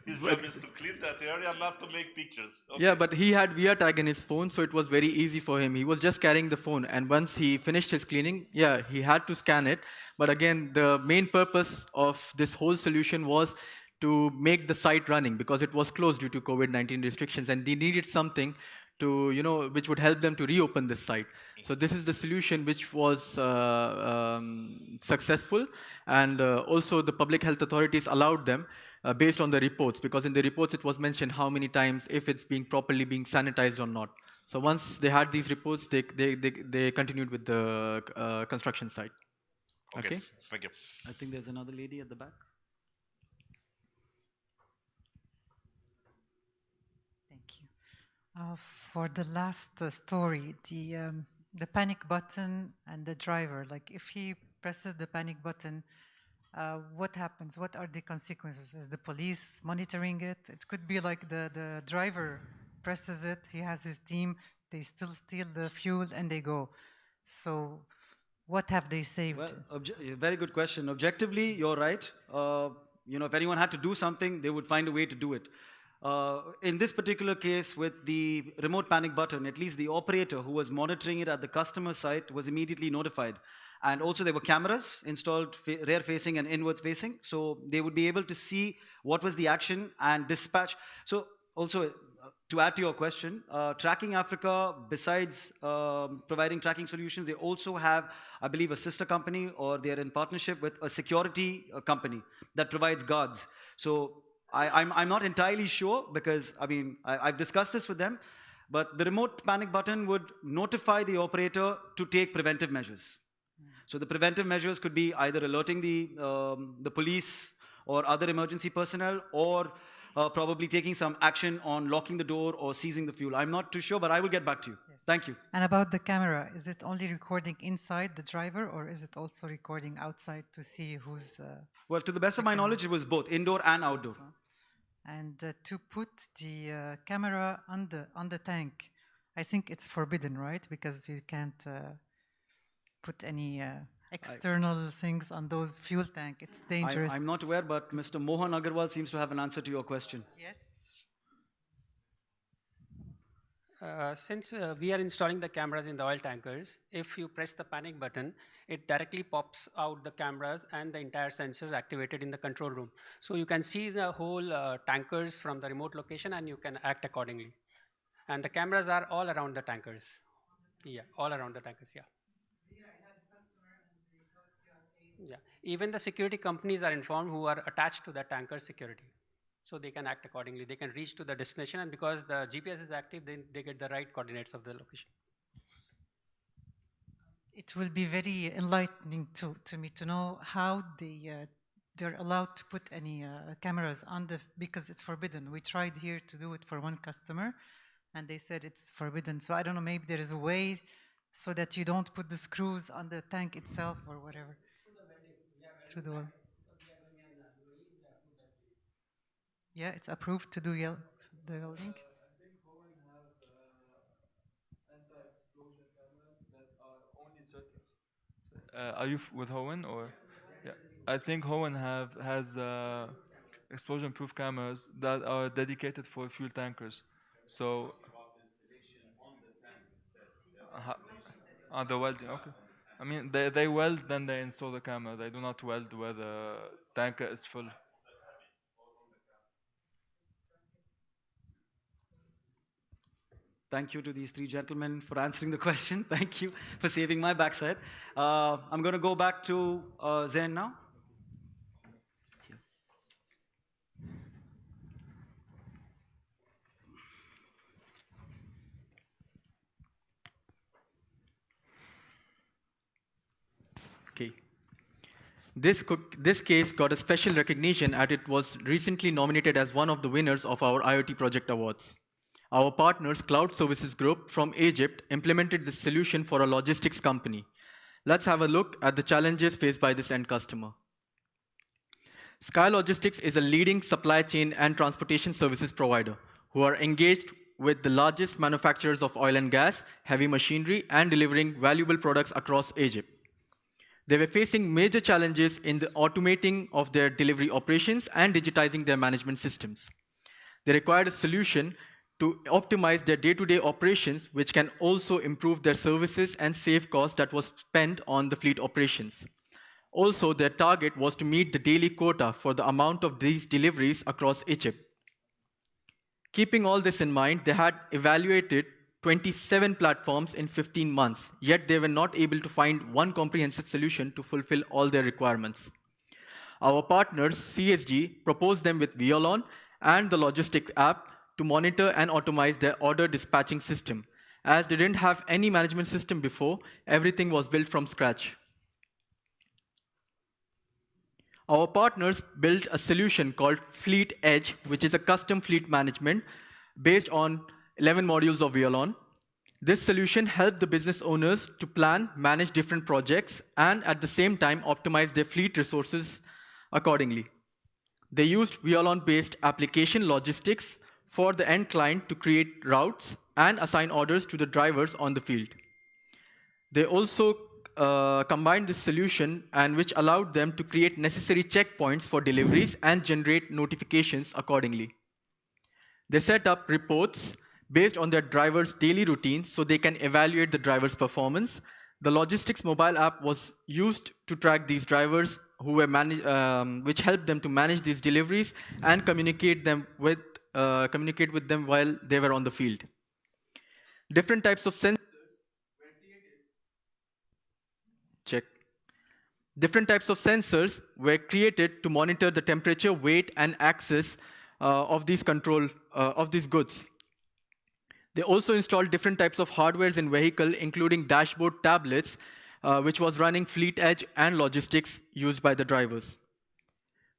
his job is to clean that area, not to make pictures. Okay. Yeah, but he had VR tag in his phone, so it was very easy for him. He was just carrying the phone, and once he finished his cleaning, yeah, he had to scan it. But again, the main purpose of this whole solution was to make the site running, because it was closed due to COVID-19 restrictions, and they needed something to, which would help them to reopen this site. So this is the solution which was successful, and also the public health authorities allowed them based on the reports, because in the reports it was mentioned how many times, if it's properly being sanitized or not. So once they had these reports, they continued with the construction site. Okay. Thank you. I think there's another lady at the back. For the last story, the panic button and the driver, like if he presses the panic button, what happens? What are the consequences? Is the police monitoring it? It could be like the driver presses it, he has his team, they still steal the fuel and they go. So what have they saved? Well, very good question. Objectively, you're right. If anyone had to do something, they would find a way to do it. In this particular case with the remote panic button, at least the operator who was monitoring it at the customer site was immediately notified. And also there were cameras installed, rear facing and inwards facing. So they would be able to see what was the action and dispatch. So also to add to your question, Tracking Africa, besides providing tracking solutions, they also have, I believe, a sister company, or they're in partnership with a security company that provides guards. So I'm not entirely sure, because I've discussed this with them, but the remote panic button would notify the operator to take preventive measures. So the preventive measures could be either alerting the police or other emergency personnel, or probably taking some action on locking the door or seizing the fuel. I'm not too sure, but I will get back to you. Yes. Thank you. And about the camera, is it only recording inside the driver, or is it also recording outside to see who's... Well, to the best of my knowledge, it was both indoor and outdoor. And to put the camera on the tank, I think it's forbidden, right? Because you can't put any external things on those fuel tank. It's dangerous. I'm not aware, but Mr. Mohan Agarwal seems to have an answer to your question. Yes. Since we are installing the cameras in the oil tankers, if you press the panic button, it directly pops out the cameras and the entire sensors activated in the control room. So you can see the whole tankers from the remote location and you can act accordingly. And the cameras are all around the tankers. Yeah, all around the tankers, yeah. Yeah, even the security companies are informed who are attached to the tanker security. So they can act accordingly. They can reach to the destination, and because the GPS is active, then they get the right coordinates of the location. It will be very enlightening to me to know how they're allowed to put any cameras on because it's forbidden. We tried here to do it for one customer, and they said it's forbidden. So I don't know, maybe there is a way so that you don't put the screws on the tank itself or whatever. Through the wall. Yeah, it's approved to do the welding. I think Hohen have anti-explosion cameras that are only certain. Are you with Hohen or? Yeah, I think Hohen has explosion-proof cameras that are dedicated for fuel tankers. So. On the welding, okay. I mean, they weld, then they install the camera. They do not weld where the tanker is full. Thank you to these three gentlemen for answering the question. Thank you for saving my backside. I'm going to go back to Zain now. Okay. This case got a special recognition as it was recently nominated as one of the winners of our IoT Project Awards. Our partners, Cloud Services Group from Egypt, implemented this solution for a logistics company. Let's have a look at the challenges faced by this end customer. Sky Logistics is a leading supply chain and transportation services provider who are engaged with the largest manufacturers of oil and gas, heavy machinery, and delivering valuable products across Egypt. They were facing major challenges in the automating of their delivery operations and digitizing their management systems. They required a solution to optimize their day-to-day operations, which can also improve their services and save costs that was spent on the fleet operations. Also, their target was to meet the daily quota for the amount of these deliveries across Egypt. Keeping all this in mind, they had evaluated 27 platforms in 15 months, yet they were not able to find one comprehensive solution to fulfill all their requirements. Our partners, CSG, proposed them with Wialon and the logistics app to monitor and automate their order dispatching system. As they didn't have any management system before, everything was built from scratch. Our partners built a solution called Fleet Edge, which is a custom fleet management based on 11 modules of Wialon. This solution helped the business owners to plan, manage different projects, and at the same time optimize their fleet resources accordingly. They used Wialon-based application logistics for the end client to create routes and assign orders to the drivers on the field. They also combined this solution and which allowed them to create necessary checkpoints for deliveries and generate notifications accordingly. They set up reports based on their drivers' daily routines so they can evaluate the driver's performance. The logistics mobile app was used to track these drivers who were which helped them to manage these deliveries and communicate with them while they were on the field. Different types of sensors were created. Different types of sensors were created to monitor the temperature, weight, and access of these goods. They also installed different types of hardwares in vehicle, including dashboard tablets, which was running Fleet Edge and logistics used by the drivers.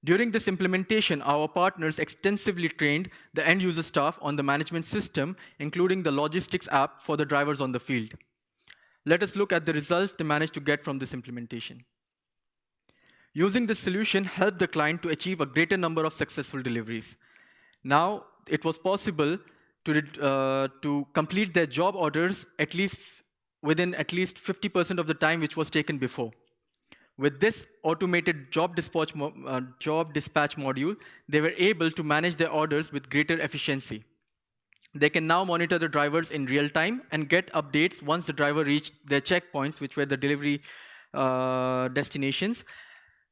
During this implementation, our partners extensively trained the end user staff on the management system, including the logistics app for the drivers on the field. Let us look at the results they managed to get from this implementation. Using this solution helped the client to achieve a greater number of successful deliveries. Now, it was possible to complete their job orders within at least 50% of the time which was taken before. With this automated job dispatch module, they were able to manage their orders with greater efficiency. They can now monitor the drivers in real time and get updates once the driver reached their checkpoints, which were the delivery destinations.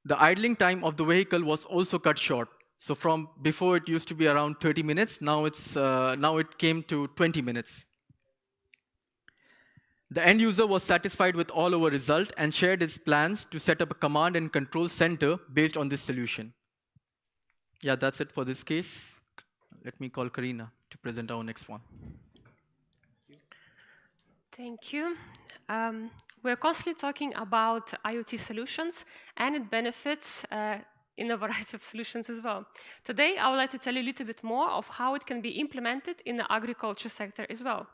The idling time of the vehicle was also cut short. So from before it used to be around 30 minutes, now it came to 20 minutes. The end user was satisfied with all our result and shared his plans to set up a command and control center based on this solution. Yeah, that's it for this case. Let me call Karina to present our next one. Thank you. We're constantly talking about IoT solutions and its benefits in a variety of solutions as well. Today, I would like to tell you a little bit more of how it can be implemented in the agriculture sector as well.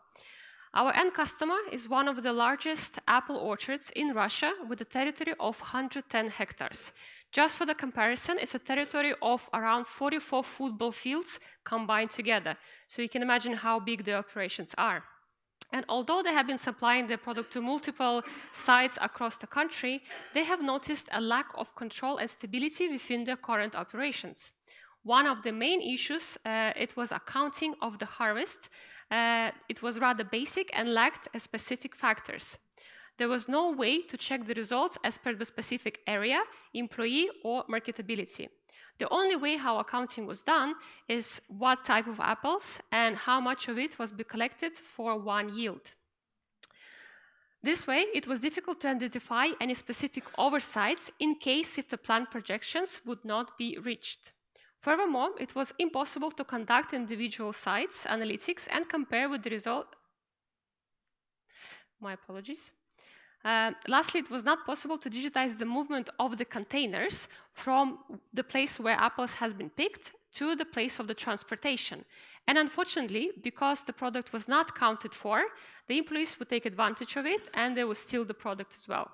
Our end customer is one of the largest apple orchards in Russia with a territory of 110 hectares. Just for the comparison, it's a territory of around 44 football fields combined together. So you can imagine how big the operations are. And although they have been supplying their product to multiple sites across the country, they have noticed a lack of control and stability within their current operations. One of the main issues, it was accounting of the harvest. It was rather basic and lacked specific factors. There was no way to check the results as per the specific area, employee, or marketability. The only way how accounting was done is what type of apples and how much of it was collected for one yield. This way, it was difficult to identify any specific oversights in case if the planned projections would not be reached. Furthermore, it was impossible to conduct individual sites analytics and compare with the result. My apologies. Lastly, it was not possible to digitize the movement of the containers from the place where apples has been picked to the place of the transportation. And unfortunately, because the product was not counted for, the employees would take advantage of it and they would steal the product as well.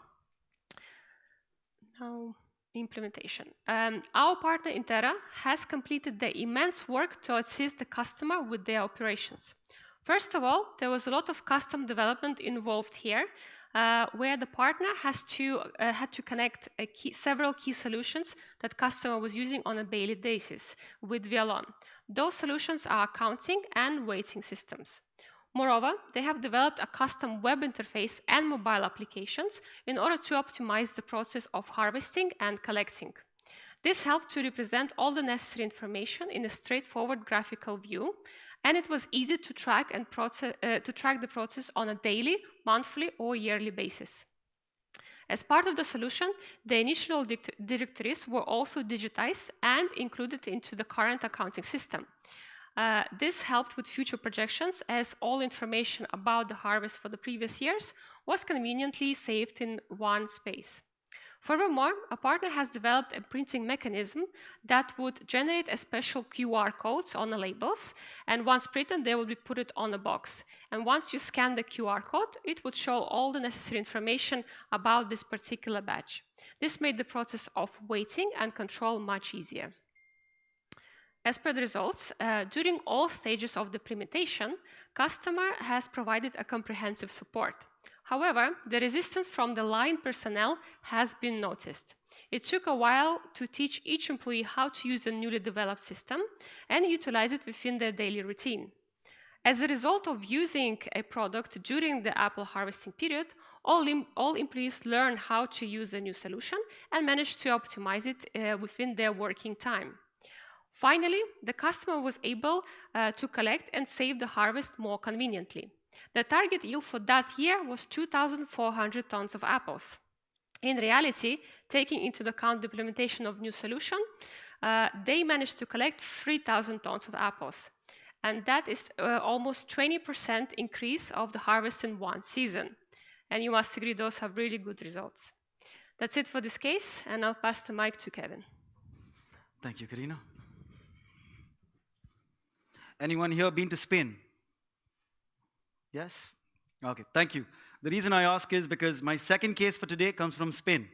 Now, implementation. Our partner Hectara has completed the immense work to assist the customer with their operations. First of all, there was a lot of custom development involved here, where the partner had to connect several key solutions that customer was using on a daily basis with Wialon. Those solutions are accounting and weighting systems. Moreover, they have developed a custom web interface and mobile applications in order to optimize the process of harvesting and collecting. This helped to represent all the necessary information in a straightforward graphical view, and it was easy to track the process on a daily, monthly, or yearly basis. As part of the solution, the initial directories were also digitized and included into the current accounting system. This helped with future projections as all information about the harvest for the previous years was conveniently saved in one space. Furthermore, a partner has developed a printing mechanism that would generate a special QR codes on the labels, and once printed, they will be put on a box. And once you scan the QR code, it would show all the necessary information about this particular batch. This made the process of weighting and control much easier. As per the results, during all stages of the implementation, customer has provided a comprehensive support. However, the resistance from the line personnel has been noticed. It took a while to teach each employee how to use a newly developed system and utilize it within their daily routine. As a result of using a product during the apple harvesting period, all employees learned how to use a new solution and managed to optimize it within their working time. Finally, the customer was able to collect and save the harvest more conveniently. The target yield for that year was 2,400 tons of apples. In reality, taking into account the implementation of new solution, they managed to collect 3,000 tons of apples. And that is almost 20% increase of the harvest in one season. And you must agree those have really good results. That's it for this case, and I'll pass the mic to Kevin. Thank you, Karina. Anyone here been to Spain? Yes? Okay, thank you. The reason I ask is because my second case for today comes from Spain,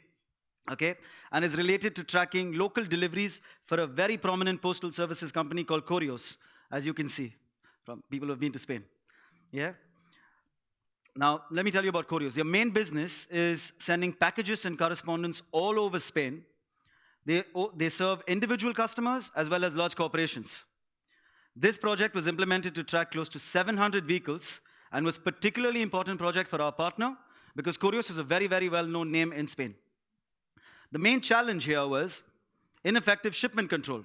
okay, and is related to tracking local deliveries for a very prominent postal services company called Correos, as you can see from people who have been to Spain. Yeah? Now, let me tell you about Courios. Their main business is sending packages and correspondence all over Spain. They serve individual customers as well as large corporations. This project was implemented to track close to 700 vehicles and was particularly important project for our partner because Courios is a very, very well-known name in Spain. The main challenge here was ineffective shipment control.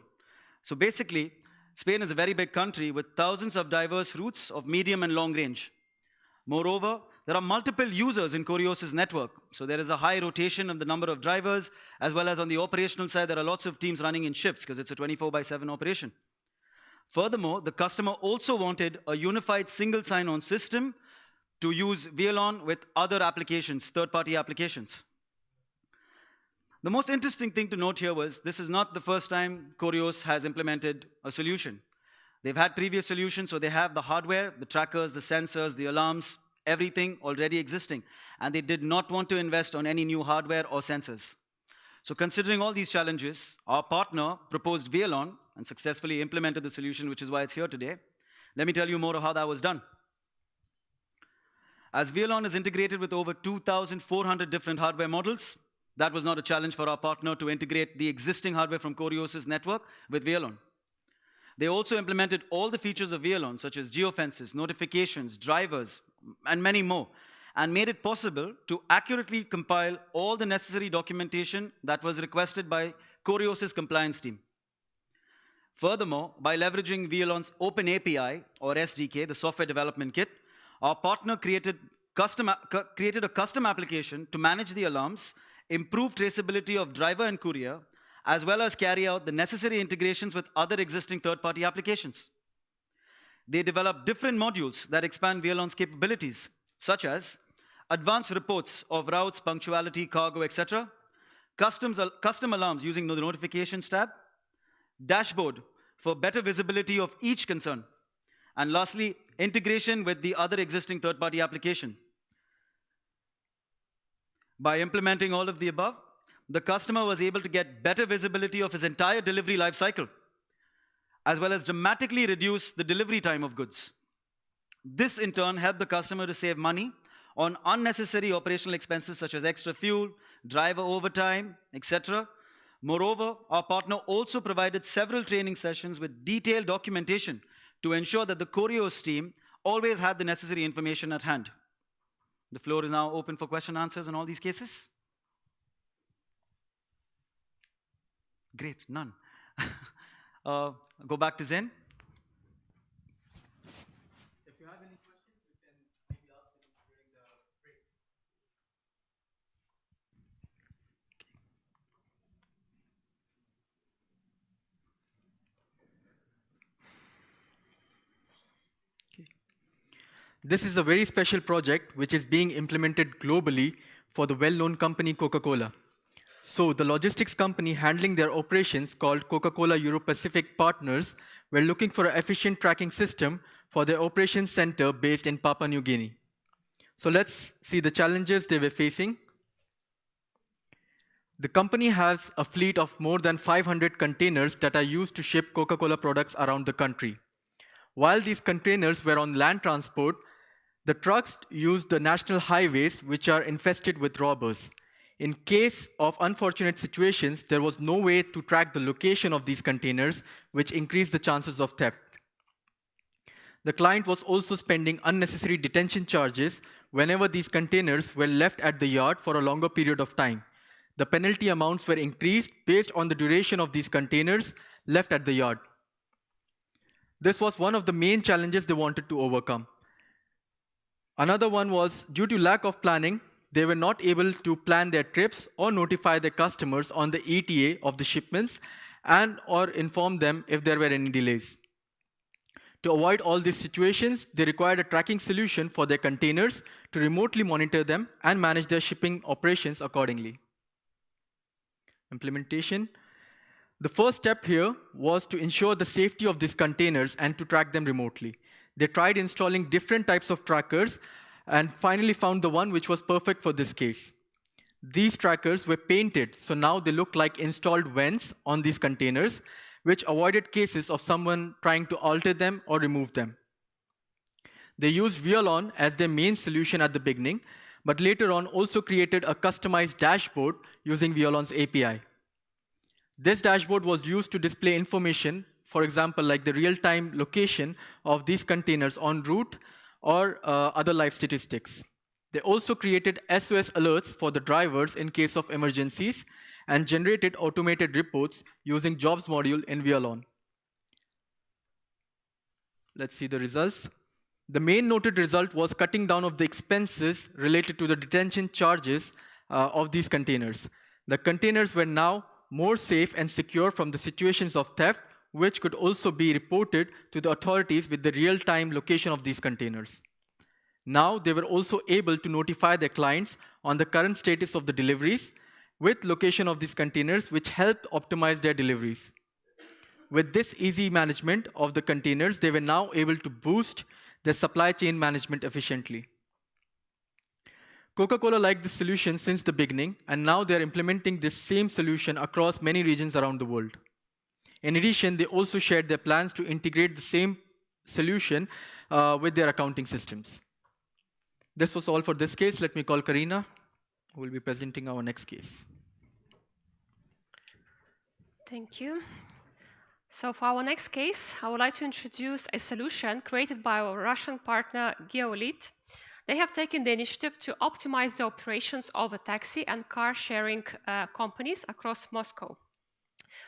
So basically, Spain is a very big country with thousands of diverse routes of medium and long range. Moreover, there are multiple users in Courios' network. So there is a high rotation of the number of drivers, as well as on the operational side, there are lots of teams running in shifts because it's a 24/7 operation. Furthermore, the customer also wanted a unified single sign-on system to use Wialon with other applications, third-party applications. The most interesting thing to note here was this is not the first time Courios has implemented a solution. They've had previous solutions, so they have the hardware, the trackers, the sensors, the alarms, everything already existing. And they did not want to invest on any new hardware or sensors. So considering all these challenges, our partner proposed Wialon and successfully implemented the solution, which is why it's here today. Let me tell you more of how that was done. As Wialon is integrated with over 2,400 different hardware models, that was not a challenge for our partner to integrate the existing hardware from Courios' network with Wialon. They also implemented all the features of Wialon, such as geofences, notifications, drivers, and many more, and made it possible to accurately compile all the necessary documentation that was requested by Courios' compliance team. Furthermore, by leveraging Wialon's Open API, or SDK, the software development kit, our partner created a custom application to manage the alarms, improve traceability of driver and courier, as well as carry out the necessary integrations with other existing third-party applications. They developed different modules that expand Wialon's capabilities, such as advanced reports of routes, punctuality, cargo, etc., custom alarms using the notifications tab, dashboard for better visibility of each concern, and lastly, integration with the other existing third-party application. By implementing all of the above, the customer was able to get better visibility of his entire delivery lifecycle, as well as dramatically reduce the delivery time of goods. This, in turn, helped the customer to save money on unnecessary operational expenses such as extra fuel, driver overtime, etc. Moreover, our partner also provided several training sessions with detailed documentation to ensure that the Courios team always had the necessary information at hand. The floor is now open for question and answers in all these cases. Great, none. Go back to Zen. If you have any questions, you can maybe ask them during the break. This is a very special project which is being implemented globally for the well-known company Coca-Cola. So the logistics company handling their operations called Coca-Cola Euro-Pacific Partners were looking for an efficient tracking system for their operations center based in Papua New Guinea. So let's see the challenges they were facing. The company has a fleet of more than 500 containers that are used to ship Coca-Cola products around the country. While these containers were on land transport, the trucks used the national highways, which are infested with robbers. In case of unfortunate situations, there was no way to track the location of these containers, which increased the chances of theft. The client was also spending unnecessary detention charges whenever these containers were left at the yard for a longer period of time. The penalty amounts were increased based on the duration of these containers left at the yard. This was one of the main challenges they wanted to overcome. Another one was, due to lack of planning, they were not able to plan their trips or notify their customers on the ETA of the shipments and or inform them if there were any delays. To avoid all these situations, they required a tracking solution for their containers to remotely monitor them and manage their shipping operations accordingly. Implementation. The first step here was to ensure the safety of these containers and to track them remotely. They tried installing different types of trackers and finally found the one which was perfect for this case. These trackers were painted, so now they look like installed vents on these containers, which avoided cases of someone trying to alter them or remove them. They used Wialon as their main solution at the beginning, but later on also created a customized dashboard using Wialon's API. This dashboard was used to display information, for example, like the real-time location of these containers en route or other live statistics. They also created SOS alerts for the drivers in case of emergencies and generated automated reports using jobs module in Wialon. Let's see the results. The main noted result was cutting down of the expenses related to the detention charges of these containers. The containers were now more safe and secure from the situations of theft, which could also be reported to the authorities with the real-time location of these containers. Now they were also able to notify their clients on the current status of the deliveries with location of these containers, which helped optimize their deliveries. With this easy management of the containers, they were now able to boost their supply chain management efficiently. Coca-Cola liked this solution since the beginning, and now they're implementing this same solution across many regions around the world. In addition, they also shared their plans to integrate the same solution with their accounting systems. This was all for this case. Let me call Karina, who will be presenting our next case. Thank you. So for our next case, I would like to introduce a solution created by our Russian partner Geolit. They have taken the initiative to optimize the operations of a taxi and car sharing companies across Moscow.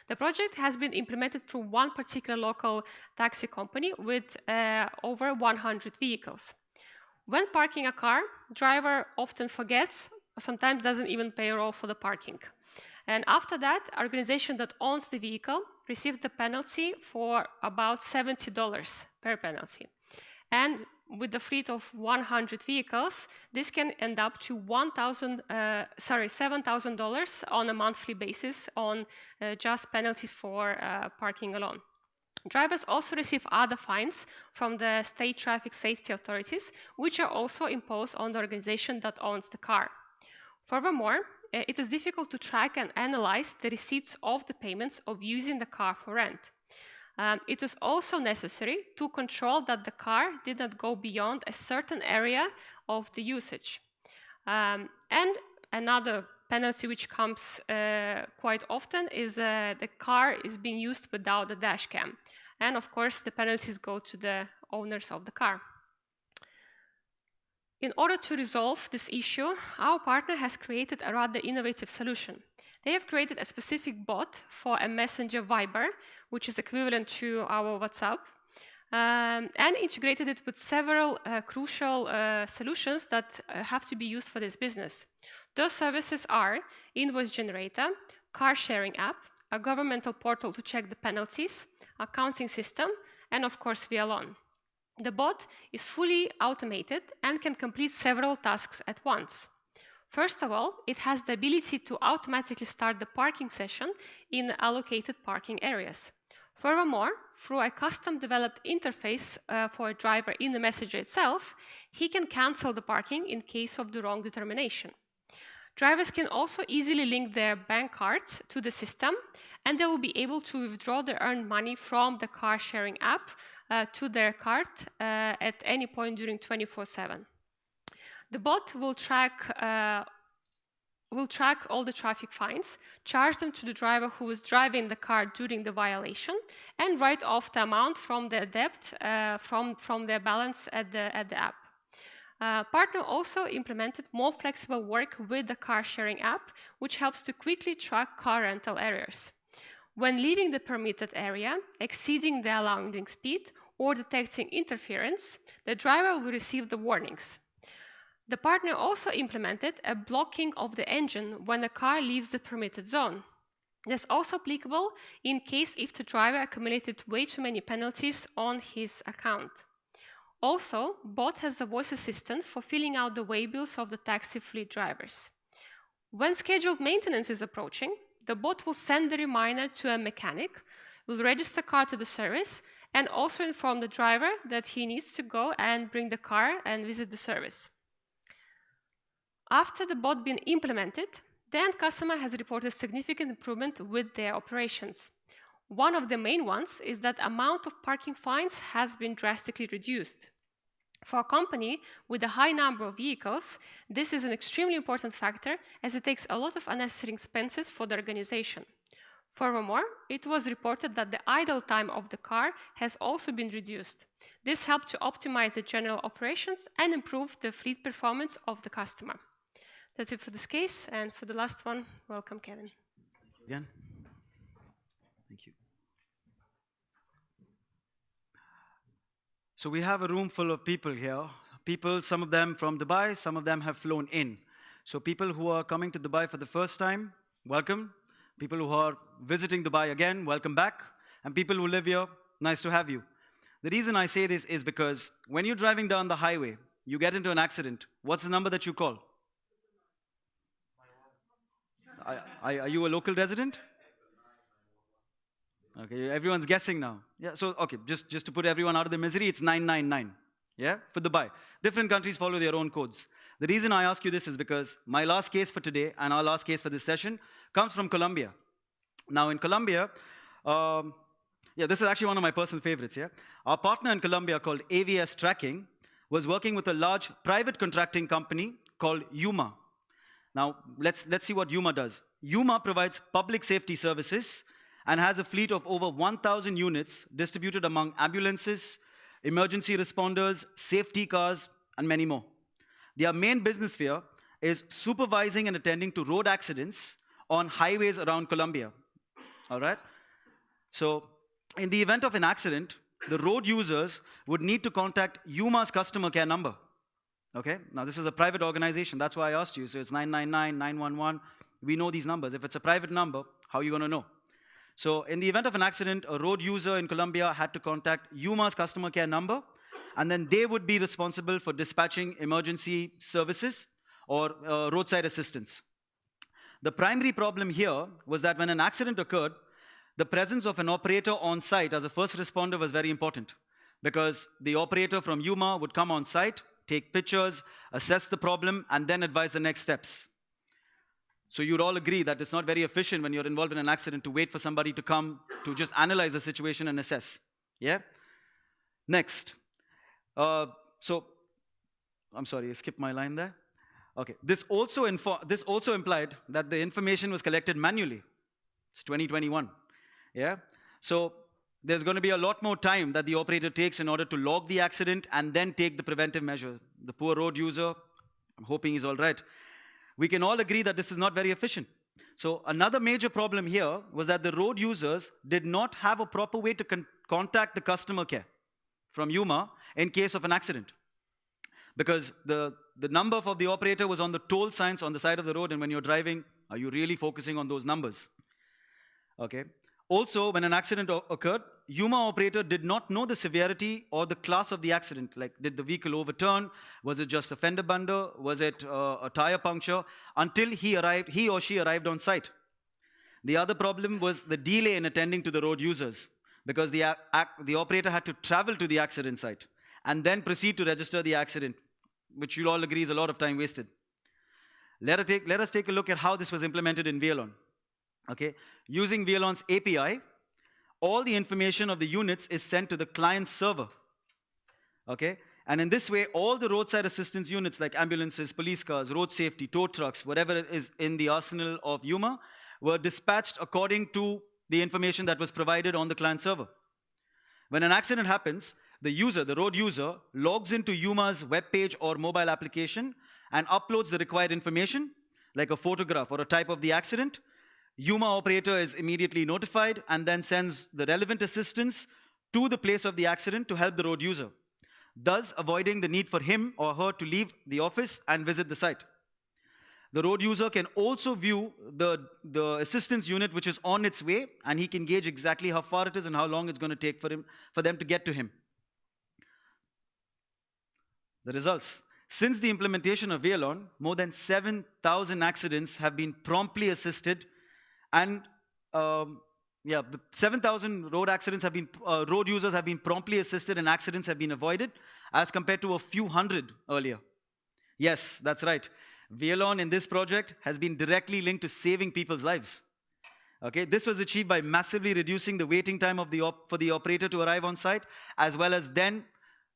The project has been implemented through one particular local taxi company with over 100 vehicles. When parking a car, driver often forgets or sometimes doesn't even pay a roll for the parking. And after that, organization that owns the vehicle receives the penalty for about $70 per penalty. And with the fleet of 100 vehicles, this can end up to $7,000 on a monthly basis on just penalties for parking alone. Drivers also receive other fines from the state traffic safety authorities, which are also imposed on the organization that owns the car. Furthermore, it is difficult to track and analyze the receipts of the payments of using the car for rent. It is also necessary to control that the car did not go beyond a certain area of the usage. And another penalty which comes quite often is the car is being used without the dash cam. And of course, the penalties go to the owners of the car. In order to resolve this issue, our partner has created a rather innovative solution. They have created a specific bot for a messenger Viber, which is equivalent to our WhatsApp, and integrated it with several crucial solutions that have to be used for this business. Those services are invoice generator, car sharing app, a governmental portal to check the penalties, accounting system, and of course Wialon. The bot is fully automated and can complete several tasks at once. First of all, it has the ability to automatically start the parking session in allocated parking areas. Furthermore, through a custom-developed interface for a driver in the messenger itself, he can cancel the parking in case of the wrong determination. Drivers can also easily link their bank cards to the system, and they will be able to withdraw the earned money from the car-sharing app to their card at any point during 24/7. The bot will track all the traffic fines, charge them to the driver who was driving the car during the violation, and write off the amount from their debt from their balance at the app. Partner also implemented more flexible work with the car-sharing app, which helps to quickly track car rental areas. When leaving the permitted area, exceeding the allowed speed, or detecting interference, the driver will receive the warnings. The partner also implemented a blocking of the engine when the car leaves the permitted zone. This is also applicable in case if the driver accumulated way too many penalties on his account. Also, bot has a voice assistant for filling out the waybills of the taxi fleet drivers. When scheduled maintenance is approaching, the bot will send the reminder to a mechanic, will register the car to the service, and also inform the driver that he needs to go and bring the car and visit the service. After the bot being implemented, the end customer has reported significant improvement with their operations. One of the main ones is that amount of parking fines has been drastically reduced. For a company with a high number of vehicles, this is an extremely important factor as it takes a lot of unnecessary expenses for the organization. Furthermore, it was reported that the idle time of the car has also been reduced. This helped to optimize the general operations and improve the fleet performance of the customer. That's it for this case, and for the last one, welcome, Kevin. Again. Thank you. So we have a room full of people here. People, some of them from Dubai, some of them have flown in. So people who are coming to Dubai for the first time, welcome. People who are visiting Dubai again, welcome back. And people who live here, nice to have you. The reason I say this is because when you're driving down the highway, you get into an accident. What's the number that you call? Are you a local resident? Okay, everyone's guessing now. Yeah, so, okay, just to put everyone out of the misery, it's 999, yeah, for Dubai. Different countries follow their own codes. The reason I ask you this is because my last case for today and our last case for this session comes from Colombia. Now, in Colombia, yeah, this is actually one of my personal favorites, yeah. Our partner in Colombia called AVS Tracking was working with a large private contracting company called Yuma. Now, let's see what Yuma does. Yuma provides public safety services and has a fleet of over 1,000 units distributed among ambulances, emergency responders, safety cars, and many more. Their main business sphere is supervising and attending to road accidents on highways around Colombia. All right? So, in the event of an accident, the road users would need to contact Yuma's customer care number. Okay? Now, this is a private organization. That's why I asked you. So, it's 999, 911. We know these numbers. If it's a private number, how are you going to know? So, in the event of an accident, a road user in Colombia had to contact Yuma's customer care number, and then they would be responsible for dispatching emergency services or roadside assistance. The primary problem here was that when an accident occurred, the presence of an operator on site as a first responder was very important, because the operator from Yuma would come on site, take pictures, assess the problem, and then advise the next steps. So you'd all agree that it's not very efficient when you're involved in an accident to wait for somebody to come to just analyze the situation and assess. Yeah? Next. So, I'm sorry, I skipped my line there. Okay. This also implied that the information was collected manually. It's 2021. Yeah? So there's going to be a lot more time that the operator takes in order to log the accident and then take the preventive measure. The poor road user, I'm hoping he's all right. We can all agree that this is not very efficient. So another major problem here was that the road users did not have a proper way to contact the customer care from Yuma in case of an accident. Because the number of the operator was on the toll signs on the side of the road, and when you're driving, are you really focusing on those numbers? Okay. Also, when an accident occurred, Yuma operator did not know the severity or the class of the accident. Like, did the vehicle overturn? Was it just a fender bender? Was it a tire puncture? Until he or she arrived on site. The other problem was the delay in attending to the road users, because the operator had to travel to the accident site and then proceed to register the accident, which you'll all agree is a lot of time wasted. Let us take a look at how this was implemented in Wialon. Okay, using Wialon's API, all the information of the units is sent to the client server. Okay, and in this way, all the roadside assistance units like ambulances, police cars, road safety, tow trucks, whatever is in the arsenal of Yuma, were dispatched according to the information that was provided on the client server. When an accident happens, the road user, logs into Yuma's web page or mobile application and uploads the required information, like a photograph or a type of the accident. Yuma operator is immediately notified and then sends the relevant assistance to the place of the accident to help the road user, thus avoiding the need for him or her to leave the office and visit the site. The road user can also view the assistance unit which is on its way, and he can gauge exactly how far it is and how long it's going to take for them to get to him. The results. Since the implementation of Wialon, more than 7,000 accidents have been promptly assisted. And 7,000 road accidents have been, road users have been promptly assisted and accidents have been avoided as compared to a few hundred earlier. Yes, that's right. Wialon in this project has been directly linked to saving people's lives. Okay, this was achieved by massively reducing the waiting time of for the operator to arrive on site, as well as then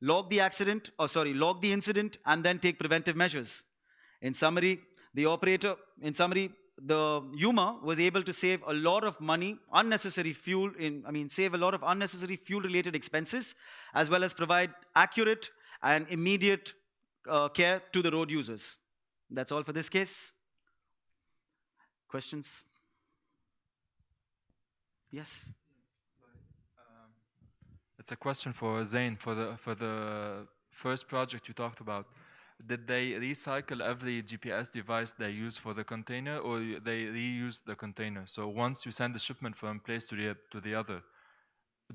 log the accident, or sorry, log the incident, and then take preventive measures. In summary, the Yuma was able to save a lot of money, unnecessary fuel, save a lot of unnecessary fuel-related expenses, as well as provide accurate and immediate care to the road users. That's all for this case. Questions? Yes. It's a question for Zain. For the first project you talked about, did they recycle every GPS device they use for the container, or they reuse the container? So once you send the shipment from place to the other,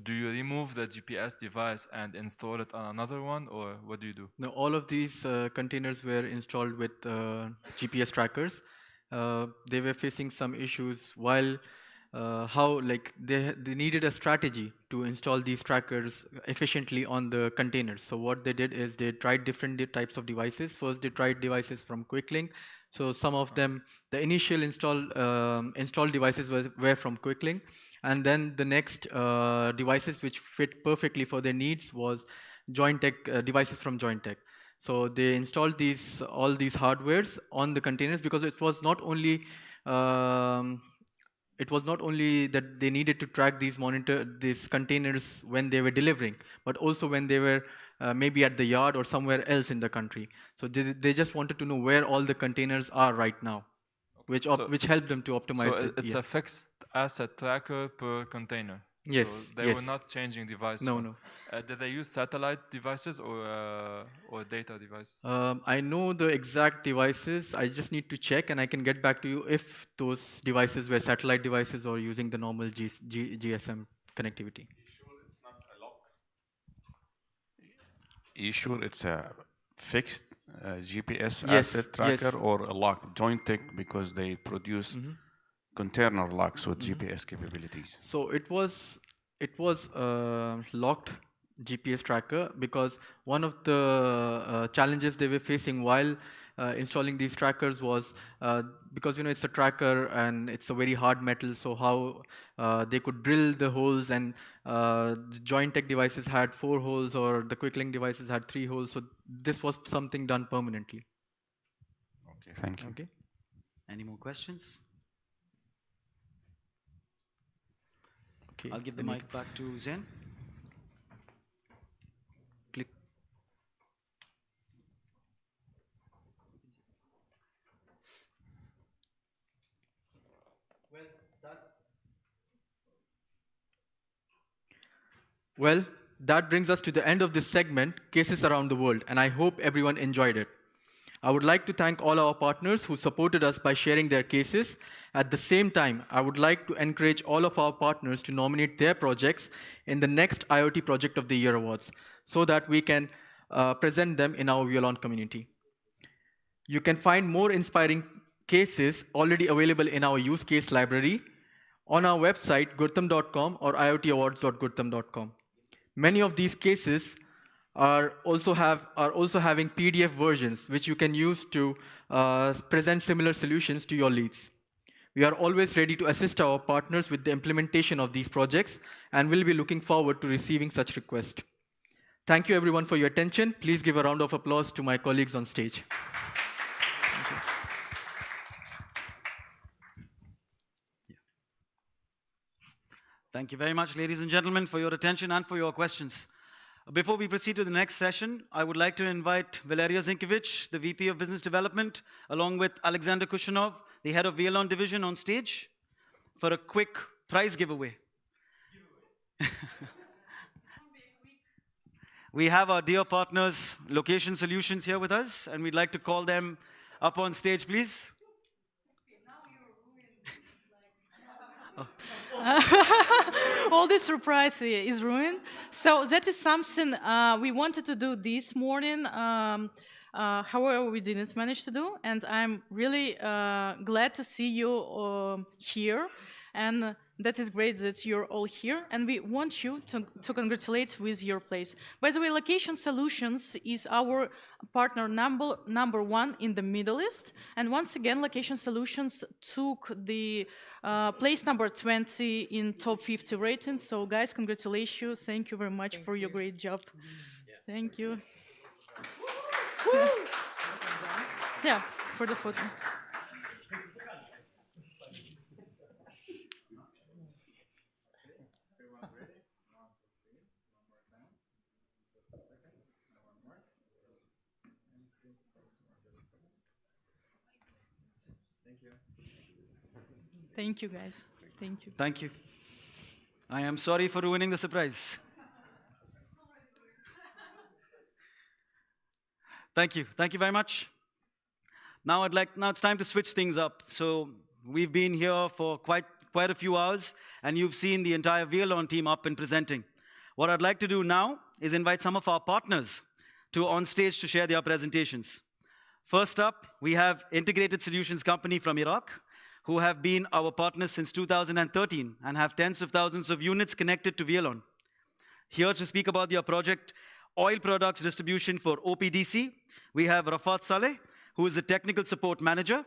do you remove the GPS device and install it on another one, or what do you do? No, all of these containers were installed with GPS trackers. They were facing some issues while they needed a strategy to install these trackers efficiently on the containers. So what they did is they tried different types of devices. First, they tried devices from Quicklink. So some of them, the initial installed devices were from Quicklink, and then the next devices which fit perfectly for their needs was GITEX devices from GITEX. So they installed all these hardwares on the containers, because it was not only that they needed to track these containers when they were delivering, but also when they were maybe at the yard or somewhere else in the country. So they just wanted to know where all the containers are right now, which helped them to optimize. So it's a fixed asset tracker per container. Yes. So they were not changing device. No. Did they use satellite devices or data device? I know the exact devices. I just need to check, and I can get back to you if those devices were satellite devices or using the normal GSM connectivity. You sure it's a fixed GPS asset tracker or a lock? GITEX, because they produce container locks with GPS capabilities. So it was locked GPS tracker, because one of the challenges they were facing while installing these trackers was because it's a tracker and it's a very hard metal, so how they could drill the holes, and the GITEX devices had 4 holes or the Quicklink devices had 3 holes, so this was something done permanently. Okay, thank you. Okay. Any more questions? Okay, I'll give the mic back to Zain. Click. Well, that brings us to the end of this segment, Cases Around the World, and I hope everyone enjoyed it. I would like to thank all our partners who supported us by sharing their cases. At the same time, I would like to encourage all of our partners to nominate their projects in the next IoT Project of the Year Awards, so that we can present them in our Wialon community. You can find more inspiring cases already available in our use case library on our website, gurtam.com, or iotawards.gurtam.com. Many of these cases are also having PDF versions, which you can use to present similar solutions to your leads. We are always ready to assist our partners with the implementation of these projects, and will be looking forward to receiving such requests. Thank you everyone for your attention. Please give a round of applause to my colleagues on stage. Thank you very much, ladies and gentlemen, for your attention and for your questions. Before we proceed to the next session, I would like to invite Valeriya Zinkevich, the VP of Business Development, along with Alexander Kushanov, the head of Wialon division, on stage for a quick prize giveaway. We have our dear partners, Location Solutions, here with us, and we'd like to call them up on stage, please. All this surprise is ruined. So that is something we wanted to do this morning. However, we didn't manage to do, and I'm really glad to see you here. And That is great that you're all here, and we want you to congratulate with your place. By the way, Location Solutions is our partner number one in the Middle East, and once again, Location Solutions took the place number 20 in top 50 rating. So guys, congratulations. Thank you very much for your great job. Thank you. Yeah, for the photo. Thank you, guys. Thank you. Thank you. I am sorry for ruining the surprise. Thank you. Thank you very much. Now it's time to switch things up. So we've been here for quite a few hours, and you've seen the entire Wialon team up and presenting. What I'd like to do now is invite some of our partners on stage to share their presentations. First up, we have Integrated Solutions Company from Iraq, who have been our partners since 2013 and have tens of thousands of units connected to Wialon. Here to speak about their project, Oil Products Distribution for OPDC, we have Rafat Saleh, who is the Technical Support Manager.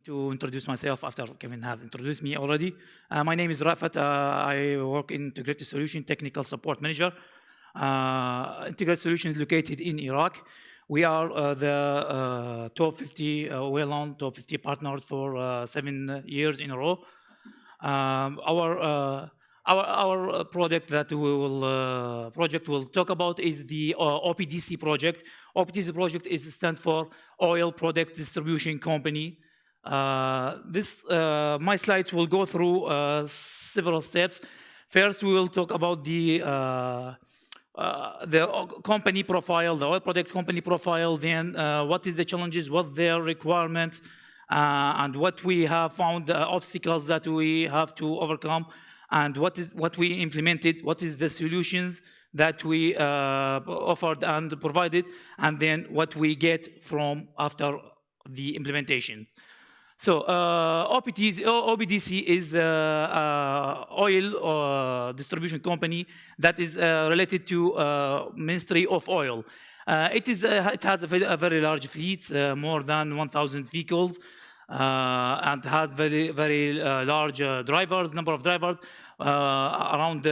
To introduce myself after Kevin has introduced me already. My name is Rafat. I work in Integrated Solution Technical Support Manager. Integrated Solution is located in Iraq. We are the top 50 Wialon top 50 partners for 7 years in a row. Our project that we will talk about is the OPDC project. OPDC project stands for Oil Product Distribution Company. My slides will go through several steps. First, we will talk about the company profile, the oil product company profile, then what is the challenges, what their requirements, and what we have found, obstacles that we have to overcome, and what we implemented, what is the solutions that we offered and provided, and then what we get from after the implementation. So OPDC is oil distribution company that is related to Ministry of Oil. It has a very large fleet, more than 1,000 vehicles, and has very large number of drivers, around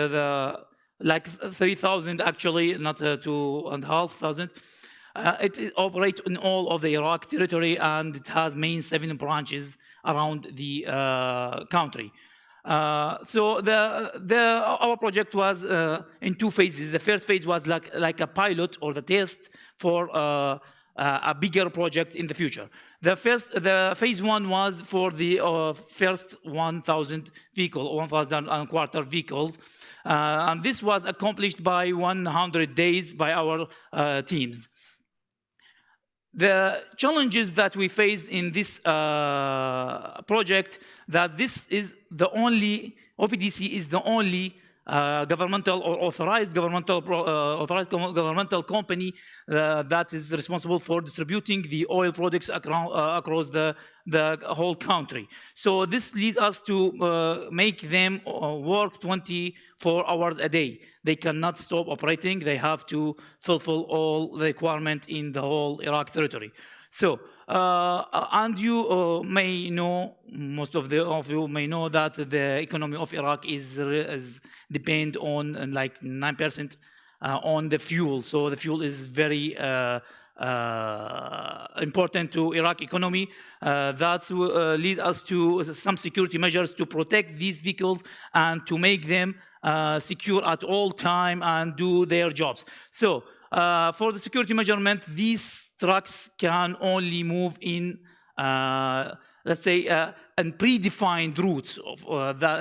like 3,000 actually, not 2,500. It operates in all of the Iraq territory, and it has main 7 branches around the country. So our project was in 2 phases. The first phase was like a pilot or the test for a bigger project in the future. The phase 1 was for the first 1,000 vehicle, 1,000 and quarter vehicles, and this was accomplished by 100 days by our teams. The challenges that we faced in this project, that this is the only, OPDC is the only governmental or authorized governmental company that is responsible for distributing the oil products across the whole country. So this leads us to make them work 24 hours a day. They cannot stop operating. They have to fulfill all the requirements in the whole Iraq territory. So, and you may know, most of you may know that the economy of Iraq is depend on like 9% on the fuel. So the fuel is very important to Iraq economy. That lead us to some security measures to protect these vehicles and to make them secure at all time and do their jobs. So For the security measurement, these trucks can only move in, let's say, in predefined routes.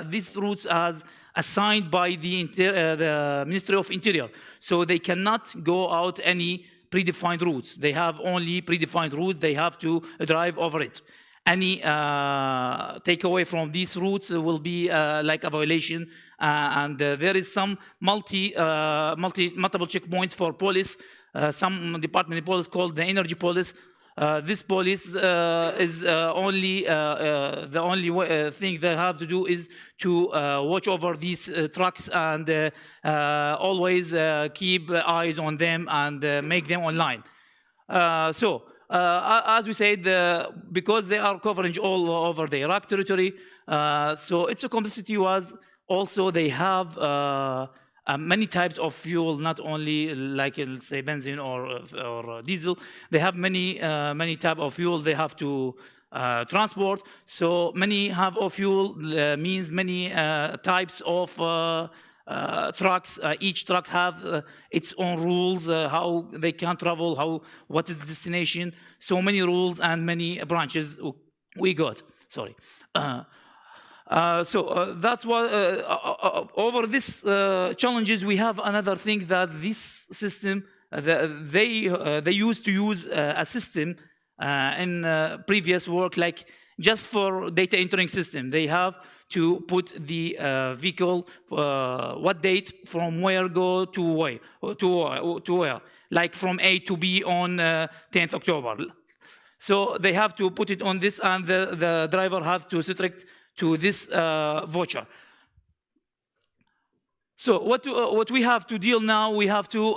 These routes are assigned by the Ministry of Interior. So they cannot go out any predefined routes. They have only predefined routes. They have to drive over it. Any takeaway from these routes will be like a violation. And there is some multiple checkpoints for police. Some department of police called the energy police. This police is only the only thing they have to do is to watch over these trucks and always keep eyes on them and make them online. As we said, because they are covering all over the Iraq territory, so its complexity was also they have many types of fuel, not only like, let's say, benzene or diesel. They have many types of fuel they have to transport. So many have of fuel means many types of trucks. Each truck have its own rules, how they can travel, what is the destination. So many rules and many branches we got. Sorry. That's what over this challenges we have another thing that this system they used to use a system in previous work like just for data entering system. They have to put the vehicle what date from where go to where like from A to B on 10th October. So they have to put it on this and the driver has to restrict to this voucher. So what we have to deal now, we have to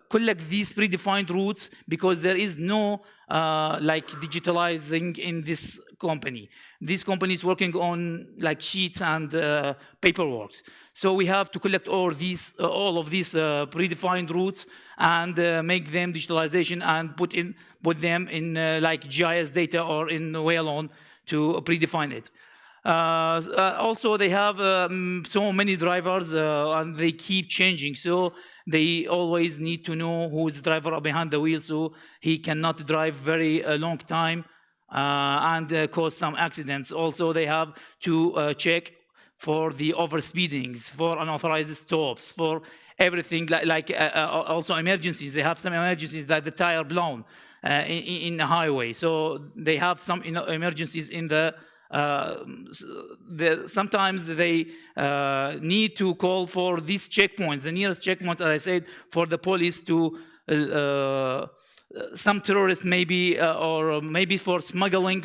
collect these predefined routes because there is no like digitalizing in this company. This company is working on like sheets and paperwork. So we have to collect all of these predefined routes and make them digitalization and put them in like GIS data or in Wialon to predefine it. Also, they have so many drivers and they keep changing. So they always need to know who is the driver behind the wheel so he cannot drive very long time and cause some accidents. Also, they have to check for the overspeedings, for unauthorized stops, for everything like also emergencies. They have some emergencies like the tire blown in the highway. So they have some emergencies in the sometimes they need to call for these checkpoints, the nearest checkpoints, as I said, for the police to some terrorists maybe, or maybe for smuggling,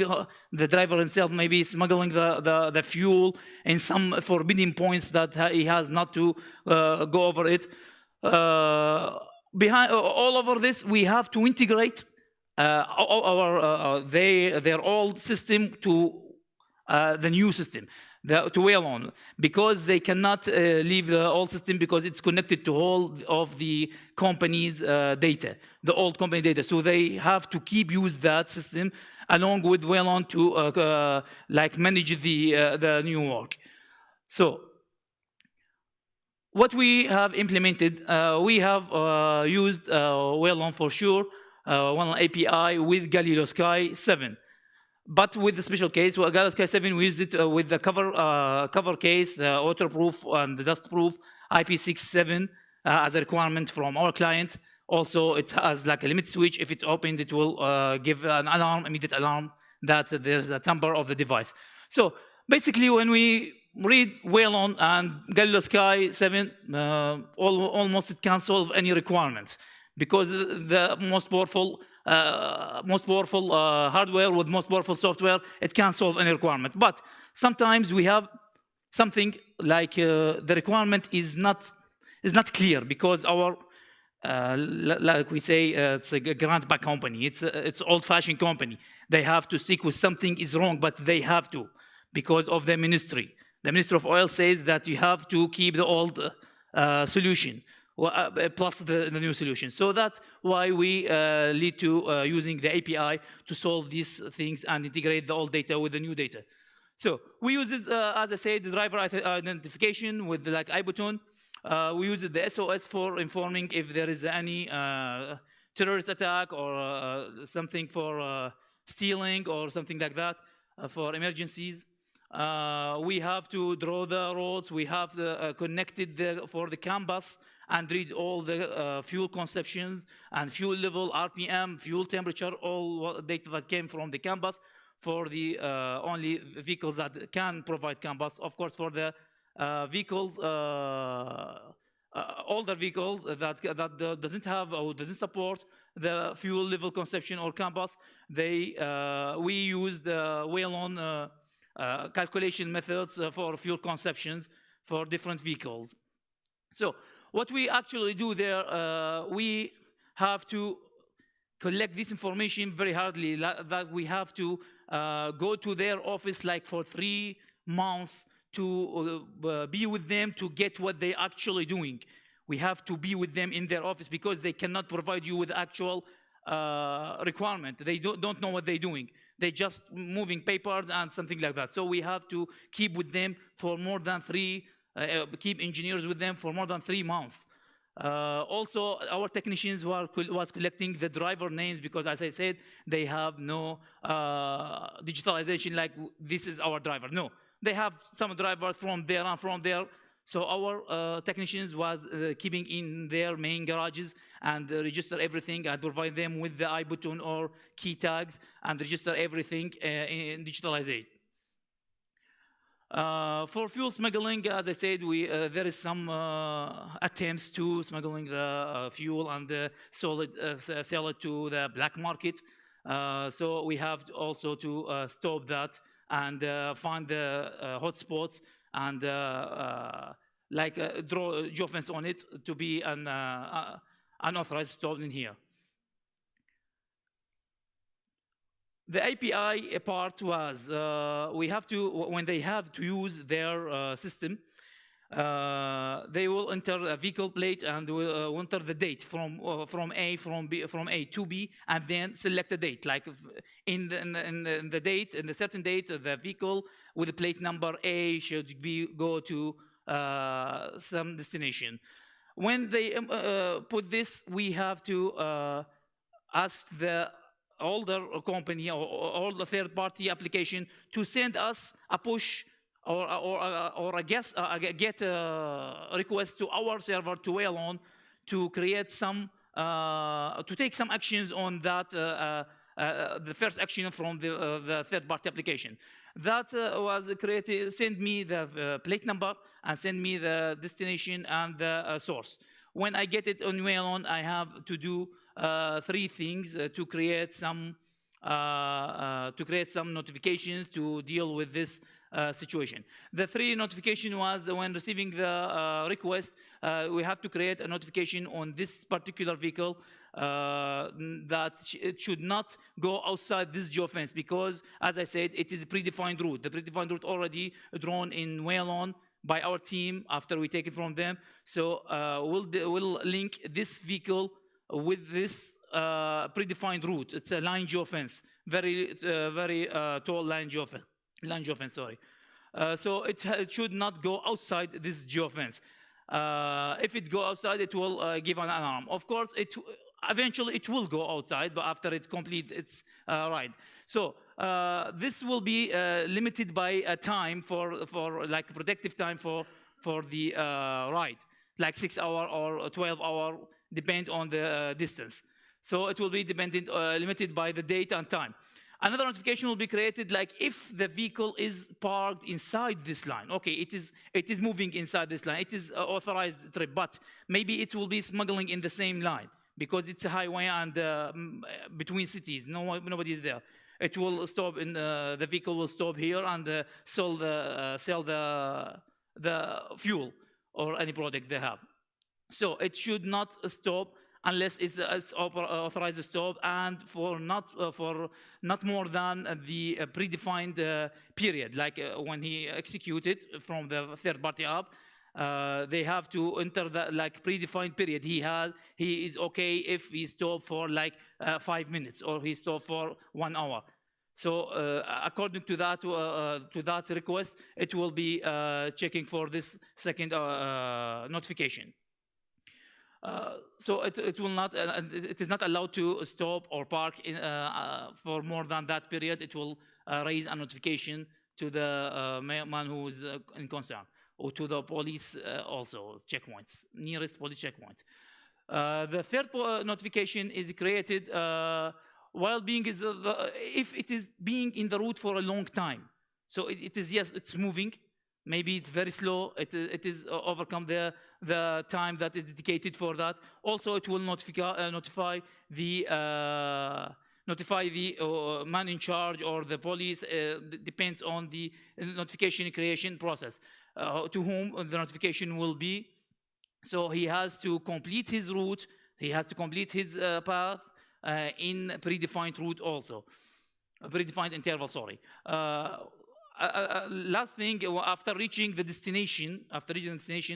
the driver himself maybe smuggling the fuel in some forbidden points that he has not to go over it. Behind all over this, we have to integrate their old system to the new system, to Wialon, because they cannot leave the old system because it's connected to all of the company's data, the old company data. So they have to keep use that system along with Wialon to like manage the new work. So what we have implemented, we have used Wialon for sure, Wialon API with Galileo Sky 7. But with the special case, well, Galileo Sky 7, we used it with the cover case, the waterproof and the dustproof IP67 as a requirement from our client. Also, it has like a limit switch. If it's opened, it will give an alarm, immediate alarm that there's a tamper of the device. So basically, when we read Wialon and Galileo Sky 7, almost it can solve any requirements because the most powerful hardware with most powerful software, it can solve any requirement. But sometimes we have something like the requirement is not clear because our like we say it's a grant-back company. It's old-fashioned company. They have to stick with something is wrong, but they have to because of the ministry. The Ministry of Oil says that you have to keep the old solution. Plus the new solution. So that's why we lead to using the API to solve these things and integrate the old data with the new data. So we use this, as I said, the driver identification with like iButton. We use the SOS for informing if there is any terrorist attack or something for stealing or something like that for emergencies. We have to draw the roads. We have connected for the campus and read all the fuel consumptions and fuel level, RPM, fuel temperature, all data that came from the campus for the only vehicles that can provide campus. Of course, for the vehicles, older vehicles that doesn't have or doesn't support the fuel level consumption or campus, we use the Wialon calculation methods for fuel consumptions for different vehicles. So what we actually do there, we have to collect this information very hardly, that we have to go to their office like for 3 months to be with them to get what they're actually doing. We have to be with them in their office because they cannot provide you with actual requirement. They don't know what they're doing. They're just moving papers and something like that. So we have to keep with them for more than keep engineers with them for more than 3 months. Also, our technicians was collecting the driver names because, as I said, they have no digitalization like this is our driver. No, they have some drivers from there and from there. So our technicians was keeping in their main garages and register everything and provide them with the iButton or key tags and register everything in digitalization. For fuel smuggling, as I said, there is some attempts to smuggling the fuel and sell it to the black market. So we have also to stop that and find the hotspots and draw geofence on it to be an unauthorized stop in here. The API part was we have to, when they have to use their system, they will enter a vehicle plate and will enter the date from A to B, and then select a date. Like in the date, in the certain date, the vehicle with the plate number A should go to some destination. When they put this, we have to ask the older company or the third-party application to send us a push or a get request to our server, to Wialon, to create some, to take some actions on that, the first action from the third-party application. That was created, send me the plate number and send me the destination and the source. When I get it on Wialon, I have to do 3 things to create some notifications to deal with this situation. The 3 notification was when receiving the request, we have to create a notification on this particular vehicle that it should not go outside this geofence because, as I said, it is a predefined route. The predefined route already drawn in Wialon by our team after we take it from them. So we'll link this vehicle with this predefined route. It's a line geofence, very tall line geofence, sorry. So it should not go outside this geofence. If it go outside, it will give an alarm. Of course, eventually it will go outside, but after it's complete its ride. So this will be limited by a time for like protective time for the ride, like 6 hour or 12 hour, depend on the distance. So it will be limited by the date and time. Another notification will be created like if the vehicle is parked inside this line. Okay, it is moving inside this line. It is authorized trip, but maybe it will be smuggling in the same line because it's a highway and between cities. Nobody is there. It will stop in the vehicle will stop here and sell the fuel or any product they have. So it should not stop unless it's authorized stop and for not more than the predefined period. Like when he executed from the third-party app, they have to enter the like predefined period. He is okay if he stopped for like 5 minutes or he stopped for 1 hour. So according to that request, it will be checking for this second notification. So it will not. It is not allowed to stop or park for more than that period. It will raise a notification to the man who is in concern, or to the police also checkpoints, nearest police checkpoint. The third notification is created while being if it is being in the route for a long time. So it is, yes, it's moving. Maybe it's very slow. It is overcome the time that is dedicated for that. Also, it will notify the man in charge or the police. Depends on the notification creation process to whom the notification will be. So he has to complete his route. He has to complete his path in predefined route also, predefined interval. Sorry. Last thing, after reaching the destination,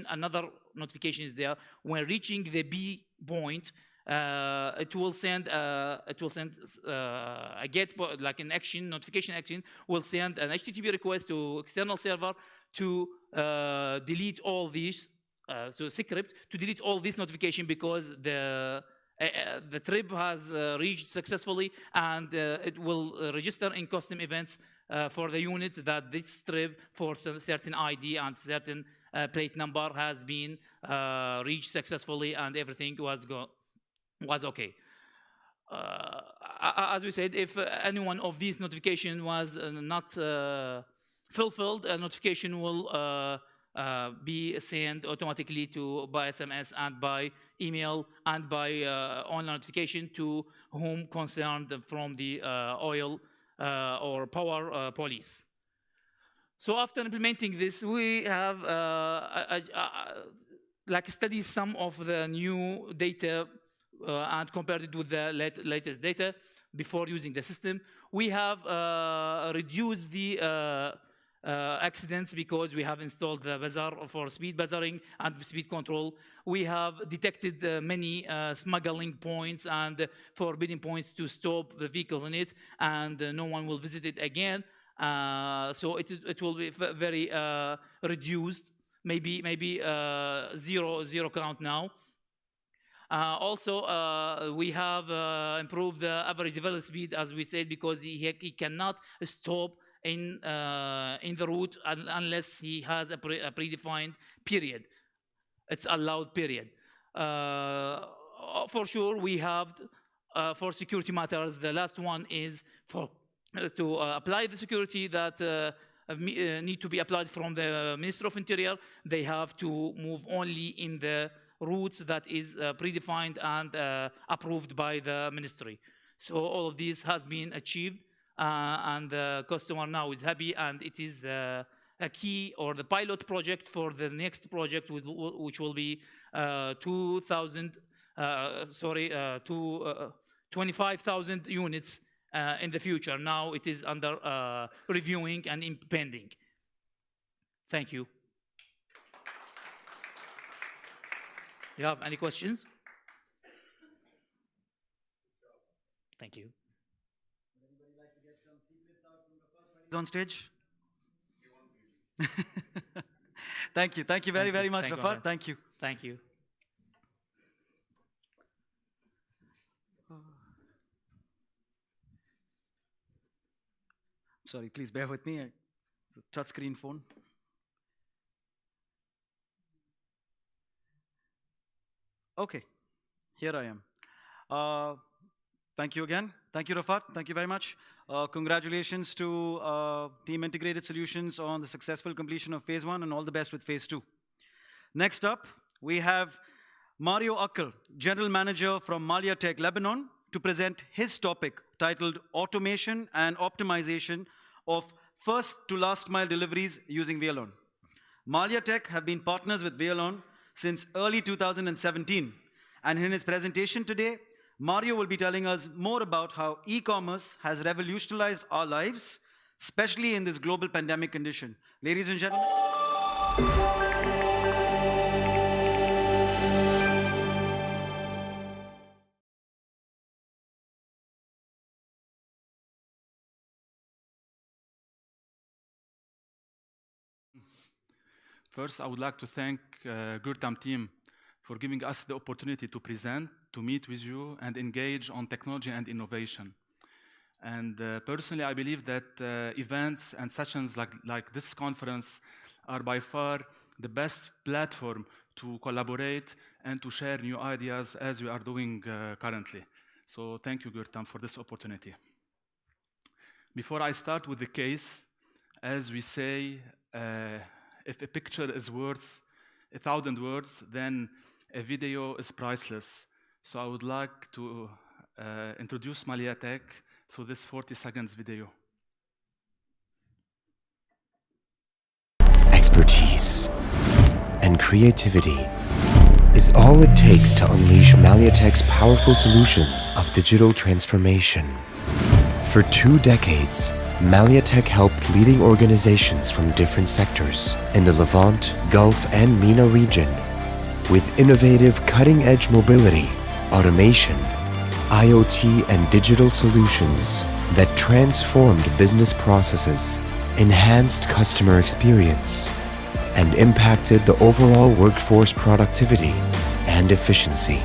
another notification is there. When reaching the B point, it will send a get, like an action, notification action, will send an HTTP request to external server to delete all these, so script to delete all this notification, because the trip has reached successfully, and it will register in custom events for the unit that this trip for certain ID and certain plate number has been reached successfully, and everything was okay. As we said, if any one of these notifications was not fulfilled, a notification will be sent automatically by SMS and by email and by online notification to whom concerned from the oil or power police. So after implementing this, we have like studied some of the new data and compared it with the latest data before using the system. We have reduced the accidents because we have installed the buzzer for speed buzzering and speed control. We have detected many smuggling points and forbidden points to stop the vehicles in it, and no one will visit it again. So it will be very reduced, maybe zero count now. Also, we have improved the average development speed, as we said, because he cannot stop in the route unless he has a predefined period. It's allowed period. For sure, we have for security matters. The last one is to apply the security that need to be applied from the Ministry of Interior. They have to move only in the routes that is predefined and approved by the ministry. So all of this has been achieved. And the customer now is happy, and it is a key or the pilot project for the next project, which will be 25,000 units in the future. Now it is under reviewing and pending. Thank you. You have any questions? Thank you. On stage. Thank you very much, Rafat. Thank you. Thank you. Sorry, please bear with me. It's a touchscreen phone. Okay, here I am. Thank you again. Thank you, Rafat. Thank you very much. Congratulations to Team Integrated Solutions on the successful completion of Phase 1, and all the best with Phase 2. Next up, we have Mario Akil, General Manager from Malia Tech, Lebanon, to present his topic titled Automation and Optimization of First to Last Mile Deliveries using Wialon. Malia Tech have been partners with Wialon since early 2017, and in his presentation today, Mario will be telling us more about how e-commerce has revolutionized our lives, especially in this global pandemic condition. Ladies and gentlemen. First, I would like to thank Gurtam team for giving us the opportunity to present, to meet with you, and engage on technology and innovation. And personally, I believe that events and sessions like this conference are by far the best platform to collaborate and to share new ideas as we are doing currently. So thank you, Gurtam, for this opportunity. Before I start with the case, as we say, if a picture is worth 1,000 words, then a video is priceless. So I would like to introduce MaliaTech through this 40 seconds video. Expertise and creativity is all it takes to unleash MaliaTech's powerful solutions of digital transformation. For 2 decades, MaliaTech helped leading organizations from different sectors in the Levant, Gulf, and MENA region with innovative cutting-edge mobility, automation, IoT, and digital solutions that transformed business processes, enhanced customer experience, and impacted the overall workforce productivity and efficiency.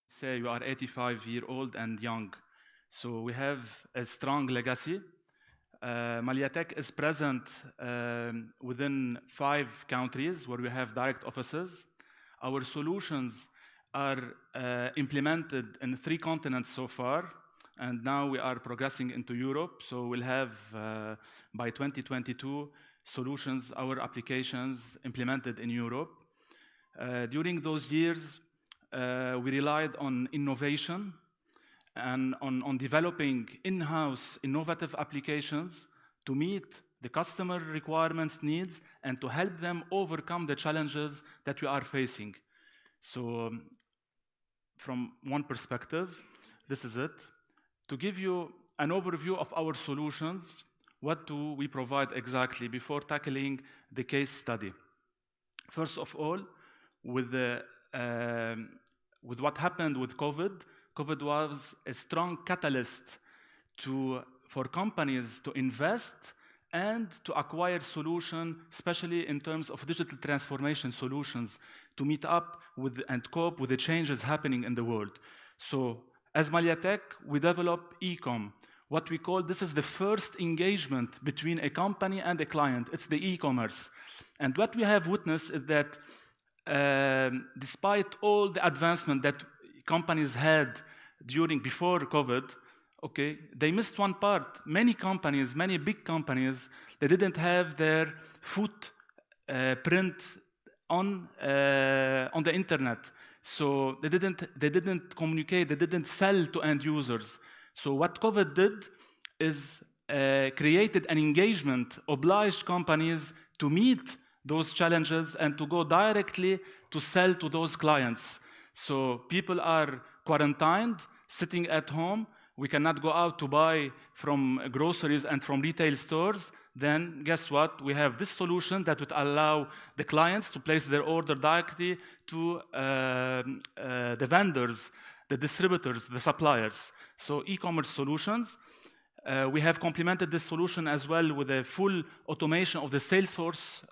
Say you are 85-year-old and young. So we have a strong legacy. MaliaTech is present within 5 countries where we have direct offices. Our solutions are implemented in 3 continents so far, and now we are progressing into Europe. So we'll have, by 2022, solutions, our applications implemented in Europe. During those years, we relied on innovation and on developing in-house innovative applications to meet the customer requirements, needs, and to help them overcome the challenges that we are facing. So from one perspective, this is it. To give you an overview of our solutions, what do we provide exactly before tackling the case study? First of all, with what happened with COVID was a strong catalyst for companies to invest and to acquire solutions, especially in terms of digital transformation solutions, to meet up with and cope with the changes happening in the world. So as MaliaTech, we develop e-com. What we call, this is the first engagement between a company and a client. It's the e-commerce. And what we have witnessed is that despite all the advancement that companies had before COVID, okay, they missed one part. Many companies, many big companies, they didn't have their footprint on the internet. So they didn't communicate, they didn't sell to end users. So what COVID did is created an engagement, obliged companies to meet those challenges and to go directly to sell to those clients. So people are quarantined, sitting at home. We cannot go out to buy from groceries and from retail stores. Then guess what? We have this solution that would allow the clients to place their order directly to the vendors, the distributors, the suppliers. So e-commerce solutions. We have complemented this solution as well with a full automation of the Salesforce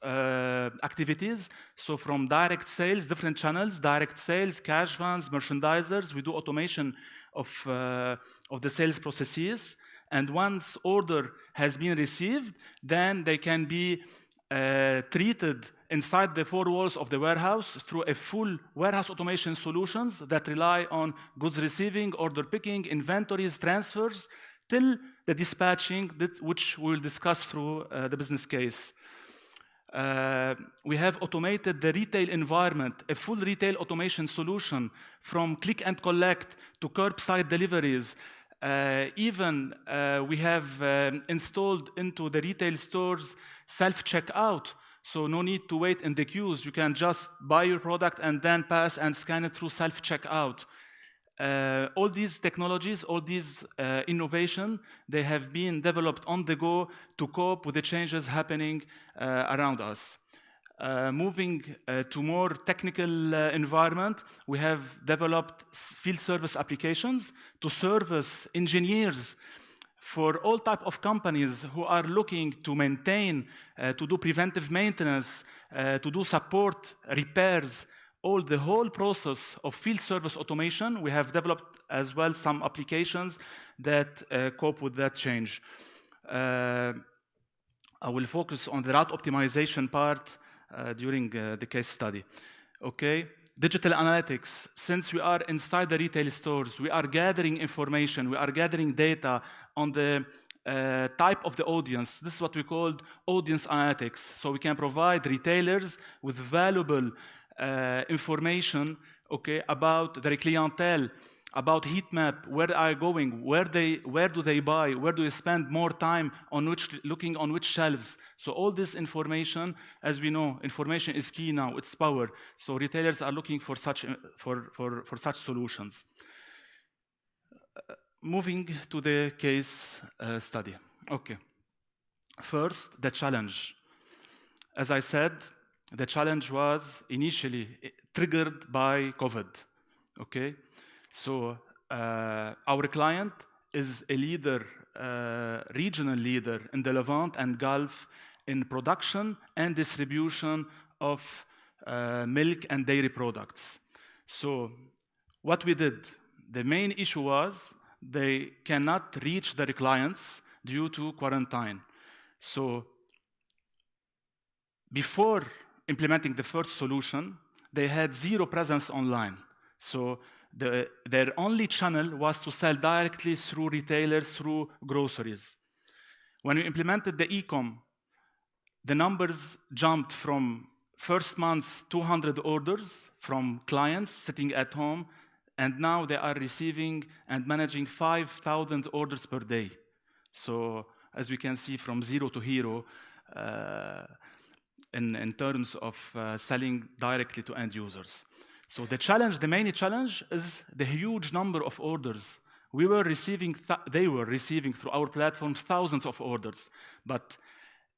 activities. So from direct sales, different channels, direct sales, cash vans, merchandisers, we do automation of the sales processes. And once order has been received, then they can be treated inside the 4 walls of the warehouse through a full warehouse automation solutions that rely on goods receiving, order picking, inventories, transfers, till the dispatching, which we'll discuss through the business case. We have automated the retail environment, a full retail automation solution from click and collect to curbside deliveries, Even we have installed into the retail stores self-checkout. So no need to wait in the queues. You can just buy your product and then pass and scan it through self-checkout. All these technologies, all these innovation, they have been developed on the go to cope with the changes happening around us. Moving to more technical environment, we have developed field service applications to service engineers for all type of companies who are looking to maintain, to do preventive maintenance, to do support, repairs, the whole process of field service automation. We have developed as well some applications that cope with that change. I will focus on the route optimization part during the case study. Okay, digital analytics. Since we are inside the retail stores, we are gathering information, we are gathering data on the type of the audience. This is what we call audience analytics. So we can provide retailers with valuable information, okay, about their clientele, about heat map, where are going, where do they buy, where do they spend more time on looking on which shelves. So all this information, as we know, information is key now, it's power. So retailers are looking for such solutions. Moving to the case study. Okay. First, the challenge. As I said, the challenge was initially triggered by COVID. Okay. So our client is a leader, regional leader in the Levant and Gulf in production and distribution of milk and dairy products. So what we did, the main issue was they cannot reach their clients due to quarantine. So before implementing the first solution, they had zero presence online. So their only channel was to sell directly through retailers, through groceries. When we implemented the e-com, the numbers jumped from first month's 200 orders from clients sitting at home, and now they are receiving and managing 5,000 orders per day. So as we can see, from zero to hero in terms of selling directly to end users. So the challenge, the main challenge is the huge number of orders. We were receiving, they were receiving through our platform thousands of orders, but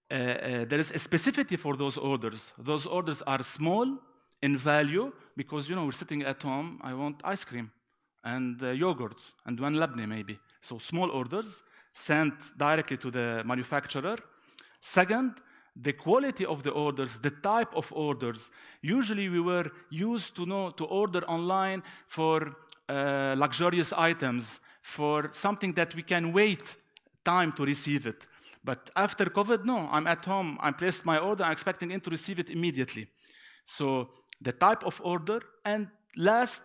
there is a specificity for those orders. Those orders are small in value because, you know, we're sitting at home, I want ice cream and yogurt and one labne maybe. So small orders sent directly to the manufacturer. Second, the quality of the orders, the type of orders. Usually we were used to order online for luxurious items, for something that we can wait time to receive it. But after COVID, no, I'm at home, I placed my order, I'm expecting to receive it immediately. So the type of order, and last,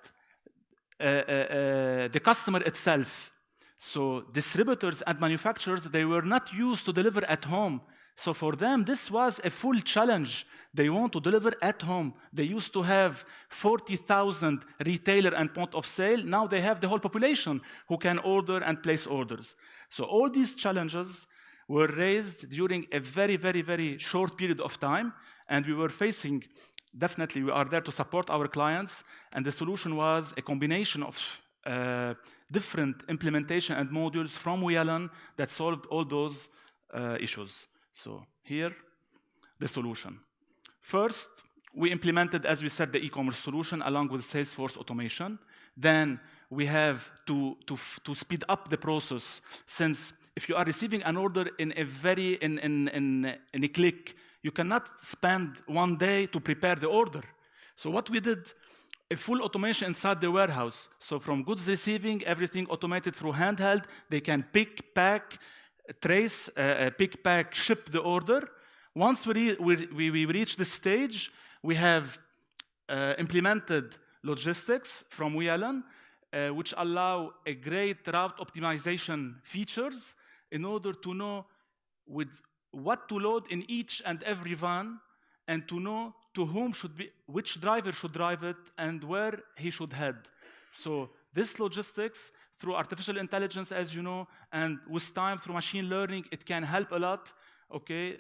the customer itself. So distributors and manufacturers, they were not used to deliver at home. So for them, this was a full challenge. They want to deliver at home. They used to have 40,000 retailer and point of sale. Now they have the whole population who can order and place orders. So all these challenges were raised during a very, very, very short period of time. And we were facing, definitely we are there to support our clients. And the solution was a combination of different implementation and modules from Wialon that solved all those issues. So here, the solution. First, we implemented, as we said, the e-commerce solution along with Salesforce automation. Then we have to speed up the process, since if you are receiving an order in a click, you cannot spend one day to prepare the order. So what we did, a full automation inside the warehouse. So from goods receiving, everything automated through handheld. They can pick, pack, trace, pick, pack, ship the order. Once we reach this stage, we have implemented logistics from Wialon, which allow a great route optimization features in order to know with what to load in each and every van, and to know to whom which driver should drive it and where he should head. So this logistics through artificial intelligence, as you know, and with time through machine learning, it can help a lot, okay,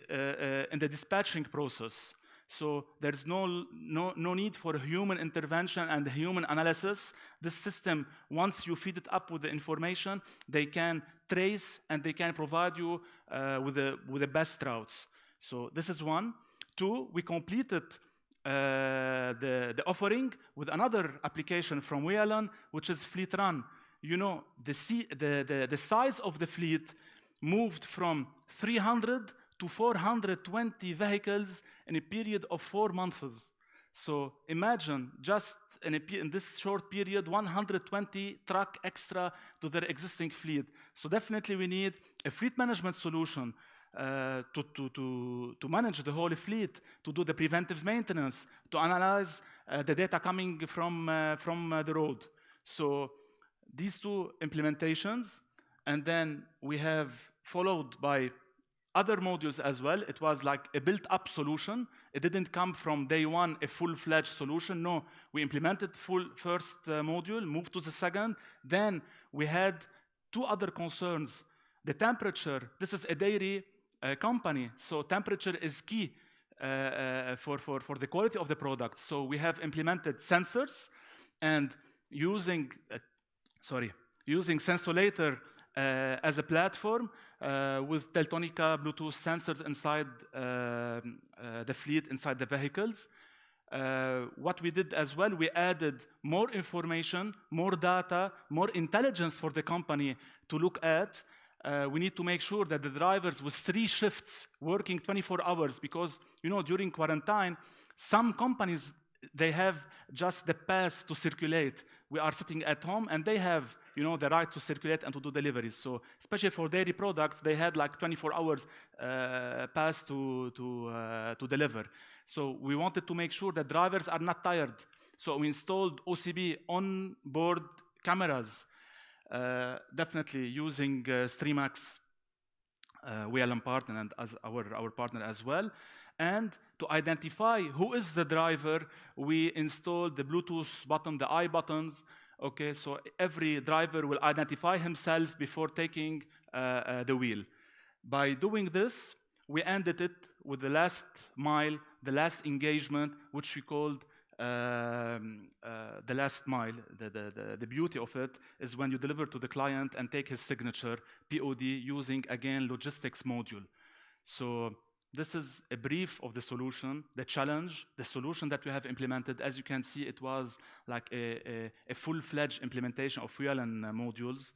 in the dispatching process. So there's no need for human intervention and human analysis. This system, once you feed it up with the information, they can trace and they can provide you with the best routes. So this is one. Two, we completed the offering with another application from Wialon, which is Fleetrun. You know, the size of the fleet moved from 300 to 420 vehicles in a period of 4 months. So imagine just in this short period, 120 truck extra to their existing fleet. So definitely we need a fleet management solution to manage the whole fleet, to do the preventive maintenance, to analyze the data coming from the road. So these two implementations, and then we have followed by other modules as well. It was like a built-up solution. It didn't come from day one, a full-fledged solution. No, we implemented first module, moved to the second. Then we had two other concerns. The temperature, this is a dairy company, so temperature is key for the quality of the product. So we have implemented sensors and using Sensolator as a platform with Teltonika Bluetooth sensors inside the fleet, inside the vehicles. What we did as well, we added more information, more data, more intelligence for the company to look at. We need to make sure that the drivers with 3 shifts working 24 hours, because, you know, during quarantine, some companies, they have just the pass to circulate. We are sitting at home and they have, you know, the right to circulate and to do deliveries. So especially for dairy products, they had like 24 hours pass to deliver. So we wanted to make sure that drivers are not tired. So we installed OCB on-board cameras, definitely using Streamax, Wialon partner and as our partner as well. And to identify who is the driver, we installed the Bluetooth button, the I buttons. Okay, so every driver will identify himself before taking the wheel. By doing this, we ended it with the last mile, the last engagement, which we called the last mile. The beauty of it is when you deliver to the client and take his signature, POD, using, again, logistics module. So this is a brief of the solution, the challenge, the solution that we have implemented. As you can see, it was like a full-fledged implementation of Wialon modules.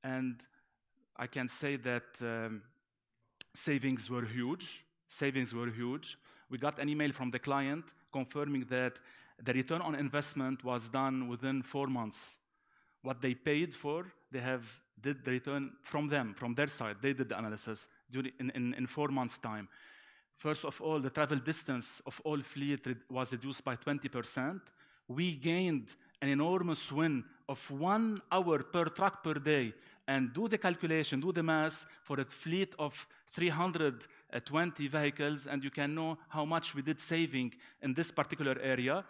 And I can say that savings were huge. Savings were huge. We got an email from the client confirming that the return on investment was done within 4 months. What they paid for, they did the return from their side. They did the analysis in 4 months' time. First of all, the travel distance of all fleet was reduced by 20%. We gained an enormous win of 1 hour per truck per day. And do the calculation, do the math for a fleet of 320 vehicles, and you can know how much we did saving in this particular area.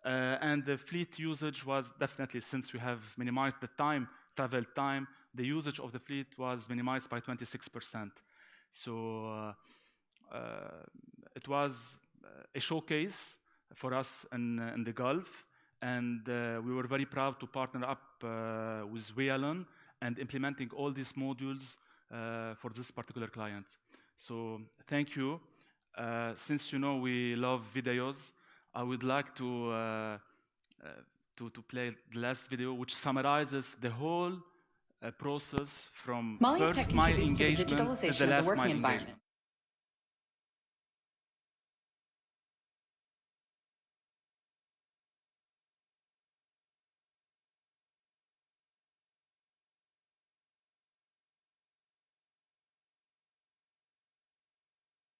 And the fleet usage was definitely, since we have minimized the time, travel time, the usage of the fleet was minimized by 26%. So it was a showcase for us in the Gulf, and we were very proud to partner up with Wialon and implementing all these modules for this particular client. So thank you. Since you know we love videos, I would like to play the last video, which summarizes the whole process from first mile engagement to the last mile engagement.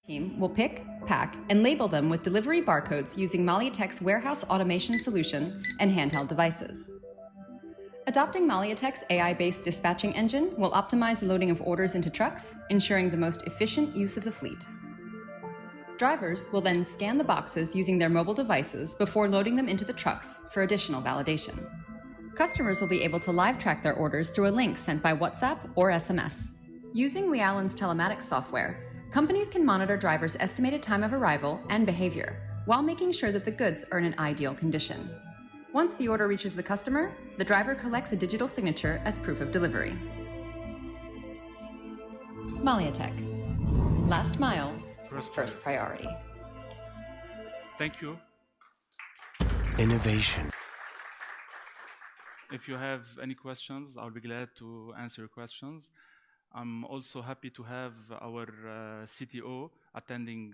Team will pick, pack, and label them with delivery barcodes using Maliatek's warehouse automation solution and handheld devices. Adopting Maliatek's AI-based dispatching engine will optimize the loading of orders into trucks, ensuring the most efficient use of the fleet. Drivers will then scan the boxes using their mobile devices before loading them into the trucks for additional validation. Customers will be able to live track their orders through a link sent by WhatsApp or SMS. Using Wialon's telematics software, companies can monitor drivers' estimated time of arrival and behavior, while making sure that the goods are in an ideal condition. Once the order reaches the customer, the driver collects a digital signature as proof of delivery. Maliatech. Last mile, first priority. Thank you. Innovation. If you have any questions, I'll be glad to answer your questions. I'm also happy to have our CTO attending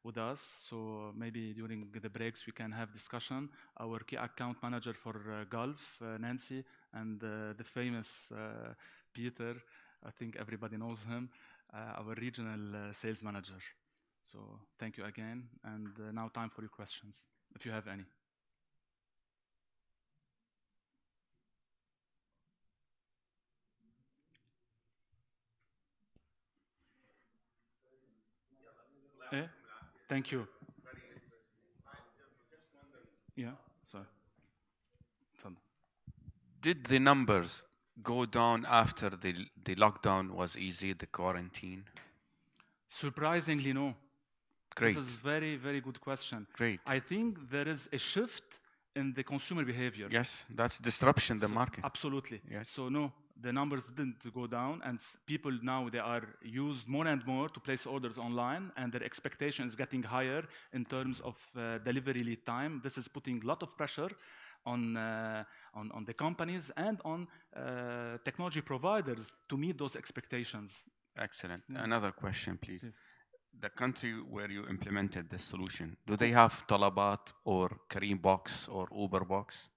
with us. So maybe during the breaks, we can have discussion. Our key account manager for Gulf, Nancy, and the famous Peter, I think everybody knows him, our regional sales manager. So thank you again. And now time for your questions, if you have any. Thank you. Yeah, sorry. Did the numbers go down after the lockdown was easy, the quarantine? Surprisingly, no. Great. This is very, very good question. Great. I think there is a shift in the consumer behavior. Yes, that's disruption in the market. Absolutely. Yes. So no, the numbers didn't go down, and people now, they are used more and more to place orders online, and their expectation is getting higher in terms of delivery lead time. This is putting a lot of pressure on the companies and on technology providers to meet those expectations. Excellent. Another question, please. The country where you implemented this solution, do they have Talabat or Kareem Box or Uber Box?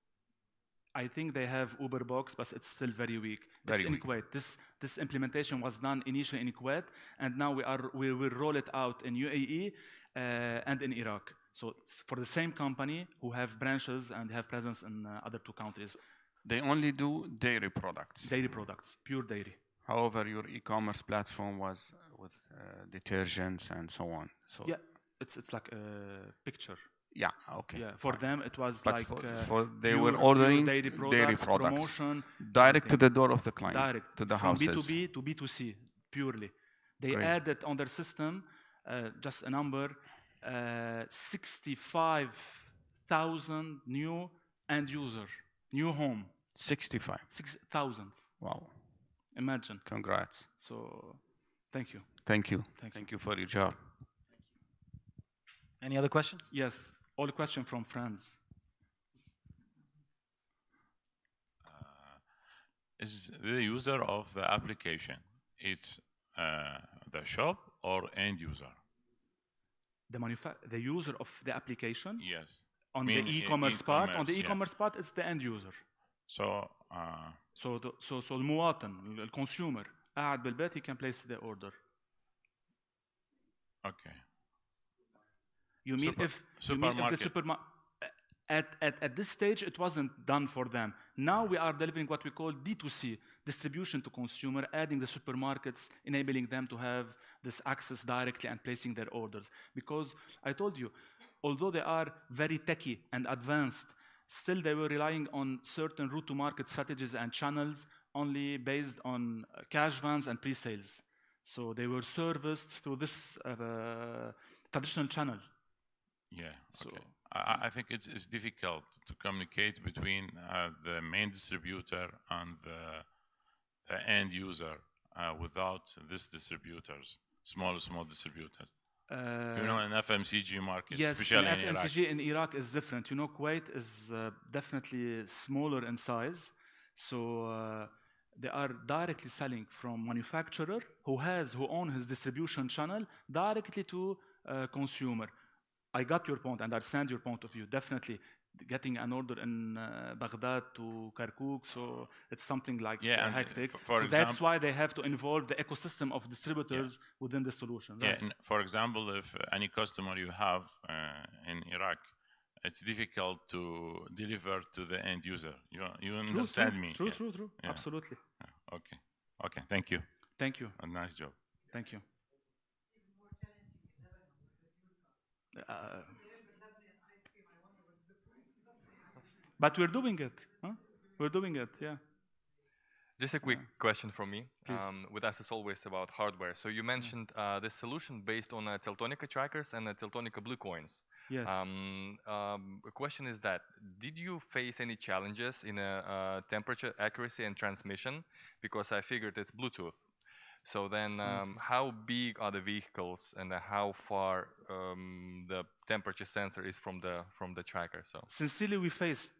I think they have Uber Box, but it's still very weak. Very it's in weak. Kuwait. This implementation was done initially in Kuwait, and now we will roll it out in UAE and in Iraq. So for the same company who have branches and have presence in other two countries. They only do dairy products. Dairy products, pure dairy. However, your e-commerce platform was with detergents and so on. So yeah, it's like a picture. Yeah, okay. Yeah, for them it was but like they were ordering dairy products, promotion, direct to the door of the client, direct to the from houses. B2B to B2C, purely. They Great. added on their system, just a number, 65,000 new end user, new home. 65. 6,000. Wow. Imagine. Congrats. So, thank you. Thank you. Thank you for your job. Any other questions? Yes. All questions from friends. Is the user of the application, it's the shop or end user? The user of the application? Yes. On the e-commerce part, on the e-commerce part, it's the end user. So المواطن, the consumer, قاعد بالبيت, he can place the order. Okay. You mean if the supermarket? At this stage, it wasn't done for them. Now we are delivering what we call D2C, distribution to consumer, adding the supermarkets, enabling them to have this access directly and placing their orders. Because I told you, although they are very techy and advanced, still they were relying on certain route to market strategies and channels only based on cash vans and pre-sales. So they were serviced through this traditional channel. Yeah, so okay. I think it's difficult to communicate between the main distributor and the end user without these distributors, small distributors. You know, in FMCG market, yes, especially in FMCG Iraq. in Iraq is different. You know, Kuwait is definitely smaller in size, so they are directly selling from manufacturer who own his distribution channel directly to consumer. I got your point and I understand your point of view. Definitely, getting an order in Baghdad to Kirkuk, so it's something like hectic. So that's why they have to involve the ecosystem of distributors within the solution. Right? Yeah, and for example, if any customer you have in Iraq, it's difficult to deliver to the end user. You understand me? True. Yeah. Absolutely. Yeah. Okay. Thank you. Thank you. A nice job. Thank you. But we're doing it. Huh? We're doing it, yeah. Just a quick question from me. Please. With us, it's always about hardware. So you mentioned this solution based on Teltonika trackers and Teltonika Blue coins. Yes. The question is that, did you face any challenges in temperature accuracy and transmission? Because I figured it's Bluetooth. So then how big are the vehicles and how far the temperature sensor is from the tracker? So Sincerely, we faced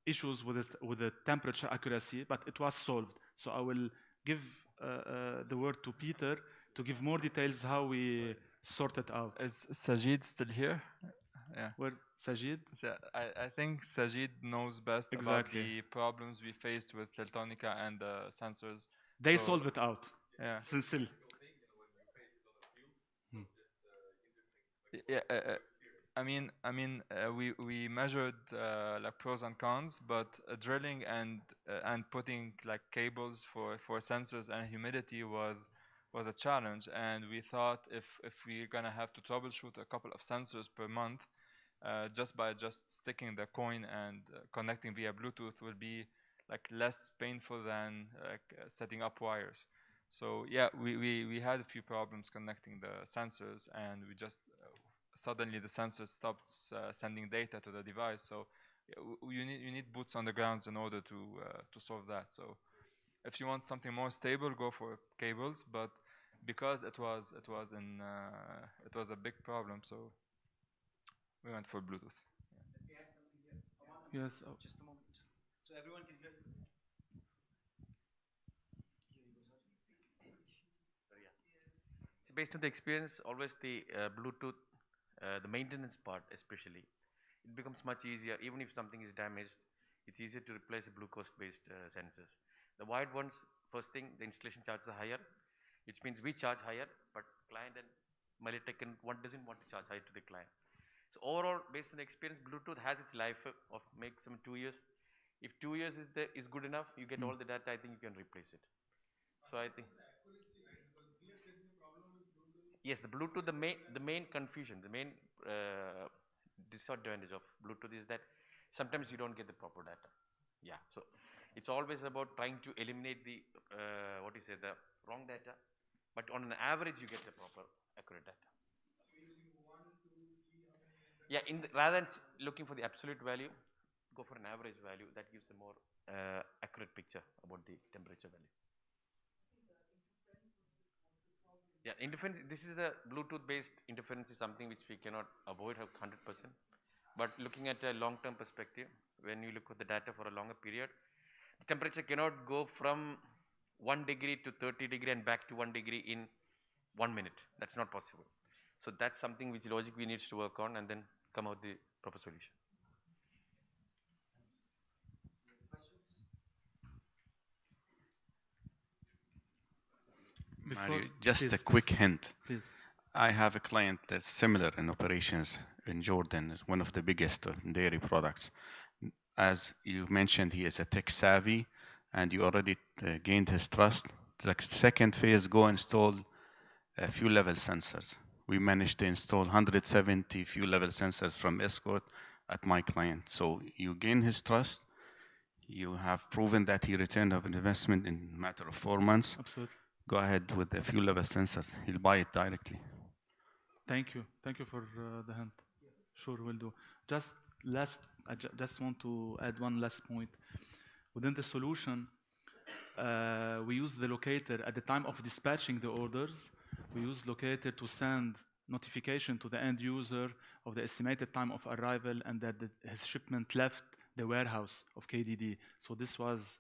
issues with the temperature accuracy, but it was solved. So I will give the word to Peter to give more details how we sort it out. Is Sajid still here? Yeah. Where Sajid? I think Sajid knows best about the problems we faced with Teltonika and the sensors. They solve it out. Yeah. Sincerely. Yeah. We measured like pros and cons, but drilling and putting like cables for sensors and humidity was a challenge. And we thought if we're gonna have to troubleshoot a couple of sensors per month, just by sticking the coin and connecting via Bluetooth will be like less painful than setting up wires. So yeah, we had a few problems connecting the sensors, and we just suddenly the sensor stopped sending data to the device. So you need boots on the ground in order to solve that. So if you want something more stable, go for cables. But because it was a big problem, so we went for Bluetooth. Yes. Just a moment. So everyone can hear you. Based on the experience, always the Bluetooth, the maintenance part especially, it becomes much easier. Even if something is damaged, it's easier to replace the Bluetooth-based sensors. The wired ones, first thing, the installation charges are higher, which means we charge higher, but client and Malitech doesn't want to charge higher to the client. So overall, based on the experience, Bluetooth has its life of make some 2 years. If 2 years is good enough, you get all the data, I think you can replace it. So I think. Yes, the Bluetooth, the main confusion, the main disadvantage of Bluetooth is that sometimes you don't get the proper data. Yeah, so it's always about trying to eliminate the the wrong data, but on an average you get the proper accurate data. Yeah, rather than looking for the absolute value, go for an average value. That gives a more accurate picture about the temperature value. Yeah, interference, this is a Bluetooth-based interference is something which we cannot avoid 100%. But looking at a long-term perspective, when you look at the data for a longer period, the temperature cannot go from 1 degree to 30 degree and back to 1 degree in 1 minute. That's not possible. So that's something which logic we needs to work on and then come out the proper solution. Mario, just a quick hint. Please. I have a client that's similar in operations in Jordan. It's one of the biggest dairy products. As you mentioned, he is a tech savvy, and you already gained his trust. The second phase, go install fuel level sensors. We managed to install 170 fuel level sensors from Escort at my client. So you gain his trust. You have proven that he returned of investment in a matter of 4 months. Absolutely. Go ahead with the fuel level sensors. He'll buy it directly. Thank you. Thank you for the hint. Sure, will do. I just want to add one last point. Within the solution, we use the locator at the time of dispatching the orders. We use locator to send notification to the end user of the estimated time of arrival and that his shipment left the warehouse of KDD. So this was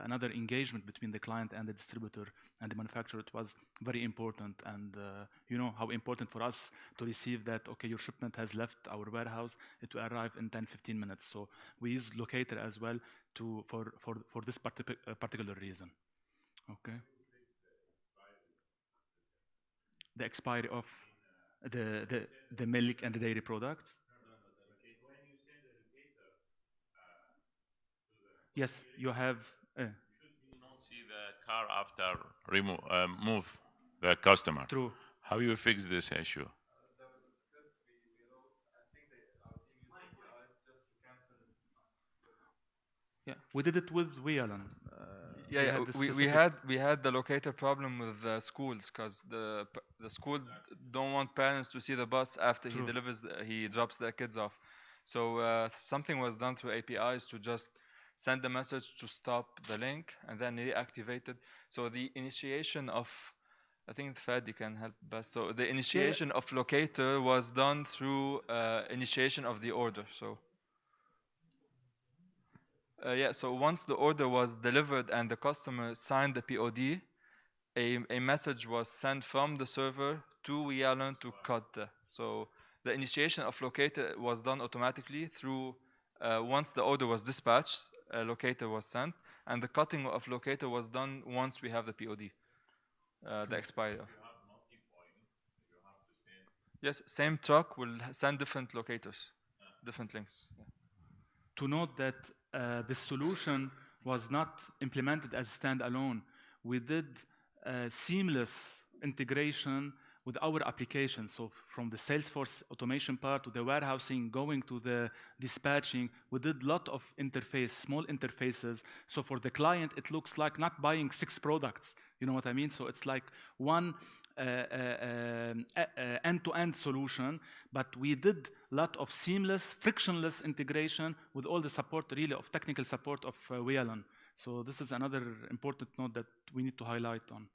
another engagement between the client and the distributor and the manufacturer. It was very important, and you know how important for us to receive that, okay, your shipment has left our warehouse, it will arrive in 10-15 minutes. So we use locator as well for this particular reason. Okay. The expiry of the milk and the dairy products. Yes, you have. You don't see the car after move the customer. True. How you fix this issue? Yeah, we did it with Wialon. We had the locator problem with schools because the school don't want parents to see the bus after he delivers he drops their kids off. So something was done through APIs to just send the message to stop the link and then reactivate it. So the initiation of, I think Fadi can help best. So the initiation of locator was done through initiation of the order. So. So once the order was delivered and the customer signed the POD, a message was sent from the server to Wialon to cut. So the initiation of locator was done automatically through, once the order was dispatched, a locator was sent, and the cutting of locator was done once we have the POD, the expiry of. Yes, same truck will send different locators, different links. Yeah. To note that the solution was not implemented as standalone. We did seamless integration with our application. So from the Salesforce automation part to the warehousing, going to the dispatching, we did a lot of interface, small interfaces. So for the client, it looks like not buying 6 products. You know what I mean? So it's like one end-to-end solution, but we did a lot of seamless, frictionless integration with all the support, really, of technical support of Wialon. So this is another important note that we need to highlight on.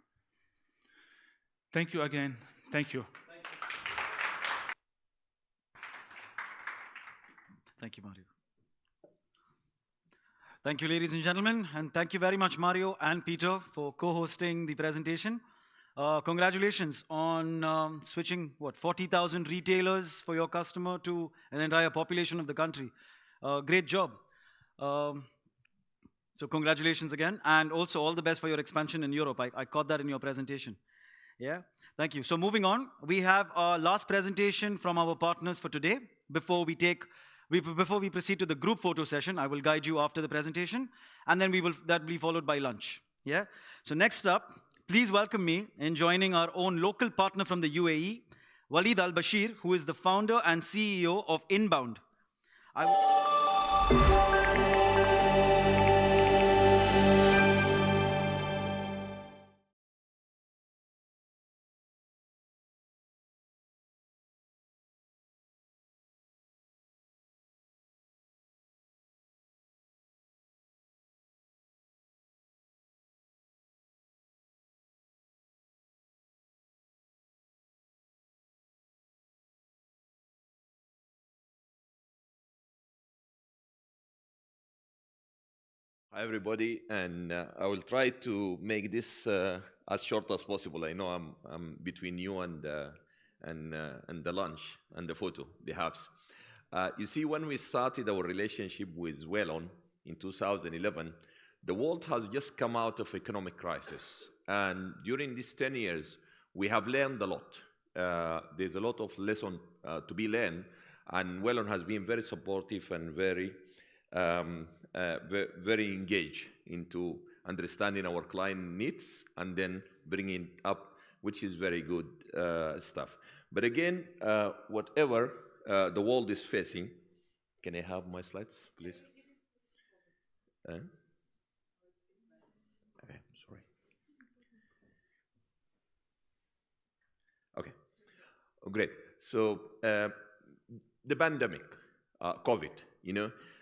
Thank you again. Thank you. Thank you, Mario. Thank you, ladies and gentlemen, and thank you very much, Mario and Peter, for co-hosting the presentation. Congratulations on switching, 40,000 retailers for your customer to an entire population of the country. Great job. So congratulations again, and also all the best for your expansion in Europe. I caught that in your presentation. Yeah, thank you. So moving on, we have our last presentation from our partners for today. Before we proceed to the group photo session, I will guide you after the presentation, and then that will be followed by lunch. Yeah. So next up, please welcome me in joining our own local partner from the UAE, Walid Al-Bashir, who is the founder and CEO of Inbound. Hi, everybody, and I will try to make this as short as possible. I know I'm between you and the lunch and the photo, perhaps. You see, when we started our relationship with Wialon in 2011, the world has just come out of economic crisis, and during these 10 years, we have learned a lot. There's a lot of lesson to be learned, and Wialon has been very supportive and very engaged into understanding our client needs and then bringing it up, which is very good stuff. But again, whatever the world is facing, can I have my slides, please? Okay, sorry. Okay, great. So the pandemic, COVID,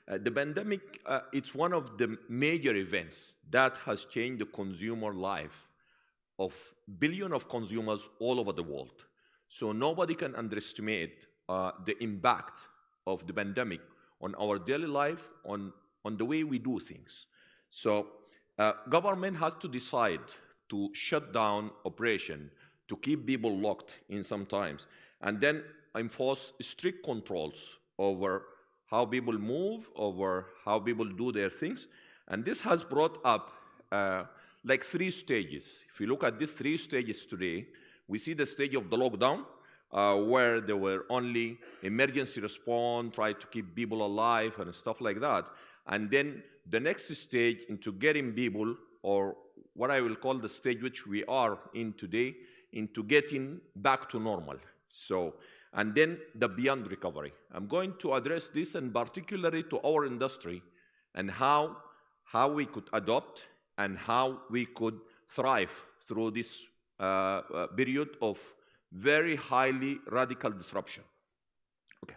the pandemic, it's one of the major events that has changed the consumer life of billions of consumers all over the world. So nobody can underestimate the impact of the pandemic on our daily life, on the way we do things. So government has to decide to shut down operation, to keep people locked in sometimes, and then enforce strict controls over how people move, over how people do their things. And this has brought up like 3 stages. If you look at these 3 stages today, we see the stage of the lockdown, where there were only emergency response, try to keep people alive and stuff like that. And then the next stage into getting people, or what I will call the stage which we are in today, into getting back to normal. So, and then the beyond recovery. I'm going to address this, and particularly to our industry, and how how we could adopt and how we could thrive through this period of very highly radical disruption. Okay.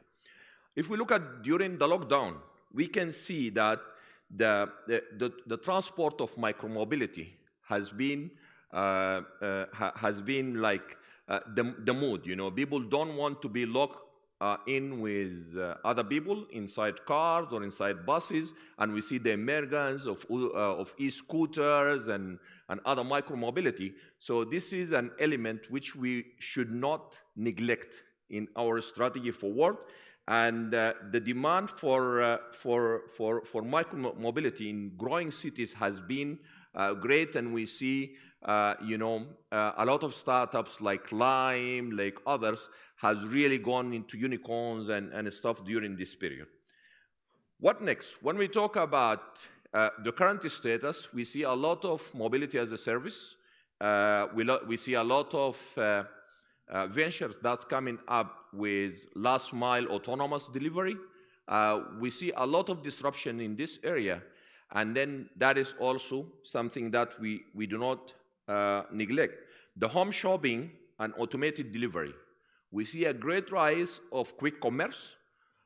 If we look at during the lockdown, we can see that the transport of micromobility has been like the mood. You know, people don't want to be locked in with other people inside cars or inside buses, and we see the emergence of e-scooters and other micromobility. So this is an element which we should not neglect in our strategy forward. And the demand for micromobility in growing cities has been great, and we see you know, a lot of startups like Lime, like others, has really gone into unicorns and stuff during this period. What next? When we talk about the current status, we see a lot of mobility as a service. We see a lot of ventures that's coming up with last mile autonomous delivery. We see a lot of disruption in this area. And then that is also something that we do not neglect. The home shopping and automated delivery. We see a great rise of quick commerce.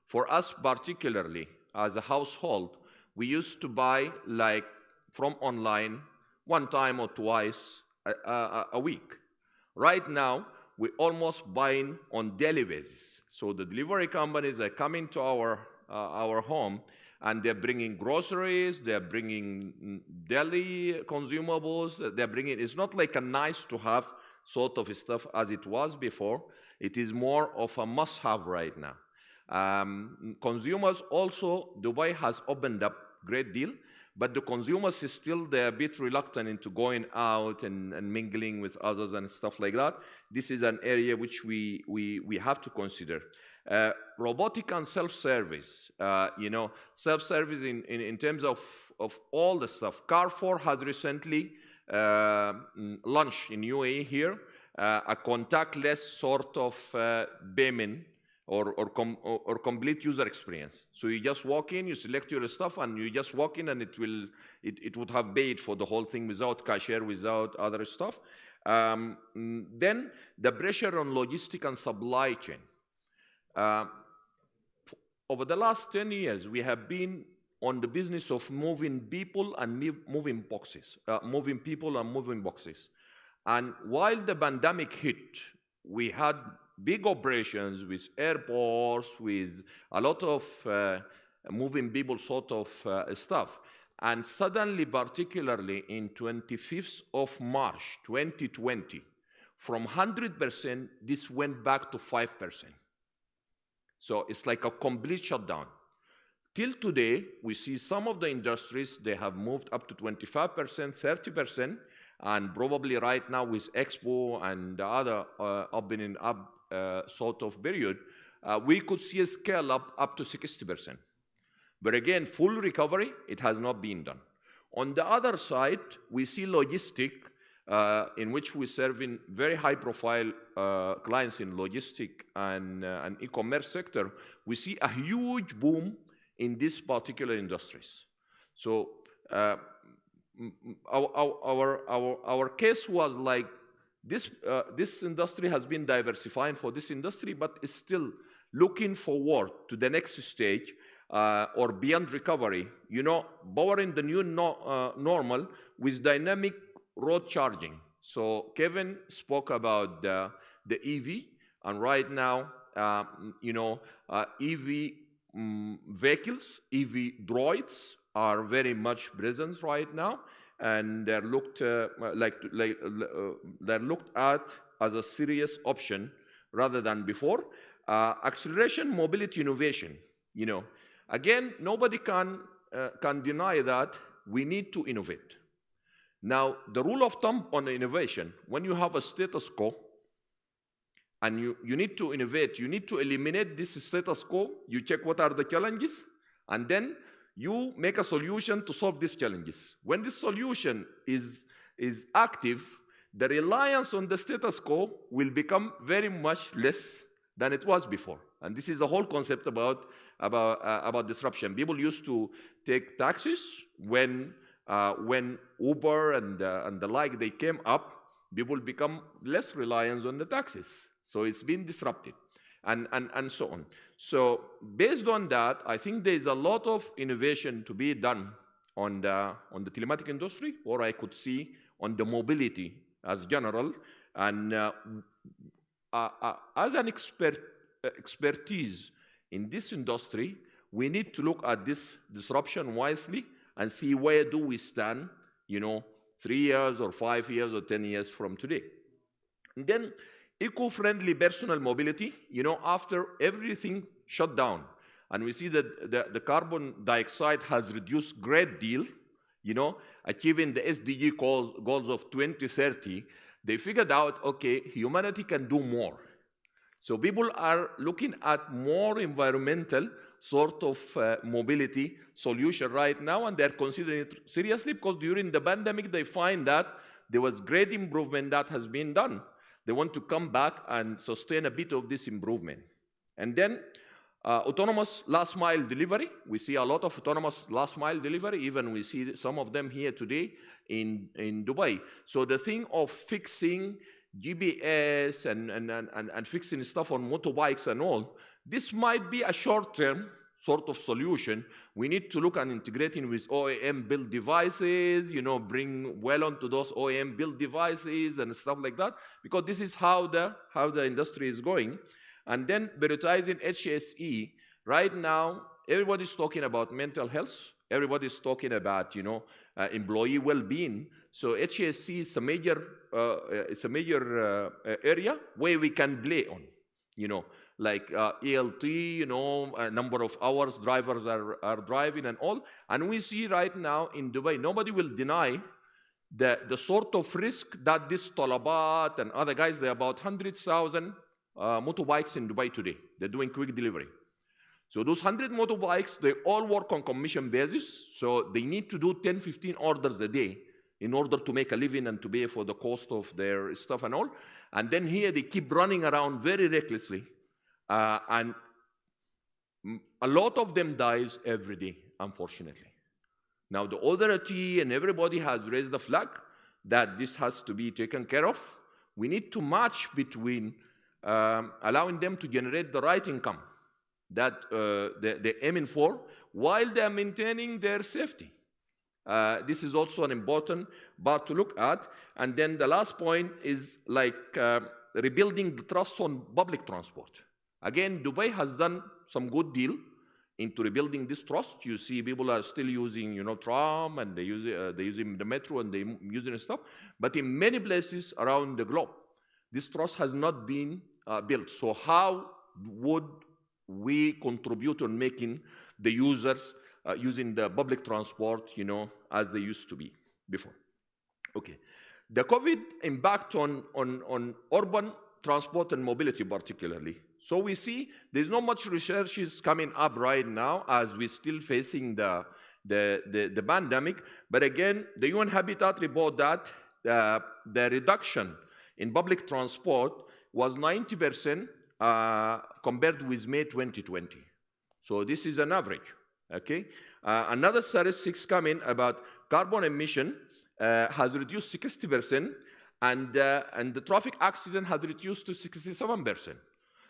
For us particularly, as a household, we used to buy like from online one time or twice a week. Right now, we're almost buying on daily basis. So the delivery companies are coming to our home, and they're bringing groceries, they're bringing daily consumables, they're bringing, it's not like a nice to have sort of stuff as it was before. It is more of a must have right now. Consumers also, Dubai has opened up a great deal, but the consumers is still, they're a bit reluctant into going out and mingling with others and stuff like that. This is an area which we have to consider. Robotic and self-service, you know, self-service in terms of all the stuff. Carrefour has recently launched in UAE here a contactless sort of payment or complete user experience. So you just walk in, you select your stuff, and you just walk in, and it would have paid for the whole thing without cashier, without other stuff. Then the pressure on logistic and supply chain. Over the last 10 years, we have been on the business of moving people and moving boxes, moving people and moving boxes. And while the pandemic hit, we had big operations with airports, with a lot of moving people sort of stuff. And suddenly, particularly in 25th of March, 2020, from 100%, this went back to 5%. So it's like a complete shutdown. Till today, we see some of the industries, they have moved up to 25%, 30%, and probably right now with Expo and the other opening up sort of period, we could see a scale up to 60%. But again, full recovery, it has not been done. On the other side, we see logistic, in which we serve in very high-profile clients in logistic and e-commerce sector. We see a huge boom in these particular industries. So our case was like this industry has been diversifying for this industry, but is still looking forward to the next stage or beyond recovery, you know, powering the new normal with dynamic road charging. So Kevin spoke about the EV, and right now, you know, EV vehicles, EV droids are very much present right now, and they're looked they're looked at as a serious option rather than before. Acceleration, mobility, innovation. You know, again, nobody can deny that we need to innovate. Now, the rule of thumb on innovation, when you have a status quo and you need to innovate, you need to eliminate this status quo, you check what are the challenges, and then you make a solution to solve these challenges. When this solution is active, the reliance on the status quo will become very much less, than it was before. And this is the whole concept about disruption. People used to take taxis when Uber and the like, they came up, people become less reliant on the taxis. So it's been disrupted and so on. So based on that, I think there's a lot of innovation to be done on the telematic industry, or I could see on the mobility as general. And as an expertise in this industry, we need to look at this disruption wisely and see where do we stand, 3 years or 5 years or 10 years from today. And then eco-friendly personal mobility, after everything shut down, and we see that the carbon dioxide has reduced great deal, achieving the SDG goals of 2030, they figured out, okay, humanity can do more. So people are looking at more environmental sort of mobility solution right now, and they're considering it seriously, because during the pandemic, they find that there was great improvement that has been done. They want to come back and sustain a bit of this improvement. And then autonomous last mile delivery. We see a lot of autonomous last mile delivery. Even we see some of them here today in Dubai. So the thing of fixing GPS and fixing stuff on motorbikes and all, this might be a short-term sort of solution. We need to look at integrating with OEM built devices, bring Wialon to those OEM built devices and stuff like that, because this is how the industry is going. And then prioritizing HSE. Right now, everybody's talking about mental health. Everybody's talking about, employee well-being. So HSE is a major, area where we can play on, like ELT, a number of hours drivers are driving and all. And we see right now in Dubai, nobody will deny the sort of risk that this Talabat and other guys, there are about 100,000 motorbikes in Dubai today. They're doing quick delivery. So those 100 motorbikes, they all work on commission basis. So they need to do 10, 15 orders a day in order to make a living and to pay for the cost of their stuff and all. And then here they keep running around very recklessly. And a lot of them dies every day, unfortunately. Now the authority and everybody has raised the flag that this has to be taken care of. We need to match between allowing them to generate the right income that they're aiming for while they're maintaining their safety. This is also an important part to look at. And then the last point is like rebuilding the trust on public transport. Again, Dubai has done some good deal into rebuilding this trust. You see people are still using, tram, and they're using the metro, and they're using stuff. But in many places around the globe, this trust has not been built. So how would we contribute on making the users using the public transport, as they used to be before? Okay. The COVID impact on urban transport and mobility particularly. So we see there's not much research is coming up right now as we're still facing the pandemic. But again, the UN Habitat report that the reduction in public transport was 90% compared with May 2020. So this is an average, okay? Another statistics coming about carbon emission has reduced 60%, and the traffic accident has reduced to 67%.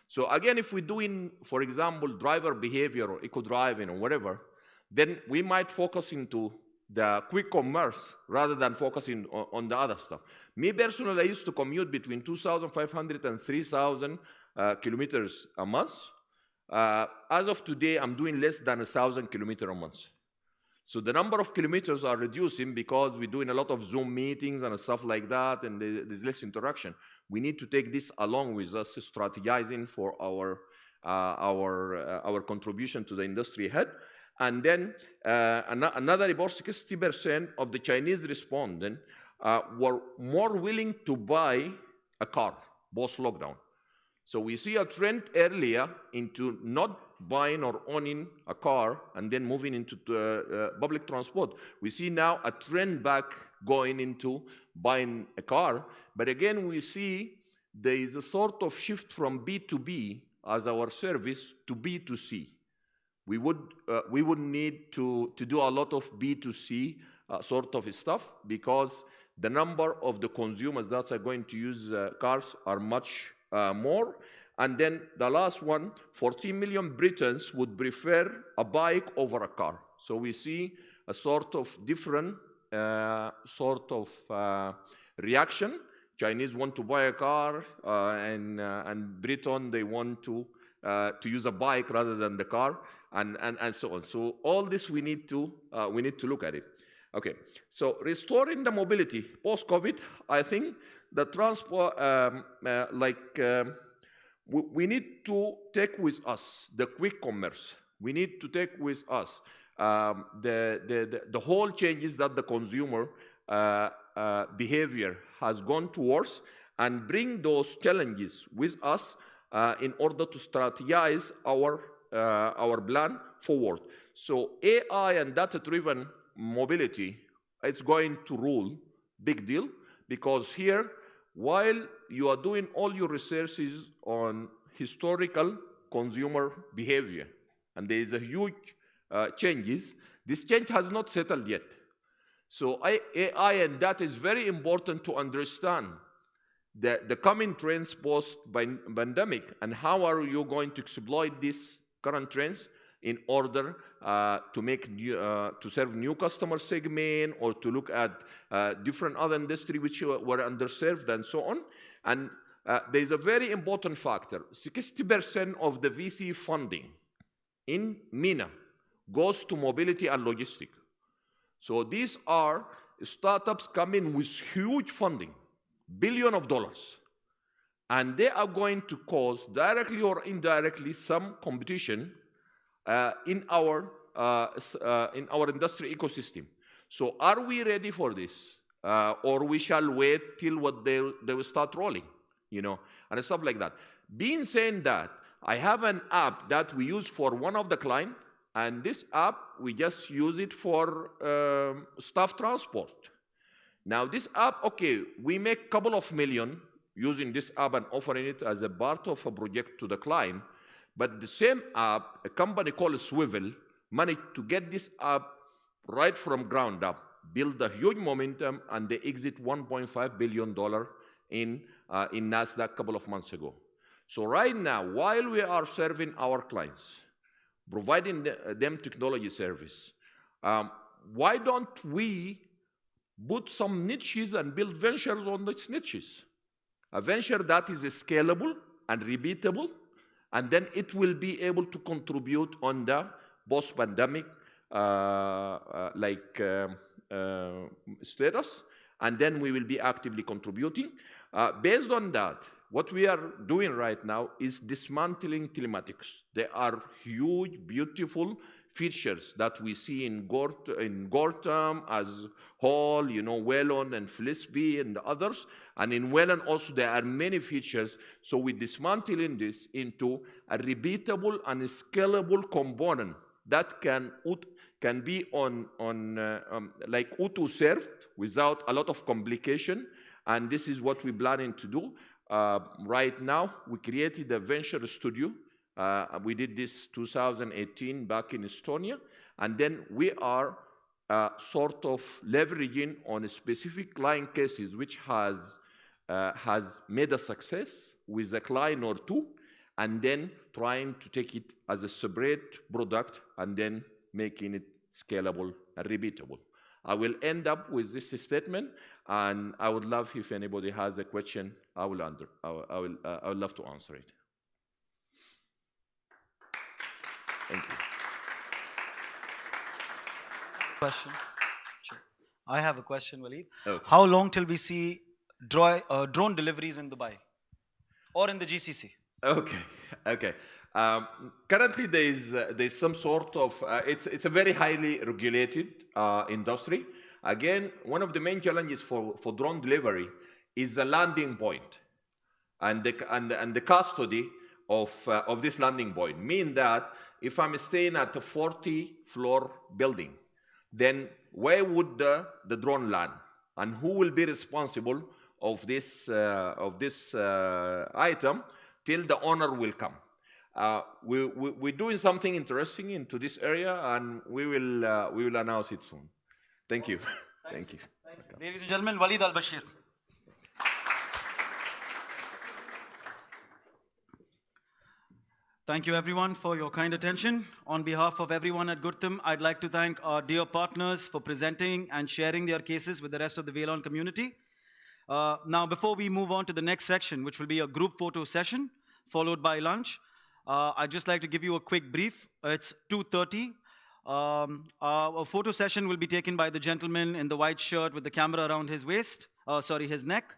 So again, if we're doing, for example, driver behavior or eco-driving or whatever, then we might focus into the quick commerce rather than focusing on the other stuff. Me personally, I used to commute between 2,500 and 3,000 kilometers a month. As of today, I'm doing less than 1,000 kilometers a month. So the number of kilometers are reducing because we're doing a lot of Zoom meetings and stuff like that, and there's less interaction. We need to take this along with us, strategizing for our contribution to the industry ahead. And then another report, 60% of the Chinese respondents were more willing to buy a car post-lockdown. So we see a trend earlier into not buying or owning a car and then moving into public transport. We see now a trend back going into buying a car. But again, we see there is a sort of shift from B to B as our service to B2C. We would need to do a lot of B2C sort of stuff, because the number of the consumers that are going to use cars are much more. And then the last one, 14 million Britons would prefer a bike over a car. So we see a sort of different reaction. Chinese want to buy a car, and Britain, they want to use a bike rather than the car, and so on. So all this we need to look at it. Okay, so restoring the mobility post-COVID, I think the transport, we need to take with us the quick commerce. We need to take with us the whole changes that the consumer behavior has gone towards, and bring those challenges with us in order to strategize our plan forward. So AI and data-driven mobility, it's going to rule, big deal, because here, while you are doing all your researches on historical consumer behavior, and there is a huge changes, this change has not settled yet. So AI and data is very important to understand the coming trends post-pandemic, and how are you going to exploit these current trends in order to serve new customer segment, or to look at different other industry which were underserved, and so on. And there is a very important factor. 60% of the VC funding in MENA goes to mobility and logistics. So these are startups coming with huge funding, billions of dollars. And they are going to cause, directly or indirectly, some competition in our industry ecosystem. So are we ready for this? Or we shall wait till what they will start rolling, and stuff like that. Being saying that, I have an app that we use for one of the clients, and this app, we just use it for staff transport. Now this app, okay, we make a couple of million using this app and offering it as a part of a project to the client. But the same app, a company called Swivel, managed to get this app right from ground up, build a huge momentum, and they exit $1.5 billion in NASDAQ a couple of months ago. So right now, while we are serving our clients, providing them technology service, why don't we put some niches and build ventures on these niches? A venture that is scalable and repeatable, and then it will be able to contribute on the post-pandemic status, and then we will be actively contributing. Based on that, what we are doing right now is dismantling telematics. There are huge, beautiful features that we see in Gurtam as whole, Wialon and Flisby and the others. And in Wialon also there are many features. So we're dismantling this into a repeatable and scalable component that can be like auto-served without a lot of complication. And this is what we're planning to do. Right now, we created a venture studio. We did this 2018 back in Estonia. And then we are sort of leveraging on a specific client cases which has made a success with a client or two, and then trying to take it as a separate product and then making it scalable and repeatable. I will end up with this statement, and I would love if anybody has a question, I would love to answer it. Thank you. Question? Sure. I have a question, Waleed. Okay. How long till we see drone deliveries in Dubai or in the GCC? Okay. Currently, there's some sort of it's a very highly regulated industry. Again, one of the main challenges for drone delivery is the landing point and the custody of this landing point. Mean that if I'm staying at a 40-floor building, then where would the drone land, and who will be responsible of this item till the owner will come? we're doing something interesting into this area, and we will announce it soon. Thank you. Thank you. Ladies and gentlemen, Walid Al-Bashir. Thank you everyone for your kind attention. On behalf of everyone at Gurtam, I'd like to thank our dear partners for presenting and sharing their cases with the rest of the Wialon community. Now, before we move on to the next section, which will be a group photo session, followed by lunch, I'd just like to give you a quick brief. It's 2:30. A photo session will be taken by the gentleman in the white shirt with the camera around his waist, his neck.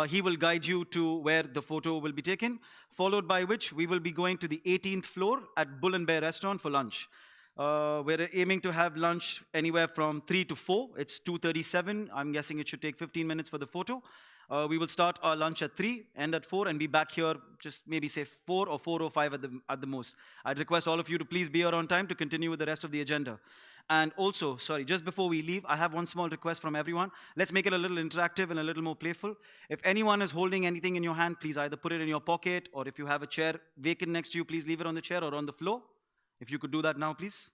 He will guide you to where the photo will be taken, followed by which we will be going to the 18th floor at Bull and Bear Restaurant for lunch. We're aiming to have lunch anywhere from 3 to 4. It's 2:37. I'm guessing it should take 15 minutes for the photo. We will start our lunch at 3, end at 4, and be back here just maybe say 4 or 4:05 at the most. I'd request all of you to please be here on time to continue with the rest of the agenda. And also, sorry, just before we leave, I have one small request from everyone. Let's make it a little interactive and a little more playful. If anyone is holding anything in your hand, please either put it in your pocket, or if you have a chair vacant next to you, please leave it on the chair or on the floor. If you could do that now, please.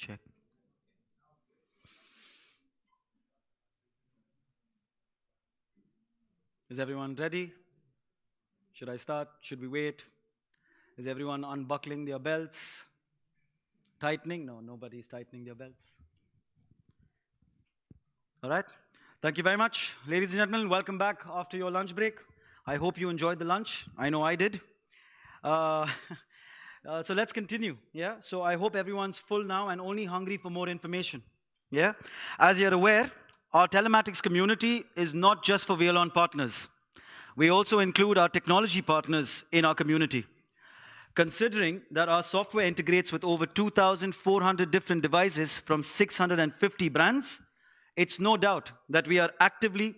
Check. Is everyone ready? Should I start? Should we wait? Is everyone unbuckling their belts? Tightening? No, nobody's tightening their belts. All right. Thank you very much. Ladies and gentlemen, welcome back after your lunch break. I hope you enjoyed the lunch. I know I did. So let's continue. Yeah. So I hope everyone's full now and only hungry for more information. Yeah. As you're aware, our telematics community is not just for Wialon partners. We also include our technology partners in our community. Considering that our software integrates with over 2,400 different devices from 650 brands, it's no doubt that we are actively,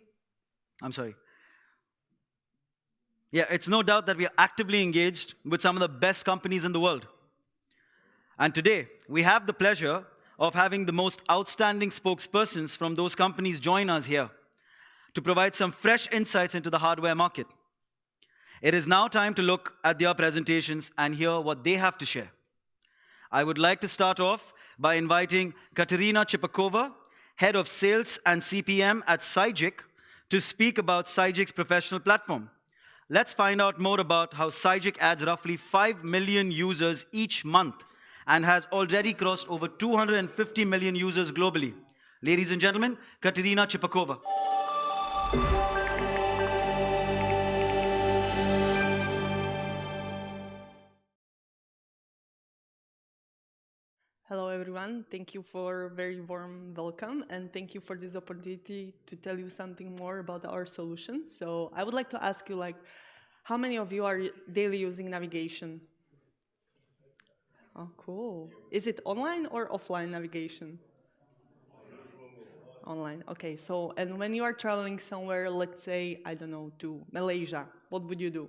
it's no doubt that we are actively engaged with some of the best companies in the world. And today, we have the pleasure of having the most outstanding spokespersons from those companies join us here to provide some fresh insights into the hardware market. It is now time to look at their presentations and hear what they have to share. I would like to start off by inviting Karina Chipakova, Head of Sales and CPM at Sicic, to speak about Sicic's professional platform. Let's find out more about how Sicic adds roughly 5 million users each month and has already crossed over 250 million users globally. Ladies and gentlemen, Karina Chipakova. Hello everyone, thank you for a very warm welcome and thank you for this opportunity to tell you something more about our solution. So I would like to ask you, how many of you are daily using navigation? Oh, cool. Is it online or offline navigation? Online, okay. So, and when you are traveling somewhere, let's say, I don't know, to Malaysia, what would you do?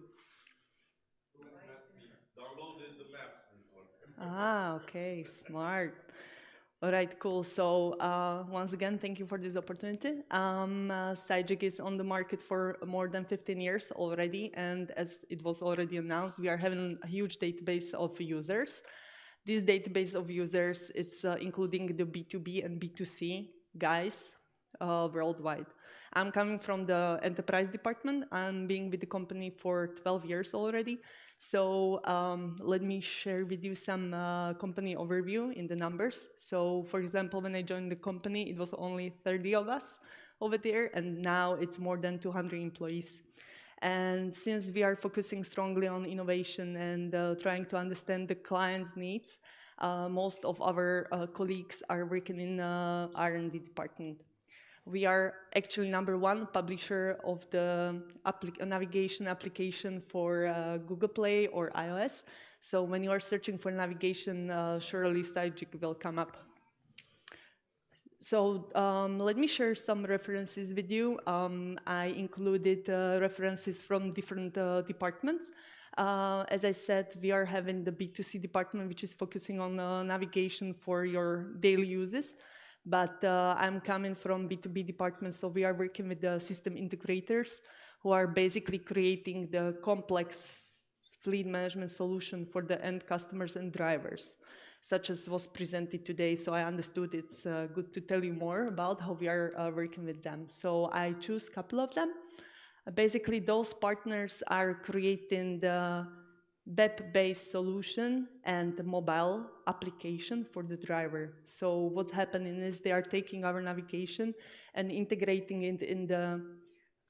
Downloaded the maps before. Ah, okay, smart. All right, cool. So once again, thank you for this opportunity. Sicic is on the market for more than 15 years already, and as it was already announced, we are having a huge database of users. This database of users, it's including the B2B and B2C guys worldwide. I'm coming from the enterprise department. I'm being with the company for 12 years already. So let me share with you some company overview in the numbers. So for example, when I joined the company, it was only 30 of us over there, and now it's more than 200 employees. And since we are focusing strongly on innovation and trying to understand the client's needs, most of our colleagues are working in R&D department. We are actually #1 publisher of the navigation application for Google Play or iOS. So when you are searching for navigation, surely Sicic will come up. So let me share some references with you. I included references from different departments. As I said, we are having the B2C department, which is focusing on navigation for your daily uses. But I'm coming from B2B department, so we are working with the system integrators who are basically creating the complex fleet management solution for the end customers and drivers, such as was presented today. So I understood it's good to tell you more about how we are working with them. So I choose a couple of them. Basically, those partners are creating the web-based solution and the mobile application for the driver. So what's happening is they are taking our navigation and integrating it in the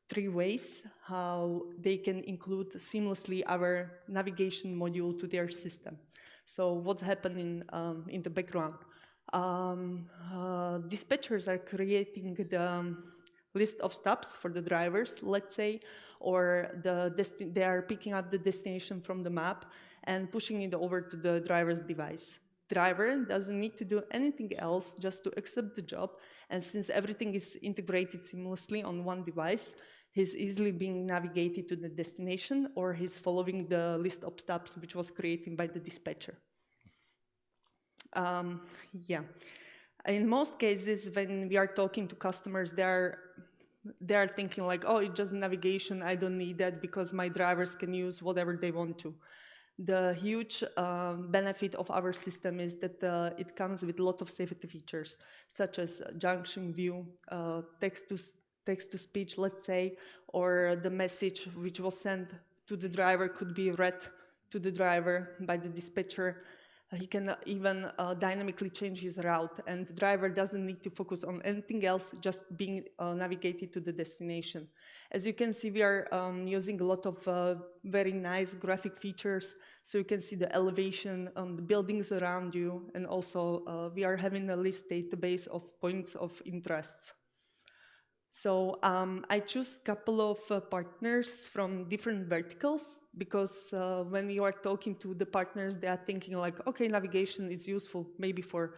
3 ways how they can include seamlessly our navigation module to their system. So what's happening in the background? Dispatchers are creating the list of stops for the drivers, let's say, or they are picking up the destination from the map and pushing it over to the driver's device. Driver doesn't need to do anything else, just to accept the job. And since everything is integrated seamlessly on one device, he's easily being navigated to the destination, or he's following the list of stops which was created by the dispatcher. Yeah. In most cases, when we are talking to customers, they are thinking like, oh, it's just navigation, I don't need that because my drivers can use whatever they want to. The huge benefit of our system is that it comes with a lot of safety features, such as junction view, text-to-speech, let's say, or the message which was sent to the driver could be read to the driver by the dispatcher. He can even dynamically change his route, and the driver doesn't need to focus on anything else, just being navigated to the destination. As you can see, we are using a lot of very nice graphic features, so you can see the elevation on the buildings around you, and also we are having a list database of points of interests. So I choose a couple of partners from different verticals, because when you are talking to the partners, they are thinking like, okay, navigation is useful maybe for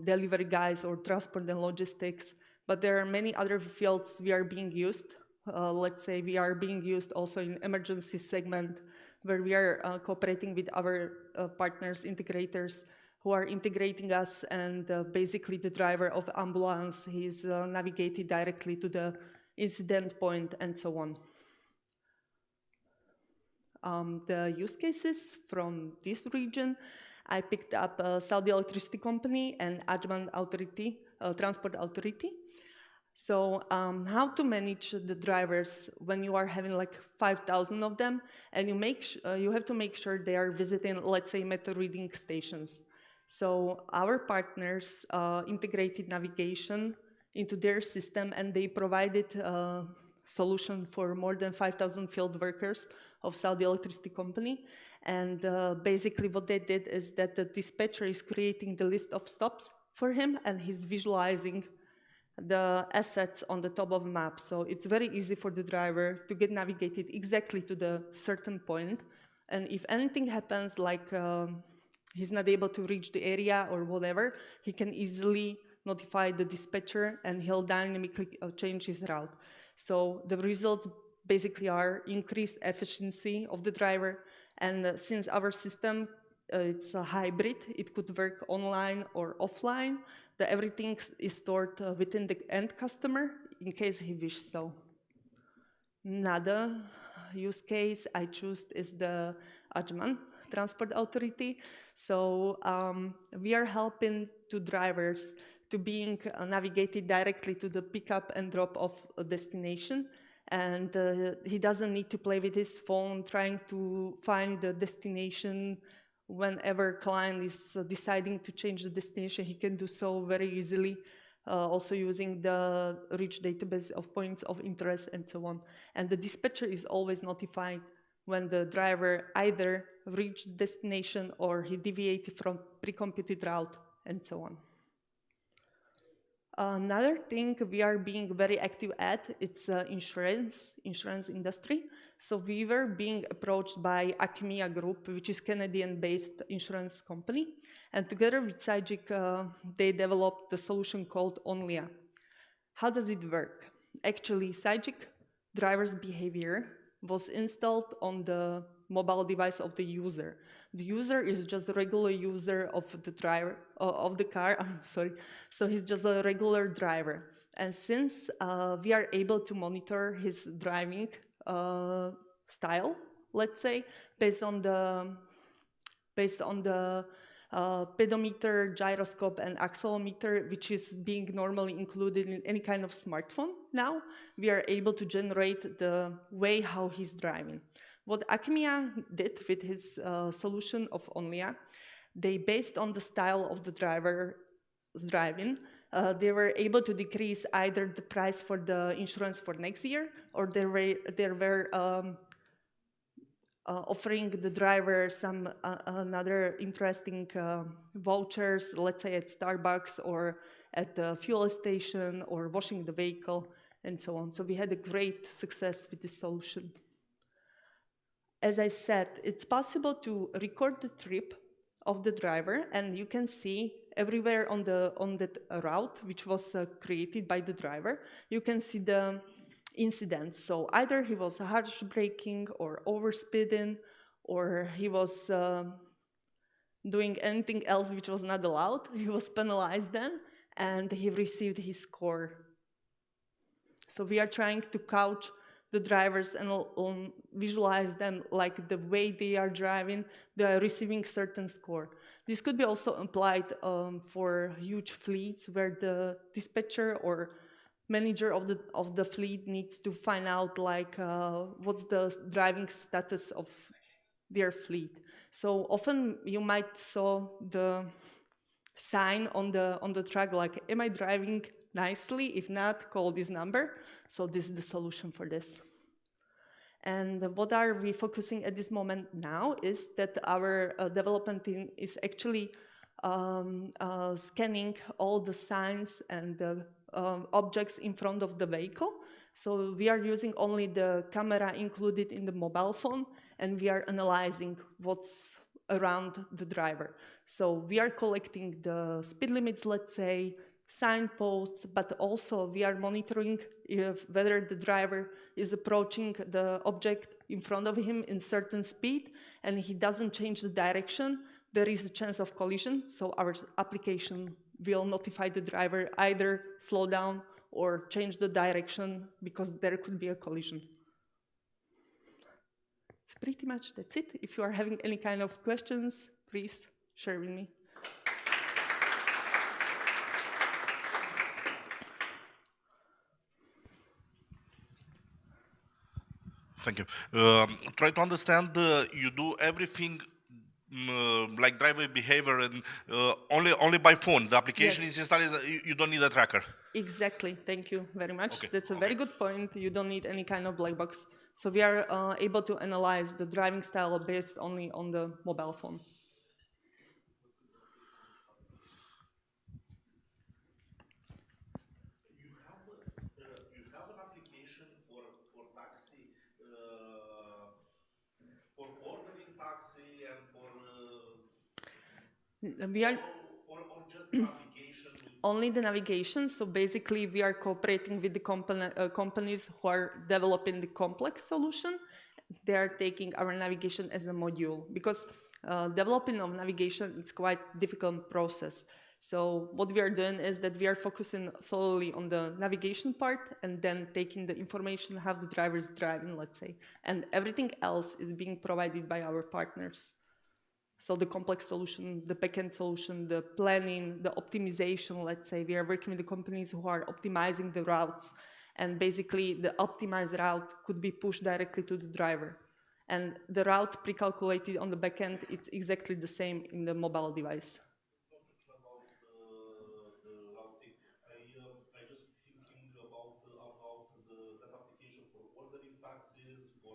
delivery guys or transport and logistics, but there are many other fields we are being used. Let's say we are being used also in emergency segment, where we are cooperating with our partners, integrators, who are integrating us, and basically the driver of ambulance, he's navigated directly to the incident point and so on. The use cases from this region, I picked up Saudi Electricity Company and Ajman Authority, Transport Authority. So how to manage the drivers when you are having like 5,000 of them, and you have to make sure they are visiting, let's say, meter reading stations. So our partners integrated navigation into their system, and they provided a solution for more than 5,000 field workers of Saudi Electricity Company. And basically what they did is that the dispatcher is creating the list of stops for him, and he's visualizing the assets on the top of the map. So it's very easy for the driver to get navigated exactly to the certain point. And if anything happens, like he's not able to reach the area or whatever, he can easily notify the dispatcher, and he'll dynamically change his route. So the results basically are increased efficiency of the driver. And since our system, it's a hybrid, it could work online or offline. Everything is stored within the end customer in case he wishes so. Another use case I choose is the Ajman Transport Authority. So we are helping to drivers to being navigated directly to the pickup and drop of a destination. And he doesn't need to play with his phone trying to find the destination. Whenever client is deciding to change the destination, he can do so very easily, also using the rich database of points of interest and so on. And the dispatcher is always notified when the driver either reached the destination or he deviated from pre-computed route and so on. Another thing we are being very active at, it's insurance industry. So we were being approached by Acmea Group, which is Canadian-based insurance company. And together with Sicic, they developed a solution called Onlia. How does it work? Actually, Sicic driver's behavior was installed on the mobile device of the user. The user is just a regular user of the driver, of the car, I'm sorry. So he's just a regular driver. And since we are able to monitor his driving style, let's say, based on the pedometer, gyroscope, and accelerometer, which is being normally included in any kind of smartphone now, we are able to generate the way how he's driving. What Acmea did with his solution of Onlia, they based on the style of the driver's driving, they were able to decrease either the price for the insurance for next year, or they were offering the driver some another interesting vouchers, let's say at Starbucks or at the fuel station or washing the vehicle and so on. So we had a great success with this solution. As I said, it's possible to record the trip of the driver, and you can see everywhere on that route, which was created by the driver, you can see the incidents. So either he was harsh braking or overspeeding, or he was doing anything else which was not allowed. He was penalized then, and he received his score. So we are trying to couch the drivers and visualize them like the way they are driving, they are receiving certain score. This could be also applied for huge fleets where the dispatcher or manager of the fleet needs to find out like what's the driving status of their fleet. So often you might saw the sign on the truck like, am I driving nicely? If not, call this number. So this is the solution for this. And what are we focusing at this moment now is that our development team is actually scanning all the signs and the objects in front of the vehicle. So we are using only the camera included in the mobile phone, and we are analyzing what's around the driver. So we are collecting the speed limits, let's say, signposts, but also we are monitoring whether the driver is approaching the object in front of him in certain speed and he doesn't change the direction, there is a chance of collision. So our application will notify the driver either slow down or change the direction because there could be a collision. It's pretty much that's it. If you are having any kind of questions, please share with me. Thank you. Try to understand, you do everything like driver behavior and only by phone. The application is installed, you don't need a tracker. Exactly, thank you very much. Okay. That's a very good point. You don't need any kind of black box. So we are able to analyze the driving style based only on the mobile phone. You have an application for taxi, for ordering taxi and for we are or just navigation? only the navigation. So basically, we are cooperating with the companies who are developing the complex solution. They are taking our navigation as a module because developing of navigation is quite a difficult process. So what we are doing is that we are focusing solely on the navigation part and then taking the information how the driver is driving, let's say, and everything else is being provided by our partners. So the complex solution, the backend solution, the planning, the optimization, let's say, we are working with the companies who are optimizing the routes, and basically the optimized route could be pushed directly to the driver. And the route pre-calculated on the backend, it's exactly the same in the mobile device. I just thinking about that application for ordering taxis, for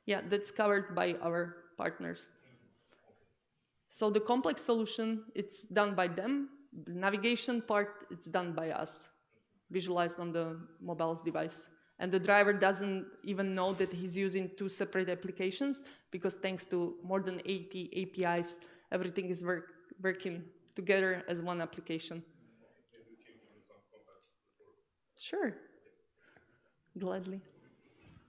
yeah, that's covered by our partners. So the complex solution, it's done by them. The navigation part, it's done by us, visualized on the mobile's device. And the driver doesn't even know that he's using two separate applications because thanks to more than 80 APIs, everything is working together as one application. Sure, gladly.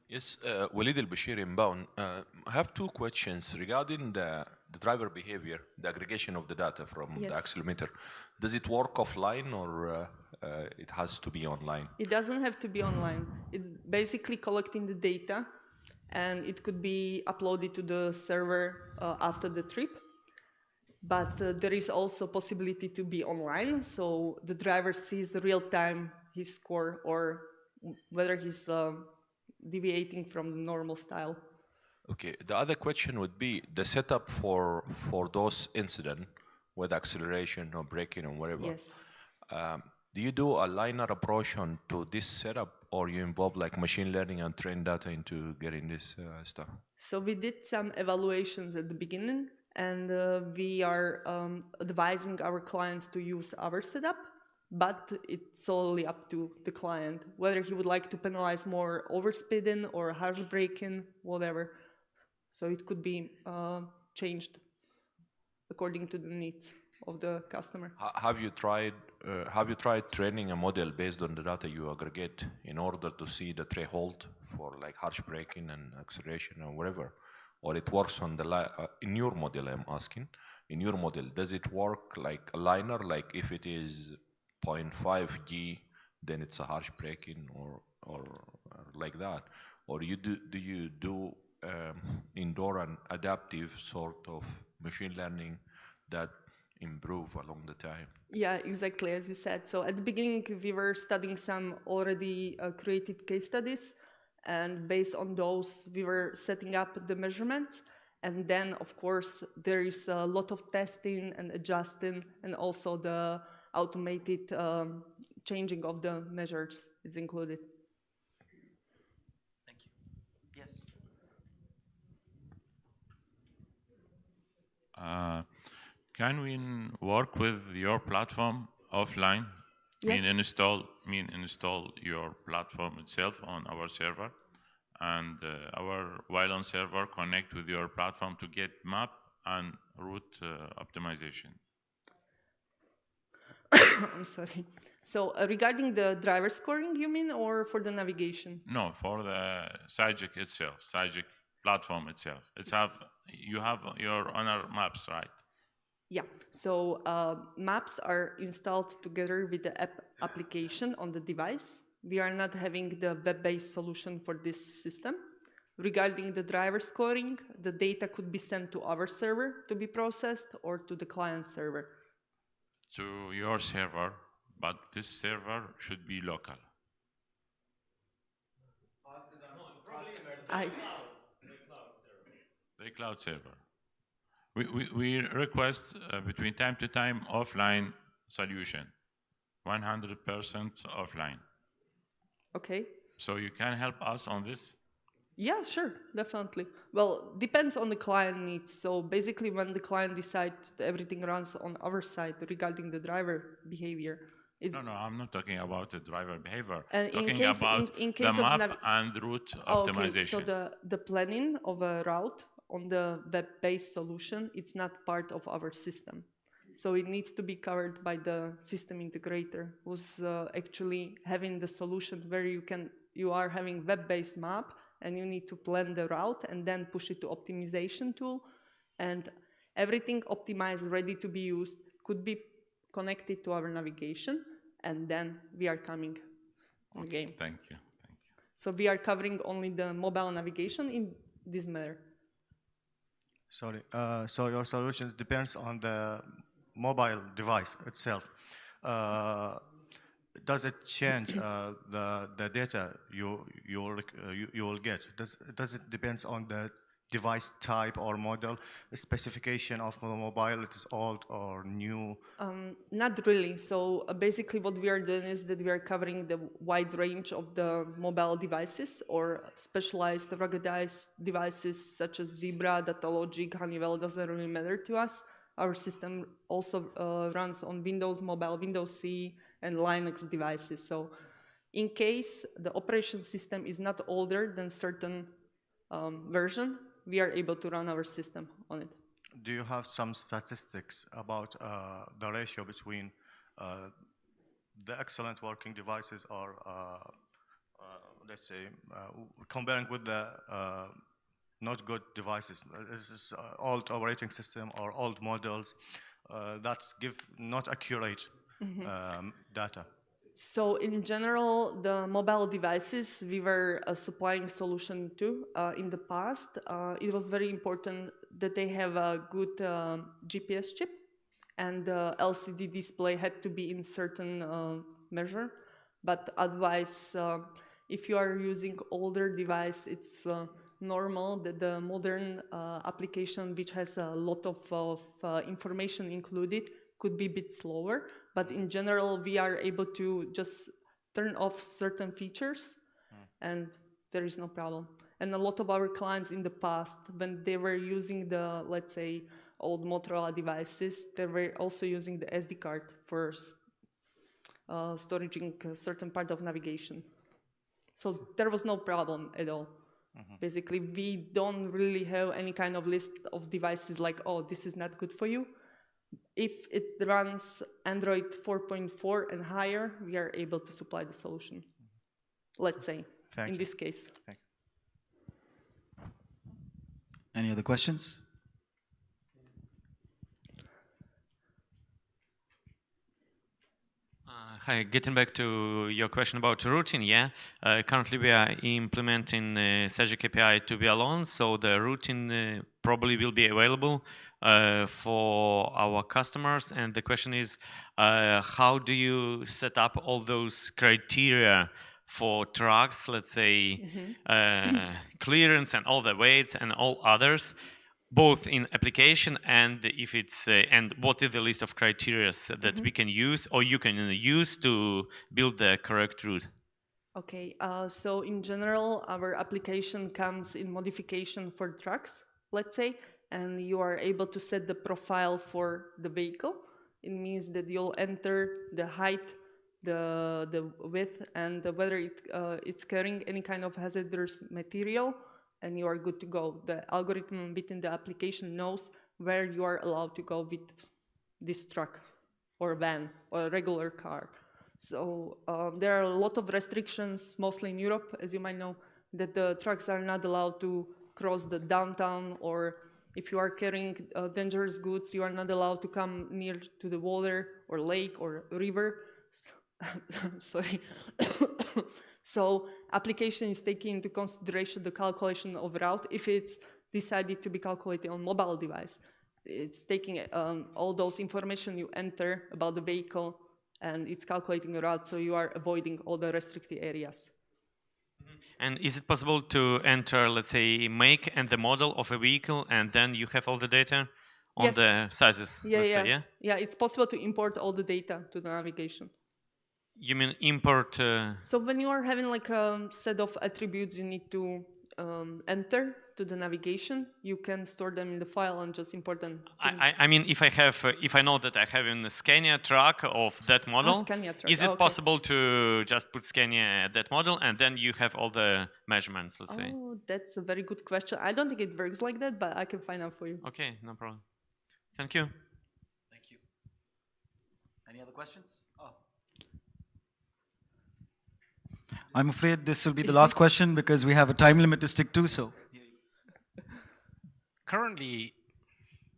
Yes, Walid Al-Bashir inbound. I have two questions regarding the driver behavior, the aggregation of the data from the accelerometer. Does it work offline or it has to be online? It doesn't have to be online. It's basically collecting the data and it could be uploaded to the server after the trip. But there is also possibility to be online, so the driver sees the real time his score or whether he's deviating from the normal style. Okay, the other question would be the setup for those incidents with acceleration or braking or whatever. Yes. Do you do a linear approach to this setup, or you involve like machine learning and train data into getting this stuff? So we did some evaluations at the beginning, and we are advising our clients to use our setup, but it's solely up to the client, whether he would like to penalize more overspeeding or harsh braking, whatever. So it could be changed according to the needs of the customer. Have you tried training a model based on the data you aggregate in order to see the threshold for like harsh braking and acceleration or whatever? Or it works on the in your model, I'm asking. In your model, does it work like a linear, like if it is 0.5 G then it's a harsh braking or like that? Or do you do indoor and adaptive sort of machine learning that improve along the time? Yeah, exactly, as you said. So at the beginning, we were studying some already created case studies, and based on those, we were setting up the measurements. And then, of course, there is a lot of testing and adjusting, and also the automated changing of the measures is included. Thank you. Yes. Can we work with your platform offline? Yes. Install your platform itself on our server, and our Wialon server connect with your platform to get map and route optimization. I'm sorry. So regarding the driver scoring, you mean, or for the navigation? No, for the Sicic itself, Sicic platform itself. You have your owner maps, right? Yeah, so maps are installed together with the app application on the device. We are not having the web-based solution for this system. Regarding the driver scoring, the data could be sent to our server to be processed or to the client server. To your server, but this server should be local. The cloud server. We request between time to time offline solution, 100% offline. Okay. So you can help us on this? Yeah, sure, definitely. Well, depends on the client needs. So basically when the client decides everything runs on our side regarding the driver behavior. No, I'm not talking about the driver behavior. And talking about the map and route optimization. Okay, so the planning of a route on the web-based solution, it's not part of our system. So it needs to be covered by the system integrator who's actually having the solution where you are having web-based map and you need to plan the route and then push it to optimization tool, and everything optimized, ready to be used, could be connected to our navigation, and then we are coming in the game. Thank you. So we are covering only the mobile navigation in this manner. Sorry, so your solutions depends on the mobile device itself. Does it change the data you will get? Does it depends on the device type or model, the specification of the mobile, it is old or new? Not really. So basically what we are doing is that we are covering the wide range of the mobile devices or specialized ruggedized devices such as Zebra, Datalogic, Honeywell, doesn't really matter to us. Our system also runs on Windows Mobile, Windows CE, and Linux devices. So in case the operation system is not older than certain version, we are able to run our system on it. Do you have some statistics about the ratio between the excellent working devices or, let's say, comparing with the not good devices? This is old operating system or old models that give not accurate data. So in general, the mobile devices we were supplying solution to in the past, it was very important that they have a good GPS chip, and the LCD display had to be in certain measure. But otherwise, if you are using older device, it's normal that the modern application, which has a lot of information included, could be a bit slower. But in general, we are able to just turn off certain features and there is no problem. And a lot of our clients in the past, when they were using the, let's say, old Motorola devices, they were also using the SD card for storing a certain part of navigation. So there was no problem at all. Basically, we don't really have any kind of list of devices like, oh, this is not good for you. If it runs Android 4.4 and higher, we are able to supply the solution, let's say, in this case. Thank you. Any other questions? Hi, getting back to your question about routing, yeah. Currently we are implementing Sicic API to Wialon, so the routing probably will be available for our customers. And the question is, how do you set up all those criteria for trucks, let's say, clearance and all the weights and all others, both in application and if it's and what is the list of criteria that we can use or you can use to build the correct route? Okay, so in general, our application comes in modification for trucks, let's say, and you are able to set the profile for the vehicle. It means that you'll enter the height, the width, and whether it's carrying any kind of hazardous material, and you are good to go. The algorithm within the application knows where you are allowed to go with this truck or van or a regular car. So there are a lot of restrictions, mostly in Europe, as you might know, that the trucks are not allowed to cross the downtown, or if you are carrying dangerous goods, you are not allowed to come near to the water or lake or river. Sorry. So application is taking into consideration the calculation of route if it's decided to be calculated on mobile device. It's taking all those information you enter about the vehicle and it's calculating a route, so you are avoiding all the restricted areas. And is it possible to enter, let's say, make and the model of a vehicle, and then you have all the data on the sizes? Yeah, it's possible to import all the data to the navigation. You mean import? So when you are having like a set of attributes you need to enter to the navigation, you can store them in the file and just import them. I mean, if I know that I have a Scania truck of that model, is it possible to just put Scania at that model and then you have all the measurements, let's say? Oh, that's a very good question. I don't think it works like that, but I can find out for you. Okay, no problem. Thank you. Thank you. Any other questions? Oh. I'm afraid this will be the last question because we have a time limit to stick to, so. Currently,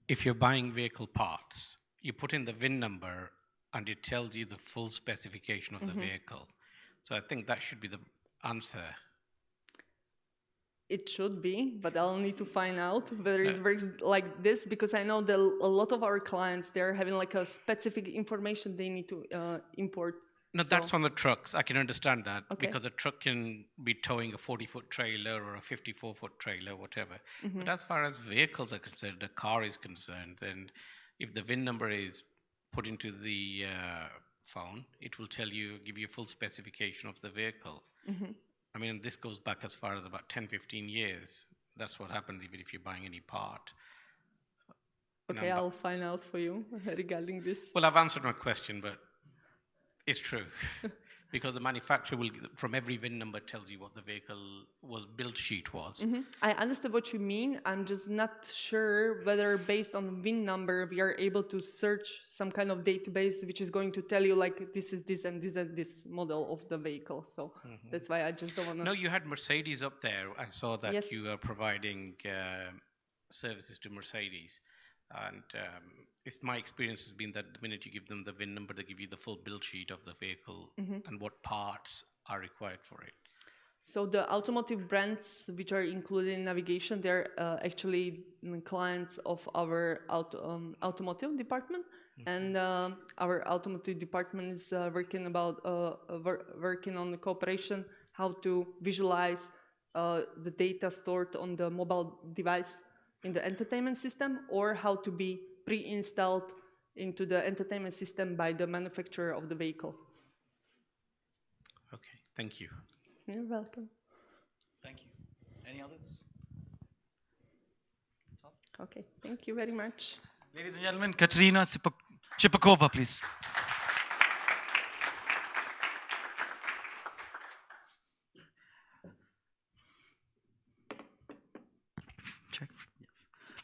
if you're buying vehicle parts, you put in the VIN number and it tells you the full specification of the vehicle. So I think that should be the answer. It should be, but I'll need to find out whether it works like this, because I know that a lot of our clients, they're having like a specific information they need to import. No, that's on the trucks. I can understand that because a truck can be towing a 40-foot trailer or a 54-foot trailer, whatever. But as far as vehicles are concerned, the car is concerned, then if the VIN number is put into the phone, it will tell you, give you a full specification of the vehicle. I mean, this goes back as far as about 10, 15 years. That's what happens even if you're buying any part. Okay, I'll find out for you regarding this. Well, I've answered my question, but it's true. Because the manufacturer will, from every VIN number, tells you what the vehicle build sheet was. I understand what you mean. I'm just not sure whether based on VIN number, we are able to search some kind of database which is going to tell you like this is this and this and this model of the vehicle. So that's why I just don't want to. No, you had Mercedes up there. I saw that you are providing services to Mercedes. And my experience has been that the minute you give them the VIN number, they give you the full build sheet of the vehicle and what parts are required for it. So the automotive brands which are included in navigation, they're actually clients of our automotive department. And our automotive department is working on the cooperation, how to visualize the data stored on the mobile device in the entertainment system, or how to be pre-installed into the entertainment system by the manufacturer of the vehicle. Okay, thank you. You're welcome. Thank you. Any others? That's all. Okay, thank you very much. Ladies and gentlemen, Karina Chipakova, please.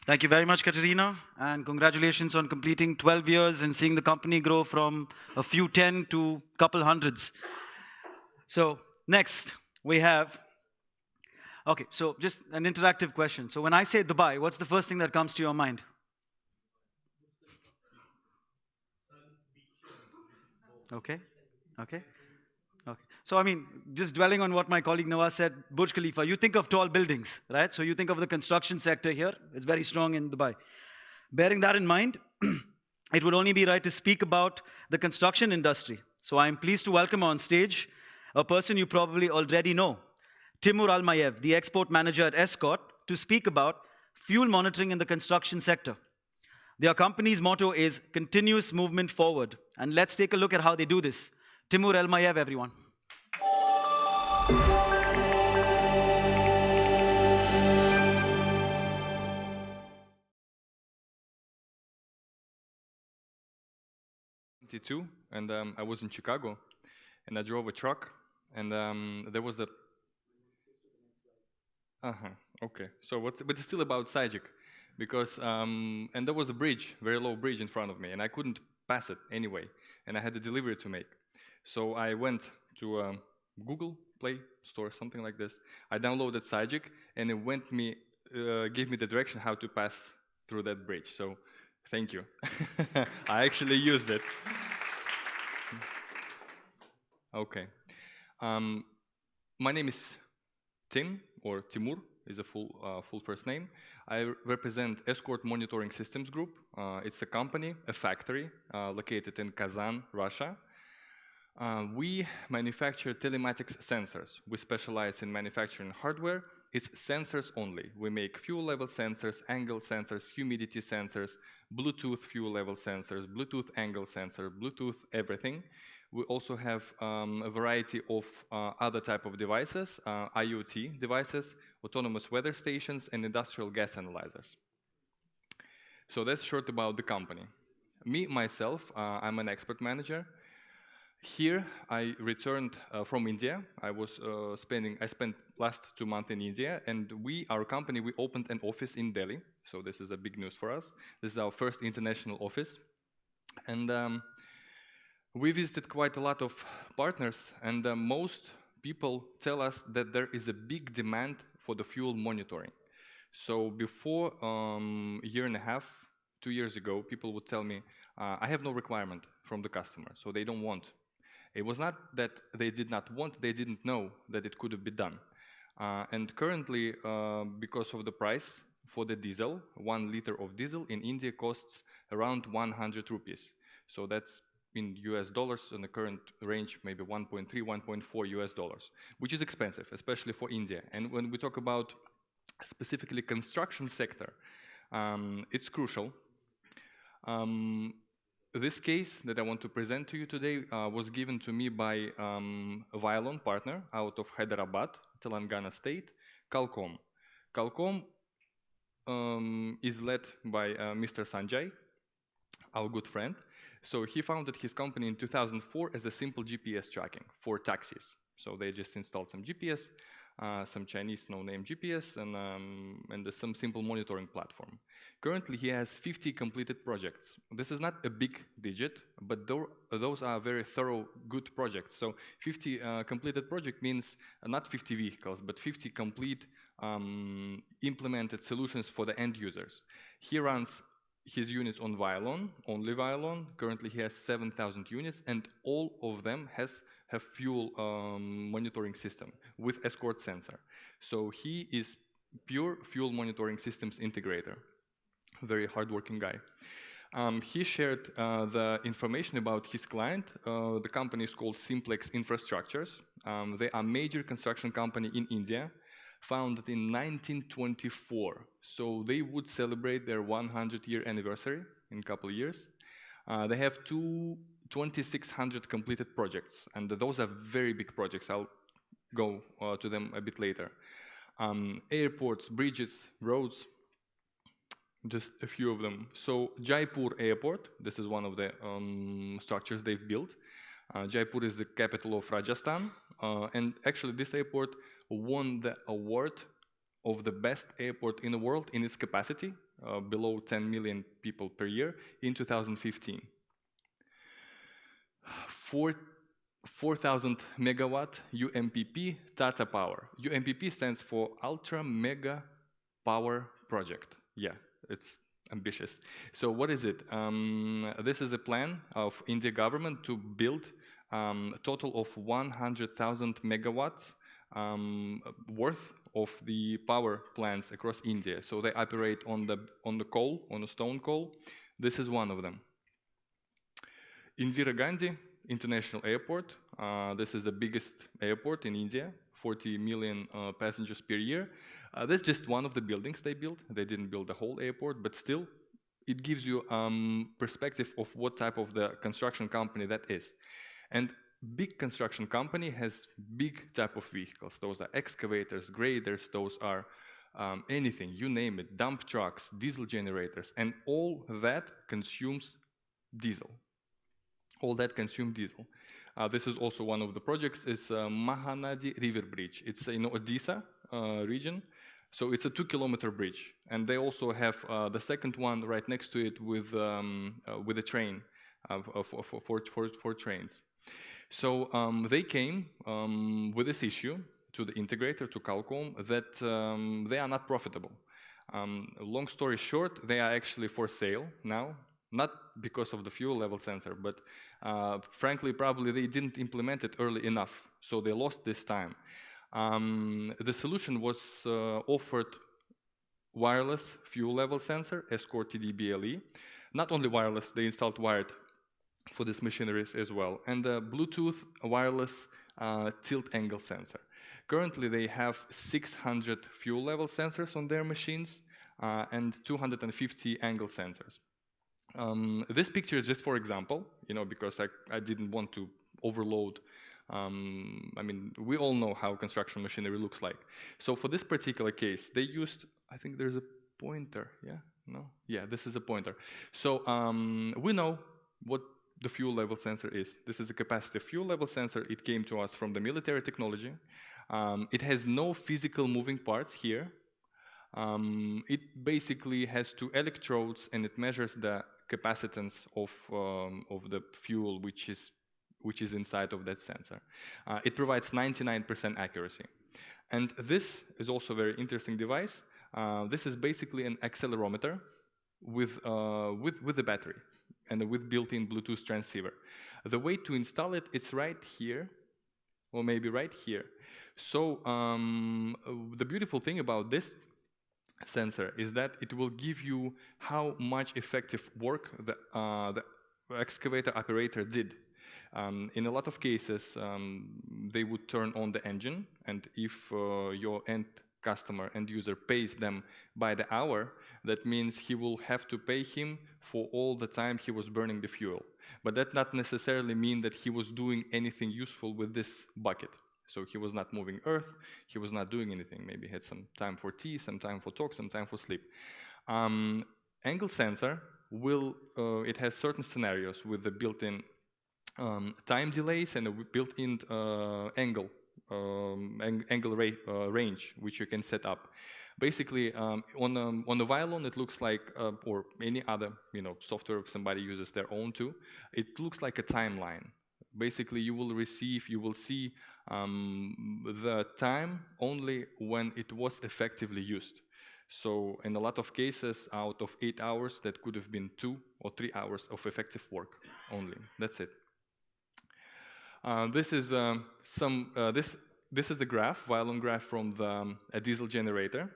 Thank you very much, Katerina, and congratulations on completing 12 years and seeing the company grow from a few 10 to a couple hundreds. So next, we have, okay, so just an interactive question. So when I say Dubai, what's the first thing that comes to your mind? Okay. Okay? Okay. So, I mean, just dwelling on what my colleague Nawaz said, Burj Khalifa, you think of tall buildings, right? So you think of the construction sector here. It's very strong in Dubai. Bearing that in mind, it would only be right to speak about the construction industry. So I'm pleased to welcome on stage a person you probably already know, Timur Almayev, the export manager at Escort, to speak about fuel monitoring in the construction sector. Their company's motto is continuous movement forward. And let's take a look at how they do this. Timur Almayev, everyone. And I was in Chicago, and I drove a truck, and there was a. Okay. So but it's still about Sicic, because and there was a bridge, very low bridge in front of me, and I couldn't pass it anyway, and I had a delivery to make. So I went to Google Play Store, something like this. I downloaded Sicic, and it gave me the direction how to pass through that bridge. So thank you. I actually used it. Okay. My name is Tim, or Timur is a full first name. I represent Escort Monitoring Systems Group. It's a company, a factory located in Kazan, Russia. We manufacture telematics sensors. We specialize in manufacturing hardware. It's sensors only. We make fuel level sensors, angle sensors, humidity sensors, Bluetooth fuel level sensors, Bluetooth angle sensor, Bluetooth everything. We also have a variety of other type of devices, IoT devices, autonomous weather stations, and industrial gas analyzers. So that's short about the company. Me, myself, I'm an expert manager. Here, I returned from India. I spent last 2 months in India, and our company, we opened an office in Delhi. So this is a big news for us. This is our first international office. And we visited quite a lot of partners, and most people tell us that there is a big demand for the fuel monitoring. So before a year and a half, 2 years ago, people would tell me, I have no requirement from the customer, so they don't want. It was not that they did not want, they didn't know that it could be done. And currently, because of the price for the diesel, 1 liter of diesel in India costs around 100 rupees. So that's in US dollars in the current range, maybe 1.3, 1.4 US dollars, which is expensive, especially for India. And when we talk about specifically construction sector, it's crucial. This case that I want to present to you today was given to me by a Wialon partner out of Hyderabad, Telangana state, Calcom. Calcom is led by Mr. Sanjay, our good friend. So he founded his company in 2004 as a simple GPS tracking for taxis. So they just installed some GPS, some Chinese no-name GPS, and some simple monitoring platform. Currently, he has 50 completed projects. This is not a big digit, but those are very thorough, good projects. So 50 completed project means not 50 vehicles, but 50 complete implemented solutions for the end users. He runs his units on Wialon, only Wialon. Currently, he has 7,000 units, and all of them have fuel monitoring system with Escort sensor. So he is pure fuel monitoring systems integrator. Very hardworking guy. He shared the information about his client. The company is called Simplex Infrastructures. They are a major construction company in India, founded in 1924. So they would celebrate their 100-year anniversary in a couple of years. They have 2,600 completed projects, and those are very big projects. I'll go to them a bit later. Airports, bridges, roads, just a few of them. So Jaipur Airport, this is one of the structures they've built. Jaipur is the capital of Rajasthan, and actually this airport won the award of the best airport in the world in its capacity, below 10 million people per year, in 2015. 4,000 megawatt UMPP Tata Power. UMPP stands for Ultra Mega Power Project. Yeah, it's ambitious. So what is it? This is a plan of India government to build total of 100,000 megawatts worth of the power plants across India. So they operate on the coal, on a stone coal. This is one of them. Indira Gandhi International Airport. This is the biggest airport in India, 40 million passengers per year. That's just one of the buildings they built. They didn't build the whole airport, but still, it gives you perspective of what type of the construction company that is. And big construction company has big type of vehicles. Those are excavators, graders, those are anything, you name it, dump trucks, diesel generators, and all that consumes diesel. All that consume diesel. This is also one of the projects, is Mahanadi River Bridge. It's in Odisha region, so it's a 2-kilometer bridge. And they also have the second one right next to it with a train, for trains. So they came with this issue to the integrator, to Qualcomm, that they are not profitable. Long story short, they are actually for sale now. Not because of the fuel level sensor, but frankly, probably they didn't implement it early enough, so they lost this time. The solution was offered wireless fuel level sensor, Escort TD-BLE. Not only wireless, they installed wired for these machineries as well, and the Bluetooth wireless tilt angle sensor. Currently, they have 600 fuel level sensors on their machines and 250 angle sensors. This picture is just for example, because I didn't want to overload. I mean, we all know how construction machinery looks like. So for this particular case, they used, I think there's a pointer, yeah? No? Yeah, this is a pointer. So we know what the fuel level sensor is. This is a capacitive fuel level sensor. It came to us from the military technology. It has no physical moving parts here. It basically has 2 electrodes, and it measures the capacitance of the fuel which is inside of that sensor. It provides 99% accuracy. And this is also a very interesting device. This is basically an accelerometer with a battery and with built-in Bluetooth transceiver. The way to install it, it's right here, or maybe right here. So the beautiful thing about this sensor is that it will give you how much effective work the excavator operator did. In a lot of cases, they would turn on the engine, and if your end customer, end user, pays them by the hour, that means he will have to pay him for all the time he was burning the fuel. But that not necessarily mean that he was doing anything useful with this bucket. So he was not moving earth, he was not doing anything. Maybe he had some time for tea, some time for talk, some time for sleep. Angle sensor will, it has certain scenarios with the built-in time delays and a built-in angle range, which you can set up. Basically, on the Wialon, it looks like, or any other software somebody uses their own too, it looks like a timeline. Basically, you will see the time only when it was effectively used. So in a lot of cases, out of 8 hours, that could have been 2 or 3 hours of effective work only. That's it. This is this is the graph, Wialon graph from a diesel generator,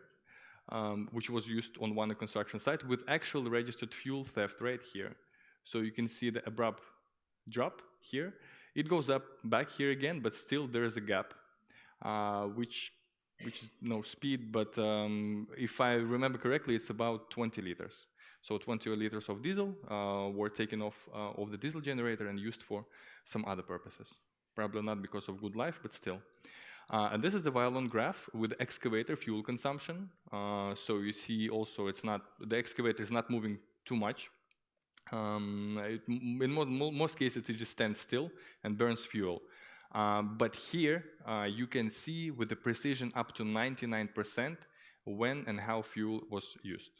which was used on one construction site with actual registered fuel theft right here. So you can see the abrupt drop here. It goes up back here again, but still there is a gap, which is no speed, but if I remember correctly, it's about 20 liters. So 20 liters of diesel were taken off of the diesel generator and used for some other purposes. Probably not because of good life, but still. And this is the Wialon graph with excavator fuel consumption. So you see also the excavator is not moving too much. In most cases, it just stands still and burns fuel. But here, you can see with the precision up to 99% when and how fuel was used.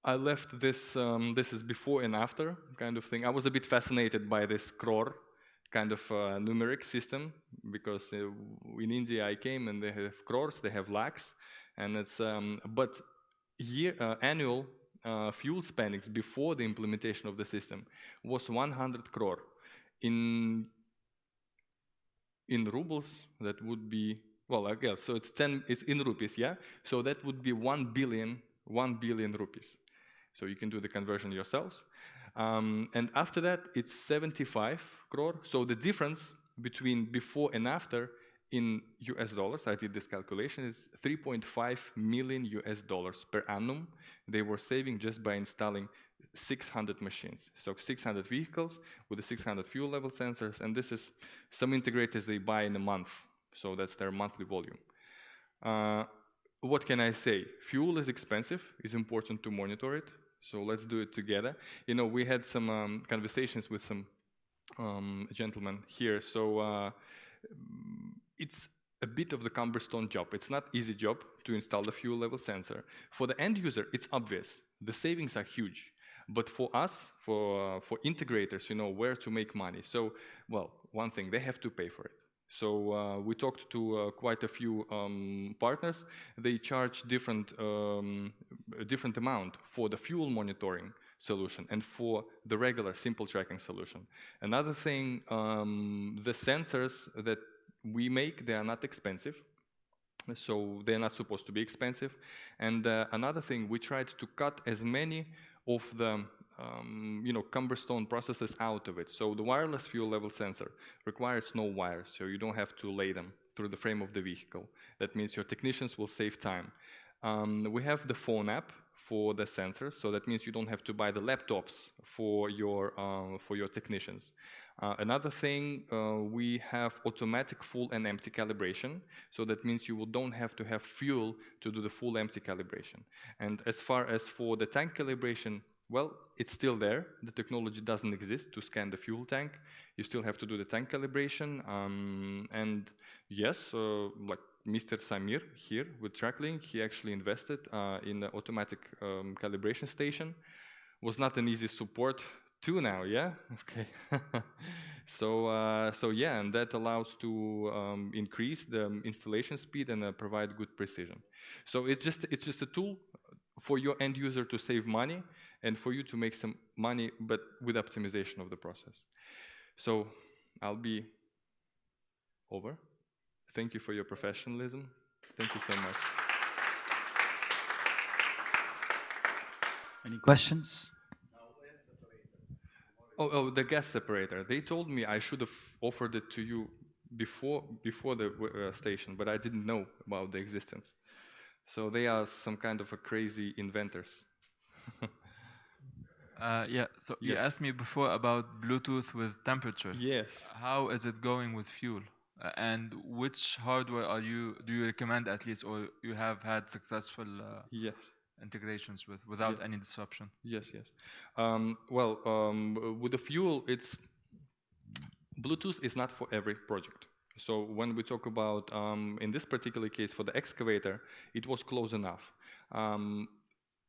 I left this, this is before and after kind of thing. I was a bit fascinated by this crore kind of numeric system, because in India I came and they have crores, they have lakhs, and it's, but year, annual fuel spendings before the implementation of the system was 100 crore. In rubles, that would be, well, I guess, so it's in rupees, yeah? So that would be 1 billion rupees. So you can do the conversion yourselves. And after that, it's 75 crore. So the difference between before and after in US dollars, I did this calculation, is 3.5 million US dollars per annum they were saving just by installing 600 machines. So 600 vehicles with the 600 fuel level sensors, and this is some integrators they buy in a month. So that's their monthly volume. What can I say? Fuel is expensive, it's important to monitor it. So let's do it together. You know, we had some conversations with some gentlemen here. So it's a bit of the cumbersome job. It's not easy job to install the fuel level sensor. For the end user, it's obvious. The savings are huge. But for us, for integrators, you know, where to make money. So, well, one thing, they have to pay for it. So we talked to quite a few partners. They charge different amount for the fuel monitoring solution and for the regular simple tracking solution. Another thing, the sensors that we make, they are not expensive. So they're not supposed to be expensive. And another thing, we tried to cut as many of the cumbersome processes out of it. So the wireless fuel level sensor requires no wires, so you don't have to lay them through the frame of the vehicle. That means your technicians will save time. We have the phone app for the sensors, so that means you don't have to buy the laptops for your technicians. Another thing, we have automatic full and empty calibration, so that means you don't have to have fuel to do the full empty calibration. And as far as for the tank calibration, well, it's still there. The technology doesn't exist to scan the fuel tank. You still have to do the tank calibration. And yes, like Mr. Samir here with TrackLink, he actually invested in the automatic calibration station. Was not an easy support too now, yeah? Okay. So yeah, and that allows to increase the installation speed and provide good precision. So it's just a tool for your end user to save money and for you to make some money, but with optimization of the process. So I'll be over. Thank you for your professionalism. Thank you so much. Any questions? Oh, the gas separator. They told me I should have offered it to you before the station, but I didn't know about the existence. So they are some kind of a crazy inventors. Yeah, so Yes. you asked me before about Bluetooth with temperature. Yes. How is it going with fuel? And which hardware do you recommend at least, or you have had successful yes. integrations with without any disruption? Yes. With the fuel, Bluetooth is not for every project. So when we talk about, in this particular case, for the excavator, it was close enough.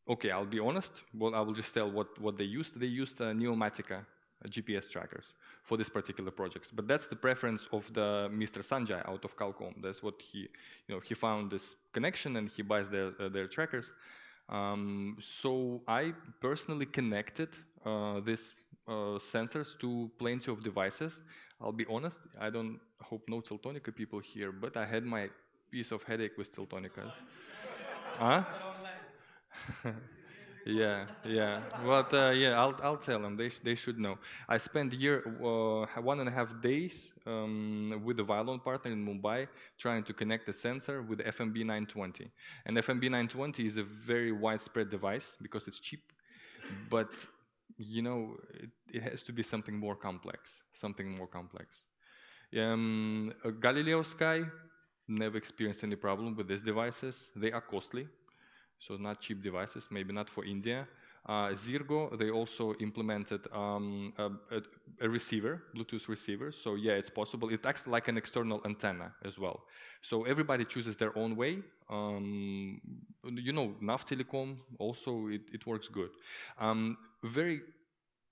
Okay, I'll be honest. Well, I will just tell what they used. They used Pneumatica GPS trackers for this particular projects. But that's the preference of the Mr. Sanjay out of Qualcomm. That's what he found this connection and he buys their trackers. So I personally connected these sensors to plenty of devices. I'll be honest, I don't hope no Teltonika people here, but I had my piece of headache with Teltonikas. Huh? Yeah. But yeah, I'll tell them. They should know. I spent 1.5 days with the Wialon partner in Mumbai trying to connect the sensor with the FMB 920. And FMB 920 is a very widespread device because it's cheap, but it has to be something more complex. Galileo Sky never experienced any problem with these devices. They are costly. So not cheap devices, maybe not for India. Zirgo, they also implemented a receiver, Bluetooth receiver. So yeah, it's possible. It acts like an external antenna as well. So everybody chooses their own way. NAV Telecom, also it works good. Very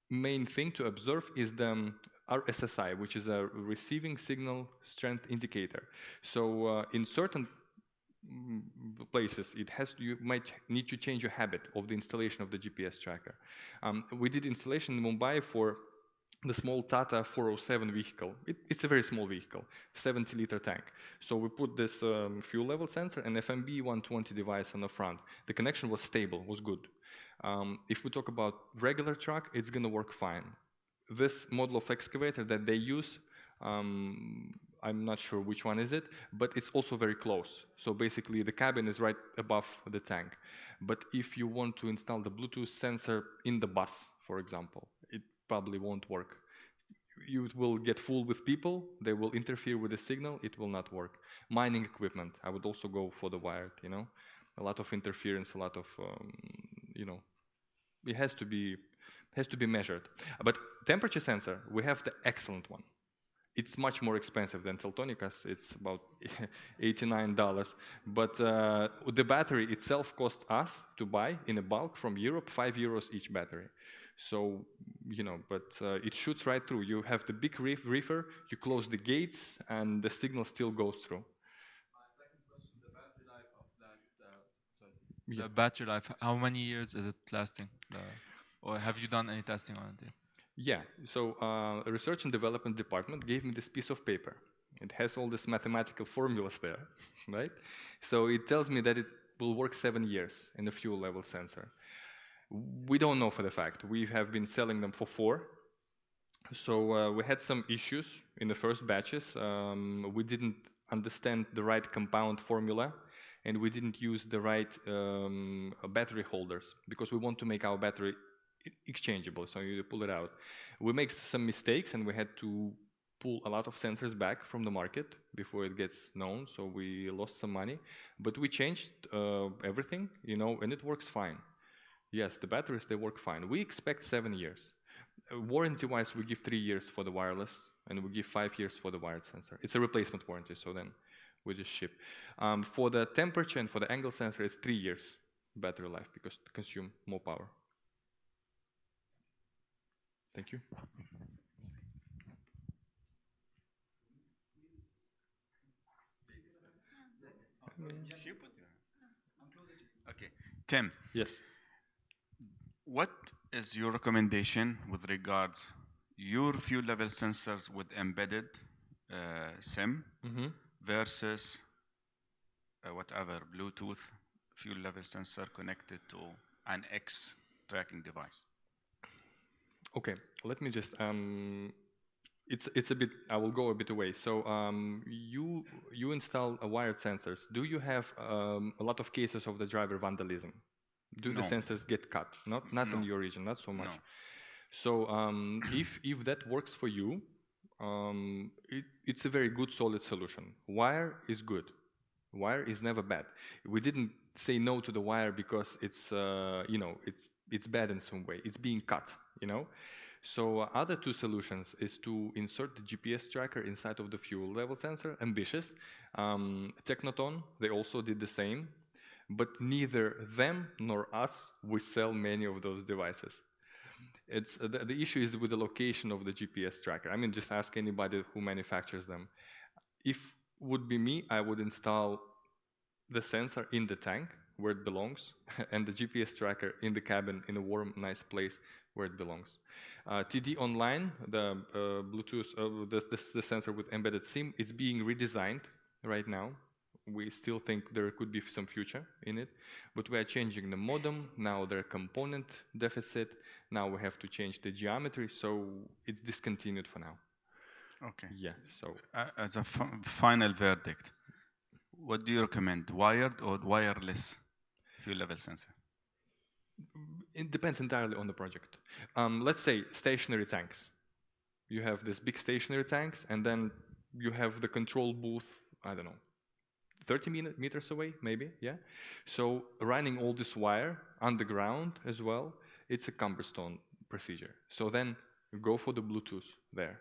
main thing to observe is the RSSI, which is a receiving signal strength indicator. So in certain places, you might need to change your habit of the installation of the GPS tracker. We did installation in Mumbai for the small Tata 407 vehicle. It's a very small vehicle, 70-liter tank. So we put this fuel level sensor and FMB 120 device on the front. The connection was stable, was good. If we talk about regular truck, it's going to work fine. This model of excavator that they use, I'm not sure which one is it, but it's also very close. So basically the cabin is right above the tank. But if you want to install the Bluetooth sensor in the bus, for example, it probably won't work. You will get full with people, they will interfere with the signal, it will not work. Mining equipment, I would also go for the wired, you know. A lot of interference, a lot of, you know, it has to be measured. But temperature sensor, we have the excellent one. It's much more expensive than Teltonicas. It's about $89. But the battery itself costs us to buy in a bulk from Europe, €5 each battery. So, you know, but it shoots right through. You have the big reefer, you close the gates, and the signal still goes through. Second question, the battery life of that, the battery life, how many years is it lasting? Or have you done any testing on it? Yeah, so a research and development department gave me this piece of paper. It has all these mathematical formulas there, right? So it tells me that it will work 7 years in a fuel level sensor. We don't know for the fact. We have been selling them for 4. So we had some issues in the first batches. We didn't understand the right compound formula, and we didn't use the right battery holders, because we want to make our battery exchangeable, so you pull it out. We make some mistakes, and we had to pull a lot of sensors back from the market before it gets known, so we lost some money. But we changed everything, you know, and it works fine. Yes, the batteries, they work fine. We expect 7 years. Warranty-wise, we give 3 years for the wireless, and we give 5 years for the wired sensor. It's a replacement warranty, so then we just ship. For the temperature and for the angle sensor, it's 3 years battery life, because it consumes more power. Thank you. Okay, Tim. Yes. What is your recommendation with regards your fuel level sensors with embedded SIM versus whatever Bluetooth fuel level sensor connected to an X tracking device? Okay, let me just it's a bit, I will go a bit away. So you install wired sensors. Do you have a lot of cases of the driver vandalism? Do the sensors get cut? Not in your region, not so much. No. So if that works for you, it's a very good solid solution. Wire is good. Wire is never bad. We didn't say no to the wire because it's you know, it's bad in some way. It's being cut, you know. So other two solutions is to insert the GPS tracker inside of the fuel level sensor. Ambitious. Technoton, they also did the same, but neither them nor us we sell many of those devices. It's the issue is with the location of the GPS tracker. I mean, just ask anybody who manufactures them. If would be me, I would install the sensor in the tank where it belongs, and the GPS tracker in the cabin in a warm, nice place where it belongs. TD Online, the Bluetooth, the sensor with embedded SIM is being redesigned right now. We still think there could be some future in it, but we are changing the modem. Now there are component deficit. Now we have to change the geometry, so it's discontinued for now. Okay. Yeah, so. As a final verdict, what do you recommend, wired or wireless fuel level sensor? It depends entirely on the project. Let's say stationary tanks. You have these big stationary tanks, and then you have the control booth, I don't know, 30 meters away, maybe, yeah? So running all this wire underground as well, it's a cumbersome procedure. So then go for the Bluetooth there.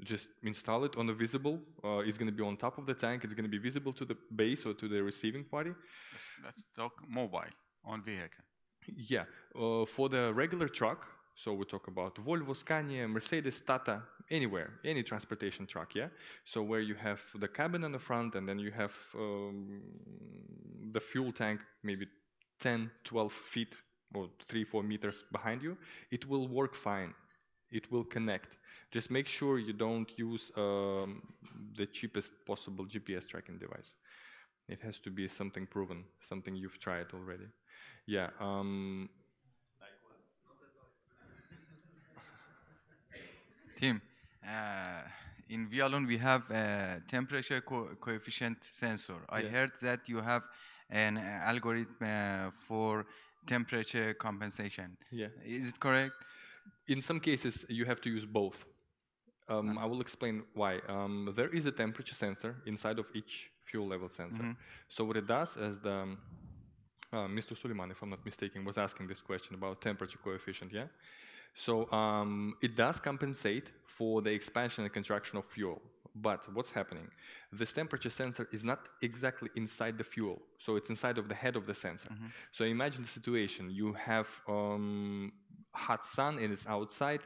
Just install it on a visible, it's going to be on top of the tank, it's going to be visible to the base or to the receiving party. Let's talk mobile, on vehicle. Yeah, for the regular truck, So we talk about Volvo, Scania, Mercedes, Tata, anywhere, any transportation truck, yeah? So where you have the cabin on the front and then you have the fuel tank maybe 10, 12 feet or 3-4 meters behind you, it will work fine. It will connect. Just make sure you don't use the cheapest possible GPS tracking device. It has to be something proven, something you've tried already. Yeah. Tim, in Wialon we have a temperature coefficient sensor. I heard that you have an algorithm for temperature compensation. Yeah. Is it correct? In some cases, you have to use both. I will explain why. There is a temperature sensor inside of each fuel level sensor. So what it does is Mr. Suleiman, if I'm not mistaken, was asking this question about temperature coefficient, yeah? So it does compensate for the expansion and contraction of fuel. But what's happening? This temperature sensor is not exactly inside the fuel. So it's inside of the head of the sensor. So imagine the situation. You have hot sun and it's outside.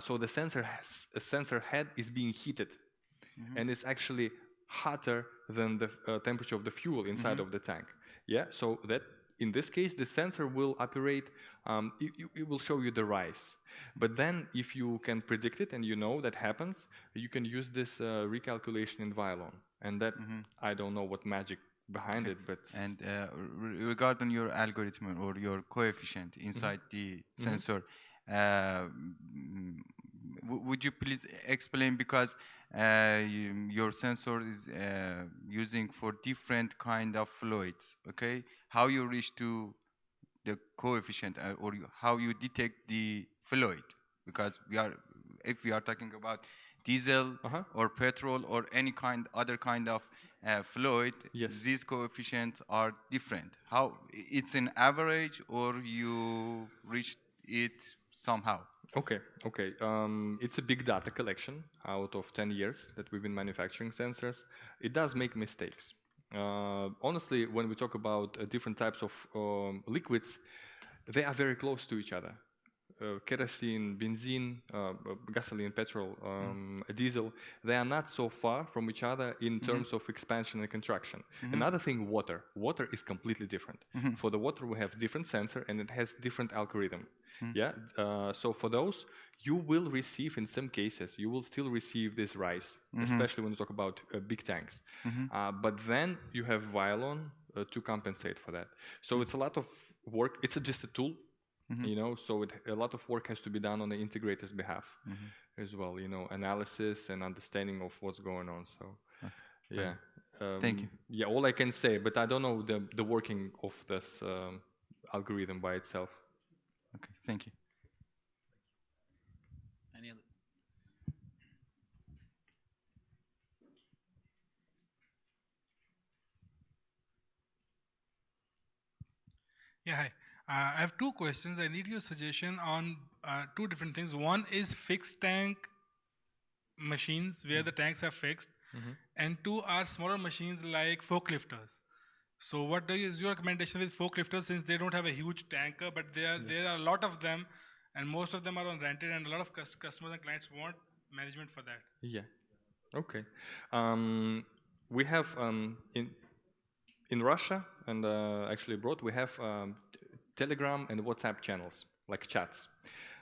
So the sensor head is being heated. And it's actually hotter than the temperature of the fuel inside of the tank. Yeah, so that in this case, the sensor will operate, it will show you the rise. But then if you can predict it and you know that happens, you can use this recalculation in Wialon. And that, I don't know what magic behind it, but... And regarding your algorithm or your coefficient inside the sensor, would you please explain, because your sensor is using for different kind of fluids, okay? How you reach to the coefficient or how you detect the fluid? Because if we are talking about diesel or petrol or any other kind of fluid, these coefficients are different. How it's an average or you reach it somehow? Okay. It's a big data collection out of 10 years that we've been manufacturing sensors. It does make mistakes. Honestly, when we talk about different types of liquids, they are very close to each other. Kerosene, benzene, gasoline, petrol, diesel, they are not so far from each other in terms of expansion and contraction. Another thing, water. Water is completely different. For the water, we have different sensor and it has different algorithm. Yeah. So for those, you will receive, in some cases, you will still receive this rise, especially when you talk about big tanks. But then you have Wialon to compensate for that. So it's a lot of work. It's just a tool. You know, so a lot of work has to be done on the integrator's behalf as well, you know, analysis and understanding of what's going on. So, yeah. Thank you. Yeah, all I can say, but I don't know the working of this algorithm by itself. Okay, thank you. Any other? Yeah, hi. I have two questions. I need your suggestion on two different things. One is fixed tank machines where the tanks are fixed, and two are smaller machines like forklifters. So what is your recommendation with forklifters, since they don't have a huge tanker, but there are a lot of them, and most of them are on rented, and a lot of customers and clients want management for that? Yeah. Okay. We have in Russia and actually abroad, we have Telegram and WhatsApp channels, like chats.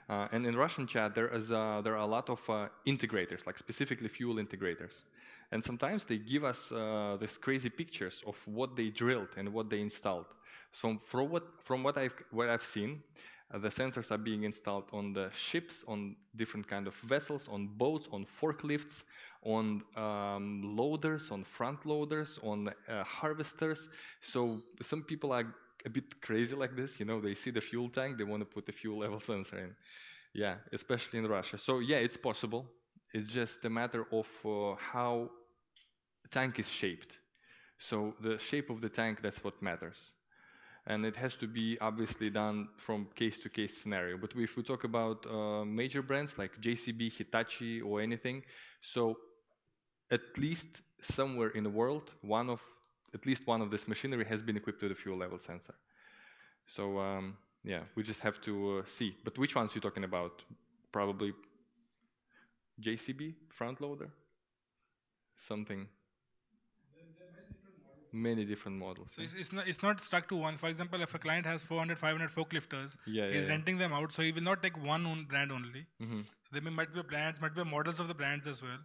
And in Russian chat, there are a lot of integrators, like specifically fuel integrators. And sometimes they give us these crazy pictures of what they drilled and what they installed. So from what I've seen, the sensors are being installed on the ships, on different kind of vessels, on boats, on forklifts, on loaders, on front loaders, on harvesters. So some people are a bit crazy like this, you know, they see the fuel tank, they want to put the fuel level sensor in. Yeah, especially in Russia. So yeah, it's possible. It's just a matter of how the tank is shaped. So the shape of the tank, that's what matters. And it has to be obviously done from case-to-case scenario. But if we talk about major brands like JCB, Hitachi, or anything, so at least somewhere in the world, at least one of this machinery has been equipped with a fuel level sensor. So Yeah, we just have to see. But which ones are you talking about? Probably JCB, front loader? Something. Many different models. So it's not stuck to one. For example, if a client has 400, 500 forklifters, he's renting them out, so he will not take one brand only. So there might be brands, might be models of the brands as well.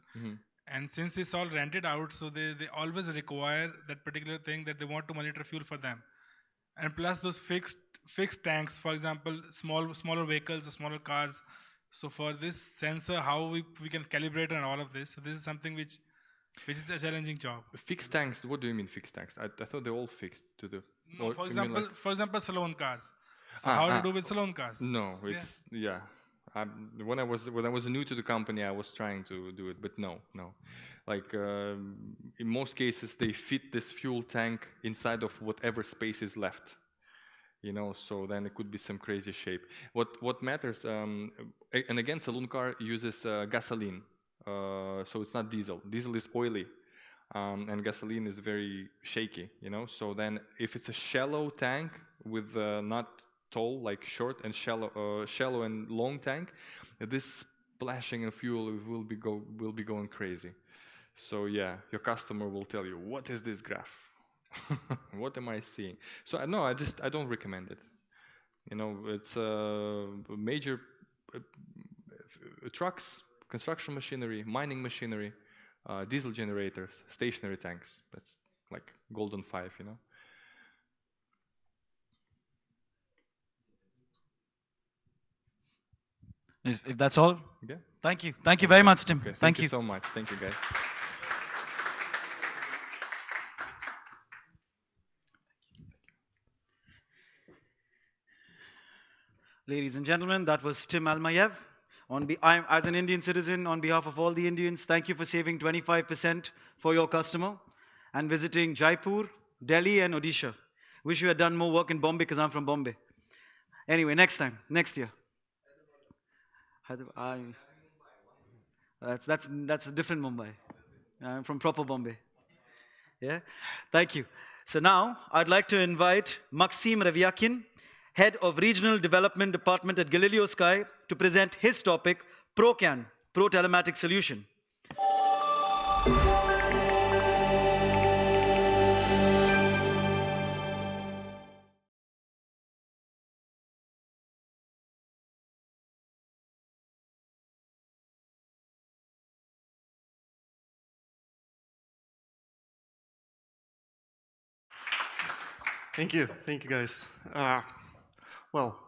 And since it's all rented out, so they always require that particular thing that they want to monitor fuel for them. And plus those fixed tanks, for example, smaller vehicles, smaller cars. So for this sensor, how we can calibrate on all of this. So this is something which is a challenging job. Fixed tanks, what do you mean fixed tanks? I thought they're all fixed to the... No, for example, salon cars. So how to do with salon cars? No, it's, when I was new to the company, I was trying to do it, but no. Like, in most cases, they fit this fuel tank inside of whatever space is left. You know, so then it could be some crazy shape. What matters, and again, saloon car uses gasoline. So it's not diesel. Diesel is oily, and gasoline is very shaky, you know. So then, if it's a shallow tank with not tall, like short and shallow and long tank, this splashing of fuel will be going crazy. So yeah, your customer will tell you, what is this graph? What am I seeing? So no, I don't recommend it. You know, it's major trucks, construction machinery, mining machinery, diesel generators, stationary tanks. That's like golden 5, you know. If that's all, yeah. Thank you. Thank you very much, Tim. Okay, Thank you so much. Thank you, guys. Ladies and gentlemen, that was Tim Almayev. As an Indian citizen, on behalf of all the Indians, thank you for saving 25% for your customer and visiting Jaipur, Delhi, and Odisha. Wish you had done more work in Bombay because I'm from Bombay. Anyway, next year. That's a different Mumbai. I'm from proper Bombay. Yeah, thank you. So now I'd like to invite Maxim Reviakin, Head of Regional Development Department at Galileo Sky, to present his topic, ProCAN, Pro Telematics Solution. Thank you, guys. Well,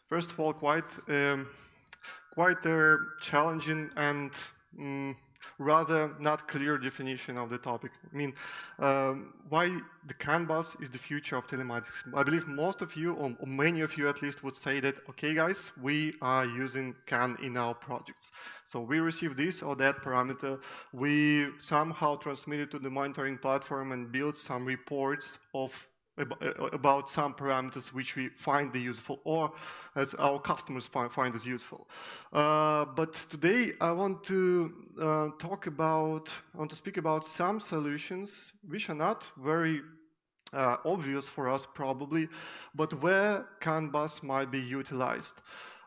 first of all, quite a challenging and rather not clear definition of the topic. I mean, why the CAN bus is the future of telematics? I believe most of you, or many of you at least, would say that, okay guys, we are using CAN in our projects. So we receive this or that parameter, we somehow transmit it to the monitoring platform and build some reports about some parameters which we find useful, or as our customers find as useful. But today I want to speak about some solutions which are not very obvious for us probably, but where CAN bus might be utilized.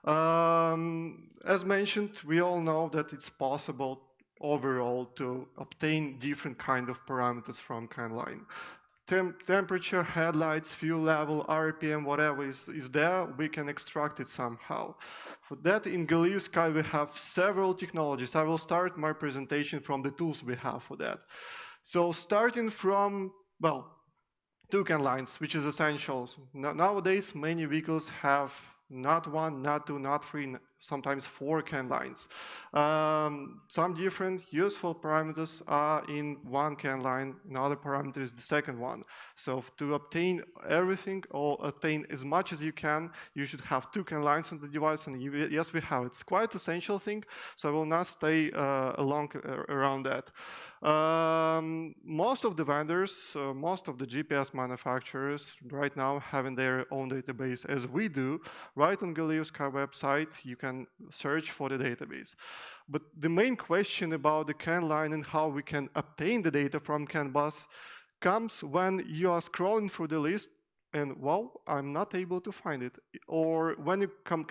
As mentioned, we all know that it's possible overall to obtain different kind of parameters from CAN line. Temperature, headlights, fuel level, RPM, whatever is there, we can extract it somehow. For that, in Galileo Sky, we have several technologies. I will start my presentation from the tools we have for that. So starting from, well, 2 CAN lines, which is essential. Nowadays, many vehicles have not 1, not 2, not 3, sometimes 4 CAN lines. Some different useful parameters are in 1 CAN line, another parameter is the second one. So to obtain everything or obtain as much as you can, you should have 2 CAN lines on the device, and yes, we have. It's quite an essential thing, so I will not stay long around that. Most of the vendors, most of the GPS manufacturers right now having their own database, as we do. Right on Galileo Sky website, you can search for the database. But the main question about the CAN line and how we can obtain the data from CAN bus comes when you are scrolling through the list and wow, I'm not able to find it. Or when you come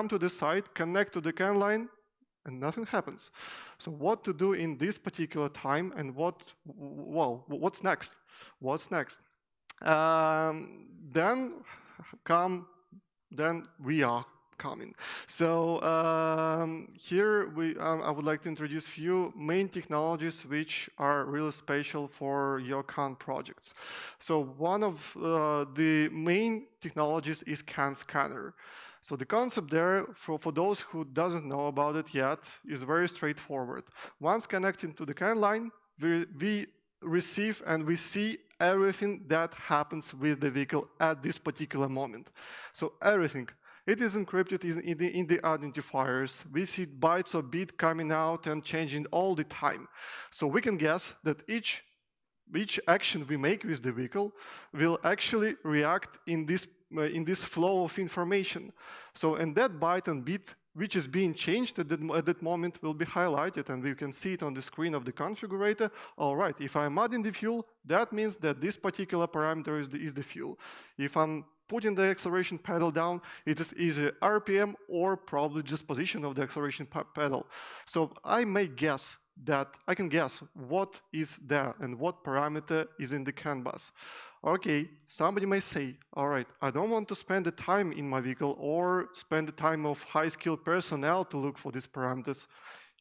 to the site, connect to the CAN line, and nothing happens. So what to do in this particular time, and what's next? What's next? Then we are coming. So here I would like to introduce few main technologies which are really special for your CAN projects. So one of the main technologies is CAN scanner. So the concept there, for those who doesn't know about it yet, is very straightforward. Once connecting to the CAN line, we receive and we see everything that happens with the vehicle at this particular moment. So everything. It is encrypted in the identifiers. We see bytes or bit coming out and changing all the time. So we can guess that each action we make with the vehicle will actually react in this flow of information. So, and that byte and bit which is being changed at that moment will be highlighted, and we can see it on the screen of the configurator. All right, if I'm adding the fuel, that means that this particular parameter is the fuel. If I'm putting the acceleration pedal down, it is either RPM or probably just position of the acceleration pedal. So I can guess what is there and what parameter is in the CAN bus. Okay, somebody may say, all right, I don't want to spend the time in my vehicle or spend the time of high-skilled personnel to look for these parameters.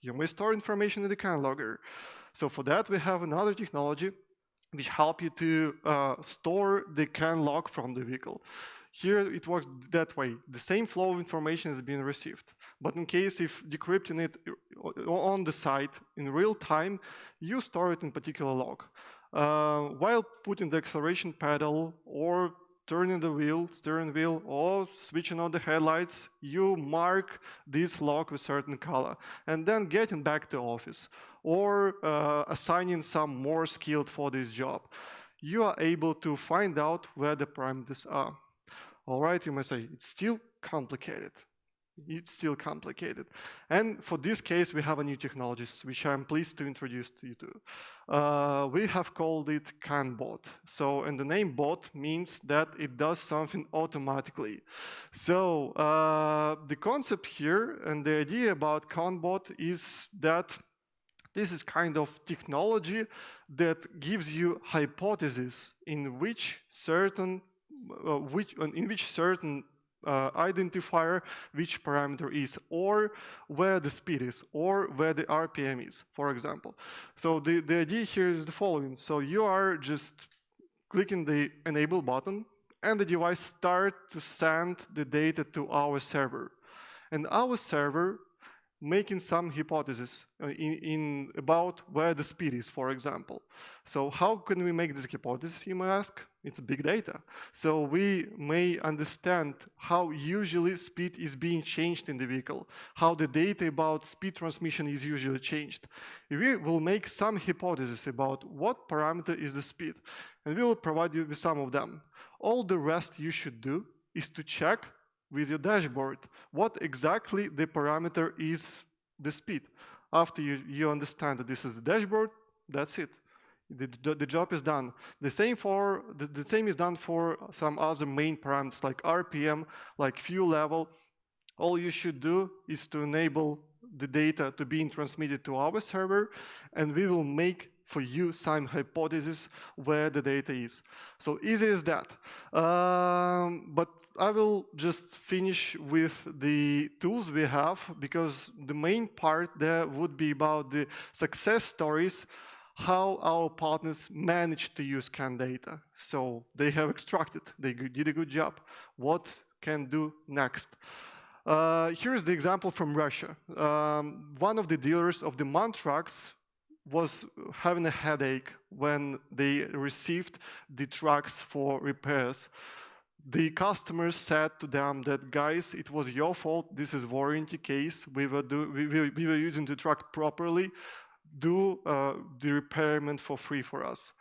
You may store information in the CAN logger. So for that, we have another technology which help you to store the CAN log from the vehicle. Here it works that way. The same flow of information is being received. But in case if decrypting it on the site in real time, you store it in particular log. While putting the acceleration pedal or turning the steering wheel, or switching on the headlights, you mark this log with certain color, and then getting back to office, or assigning some more skilled for this job, you are able to find out where the parameters are. All right, you may say, it's still complicated. It's still complicated. And for this case, we have a new technology, which I'm pleased to introduce to you to. We have called it CAN bot. So, and the name bot means that it does something automatically. So, the concept here and the idea about CAN bot is that this is kind of technology that gives you hypotheses in which certain identifier which parameter is, or where the speed is, or where the RPM is, for example. So the idea here is the following. So you are just clicking the enable button, and the device starts to send the data to our server. And our server making some hypotheses about where the speed is, for example. So how can we make this hypothesis, you may ask? It's big data. So we may understand how usually speed is being changed in the vehicle, how the data about speed transmission is usually changed. We will make some hypotheses about what parameter is the speed, and we will provide you with some of them. All the rest you should do is to check with your dashboard what exactly the parameter is the speed. After you understand that this is the dashboard, that's it. The job is done. The same is done for some other main parameters like RPM, like fuel level. All you should do is to enable the data to be transmitted to our server, and we will make for you some hypothesis where the data is. So easy as that. But I will just finish with the tools we have, because the main part there would be about the success stories, how our partners managed to use CAN data. So they have extracted, they did a good job. What can do next? Here's the example from Russia. One of the dealers of the MAN trucks was having a headache when they received the trucks for repairs. The customers said to them that, guys, it was your fault, this is warranty case, we were using the truck properly, do the repairment for free for us.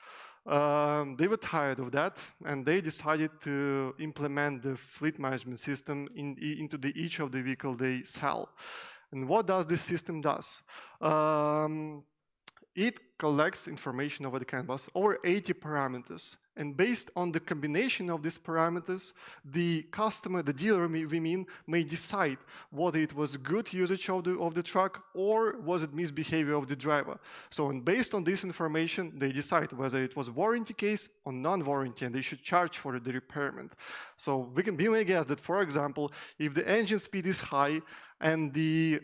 They were tired of that, and they decided to implement the fleet management system into each of the vehicle they sell. And what does this system do? it collects information over the CAN bus, over 80 parameters. And based on the combination of these parameters, the customer, the dealer, may decide whether it was good usage of the truck or was it misbehavior of the driver. So, and based on this information, they decide whether it was warranty case or non-warranty, and they should charge for the repairment. So we may guess that, for example, if the engine speed is high and the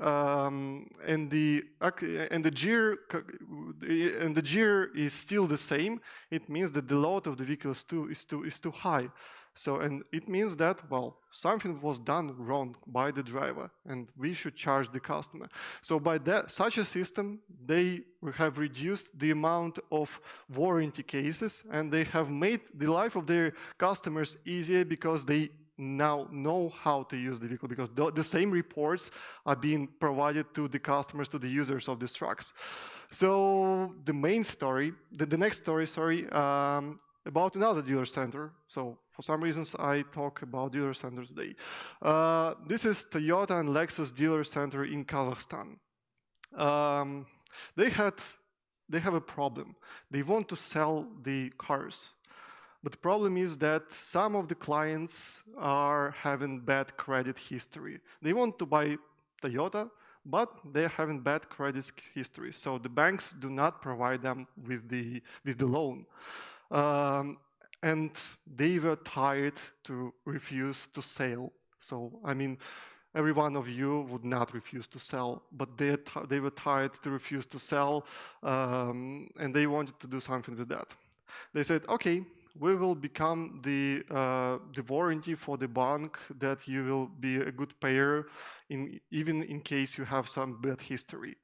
gear is still the same, it means that the load of the vehicle is too high. So, and it means that, well, something was done wrong by the driver, and we should charge the customer. So by that, such a system, they have reduced the amount of warranty cases, and they have made the life of their customers easier because they now know how to use the vehicle, because the same reports are being provided to the customers, to the users of these trucks. So the main story, the next story, about another dealer center. So for some reasons, I talk about dealer center today. This is Toyota and Lexus dealer center in Kazakhstan. They have a problem. They want to sell the cars. But the problem is that some of the clients are having bad credit history. They want to buy Toyota, but they're having bad credit history. So the banks do not provide them with the loan. And they were tired to refuse to sell. So, I mean, every one of you would not refuse to sell, but they were tired to refuse to sell, and they wanted to do something with that. They said, okay, we will become the warranty for the bank that you will be a good payer, even in case you have some bad history.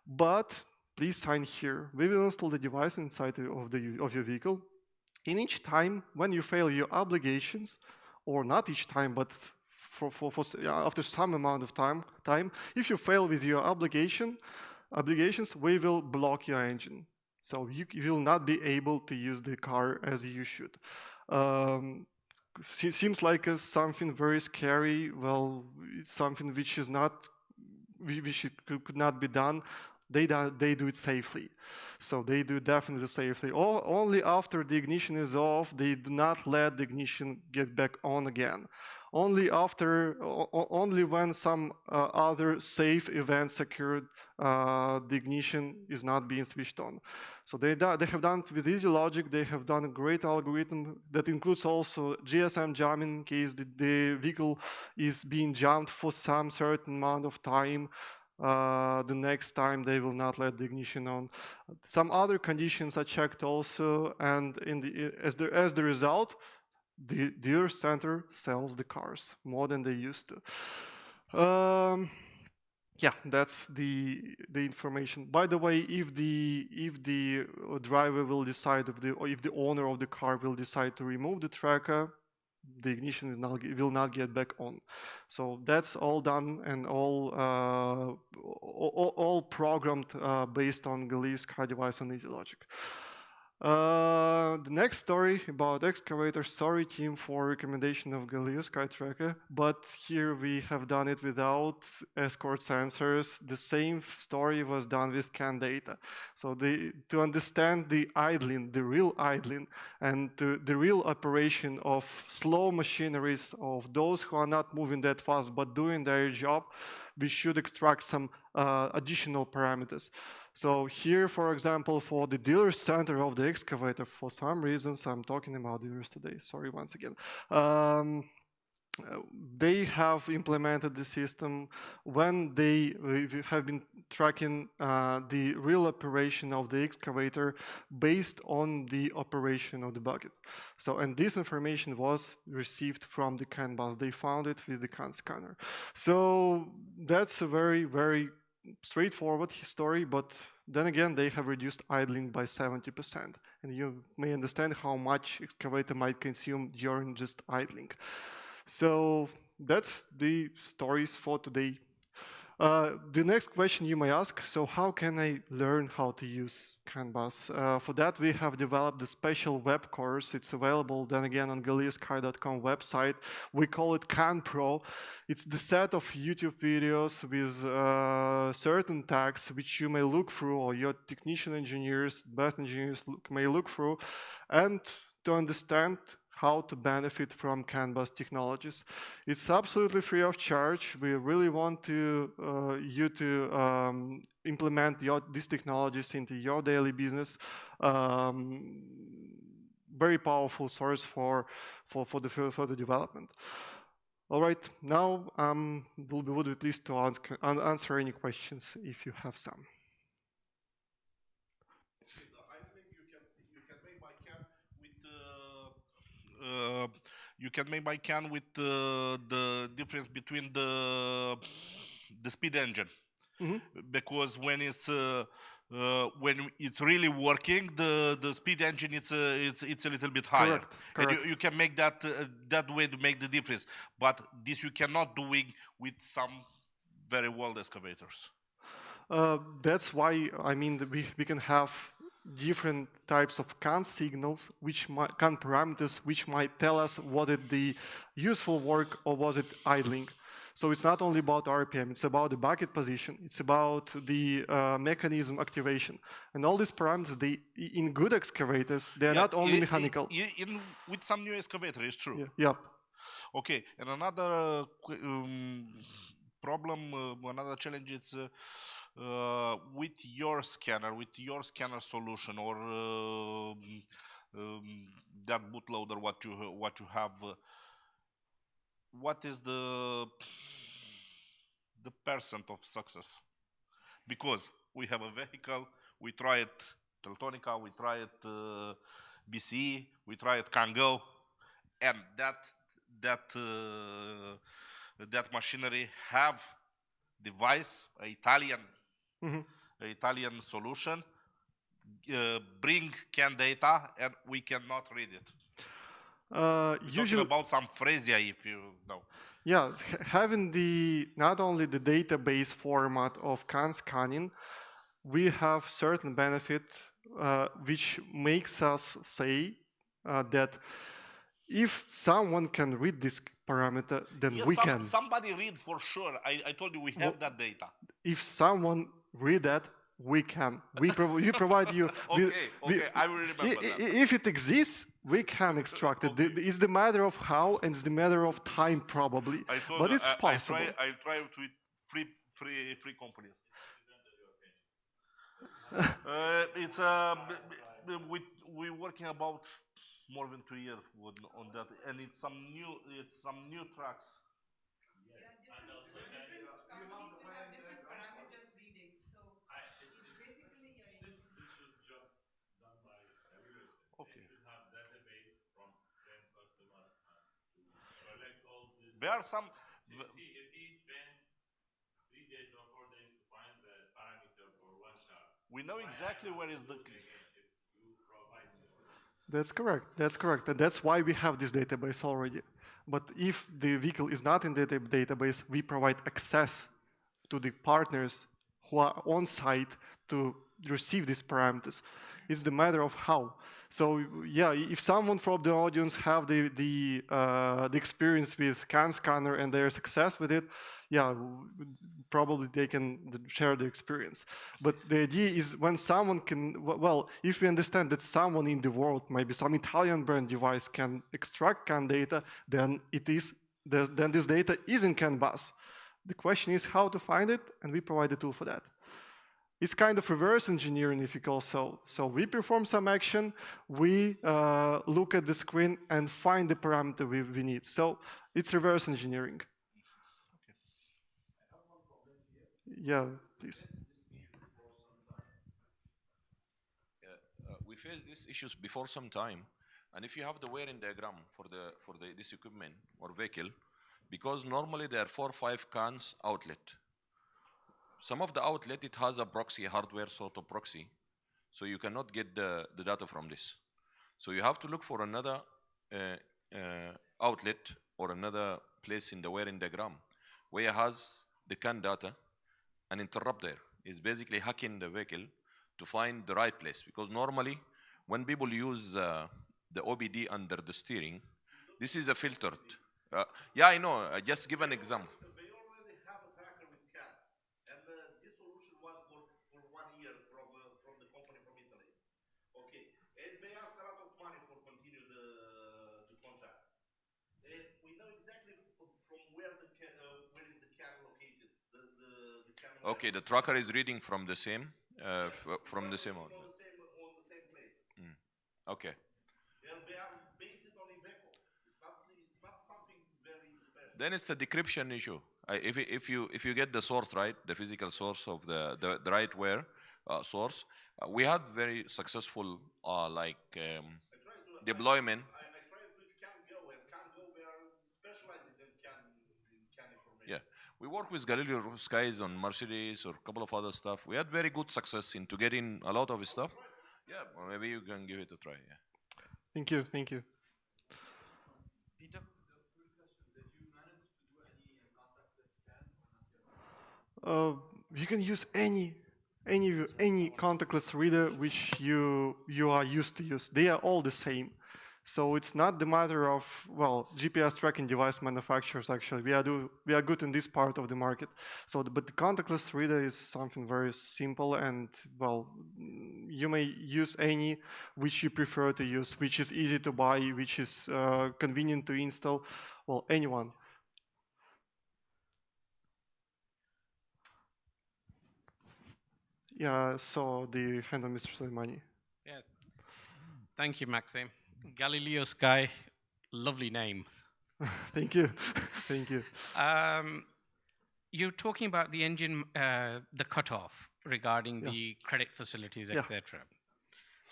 But please sign here. We will install the device inside of your vehicle. In each time when you fail your obligations, or not each time, but after some amount of time, if you fail with your obligations, we will block your engine. So you will not be able to use the car as you should. Seems like something very scary. Well, it's something which is not, could not be done. They do it safely. So they do definitely safely. Only after the ignition is off, they do not let the ignition get back on again. Only when some other safe events occurred, the ignition is not being switched on. So they have done it with easy logic. They have done a great algorithm that includes also GSM jamming in case the vehicle is being jammed for some certain amount of time. The next time they will not let the ignition on. Some other conditions are checked also, and as the result, the dealer center sells the cars more than they used to. Yeah, that's the information. By the way, if the driver will decide, or if the owner of the car will decide to remove the tracker, the ignition will not get back on. So that's all done and all programmed based on Galileo Sky device and easy logic. The next story about excavator. Sorry, team, for recommendation of Galileo Sky Tracker, but here we have done it without Escort sensors. The same story was done with CAN data. So to understand the idling, the real idling, and the real operation of slow machineries, of those who are not moving that fast but doing their job, we should extract some additional parameters. So here, for example, for the dealer center of the excavator, for some reasons, I'm talking about dealers today, sorry once again. They have implemented the system when they have been tracking the real operation of the excavator based on the operation of the bucket. So, and this information was received from the CAN bus. They found it with the CAN scanner. So that's a very, very straightforward story, but then again, they have reduced idling by 70%. And you may understand how much excavator might consume during just idling. So that's the stories for today. The next question you may ask, so how can I learn how to use Canvas? For that, we have developed a special web course. It's available then again on galileosky.com website. We call it CanPro. It's the set of YouTube videos with certain tags which you may look through, or your technician engineers, best engineers may look through, and to understand how to benefit from Canvas technologies. It's absolutely free of charge. We really want you to implement these technologies into your daily business. Very powerful source for the further development. All right, now would be pleased to answer any questions if you have some. You can make by CAN with the difference between the speed engine, because when it's really working, the speed engine it's a little bit higher. Correct. And you can make that that way to make the difference, but this you cannot do with some very old excavators. That's why I mean we can have different types of CAN signals, CAN parameters, which might tell us what is the useful work or was it idling. So it's not only about RPM, it's about the bucket position, it's about the mechanism activation. And all these parameters, in good excavators, they're not only mechanical. With some new excavator, it's true. Yeah. Okay, and another problem, another challenge is with your scanner solution, or that bootloader what you have, what is the percent of success? Because we have a vehicle, we try it Teltonica, we try it BCE, we try it Kango, and that machinery have device, Italian solution, bring CAN data, and we cannot read it. Usually about some phrasia, if you know. Yeah, having not only the database format of CAN scanning, we have certain benefit which makes us say that if someone can read this parameter, then we can. Somebody read for sure. I told you we have that data. If someone read that, we can. We provide you. Okay, I will remember that. If it exists, we can extract it. It's the matter of how, and it's the matter of time probably. But it's possible. I try with free companies. It's we're working about more than 2 years on that, and it's some new tracks. There are some. See, if he spent 3 days or 4 days to find the parameter for one car, we know exactly where is the. That's correct. That's correct. And that's why we have this database already. But if the vehicle is not in the database, we provide access to the partners who are on site to receive these parameters. It's the matter of how. So yeah, if someone from the audience have the experience with CAN scanner and their success with it, yeah, probably they can share the experience. But the idea is when someone can, well, if we understand that someone in the world, maybe some Italian brand device can extract CAN data, then then this data is in CAN bus. The question is how to find it, and we provide a tool for that. It's kind of reverse engineering, if you call so. So we perform some action, we look at the screen and find the parameter we need. So it's reverse engineering. Yeah, please. We faced these issues before some time, and if you have the wearing diagram for this equipment or vehicle, because normally there are 4 or 5 CANs outlet. Some of the outlet, it has a proxy, hardware sort of proxy, so you cannot get the data from this. So you have to look for another outlet or another place in the wearing diagram where it has the CAN data, an interrupt there. It's basically hacking the vehicle to find the right place. Because normally, when people use the OBD under the steering, this is a filtered. Yeah, I know. Just give an example. They already have a tracker with CAN, and this solution was for 1 year from the company from Italy. Okay, and they ask a lot of money for continue the contract. And we know exactly from where is the CAN located. The CAN. Okay, the tracker is reading from the same from the same outlet. On the same place. Okay. And they are based on Iveco. It's not something very special. Then it's a decryption issue. If you get the source right, the physical source of the right source, we had very successful deployment. I tried with CAN Go, and CAN Go we are specializing in CAN information. Yeah, we work with Galileo skies on Mercedes or a couple of other stuff. We had very good success into getting a lot of stuff. Yeah, well, maybe you can give it a try. Yeah. Thank you. Thank you. Peter? You can use any contactless reader which you are used to use. They are all the same. So it's not the matter of, well, GPS tracking device manufacturers actually. We are good in this part of the market. So, but the contactless reader is something very simple, and well, you may use any which you prefer to use, which is easy to buy, which is convenient to install. Well, anyone. Yeah, so the hand on Mr. Soleimani. Yes. Thank you, Maxim. Galileo Sky, lovely name. Thank you. Thank you. You're talking about the engine, the cutoff regarding the credit facilities, etc.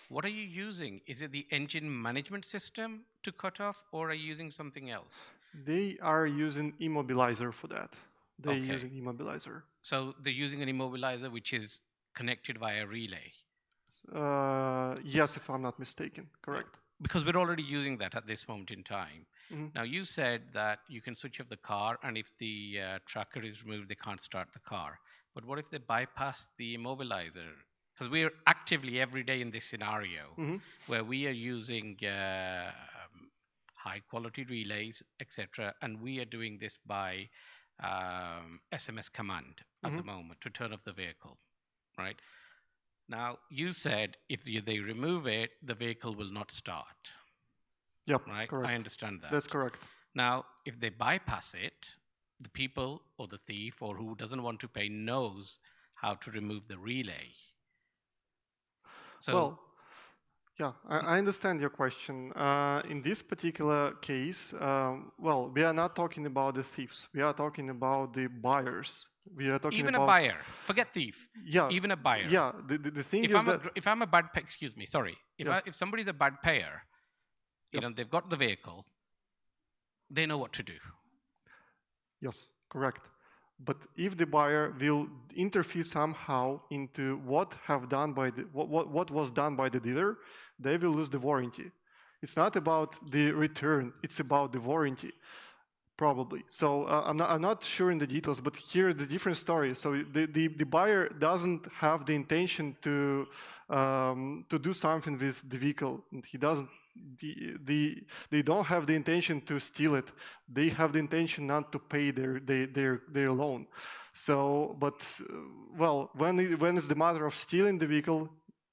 What are you using? Is it the engine management system to cut off, or are you using something else? They are using immobilizer for that. They're using immobilizer. So they're using an immobilizer which is connected via relay. Yes, if I'm not mistaken, correct. Because we're already using that at this moment in time. Now, you said that you can switch off the car, and if the tracker is removed, they can't start the car. But what if they bypass the immobilizer? Because we're actively every day in this scenario where we are using high-quality relays, etc., and we are doing this by SMS command at the moment to turn off the vehicle, right? Now, you said if they remove it, the vehicle will not start. Yep, right? correct. I understand that. That's correct. Now, if they bypass it, the people or the thief or who doesn't want to pay knows how to remove the relay. So, well, yeah, I understand your question. In this particular case, well, we are not talking about the thieves. We are talking about the buyers. We are talking even about a buyer, forget thief. Yeah, even a buyer. Yeah, the thing if is I'm that if I'm a bad excuse me, sorry. If somebody's a bad payer, you know, they've got the vehicle, they know what to do. Yes, correct. But if the buyer will interfere somehow into what was done by the dealer, they will lose the warranty. It's not about the return; it's about the warranty, probably. So I'm not sure in the details, but here is the different story. So the buyer doesn't have the intention to do something with the vehicle. He doesn't. They don't have the intention to steal it. They have the intention not to pay their loan. So, but well, when it's the matter of stealing the vehicle,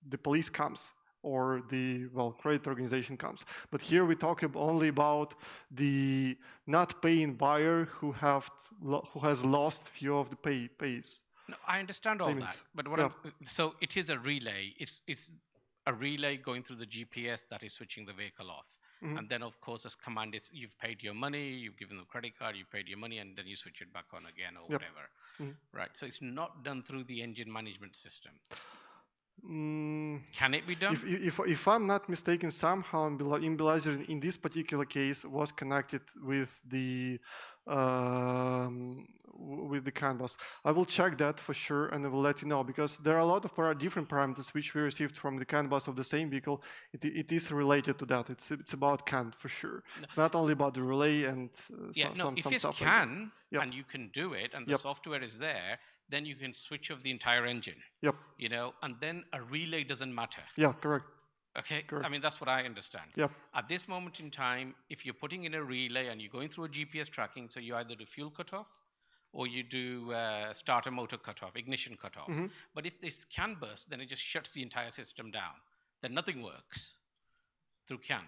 the police comes or the credit organization comes. But here we talk only about the not paying buyer who has lost few of the pays. No, I understand all payments. that, but what so it is a relay. It's a relay going through the GPS that is switching the vehicle off. And then, of course, as command is you've paid your money, you've given them a credit card, you've paid your money, and then you switch it back on again or whatever. Right, so it's not done through the engine management system. Can it be done? If I'm not mistaken, somehow immobilizer in this particular case was connected with the CAN bus. I will check that for sure, and I will let you know, because there are a lot of different parameters which we received from the CAN bus of the same vehicle. It is related to that. It's about CAN for sure. It's not only about the relay and if it's stuff CAN like and you can do it, and the software is there, then you can switch off the entire engine. Yep. You know, and then a relay doesn't matter. Yeah, correct. Okay, correct. I mean, that's what I understand. Yep. At this moment in time, if you're putting in a relay and you're going through a GPS tracking, so you either do fuel cutoff or you do starter motor cutoff, ignition cutoff. Mm-hmm. But if this CAN bursts, then it just shuts the entire system down. Then nothing works through CAN.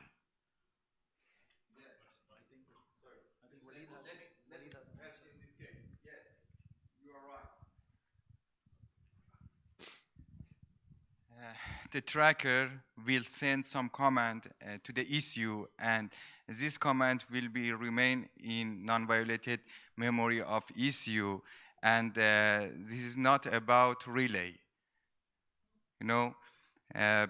The tracker will send some command to the ECU, and this command will be remain in non-violated memory of ECU, and this is not about relay, you know,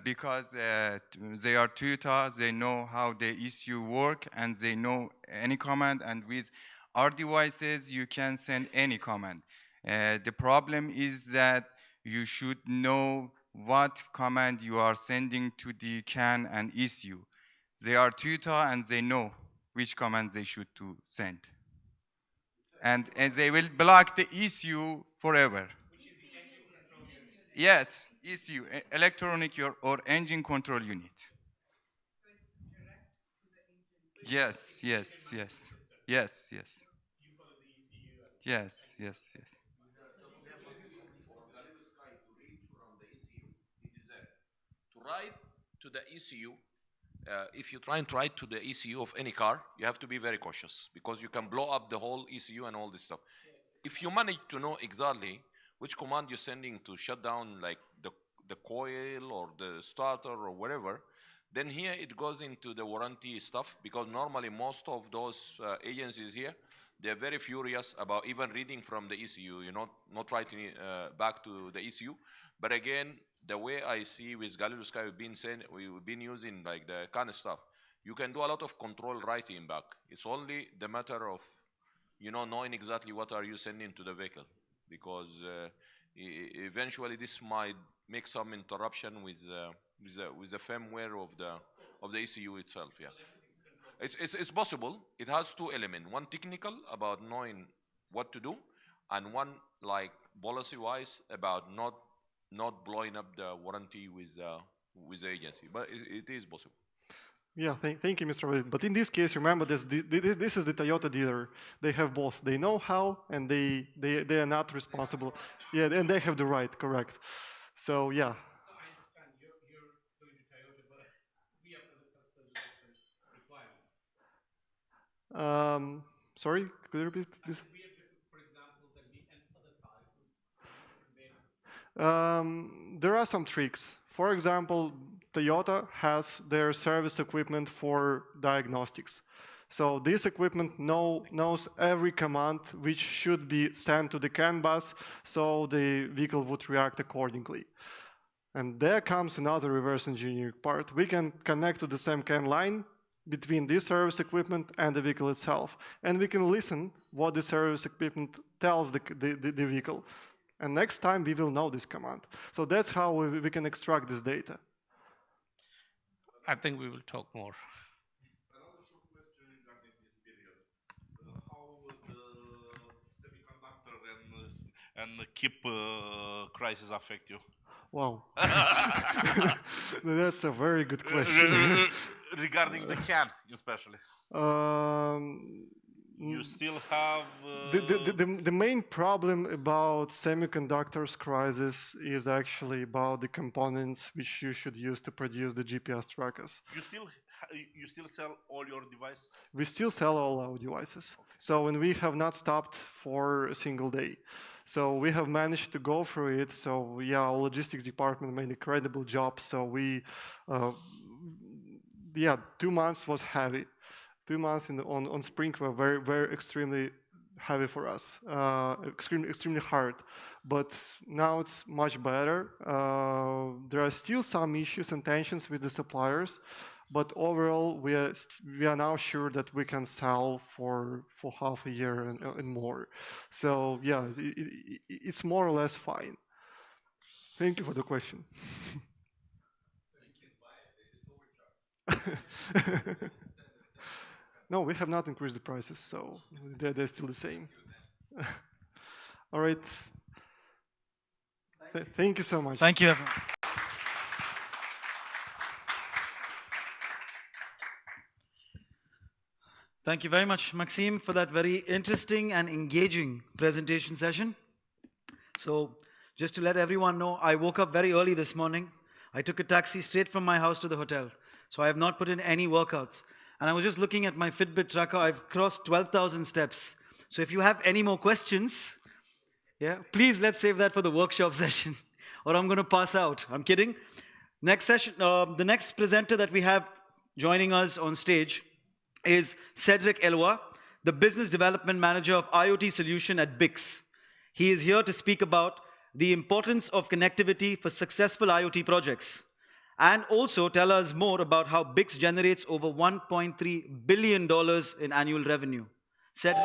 because they are Toyota, they know how the ECU work, and they know any command, and with our devices you can send any command. The problem is that you should know what command you are sending to the CAN and ECU. They are Toyota and they know which command they should to send. And they will block the ECU forever. Yes, ECU, electronic or engine control unit. Yes, yes, yes. Yes, yes. Yes, yes, yes. Write to the ECU, if you try and write to the ECU of any car, you have to be very cautious because you can blow up the whole ECU and all this stuff. If you manage to know exactly which command you're sending to shut down like the coil or the starter or whatever, then here it goes into the warranty stuff because normally most of those agencies here, they're very furious about even reading from the ECU, you know, not writing back to the ECU. But again, the way I see with Galileo Sky, we've been using like the kind of stuff. You can do a lot of control writing back. It's only the matter of, you know, knowing exactly what are you sending to the vehicle, because eventually this might make some interruption with the firmware of the ECU itself. Yeah, it's possible. It has two elements: one technical about knowing what to do, and one like policy-wise about not blowing up the warranty with the agency, but it is possible. Yeah, thank you, Mr. Walid. But in this case, remember this is the Toyota dealer. They have both. They know how, and they are not responsible. Yeah, and they have the right, correct. So yeah. Sorry, could you repeat this? There are some tricks. For example, Toyota has their service equipment for diagnostics. So this equipment knows every command which should be sent to the CAN bus so the vehicle would react accordingly. And there comes another reverse engineering part. We can connect to the same CAN line between this service equipment and the vehicle itself. And we can listen what the service equipment tells the vehicle. And next time we will know this command. So that's how we can extract this data. I think we will talk more. Another short question regarding this period. How would the semiconductor and the chip crisis affect you? Wow. That's a very good question. Regarding the CAN, especially. You still have... The main problem about semiconductors crisis is actually about the components which you should use to produce the GPS trackers. You still sell all your devices? We still sell all our devices. Okay. So, and we have not stopped for a single day. So we have managed to go through it. So yeah, our logistics department made an incredible job. So we, yeah, 2 months was heavy. 2 months on spring were very extremely heavy for us, extremely hard. But now it's much better. There are still some issues and tensions with the suppliers, but overall we are now sure that we can sell for half a year and more. So yeah, it's more or less fine. Thank you for the question. No, we have not increased the prices, so they're still the same. All right. Thank you so much. Thank you, everyone. Thank you very much, Maxime, for that very interesting and engaging presentation session. So, just to let everyone know, I woke up very early this morning. I took a taxi straight from my house to the hotel. So I have not put in any workouts. And I was just looking at my Fitbit tracker. I've crossed 12,000 steps. So if you have any more questions, yeah, please let's save that for the workshop session, or I'm going to pass out. I'm kidding. Next session, the next presenter that we have joining us on stage is Cedric Eloy, the Business Development Manager of IoT Solution at BICS. He is here to speak about the importance of connectivity for successful IoT projects, and also tell us more about how BICS generates over $1.3 billion in annual revenue. Cedric.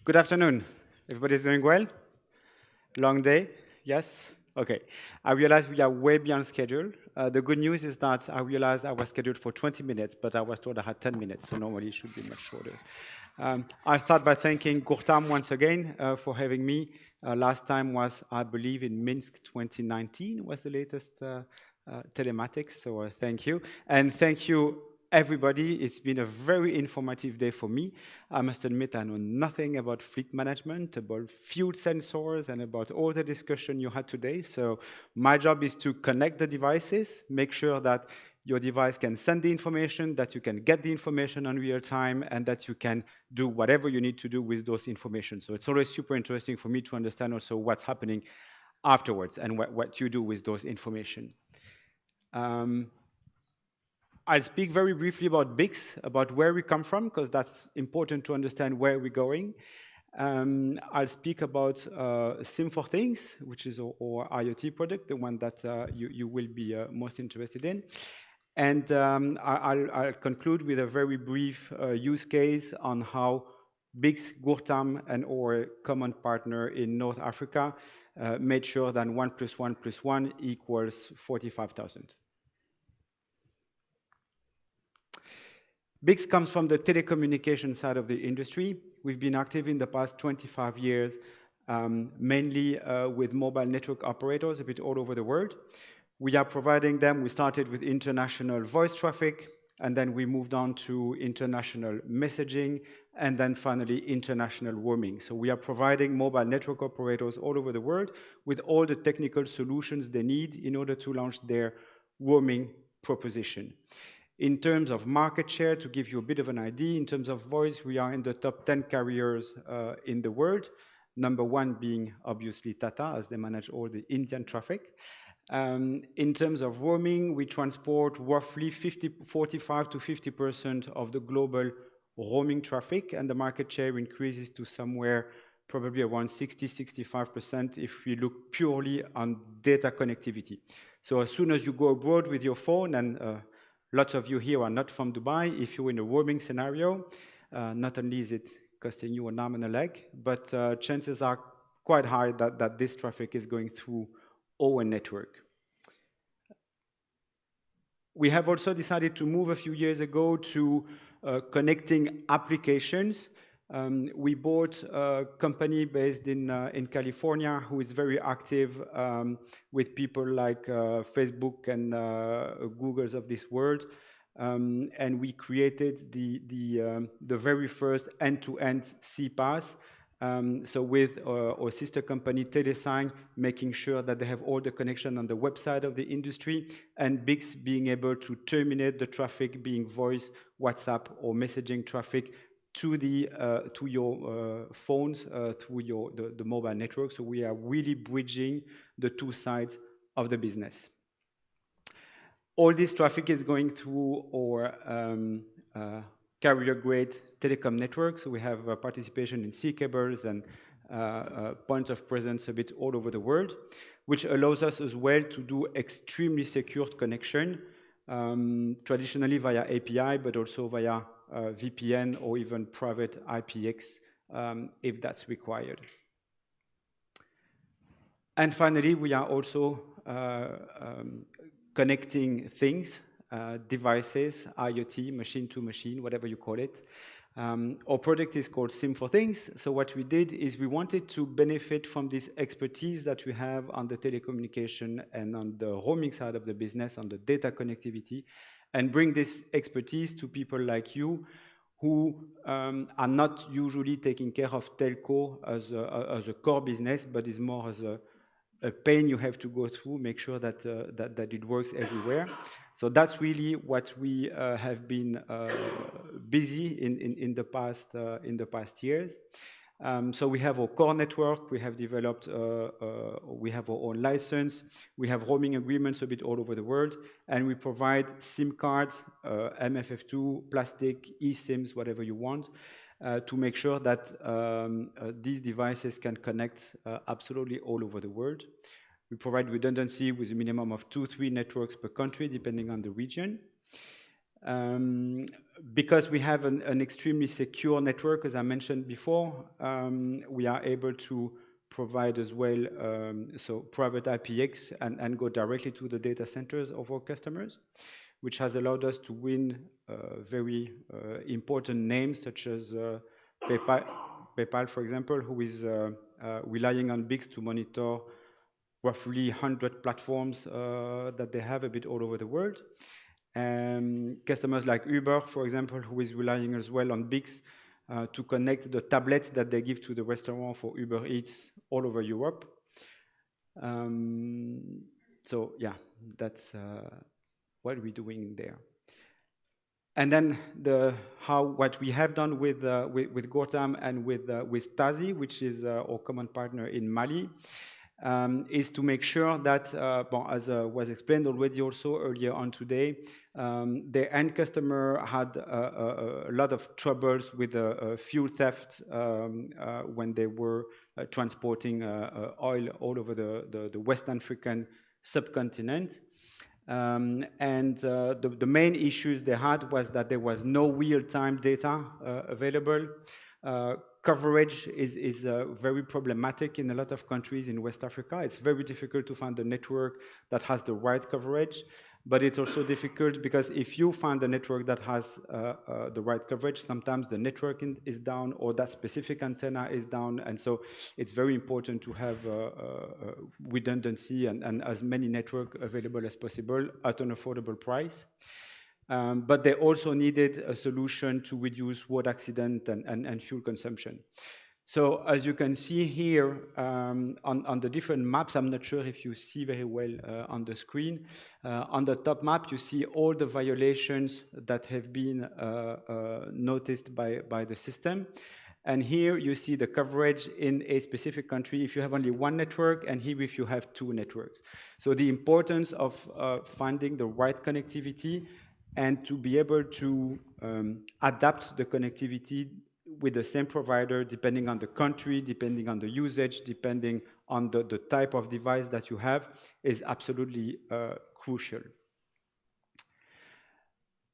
Good afternoon. Everybody's doing well? Long day? Yes? Okay. I realize we are way beyond schedule. The good news is that I realized I was scheduled for 20 minutes, but I was told I had 10 minutes, so normally it should be much shorter. I'll start by thanking Gurtam once again for having me. Last time was, I believe, in Minsk 2019 was the latest telematics, so thank you. And thank you, everybody. It's been a very informative day for me. I must admit I know nothing about fleet management, about fuel sensors, and about all the discussion you had today. So my job is to connect the devices, make sure that your device can send the information, that you can get the information on real time, and that you can do whatever you need to do with those information. So it's always super interesting for me to understand also what's happening afterwards and what you do with those information. I'll speak very briefly about BICS, about where we come from, because that's important to understand where we're going. I'll speak about Sim4Things, which is our IoT product, the one that you will be most interested in. And I'll conclude with a very brief use case on how BICS, Gurtam, and our common partner in North Africa made sure that 1 + 1 + 1 equals 45,000. BICS comes from the telecommunication side of the industry. We've been active in the past 25 years, mainly with mobile network operators a bit all over the world. We are providing them, we started with international voice traffic, and then we moved on to international messaging, and then finally international roaming. So we are providing mobile network operators all over the world with all the technical solutions they need in order to launch their roaming proposition. In terms of market share, to give you a bit of an idea, in terms of voice, we are in the top 10 carriers in the world. Number one being obviously Tata, as they manage all the Indian traffic. In terms of roaming, we transport roughly 45 to 50% of the global roaming traffic, and the market share increases to somewhere probably around 60–65% if we look purely on data connectivity. So as soon as you go abroad with your phone, and lots of you here are not from Dubai, if you're in a roaming scenario, not only is it costing you an arm and a leg, but chances are quite high that this traffic is going through our network. We have also decided to move a few years ago to connecting applications. We bought a company based in California who is very active with people like Facebook and Googles of this world. And we created the very first end-to-end CPaaS. So with our sister company Telesign, making sure that they have all the connection on the website of the industry, and BICS being able to terminate the traffic, being voice, WhatsApp, or messaging traffic to your phones through the mobile network. So we are really bridging the two sides of the business. All this traffic is going through our carrier-grade telecom network. So we have participation in sea cables and points of presence a bit all over the world, which allows us as well to do extremely secured connection, traditionally via API, but also via VPN or even private IPX if that's required. And finally, we are also connecting things devices, IoT, machine to machine, whatever you call it. Our product is called SIM for Things. So what we did is we wanted to benefit from this expertise that we have on the telecommunication and on the roaming side of the business, on the data connectivity, and bring this expertise to people like you who are not usually taking care of telco as a core business, but is more as a pain you have to go through, make sure that, that it works everywhere. So that's really what we have been busy in the past years. So we have our core network, we have developed, we have our own license, we have roaming agreements a bit all over the world, and we provide SIM cards, MFF2, plastic, eSIMs, whatever you want, to make sure that these devices can connect absolutely all over the world. We provide redundancy with a minimum of 2-3 networks per country, depending on the region. Because we have an extremely secure network, as I mentioned before, we are able to provide as well so private IPX and go directly to the data centers of our customers, which has allowed us to win very important names such as PayPal, for example, who is relying on BICS to monitor roughly 100 platforms that they have a bit all over the world. Customers like Uber, for example, who is relying as well on BICS to connect the tablets that they give to the restaurant for Uber Eats all over Europe. So yeah, that's what we're doing there. And then what we have done with Gurtam and with Tazi, which is our common partner in Mali, is to make sure that, as was explained already also earlier on today, the end customer had a lot of troubles with fuel theft when they were transporting oil all over the West African subcontinent. And the main issues they had was that there was no real-time data available. Coverage is very problematic in a lot of countries in West Africa. It's very difficult to find a network that has the right coverage, but it's also difficult because if you find a network that has the right coverage, sometimes the network is down or that specific antenna is down, and so it's very important to have redundancy and as many networks available as possible at an affordable price. But they also needed a solution to reduce road accident and fuel consumption. So as you can see here on the different maps, I'm not sure if you see very well on the screen. On the top map, you see all the violations that have been noticed by the system. And here you see the coverage in a specific country if you have only one network, and here if you have 2 networks. So the importance of finding the right connectivity and to be able to adapt the connectivity with the same provider depending on the country, depending on the usage, depending on the type of device that you have is absolutely crucial.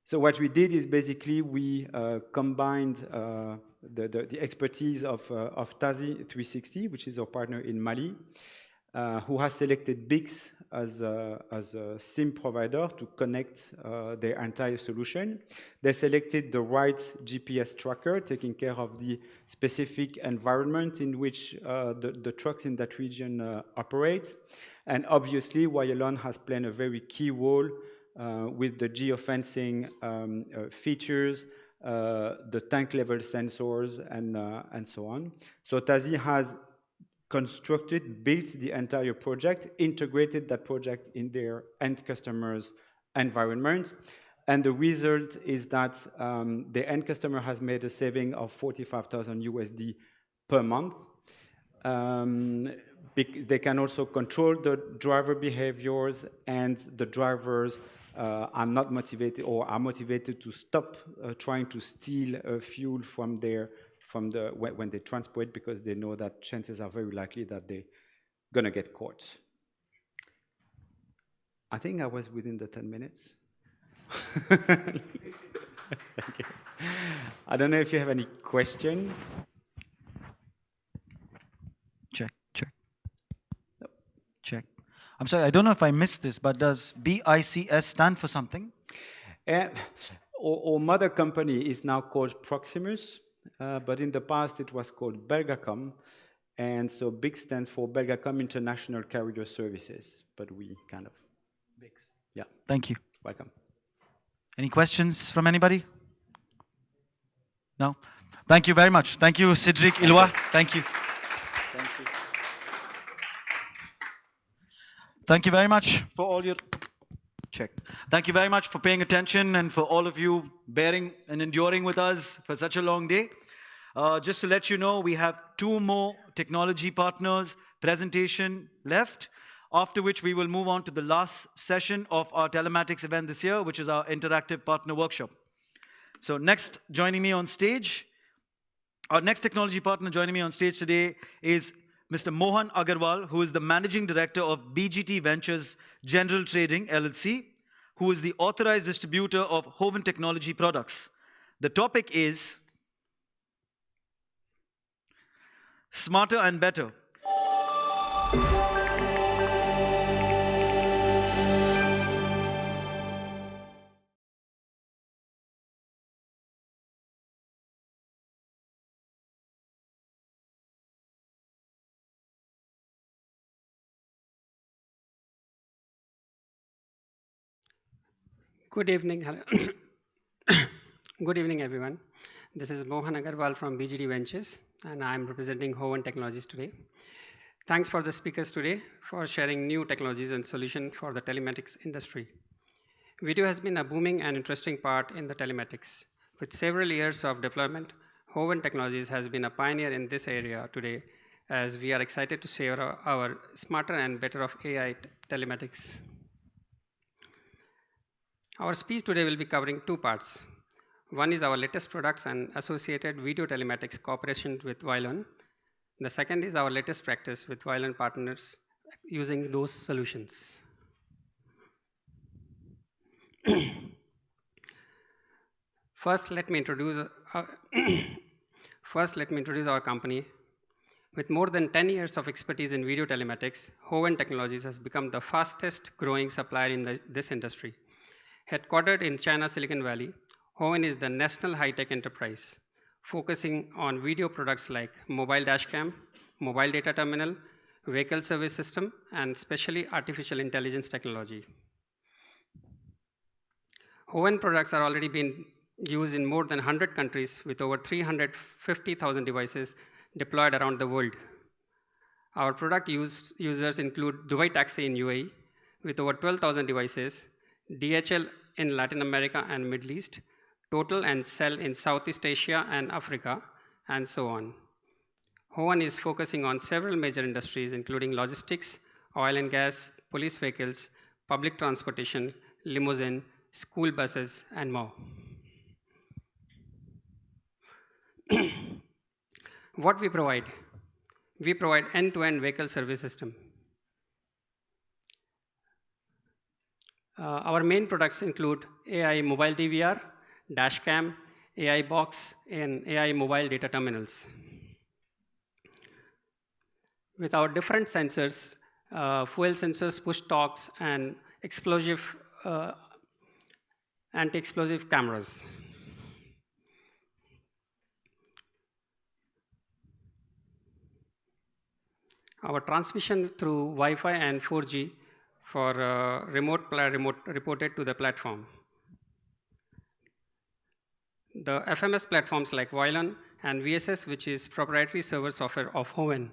So what we did is basically we combined the expertise of Tazi 360, which is our partner in Mali, who has selected BICS as a SIM provider to connect their entire solution. They selected the right GPS tracker, taking care of the specific environment in which the trucks in that region operate. And obviously, Wialon has played a very key role with the geofencing features, the tank level sensors, and so on. So Tazi has built the entire project, integrated that project in their end customers' environment. And the result is that the end customer has made a saving of $45,000 per month. They can also control the driver behaviors, and the drivers are not motivated or are motivated to stop trying to steal fuel from when they transport, because they know that chances are very likely that they're gonna get caught. I think I was within the 10 minutes. Thank you. I don't know if you have any question. Check. No. Check. I'm sorry, I don't know if I missed this, but does BICS stand for something? And our mother company is now called Proximus, but in the past it was called Belgacom. And so BICS stands for Belgacom International Carrier Services, but we kind of... BICS. Yeah. Thank you. Welcome. Any questions from anybody? No? Thank you very much. Thank you, Cedric, Ilwa. Thank you. Thank you. Thank you very much for all your... Check. Thank you very much for paying attention and for all of you bearing and enduring with us for such a long day. Just to let you know, we have 2 more technology partners presentation left, after which we will move on to the last session of our telematics event this year, which is our interactive partner workshop. So next, joining me on stage, our next technology partner joining me on stage today is Mr. Mohan Agarwal, who is the Managing Director of BGT Ventures General Trading, LLC, who is the authorized distributor of Hoven Technology products. The topic is Smarter and Better. Good evening. Good evening, everyone. This is Mohan Agarwal from BGT Ventures, and I'm representing Hoven Technologies today. Thanks for the speakers today for sharing new technologies and solutions for the telematics industry. Video has been a booming and interesting part in the telematics. With several years of deployment, Hoven Technologies has been a pioneer in this area today, as we are excited to share our smarter and better of AI telematics. Our speech today will be covering 2 parts. One is our latest products and associated video telematics cooperation with Wialon. The second is our latest practice with Wialon partners using those solutions. First, let me introduce our company. With more than 10 years of expertise in video telematics, Hoven Technologies has become the fastest growing supplier in this industry. Headquartered in China, Silicon Valley, Hoven is the national high-tech enterprise, focusing on video products like mobile dashcam, mobile data terminal, vehicle service system, and especially artificial intelligence technology. Hoven products are already being used in more than 100 countries with over 350,000 devices deployed around the world. Our product users include Dubai Taxi in UAE with over 12,000 devices, DHL in Latin America and Middle East, Total and Cell in Southeast Asia and Africa, and so on. Hoven is focusing on several major industries, including logistics, oil and gas, police vehicles, public transportation, limousine, school buses, and more. What we provide? We provide end-to-end vehicle service system. Our main products include AI mobile DVR, dashcam, AI box, and AI mobile data terminals. With our different sensors, fuel sensors, push torques, and anti-explosive cameras. Our transmission through Wi-Fi and 4G for remote reported to the platform. The FMS platforms like Wialon and VSS, which is proprietary server software of Hoven.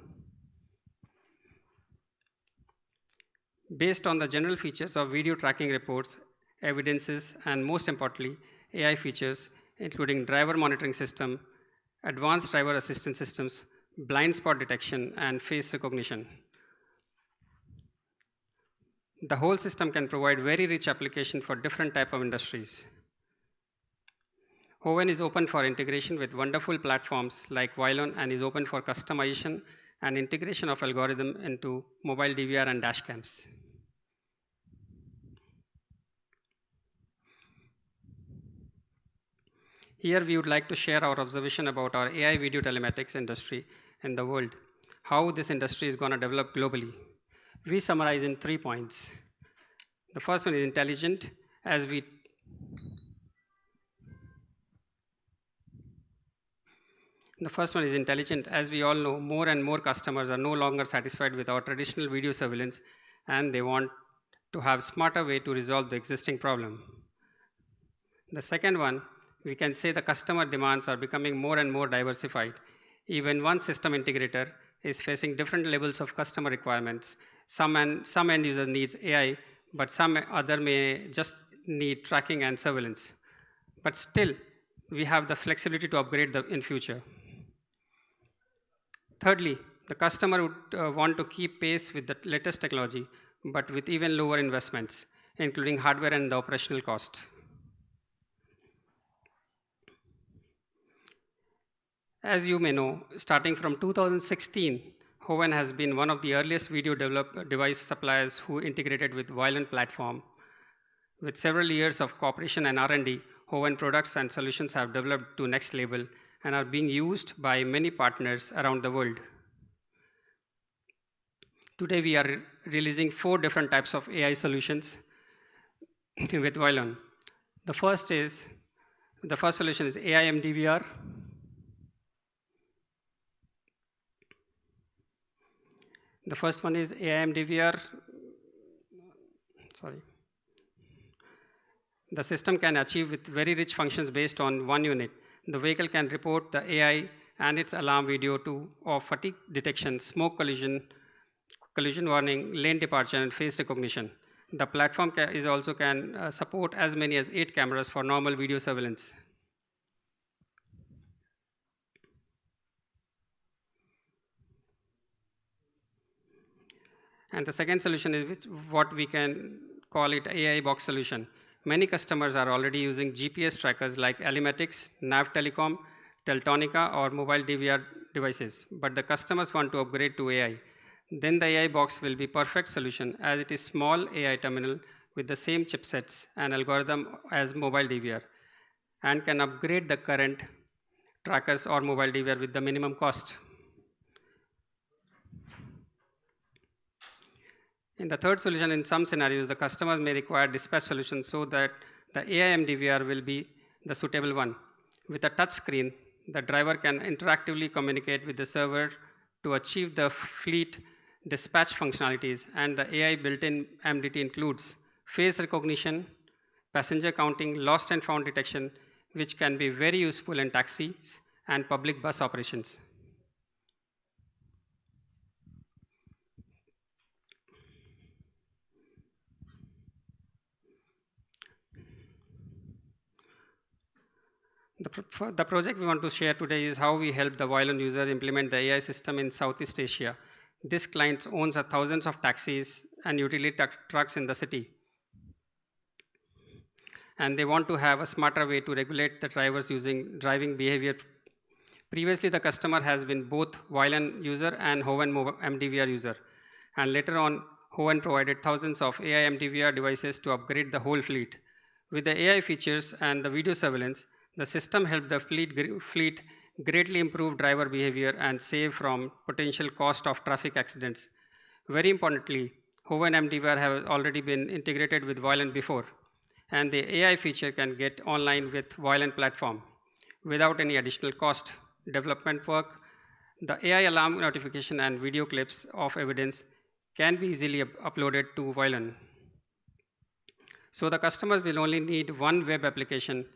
Based on the general features of video tracking reports, evidences, and most importantly, AI features, including driver monitoring system, advanced driver assistance systems, blind spot detection, and face recognition. The whole system can provide very rich application for different type of industries. Hoven is open for integration with wonderful platforms like Wialon and is open for customization and integration of algorithm into mobile DVR and dashcams. Here we would like to share our observation about our AI video telematics industry in the world, how this industry is going to develop globally. We summarize in 3 points. The first one is intelligent. As we The first one is intelligent. As we all know, more and more customers are no longer satisfied with our traditional video surveillance, and they want to have smarter way to resolve the existing problem. The second one, we can say the customer demands are becoming more and more diversified. Even one system integrator is facing different levels of customer requirements. Some end user needs AI, but some other may just need tracking and surveillance. But still, we have the flexibility to upgrade in future. Thirdly, the customer would want to keep pace with the latest technology, but with even lower investments, including hardware and the operational cost. As you may know, starting from 2016, Hoven has been one of the earliest video device suppliers who integrated with Wialon platform. With several years of cooperation and R&D, Hoven products and solutions have developed to next level and are being used by many partners around the world. Today, we are releasing 4 different types of AI solutions with Wialon. The first solution is AI MDVR. The first one is AI MDVR. Sorry. The system can achieve with very rich functions based on one unit. The vehicle can report the AI and its alarm video of fatigue detection, smoke collision warning, lane departure, and face recognition. The platform also can support as many as 8 cameras for normal video surveillance. And the second solution is what we can call it AI box solution. Many customers are already using GPS trackers like Telematics, Nav Telecom, Teltonica, or mobile DVR devices, but the customers want to upgrade to AI. Then the AI box will be perfect solution as it is small AI terminal with the same chipsets and algorithm as mobile DVR and can upgrade the current trackers or mobile DVR with the minimum cost. In the third solution, in some scenarios, the customers may require dispatch solutions so that the AI MDVR will be the suitable one. With a touch screen, the driver can interactively communicate with the server to achieve the fleet dispatch functionalities, and the AI built-in MDT includes face recognition, passenger counting, lost and found detection, which can be very useful in taxis and public bus operations. The project we want to share today is how we help the Wialon users implement the AI system in Southeast Asia. This client owns thousands of taxis and utility trucks in the city. And they want to have a smarter way to regulate the drivers using driving behavior. Previously, the customer has been both Wialon user and Hoven MDVR user. And later on, Hoven provided thousands of AI MDVR devices to upgrade the whole fleet. With the AI features and the video surveillance, the system helped the fleet greatly improve driver behavior and save from potential cost of traffic accidents. Very importantly, Hoven MDVR have already been integrated with Wialon before, and the AI feature can get online with Wialon platform without any additional cost. Development work, the AI alarm notification and video clips of evidence can be easily uploaded to Wialon. So the customers will only need one web application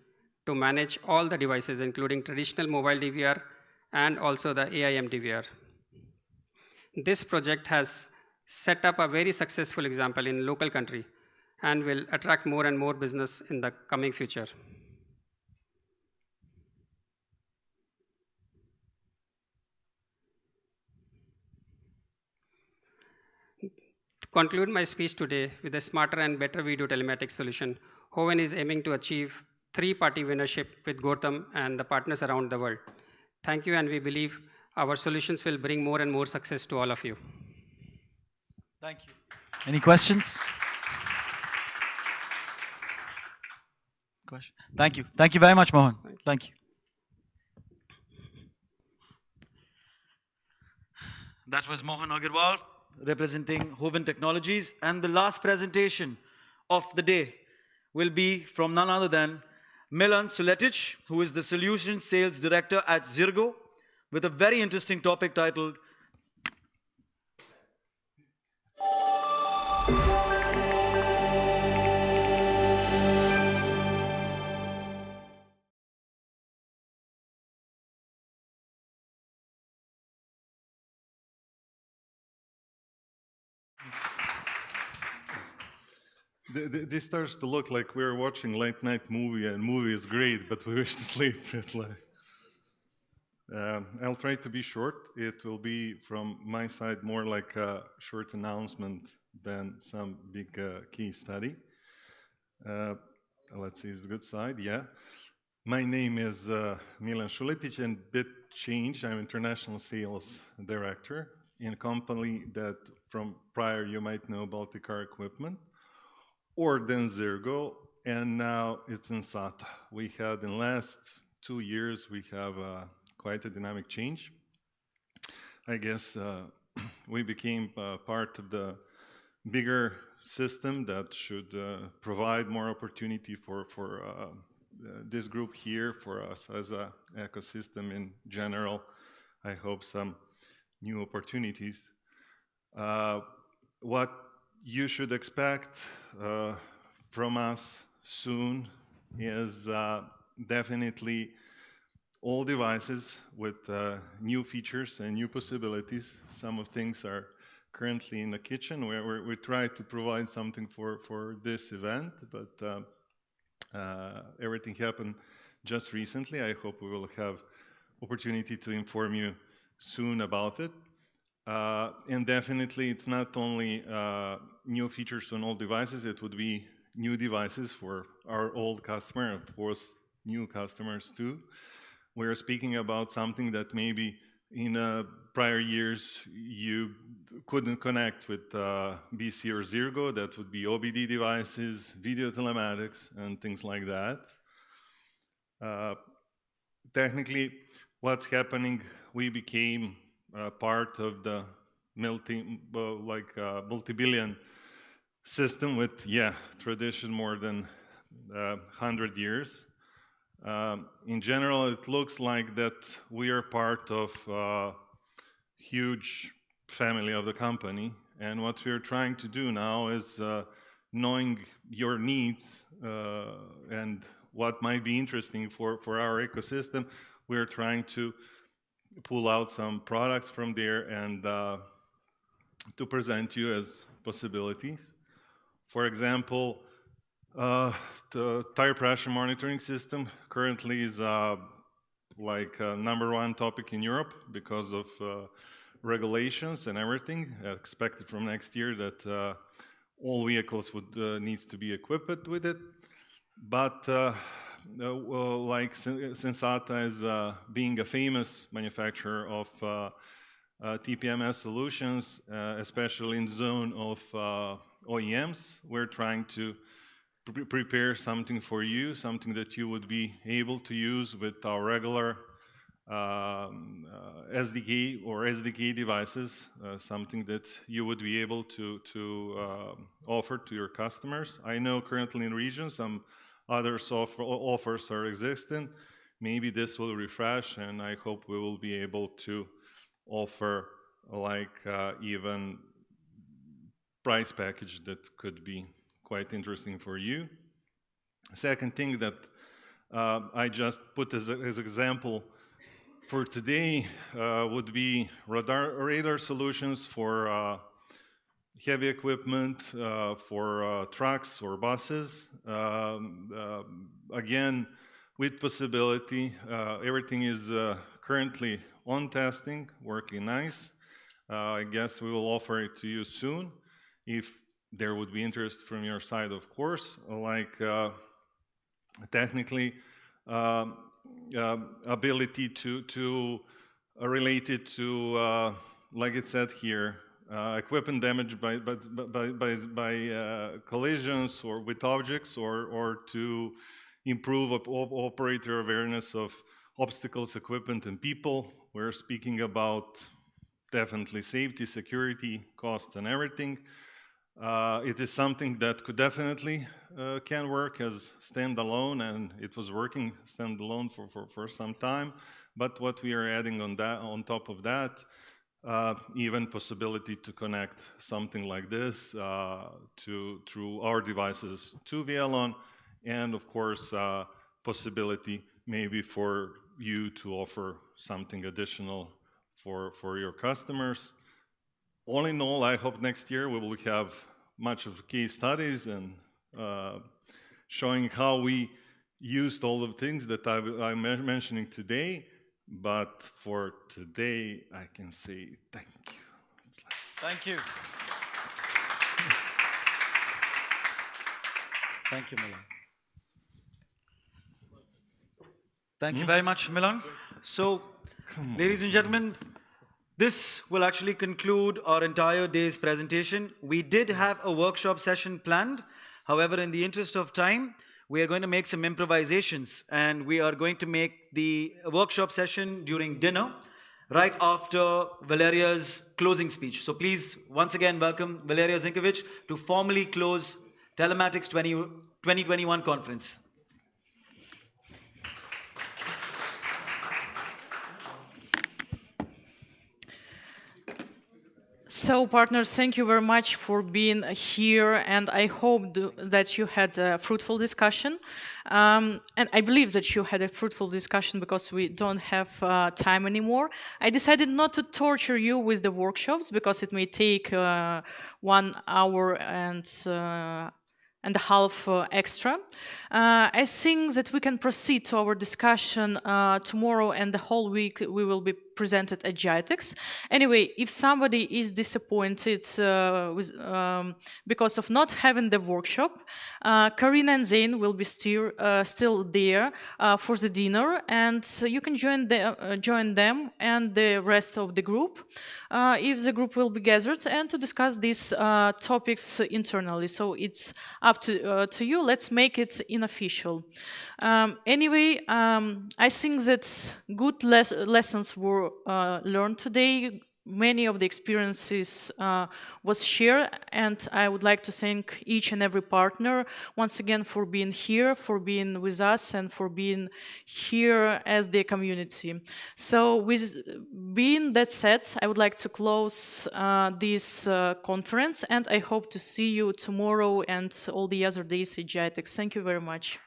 to manage all the devices, including traditional mobile DVR and also the AI MDVR. This project has set up a very successful example in local country and will attract more and more business in the coming future. To conclude my speech today with a smarter and better video telematics solution, Hoven is aiming to achieve 3-party winnership with Gurtam and the partners around the world. Thank you, and we believe our solutions will bring more and more success to all of you. Thank you. Any questions? Question? Thank you. Thank you very much, Mohan. Thank you. That was Mohan Agarwal representing Hoven Technologies. And the last presentation of the day will be from none other than Milan Suletic, who is the Solution Sales Director at Zirgo. with a very interesting topic titled This starts to look like we're watching late night movie, and movie is great, but we wish to sleep. It's like, I'll try to be short. It will be from my side more like a short announcement than some big key study. Let's see, is the good side? Yeah. My name is Milan Šuletić, and bit change. I'm international sales director in a company that from prior you might know about the car equipment, or then Zergo, and now it's Sensata. We had in the last 2 years, we have quite a dynamic change. I guess we became part of the bigger system that should provide more opportunity for this group here, for us as an ecosystem in general. I hope some new opportunities. What you should expect from us soon is definitely all devices with new features and new possibilities. Some of things are currently in the kitchen where we try to provide something for this event, but everything happened just recently. I hope we will have opportunity to inform you soon about it. And definitely it's not only new features on all devices, it would be new devices for our old customer, of course, new customers too. We're speaking about something that maybe in prior years you couldn't connect with BC or Zergo. That would be OBD devices, video telematics, and things like that. Technically, what's happening, we became part of the multi-billion system with, tradition more than 100 years. In general, it looks like that we are part of a huge family of the company. And what we're trying to do now is knowing your needs and what might be interesting for our ecosystem, we're trying to pull out some products from there and to present you as possibilities. For example, the tire pressure monitoring system currently is like #1 topic in Europe because of regulations and everything. Expected from next year that all vehicles would needs to be equipped with it. But like Sensata is being a famous manufacturer of TPMS solutions, especially in the zone of OEMs, we're trying to prepare something for you, something that you would be able to use with our regular SDK or SDK devices, something that you would be able to offer to your customers. I know currently in region some other offers are existing. Maybe this will refresh, and I hope we will be able to offer like even price package that could be quite interesting for you. Second thing that I just put as example for today would be radar solutions for heavy equipment, for trucks or buses. Again, with possibility, everything is currently on testing, working nice. I guess we will offer it to you soon if there would be interest from your side, of course, like technically ability to relate it to, like it said here, equipment damage by collisions or with objects, or to improve operator awareness of obstacles, equipment, and people. We're speaking about definitely safety, security, cost, and everything. It is something that could definitely can work as standalone, and it was working standalone for some time. But what we are adding on top of that, even possibility to connect something like this through our devices to Wialon, and of course, possibility maybe for you to offer something additional for your customers. All in all, I hope next year we will have much of case studies and showing how we used all the things that I'm mentioning today. But for today, I can say thank you. Thank you. Thank you, Milan. Thank you very much, Milan. So, ladies and gentlemen, this will actually conclude our entire day's presentation. We did have a workshop session planned. However, in the interest of time, we are going to make some improvisations, and we are going to make the workshop session during dinner, right after Valeriya's closing speech. So please, once again, welcome Valeriya Zinkevich to formally close Telematics 2021 conference. So, partners, thank you very much for being here, and I hope that you had a fruitful discussion. And I believe that you had a fruitful discussion because we don't have time anymore. I decided not to torture you with the workshops because it may take 1 hour and a half extra. I think that we can proceed to our discussion tomorrow, and the whole week we will be presented at GITEX. Anyway, if somebody is disappointed because of not having the workshop, Karina and Zain will be still there for the dinner, and you can join them and the rest of the group if the group will be gathered, and to discuss these topics internally. So it's up to you. Let's make it unofficial. Anyway, I think that good lessons were learned today. Many of the experiences was shared, and I would like to thank each and every partner once again for being here, for being with us, and for being here as the community. So with being that said, I would like to close this conference, and I hope to see you tomorrow and all the other days at GITEX. Thank you very much.